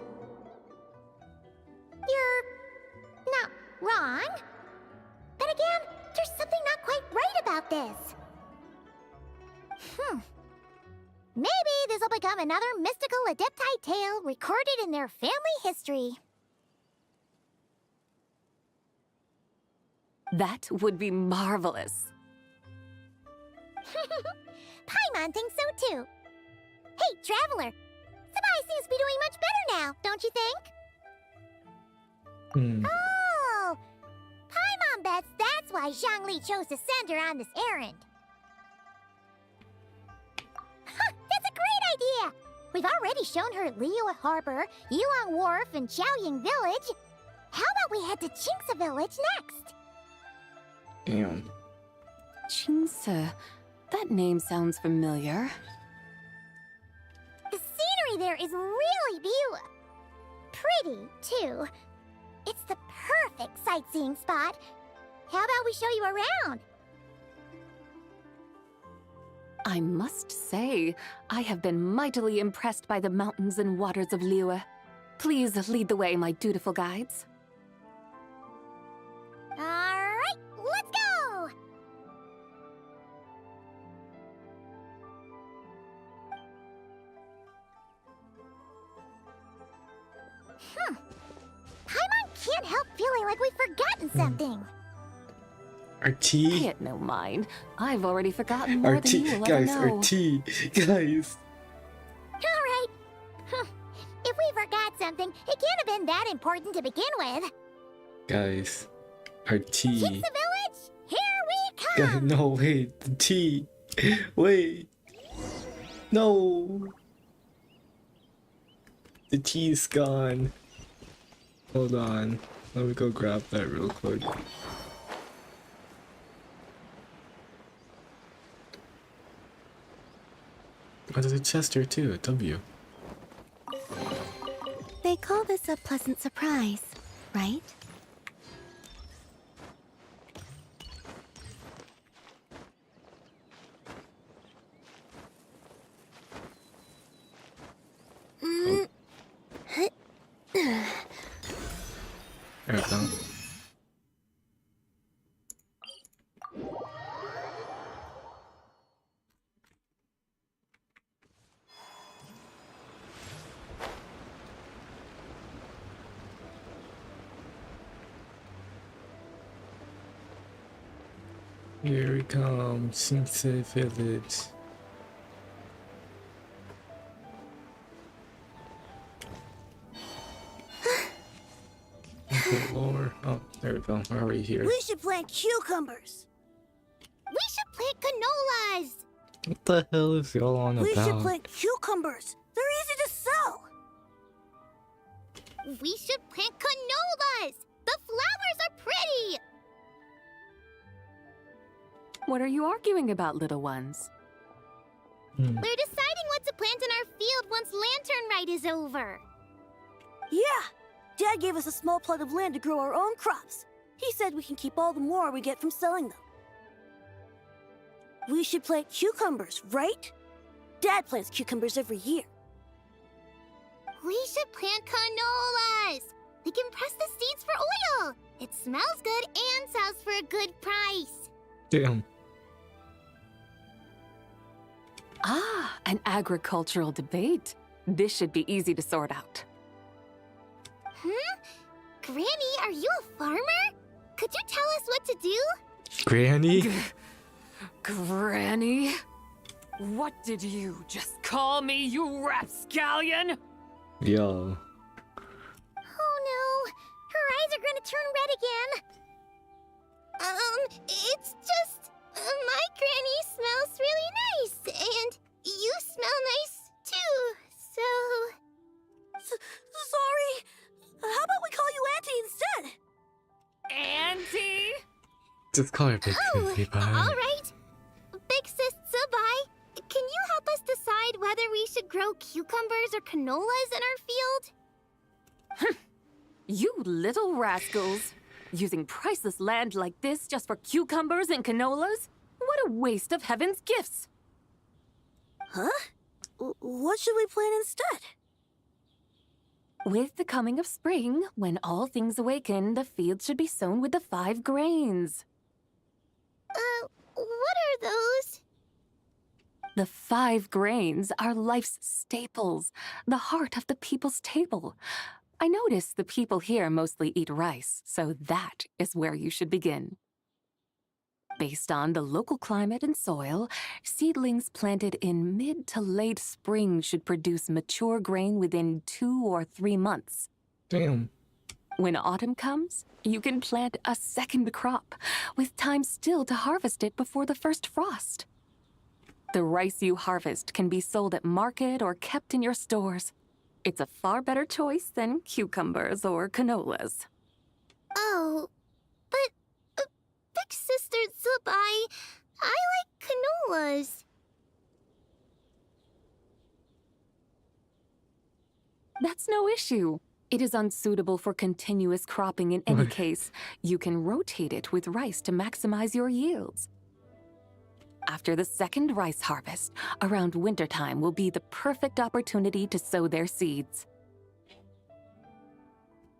You're... not wrong. But again, there's something not quite right about this. Maybe this'll become another mystical Adepti tale recorded in their family history. That would be marvelous. Paimon thinks so too. Hey, Traveler! Sabai seems to be doing much better now, don't you think? Oh! Paimon bets that's why Zhongli chose to send her on this errand. That's a great idea! We've already shown her Liyue Harbor, Yulong Wharf, and Xiaoying Village. How about we head to Qingce Village next? Damn. Qingce. That name sounds familiar. The scenery there is really pretty, too. It's the perfect sightseeing spot. How about we show you around? I must say, I have been mightily impressed by the mountains and waters of Liyue. Please lead the way, my dutiful guides. Alright, let's go! Paimon can't help feeling like we've forgotten something. Our tea? Pay it no mind. I've already forgotten more Our than tea, you will guys, ever know. our tea, guys. Alright. If we forgot something, it can't have been that important to begin with. Guys, our tea. Qingce Village, here we come! God, no, wait, the tea. Wait. No. The tea's gone. Hold on. Let me go grab that real quick. Oh, there's a chest here too, a W. They call this a pleasant surprise, right? There we go. Here we come, Qingce Village. Okay, lower. Oh, there we go. We're already here. We should plant cucumbers. We should plant canolas! What the hell is y'all on We should about? plant cucumbers. They're easy to sell. We should plant canolas! The flowers are pretty! What are you arguing about, little ones? We're deciding what to plant in our field once Lantern Rite is over. Yeah. Dad gave us a small plot of land to grow our own crops. He said we can keep all the more we get from selling them. We should plant cucumbers, right? Dad plants cucumbers every year. We should plant canolas! We can press the seeds for oil! It smells good and sells for a good price. Damn. Ah, an agricultural debate. This should be easy to sort out. Granny, are you a farmer? Could you tell us what to do? Granny? Granny? What did you just call me, you rapscallion? Yo. Oh no! Her eyes are gonna turn red again! It's just... my granny smells really nice, and you smell nice too, so... Sorry! How about we call you Auntie instead? Auntie? Just call her Big Sis, bye. Alright! Big Sis Zubai, can you help us decide whether we should grow cucumbers or canolas in our field? You little rascals! Using priceless land like this just for cucumbers and canolas? What a waste of heaven's gifts! Huh? What should we plant instead? With the coming of spring, when all things awaken, the field should be sown with the 5 grains. What are those? The 5 grains are life's staples, the heart of the people's table. I notice the people here mostly eat rice, so that is where you should begin. Based on the local climate and soil, seedlings planted in mid to late spring should produce mature grain within 2 or 3 months. Damn. When autumn comes, you can plant a second crop, with time still to harvest it before the first frost. The rice you harvest can be sold at market or kept in your stores. It's a far better choice than cucumbers or canolas. Oh, but Big Sister Zubai, I like canolas. That's no issue. It is unsuitable for continuous cropping in any case. You can rotate it with rice to maximize your yields. After the second rice harvest, around wintertime will be the perfect opportunity to sow their seeds.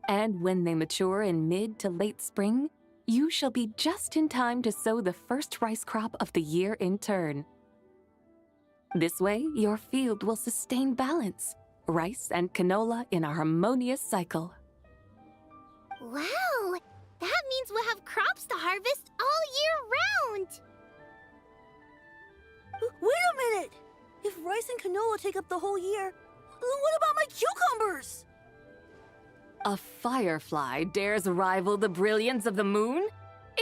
And when they mature in mid to late spring, you shall be just in time to sow the first rice crop of the year in turn. This way, your field will sustain balance, rice and canola in a harmonious cycle. Wow, that means we'll have crops to harvest all year round. Wait a minute! If rice and canola take up the whole year, what about my cucumbers? A firefly dares rival the brilliance of the moon?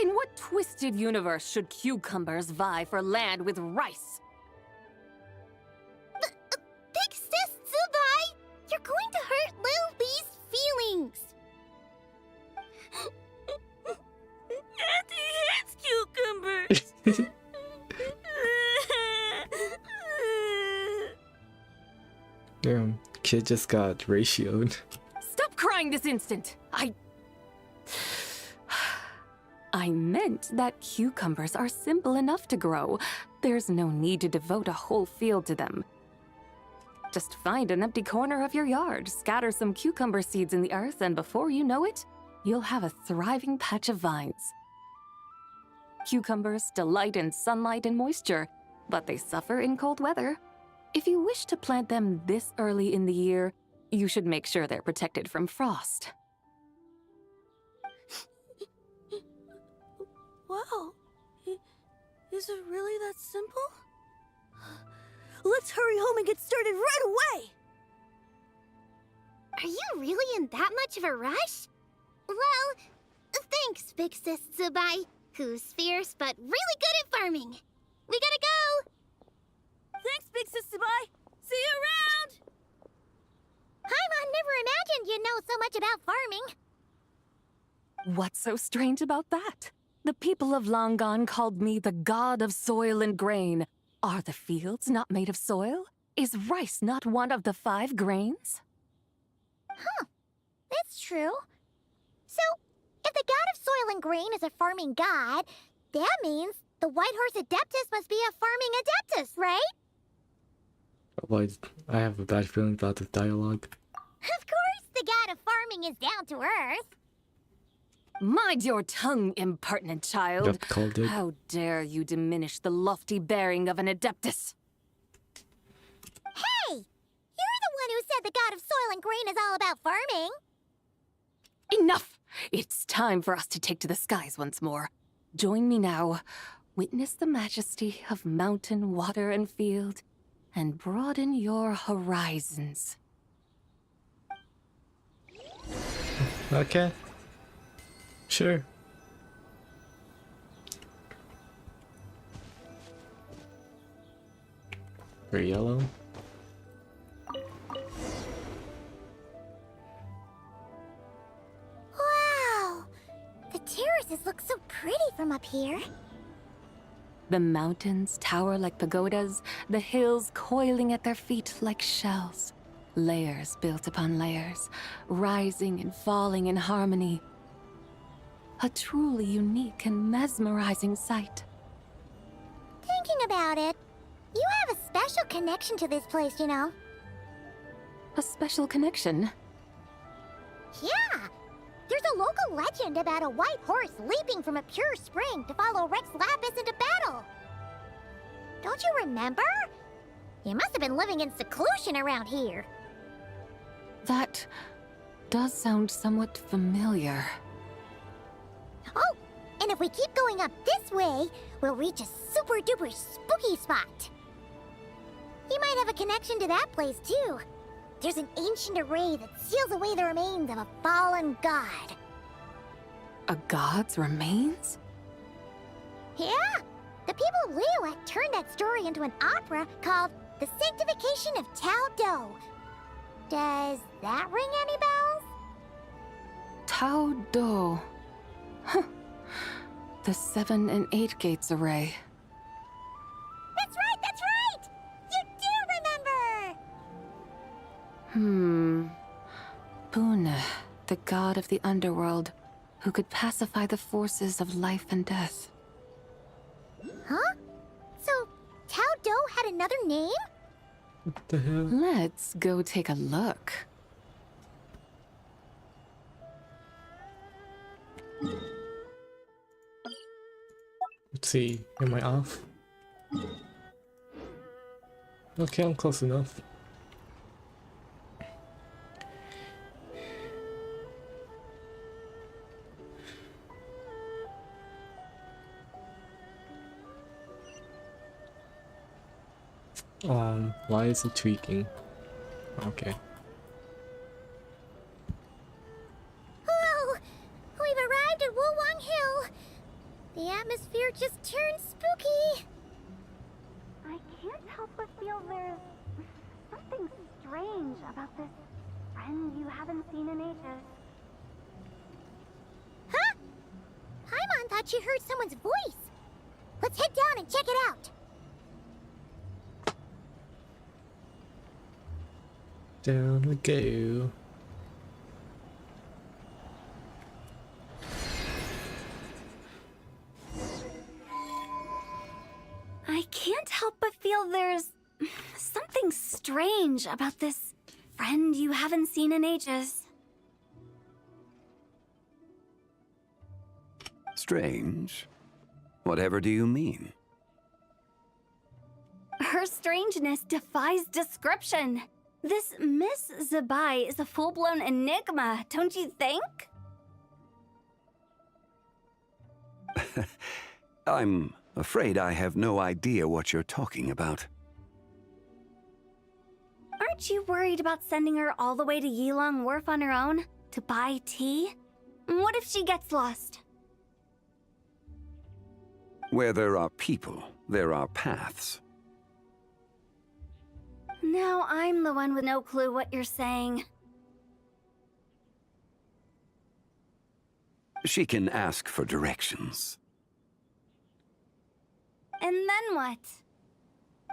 In what twisted universe should cucumbers vie for land with rice? Big Sis Zubai, you're going to hurt Lil Bee's feelings. Auntie hates cucumbers! Damn, kid just got ratioed. Stop crying this instant! I meant that cucumbers are simple enough to grow. There's no need to devote a whole field to them. Just find an empty corner of your yard, scatter some cucumber seeds in the earth, and before you know it, you'll have a thriving patch of vines. Cucumbers delight in sunlight and moisture, but they suffer in cold weather. If you wish to plant them this early in the year, you should make sure they're protected from frost. Wow. Is it really that simple? Let's hurry home and get started right away! Are you really in that much of a rush? Well, thanks, Big Sis Zubai, who's fierce but really good at farming. We gotta go! Thanks, Big Sis Zubai! See you around! Paimon never imagined you'd know so much about farming. What's so strange about that? The people of Longon called me the god of soil and grain. Are the fields not made of soil? Is rice not one of the 5 grains? Huh. That's true. So, if the god of soil and grain is a farming god, that means the White Horse Adeptus must be a farming adeptus, right? Well, I have a bad feeling about this dialogue. Of course the god of farming is down to earth. Mind your tongue, impertinent child. Just called it. How dare you diminish the lofty bearing of an adeptus? Hey! You're the one who said the god of soil and grain is all about farming. Enough! It's time for us to take to the skies once more. Join me now. Witness the majesty of mountain, water, and field, and broaden your horizons. Okay. Sure. For yellow. Wow! The terraces look so pretty from up here. The mountains tower like pagodas, the hills coiling at their feet like shells. Layers built upon layers, rising and falling in harmony. A truly unique and mesmerizing sight. Thinking about it, you have a special connection to this place, you know. A special connection? Yeah! There's a local legend about a white horse leaping from a pure spring to follow Rex Lapis into battle. Don't you remember? You must have been living in seclusion around here. That does sound somewhat familiar. Oh, and if we keep going up this way, we'll reach a super duper spooky spot. You might have a connection to that place too. There's an ancient array that seals away the remains of a fallen god. A god's remains? Yeah! The people of Liyue turned that story into an opera called The Sanctification of Tao Do. Does that ring any bells? Tao Do. Huh. The 7 and 8 gates array. That's right, that's right! You do remember! Puna, the god of the underworld, who could pacify the forces of life and death. Huh? So, Tao Do had another name? What the hell? Let's go take a look. Let's see. Am I off? Okay, I'm close enough. Why is it tweaking? Okay. Whoa! We've arrived at Wulwang Hill. The atmosphere just turned spooky. I can't help but feel there's something strange about this friend you haven't seen in ages. Huh? Paimon thought she heard someone's voice. Let's head down and check it out. Down we go. I can't help but feel there's something strange about this friend you haven't seen in ages. Strange? Whatever do you mean? Her strangeness defies description. This Miss Zabai is a full-blown enigma, don't you think? I'm afraid I have no idea what you're talking about. Aren't you worried about sending her all the way to Yilong Wharf on her own to buy tea? What if she gets lost? Where there are people, there are paths. Now I'm the one with no clue what you're saying. She can ask for directions. And then what?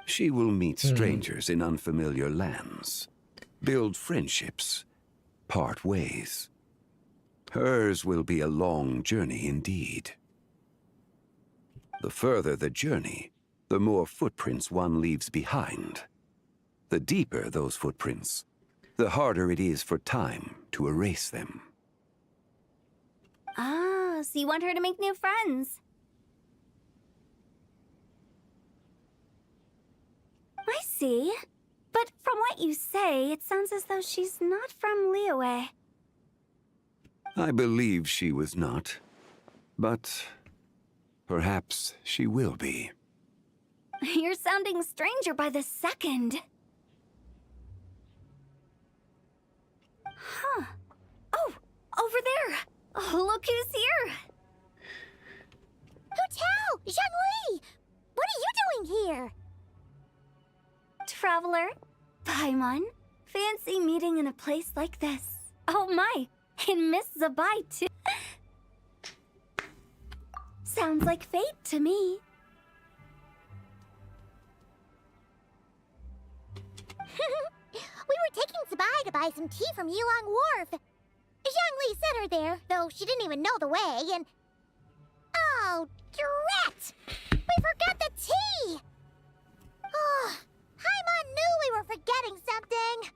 She will meet strangers in unfamiliar lands, build friendships, part ways. Hers will be a long journey indeed. The further the journey, the more footprints one leaves behind. The deeper those footprints, the harder it is for time to erase them. Ah, so you want her to make new friends? I see. But from what you say, it sounds as though she's not from Liyue. I believe she was not, but Perhaps she will be. You're sounding stranger by the second. Huh. Oh, over there. Oh, look who's here. Hotel! Zhongli! What are you doing here? Traveler, Paimon, fancy meeting in a place like this. Oh my, and Miss Zabai too. Sounds like fate to me. We were taking Zabai to buy some tea from Yulong Wharf. Zhongli sent her there, though she didn't even know the way, and... Oh, drat! We forgot the tea! Oh, Paimon knew we were forgetting something.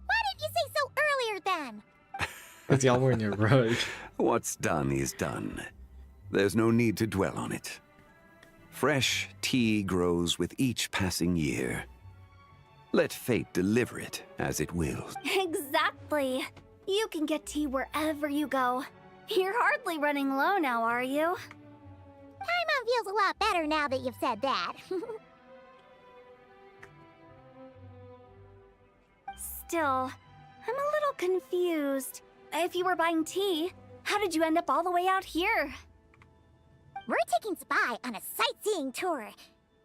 Why didn't you say so earlier then? Because y'all were in your rush. What's done is done. There's no need to dwell on it. Fresh tea grows with each passing year. Let fate deliver it as it will. Exactly. You can get tea wherever you go. You're hardly running low now, are you? Paimon feels a lot better now that you've said that. Still, I'm a little confused. If you were buying tea, how did you end up all the way out here? We're taking Zabai on a sightseeing tour.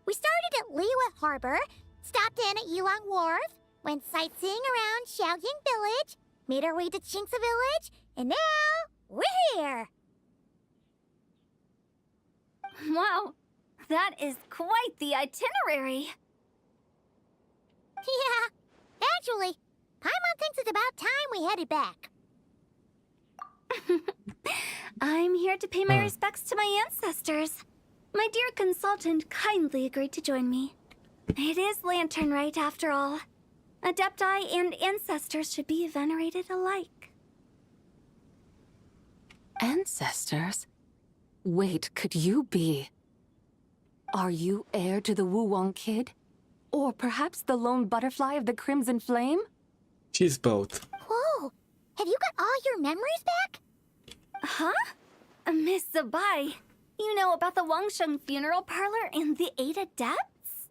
We started at Liyue Harbor, stopped in at Yulong Wharf, went sightseeing around Xiaoying Village, made our way to Qingce Village, and now we're here. Wow, that is quite the itinerary. Yeah, actually, Paimon thinks it's about time we headed back. I'm here to pay my respects to my ancestors. My dear consultant kindly agreed to join me. It is Lantern Rite, after all. Adepti and ancestors should be venerated alike. Ancestors? Wait, could you be? Are you heir to the Wuwang kid? Or perhaps the lone butterfly of the Crimson Flame? She's both. Whoa, have you got all your memories back? Huh? Miss Zabai, you know about the Wangsheng funeral parlor and the 8 adepts?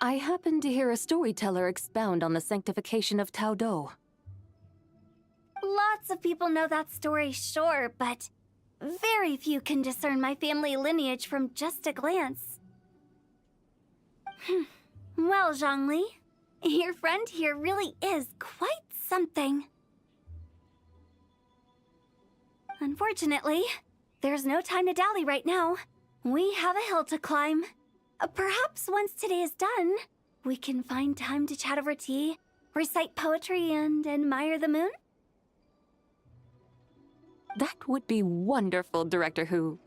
I happened to hear a storyteller expound on the sanctification of Tao Do. Lots of people know that story, sure, but very few can discern my family lineage from just a glance. Well, Zhongli, your friend here really is quite something. Unfortunately, there's no time to dally right now. We have a hill to climb. Perhaps once today is done, we can find time to chat over tea, recite poetry, and admire the moon? That would be wonderful, Director Who.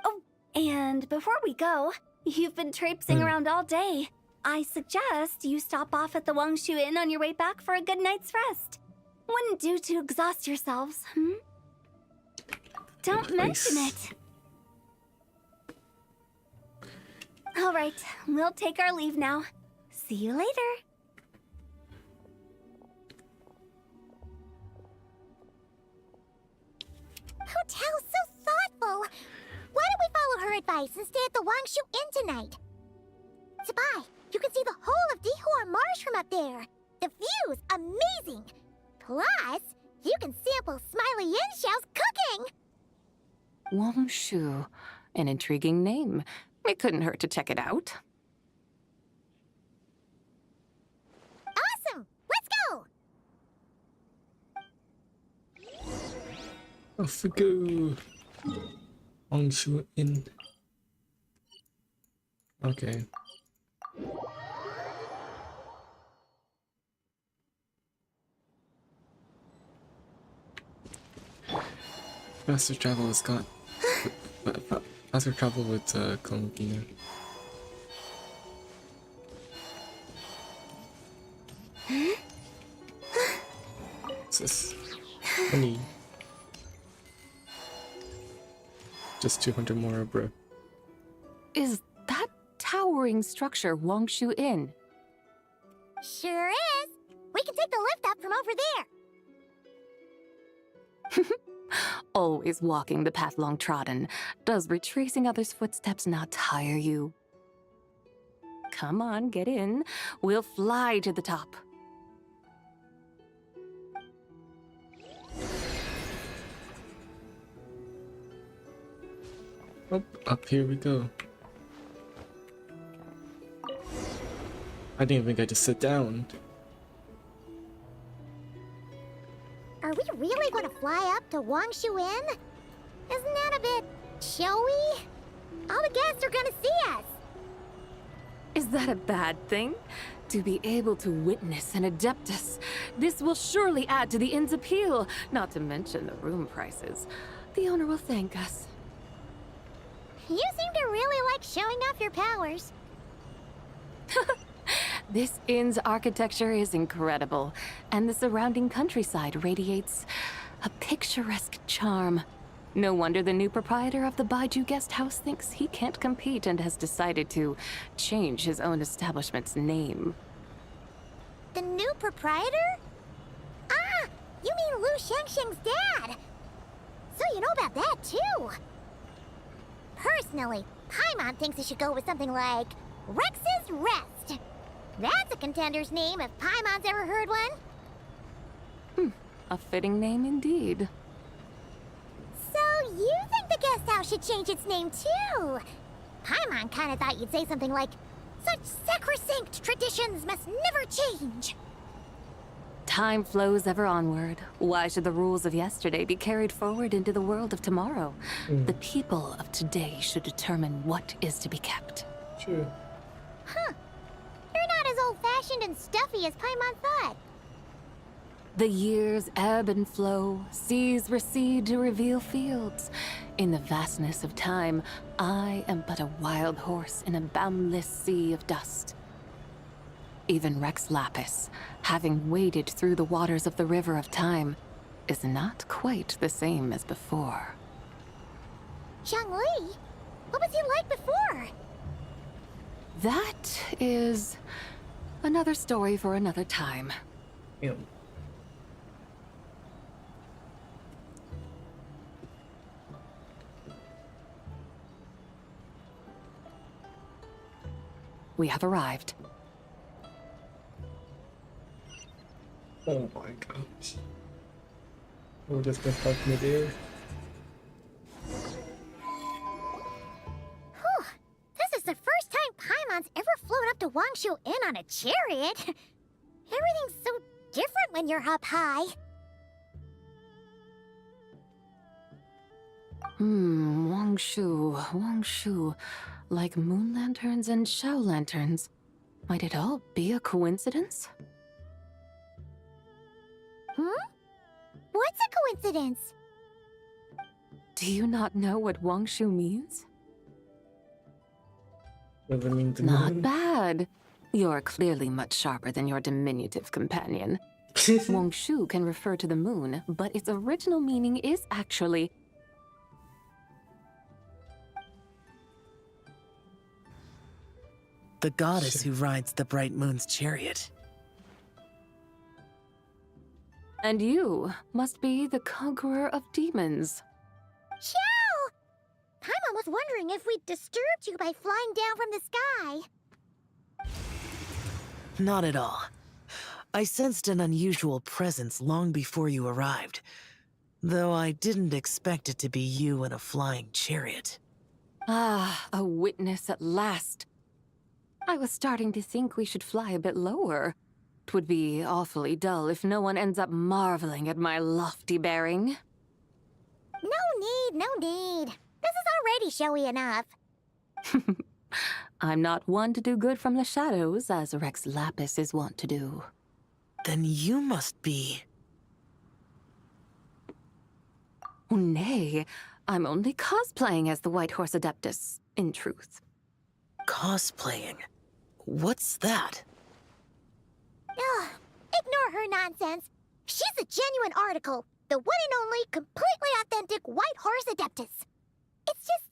Oh, and before we go, you've been traipsing around all day. I suggest you stop off at the Wangshu Inn on your way back for a good night's rest. Wouldn't do to exhaust yourselves, Don't mention it. All right, we'll take our leave now. See you later. Hotel's so thoughtful. Why don't we follow her advice and stay at the Wangshu Inn tonight? Zabai, you can see the whole of Dihua Marsh from up there. The view's amazing. Plus, you can sample Smiley Yin-Xiao's cooking. Wangshu, an intriguing name. It couldn't hurt to check it out. Awesome! Let's go! Off we go. Wangshu Inn. Okay. Faster travel has got... faster travel with Columbina. What's this? Honey. Just 200 more, bro. Is that towering structure Wangshu Inn? Sure is. We can take the lift up from over there. Always walking the path long trodden. Does retracing others' footsteps not tire you? Come on, get in. We'll fly to the top. Oh, up here we go. I didn't even get to sit down. Are we really going to fly up to Wangshu Inn? Isn't that a bit showy? All the guests are going to see us. Is that a bad thing? To be able to witness an Adeptus. This will surely add to the inn's appeal, not to mention the room prices. The owner will thank us. You seem to really like showing off your powers. This inn's architecture is incredible, and the surrounding countryside radiates a picturesque charm. No wonder the new proprietor of the Baiju guest house thinks he can't compete and has decided to change his own establishment's name. The new proprietor? Ah, you mean Lu Shengsheng's dad. So you know about that, too. Personally, Paimon thinks it should go with something like Rex's Rest. That's a contender's name if Paimon's ever heard one. A fitting name indeed. So you think the guest house should change its name, too? Paimon kind of thought you'd say something like, such sacrosanct traditions must never change. Time flows ever onward. Why should the rules of yesterday be carried forward into the world of tomorrow? The people of today should determine what is to be kept. True. Huh. You're not as old-fashioned and stuffy as Paimon thought. The years ebb and flow, seas recede to reveal fields. In the vastness of time, I am but a wild horse in a boundless sea of dust. Even Rex Lapis, having waded through the waters of the river of time, is not quite the same as before. Zhongli? What was he like before? That is another story for another time. Yep. We have arrived. Oh my gosh. We're just gonna fuck midair. Whew. This is the first time Paimon's ever flown up to Wangshu Inn on a chariot. Everything's so different when you're up high. Wangshu. Like moon lanterns and shell lanterns. Might it all be a coincidence? What's a coincidence? Do you not know what Wangshu means? Does it mean the Not moon? bad. You're clearly much sharper than your diminutive companion. Wangshu can refer to the moon, but its original meaning is actually the goddess who rides the bright moon's chariot. And you must be the conqueror of demons. Xiao! Paimon was wondering if we'd disturbed you by flying down from the sky. Not at all. I sensed an unusual presence long before you arrived, though I didn't expect it to be you in a flying chariot. Ah, a witness at last. I was starting to think we should fly a bit lower. 'Twould be awfully dull if no one ends up marveling at my lofty bearing. No need. This is already showy enough. I'm not one to do good from the shadows, as Rex Lapis is wont to do. Then you must be... Nay, I'm only cosplaying as the White Horse Adeptus, in truth. Cosplaying? What's that? Ugh, ignore her nonsense. She's a genuine article. The one and only, completely authentic White Horse Adeptus. It's just...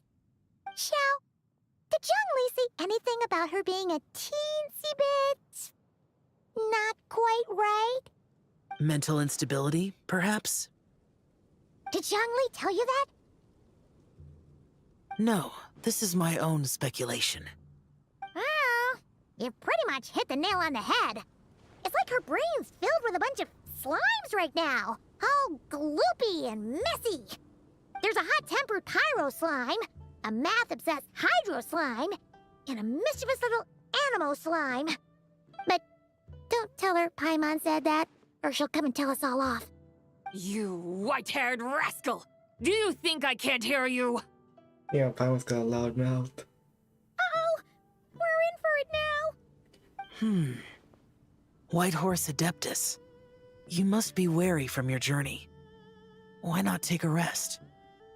Xiao, did Zhongli say anything about her being a teensy bit... not quite right? Mental instability, perhaps? Did Zhongli tell you that? No, this is my own speculation. Well, you pretty much hit the nail on the head. It's like her brain's filled with a bunch of slimes right now. All gloopy and messy. There's a hot-tempered pyro slime, a math-obsessed hydro slime, and a mischievous little animal slime. But don't tell her Paimon said that, or she'll come and tell us all off. You white-haired rascal! Do you think I can't hear you? Yeah, Paimon's got a loud mouth. Uh-oh! We're in for it now! White Horse Adeptus. You must be weary from your journey. Why not take a rest?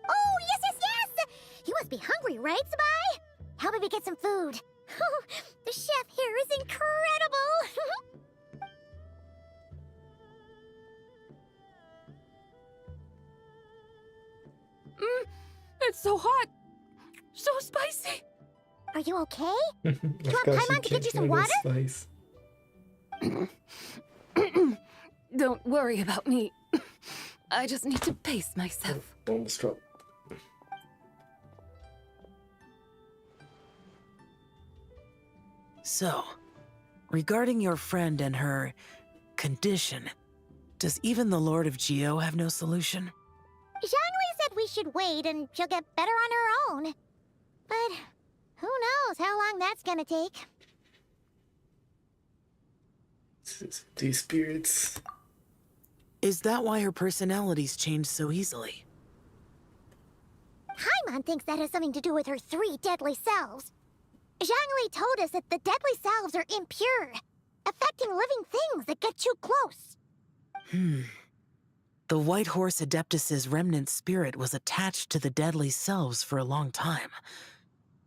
Oh, yes, yes, yes! You must be hungry, right, Sabai? How about we get some food? The chef here is incredible! It's so hot! So spicy! Are you okay? Do you want Paimon to get you some water? Spice. Don't worry about me. I just need to pace myself. Almost dropped. So, regarding your friend and her condition, does even the Lord of Geo have no solution? Zhongli said we should wait and she'll get better on her own. But who knows how long that's gonna take. These spirits. Is that why her personalities change so easily? Paimon thinks that has something to do with her 3 deadly selves. Zhongli told us that the deadly selves are impure, affecting living things that get too close. The White Horse Adeptus's remnant spirit was attached to the deadly selves for a long time.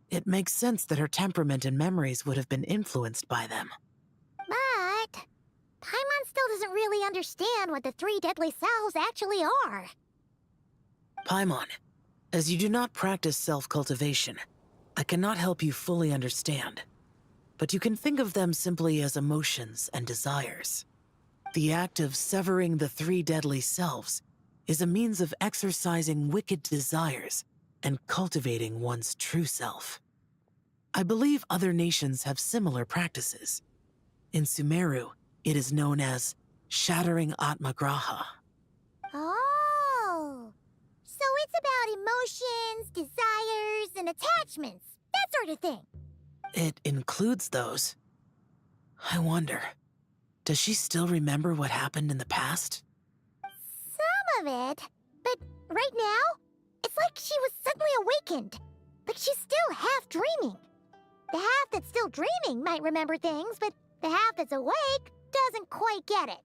It makes sense that her temperament and memories would have been influenced by them. But Paimon still doesn't really understand what the 3 deadly selves actually are. Paimon, as you do not practice self-cultivation, I cannot help you fully understand. But you can think of them simply as emotions and desires. The act of severing the 3 deadly selves is a means of exercising wicked desires and cultivating one's true self. I believe other nations have similar practices. In Sumeru, it is known as shattering Atmagraha. Oh, so it's about emotions, desires, and attachments, that sort of thing. It includes those. I wonder, does she still remember what happened in the past? Some of it, but right now, it's like she was suddenly awakened. Like she's still half dreaming. The half that's still dreaming might remember things, but the half that's awake doesn't quite get it.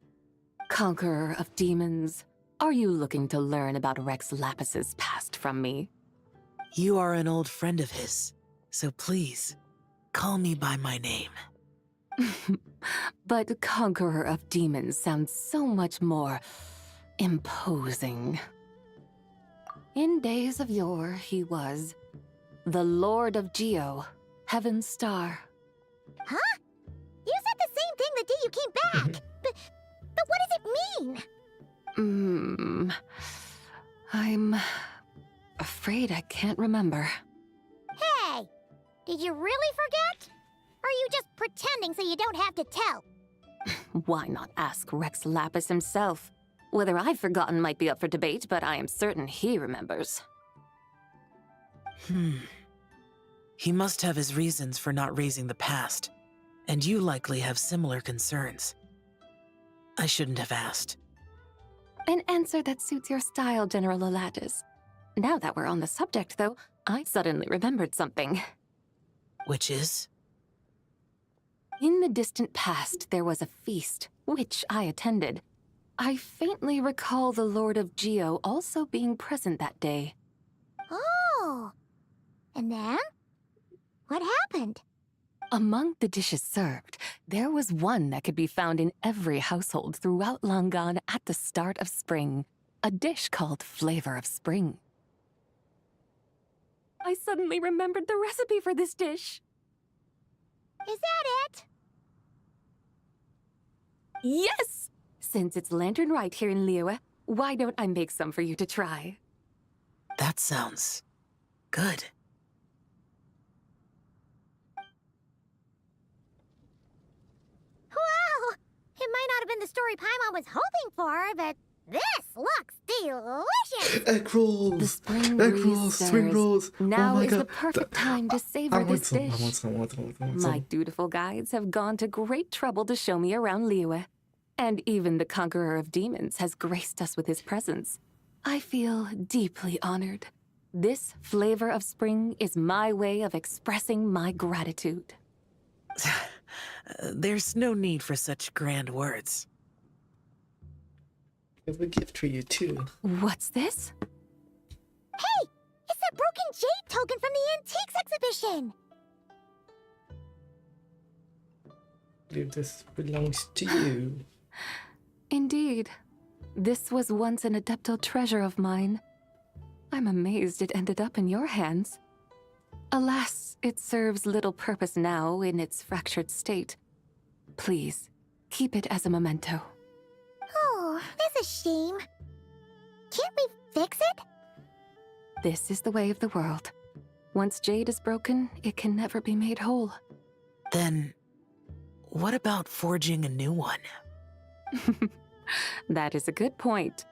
Conqueror of demons, are you looking to learn about Rex Lapis's past from me? You are an old friend of his, so please, call me by my name. But Conqueror of Demons sounds so much more imposing. In days of yore, he was the Lord of Geo, Heaven's Star. Huh? You said the same thing the day you came back. But what does it mean? I'm afraid I can't remember. Hey, did you really forget? Or are you just pretending so you don't have to tell? Why not ask Rex Lapis himself? Whether I've forgotten might be up for debate, but I am certain he remembers. He must have his reasons for not raising the past, and you likely have similar concerns. I shouldn't have asked. An answer that suits your style, General Elatis. Now that we're on the subject, though, I suddenly remembered something. Which is? In the distant past, there was a feast, which I attended. I faintly recall the Lord of Geo also being present that day. Oh, and then? What happened? Among the dishes served, there was one that could be found in every household throughout Langan at the start of spring. A dish called Flavor of Spring. I suddenly remembered the recipe for this dish. Is that it? Yes! Since it's lantern right here in Liyue, Why don't I make some for you to try? That sounds good. Wow! It might not have been the story Paimon was hoping for, but this looks delicious! Egg rolls! The spring Egg breeze rolls! Spring stirs. rolls! Now oh my is god. the perfect time to I savor want this some, dish. I want some, I want some, I want My some. dutiful guides have gone to great trouble to show me around Liyue. And even the conqueror of demons has graced us with his presence. I feel deeply honored. This flavor of spring is my way of expressing my gratitude. There's no need for such grand words. I have a gift for you too. What's this? Hey! It's that broken jade token from the antiques exhibition! I believe this belongs to you. Indeed. This was once an Adeptal treasure of mine. I'm amazed it ended up in your hands. Alas, it serves little purpose now in its fractured state. Please, keep it as a memento. Oh, that's a shame. Can't we fix it? This is the way of the world. Once jade is broken, it can never be made whole. Then, what about forging a new one? That is a good point.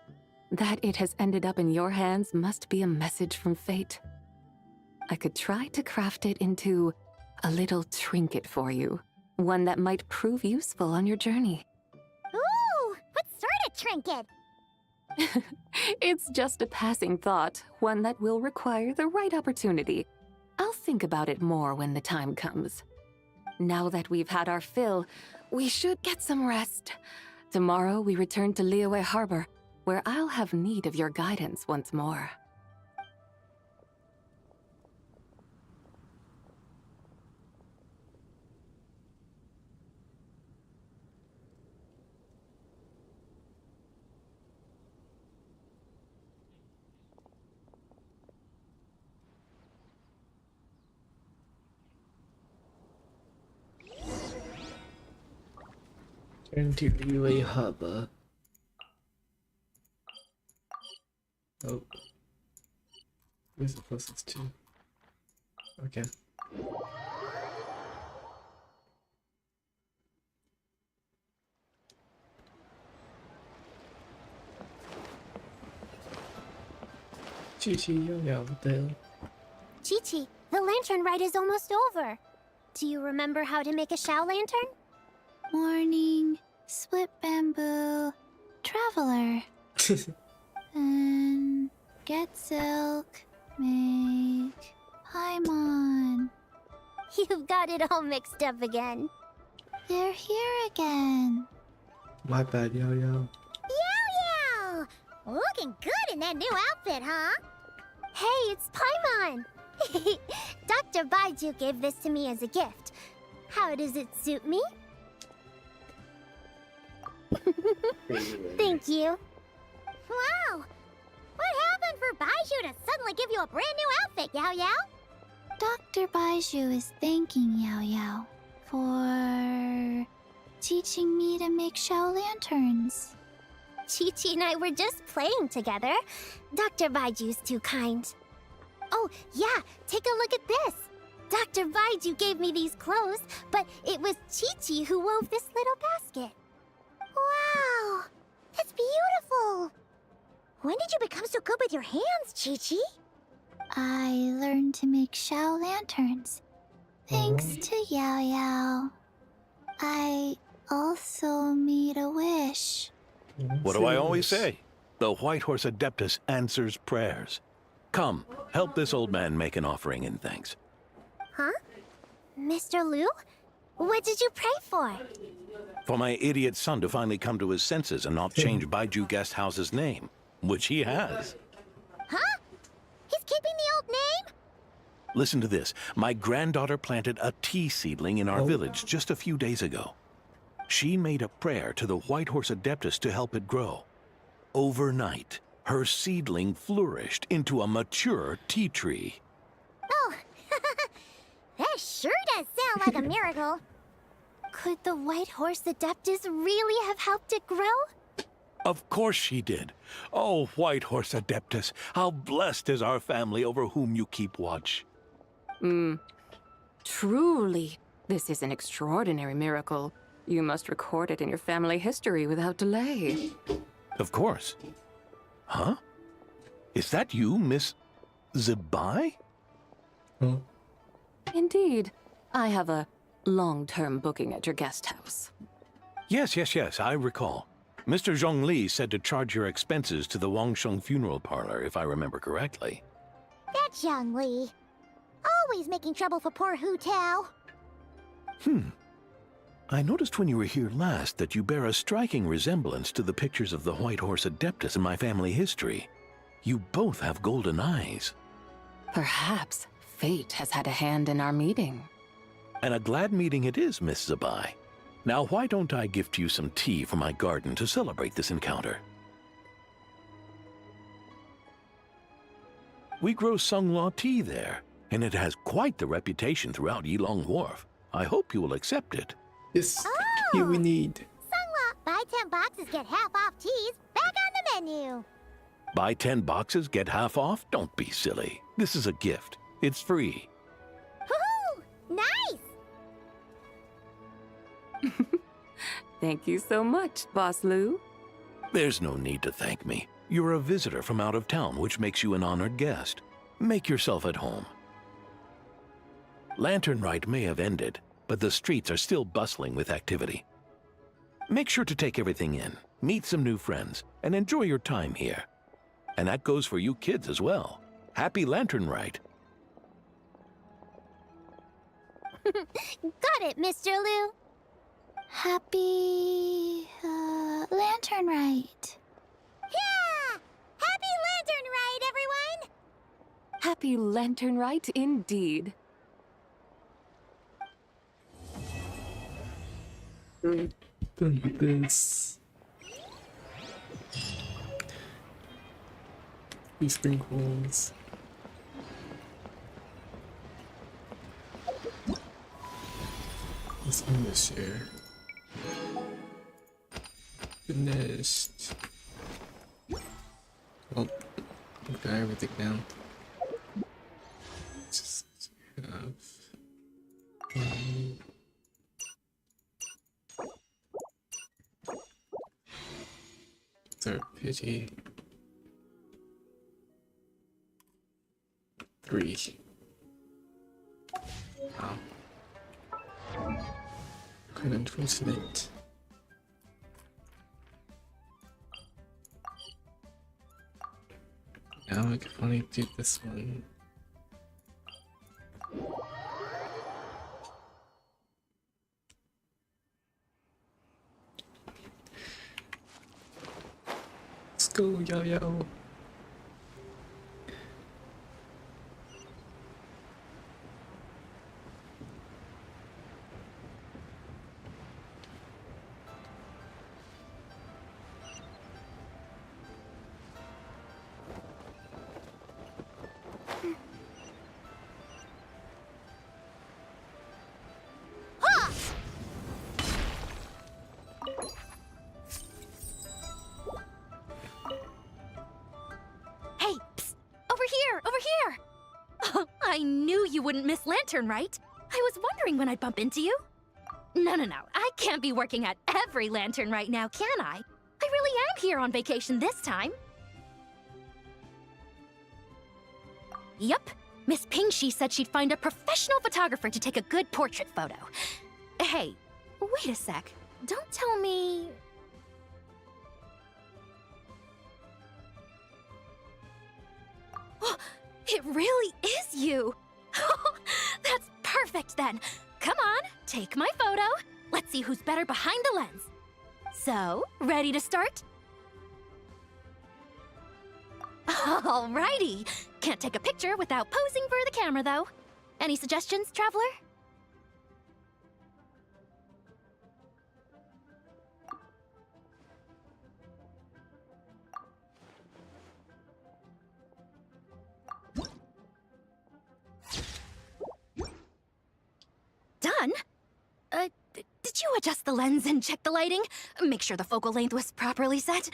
That it has ended up in your hands must be a message from fate. I could try to craft it into a little trinket for you. One that might prove useful on your journey. Ooh, what sort of trinket? It's just a passing thought, one that will require the right opportunity. I'll think about it more when the time comes. Now that we've had our fill, we should get some rest. Tomorrow we return to Liyue Harbor, where I'll have need of your guidance once more. Turn to Liyue Harbor. Oh. Where's the closest to? Okay. Chi-Chi, Yo-Yo, what the hell? Chi-Chi, the lantern ride is almost over. Do you remember how to make a Shao lantern? Morning, split bamboo, traveler. And get silk, make Paimon. You've got it all mixed up again. They're here again. My bad, Yo-Yo. Yow! Looking good in that new outfit, huh? Hey, it's Paimon! Dr. Baiju gave this to me as a gift. How does it suit me? Thank you. Wow! What happened for Baiju to suddenly give you a brand new outfit, Yao Yao? Dr. Baiju is thanking Yao Yao for teaching me to make Shao lanterns. Chi-Chi and I were just playing together. Dr. Baiju's too kind. Oh, yeah, take a look at this. Dr. Baiju gave me these clothes, but it was Chi-Chi who wove this little basket. Wow, that's beautiful. When did you become so good with your hands, Chi-Chi? I learned to make Shao lanterns. Thanks to Yao Yao. I also made a wish. What do I always say? The White Horse Adeptus answers prayers. Come, help this old man make an offering in thanks. Huh? Mr. Liu? What did you pray for? For my idiot son to finally come to his senses and not change Baiju Guest House's name, which he has. Huh? He's keeping the old name? Listen to this. My granddaughter planted a tea seedling in our village just a few days ago. She made a prayer to the White Horse Adeptus to help it grow. Overnight, her seedling flourished into a mature tea tree. Oh, that sure does sound like a miracle. Could the White Horse Adeptus really have helped it grow? Of course she did. Oh, White Horse Adeptus, how blessed is our family over whom you keep watch. Truly, this is an extraordinary miracle. You must record it in your family history without delay. Of course. Huh? Is that you, Miss Zebai? Huh? Indeed. I have a long-term booking at your guest house. Yes, I recall. Mr. Zhongli said to charge your expenses to the Wangsheng funeral parlor, if I remember correctly. That's Zhang Li. Always making trouble for poor Hu Tao. I noticed when you were here last that you bear a striking resemblance to the pictures of the White Horse Adeptus in my family history. You both have golden eyes. Perhaps fate has had a hand in our meeting. And a glad meeting it is, Miss Zebai. Now, why don't I gift you some tea from my garden to celebrate this encounter? We grow Sunglaw tea there, and it has quite the reputation throughout Yilong Wharf. I hope you will accept it. Yes, here we need. Sunglaw, buy 10 boxes, get half off teas. Back on the menu. Buy 10 boxes, get half off? Don't be silly. This is a gift. It's free. Woohoo! Nice! Thank you so much, Boss Lu. There's no need to thank me. You're a visitor from out of town, which makes you an honored guest. Make yourself at home. Lantern Rite may have ended, but the streets are still bustling with activity. Make sure to take everything in, meet some new friends, and enjoy your time here. And that goes for you kids as well. Happy Lantern Rite. Got it, Mr. Liu. Happy... Lantern Rite. Yeah! Happy Lantern Rite, everyone! Happy Lantern Rite indeed. Done with this. These sprinkles. Let's end this share. Finished. Well, I've got everything now. Just have. Third pity. 3. Wow. Quite unfortunate. Now I can only do this one. Let's go, yo-yo. Hey, psst! Over here! Over here! Oh, I knew you wouldn't miss Lantern, right? I was wondering when I'd bump into you. No. I can't be working at every Lantern right now, can I? I really am here on vacation this time. Yup. Miss Pingshi said she'd find a professional photographer to take a good portrait photo. Hey, wait a sec. Don't tell me... It really is you! That's perfect then! Come on, take my photo. Let's see who's better behind the lens. So, ready to start? Alrighty! Can't take a picture without posing for the camera, though. Any suggestions, Traveler? Done? Did you adjust the lens and check the lighting? Make sure the focal length was properly set?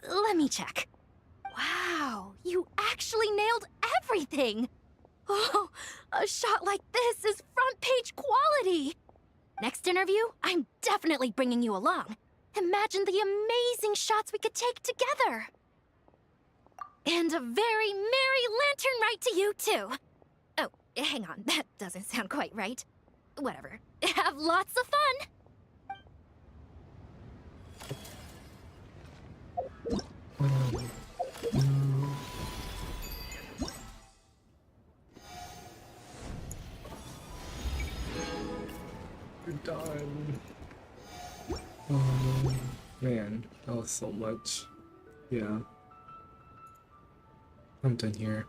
Let me check. Wow, you actually nailed everything! Oh, a shot like this is front page quality! Next interview, I'm definitely bringing you along. Imagine the amazing shots we could take together! And a very merry lantern ride to you, too! Oh, hang on, that doesn't sound quite right. Whatever. Have lots of fun! You're done. Oh, man, that was so much. Yeah. I'm done here.